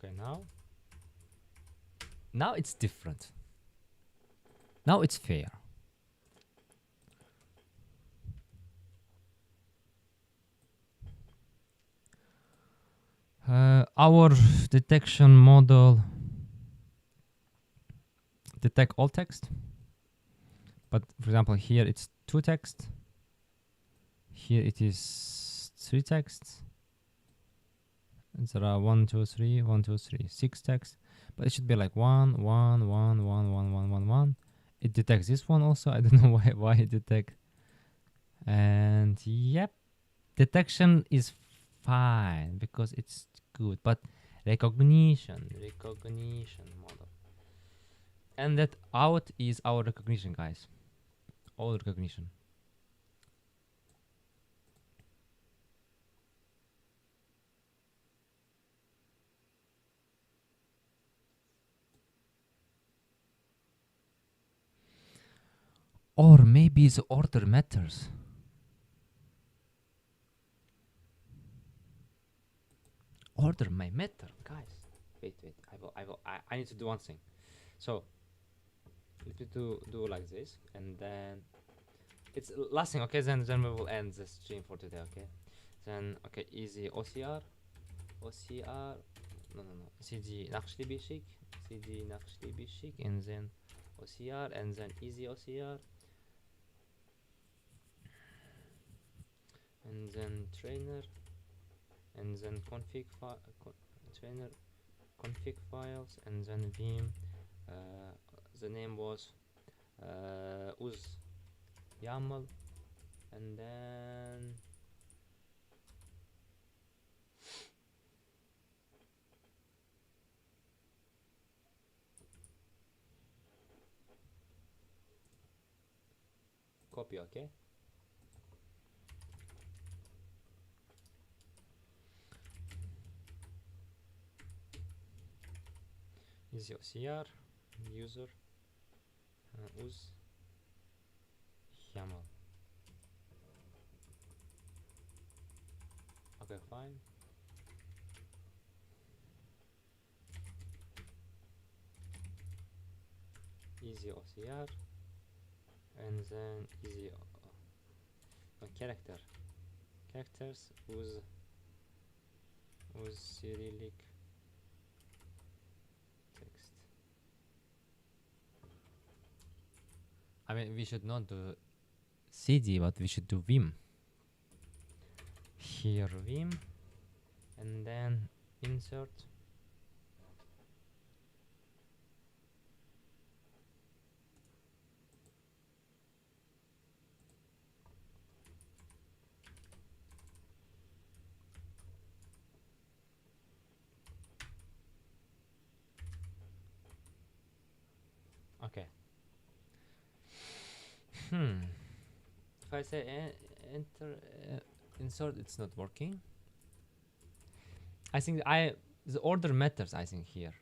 Okay, now it's different. Now it's fair. Our detection model detect all text, but for example here it's 2 text, here it is 3 texts, and there are 1 2 3 1 2 3 6 text, but it should be like 1 1 1 1 1 1 1 1. It detects this one also. I don't know why it detects. And yep, detection is fine because it's good, but recognition model, and that out is our recognition, guys. All recognition. Or maybe the order matters. Order may matter, guys. Wait. I need to do one thing. So let me do like this, and then it's last thing. Okay, then we will end the stream for today. Okay, then okay, easy OCR, no, CD نقش بيشيك, CD نقش بيشيك, and then OCR, and then easy OCR, and then trainer, and then trainer config files, and then vim. The name was uz YAML, and then copy. Okay, easy OCR user uz YAML. Okay, fine. Easy OCR, and then easy characters with Cyrillic text. I mean, we should not do CD, but we should do vim. Here vim, and then insert okay. If I say enter insert, it's not working. I think the order matters, I think, here.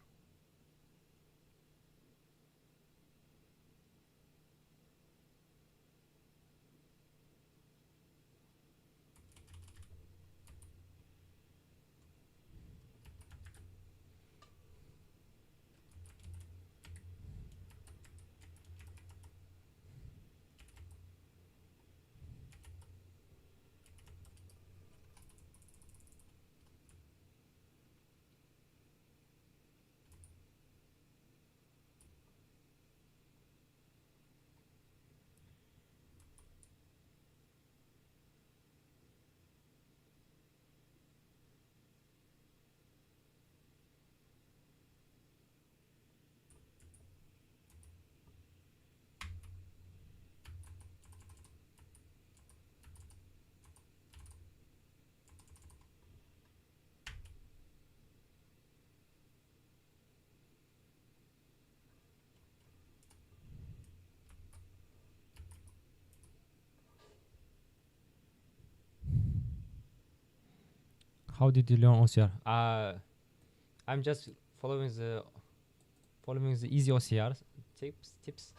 How did you learn OCR? I'm just following the easy OCR tips.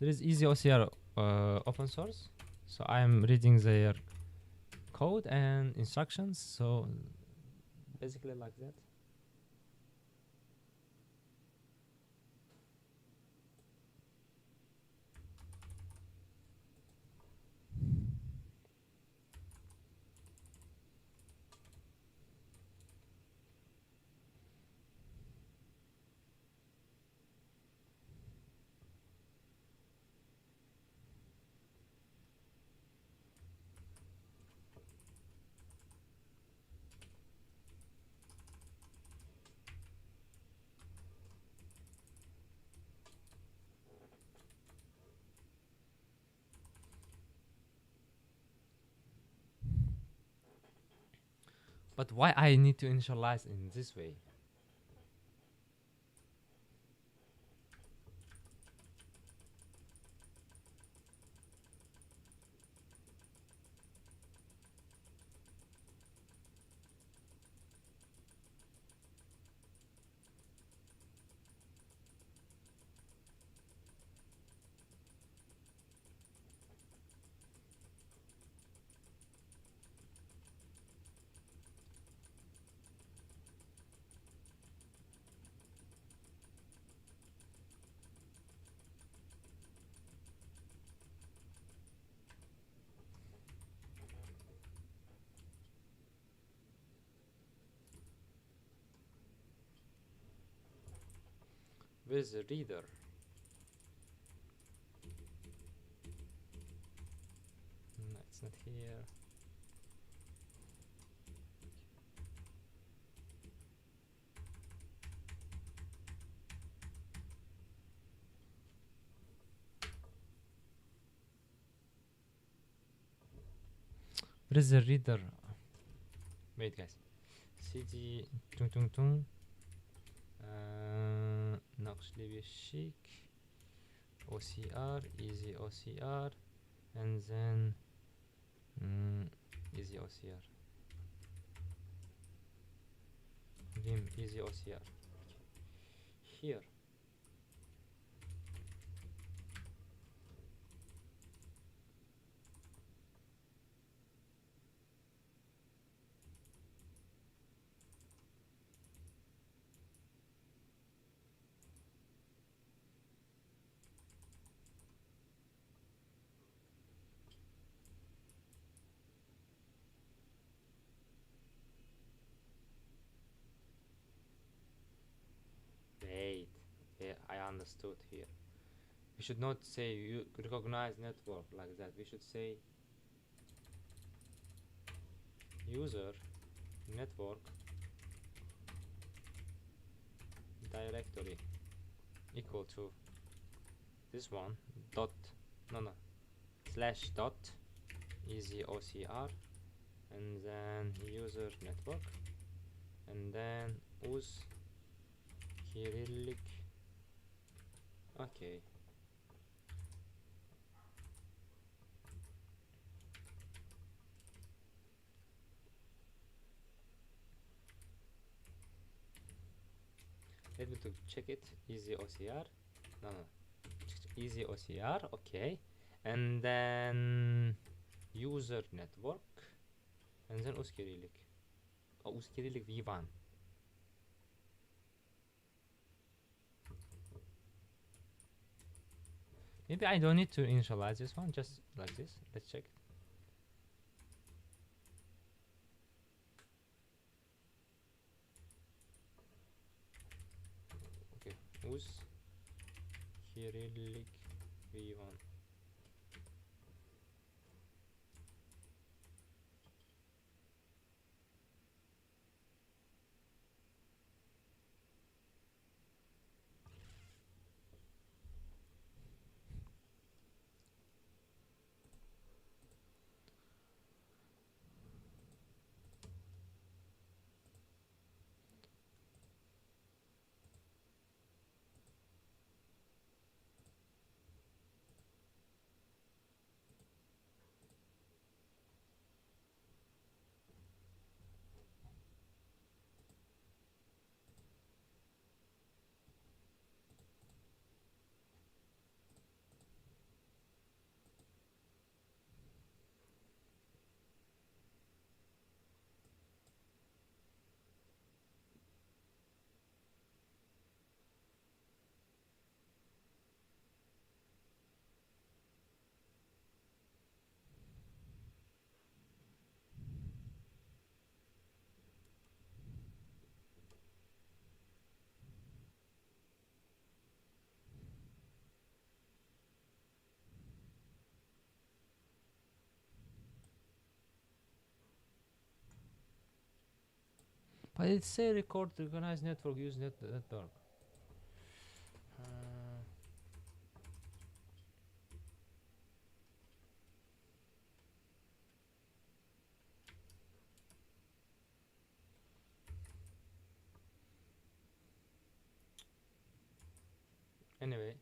There is Easy OCR open source. So I'm reading their code and instructions. So basically like that. But why I need to initialize in this way? Where's the reader? No, it's not here. Where is the reader? Wait, guys. CD tung tung tung. نقش لي chic. OCR, easy OCR, and then easy OCR. Vim easy OCR. Here. Wait, yeah, I understood here. We should not say you recognize network like that. We should say user network directory equal to this one dot slash dot easy OCR, and then user network, and then use Cyrillic. Okay. Let me to check it. Easy OCR. No. Easy OCR. Okay. And then user network. And then use Cyrillic. Oh, use Cyrillic V1. Maybe I don't need to initialize this one, just like this. Let's check. Okay, use Cyrillic V1. But it say record recognize network use network. Anyway,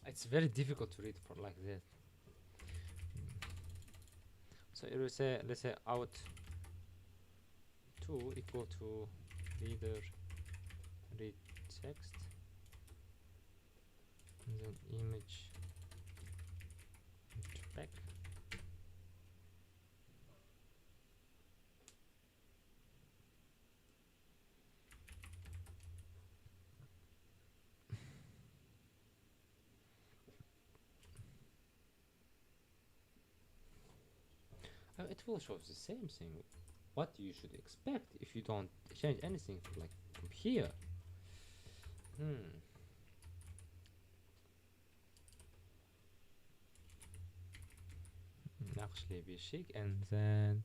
it's very difficult to read for like that. So it will say, let's say out 2 equal to reader read text, and then image back. It will show the same thing. What you should expect if you don't change anything like from here. Actually bir şey, and then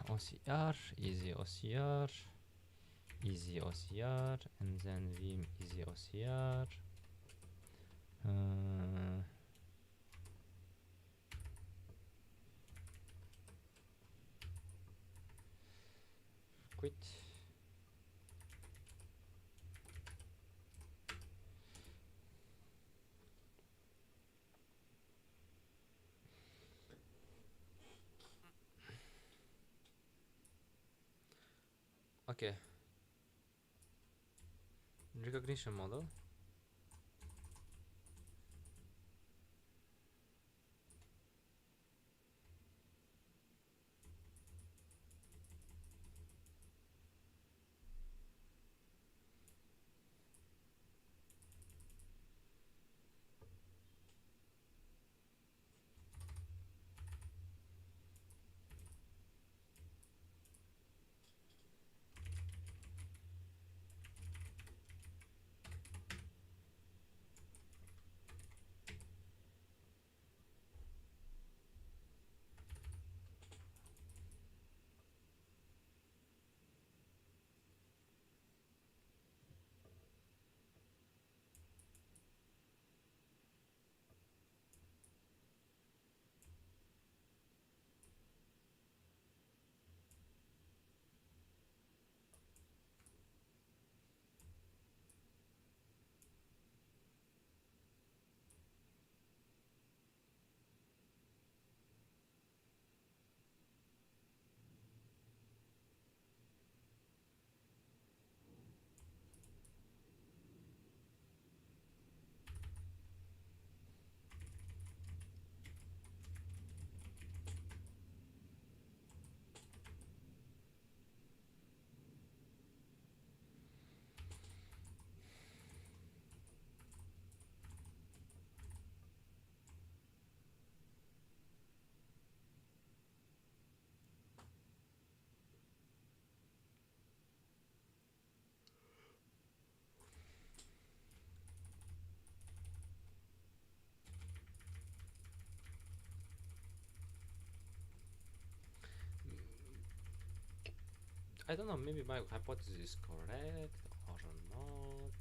OCR, easy OCR, easy OCR, and then Vim easy OCR. Quit. Okay. Recognition model. I don't know, maybe my hypothesis is correct or not.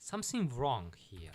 Something wrong here.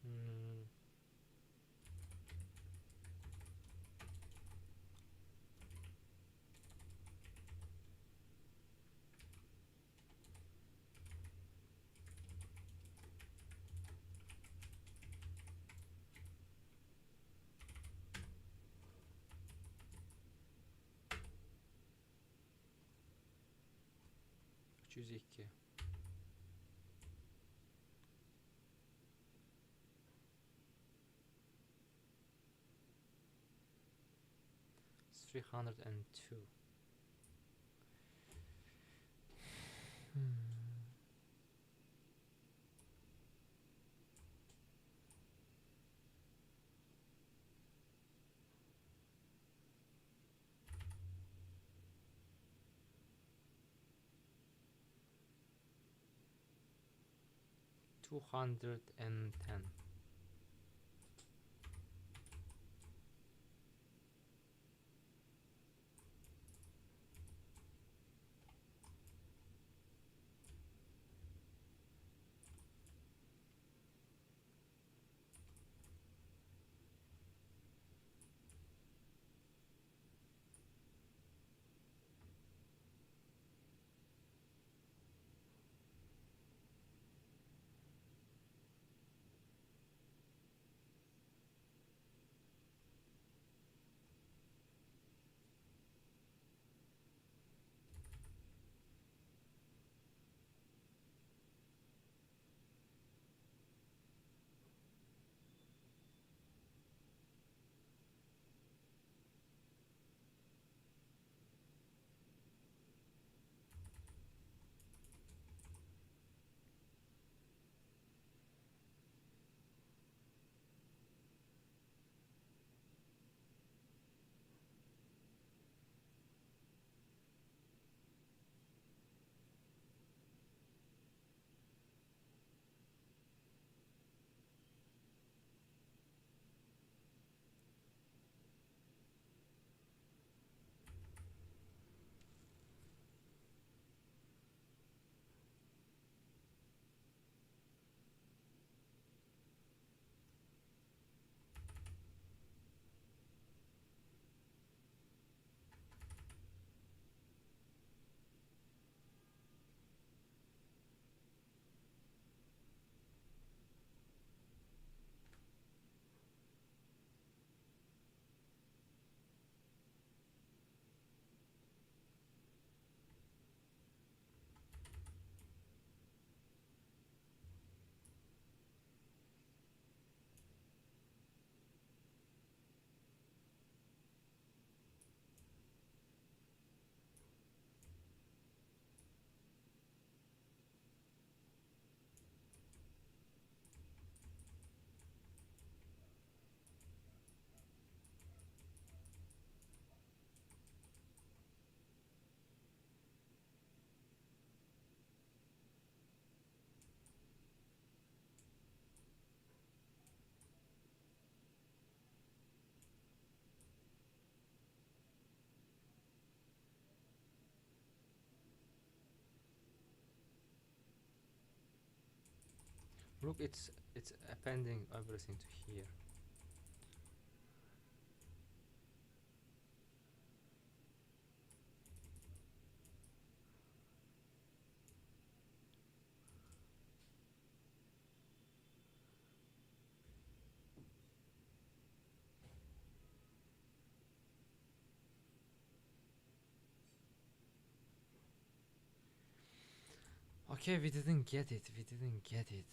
Hmm. Choose 2. It's 302. 210. Look, it's appending everything to here. Okay, we didn't get it. We didn't get it.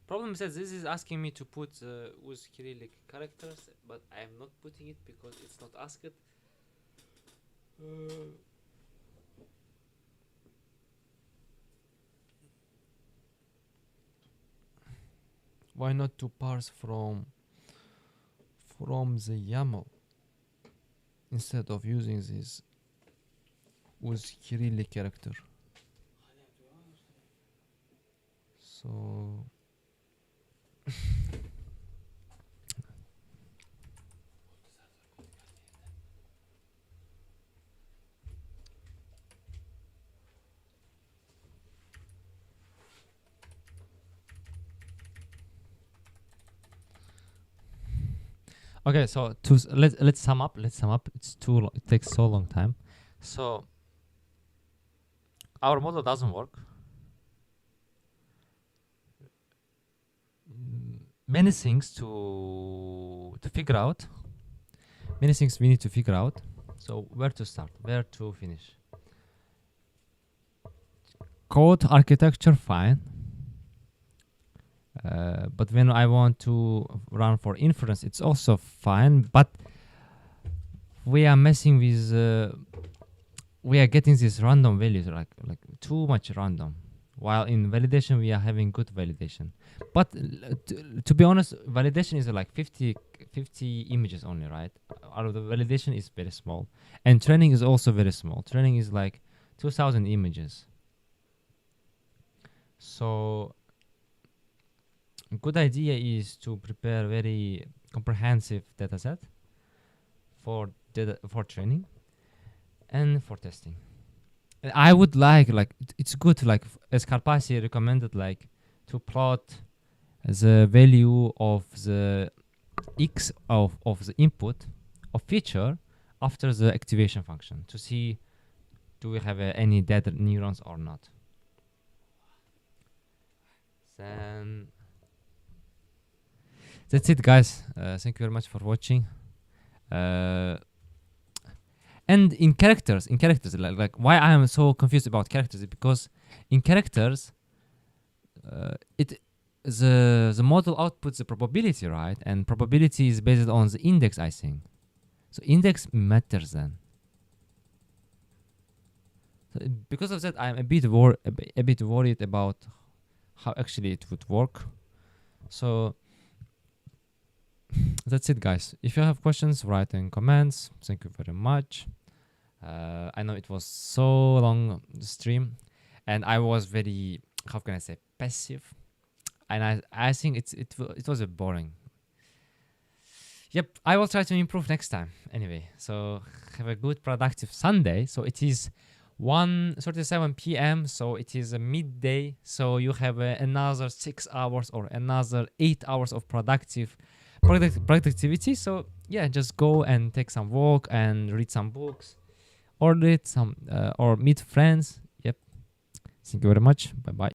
Problem is that this is asking me to put with Cyrillic characters, but I am not putting it because it's not asked. Why not to parse from the YAML instead of using this with Cyrillic character? So okay, so let's sum up. Let's sum up. It's it takes so long time. So our model doesn't work. Many things to figure out. Many things we need to figure out. So where to start? Where to finish? Code architecture, fine. But when I want to run for inference, it's also fine. But we are messing with. We are getting these random values, like too much random. While in validation, we are having good validation. But to be honest, validation is like 50 images only, right? Out of the validation is very small. And training is also very small. Training is like 2,000 images. So a good idea is to prepare very comprehensive data set for training and for testing. And I would like it's good as Karpasi recommended to plot the value of the x of the input of feature after the activation function to see do we have any dead neurons or not. Then that's it, guys. Thank you very much for watching. And in characters, like why I am so confused about characters is because in characters, the model outputs the probability, right? And probability is based on the index, I think. So index matters then. So because of that, I'm a bit worried about how actually it would work. So that's it, guys. If you have questions, write in comments. Thank you very much. I know it was so long stream, and I was very, how can I say, passive, and I think it was a boring. Yep, I will try to improve next time. Anyway, so have a good productive Sunday. So it is 1:37 p.m. So it is a midday. So you have another 6 hours or another 8 hours of productivity. So yeah, just go and take some walk and read some books, or read some or meet friends. Yep. Thank you very much. Bye bye.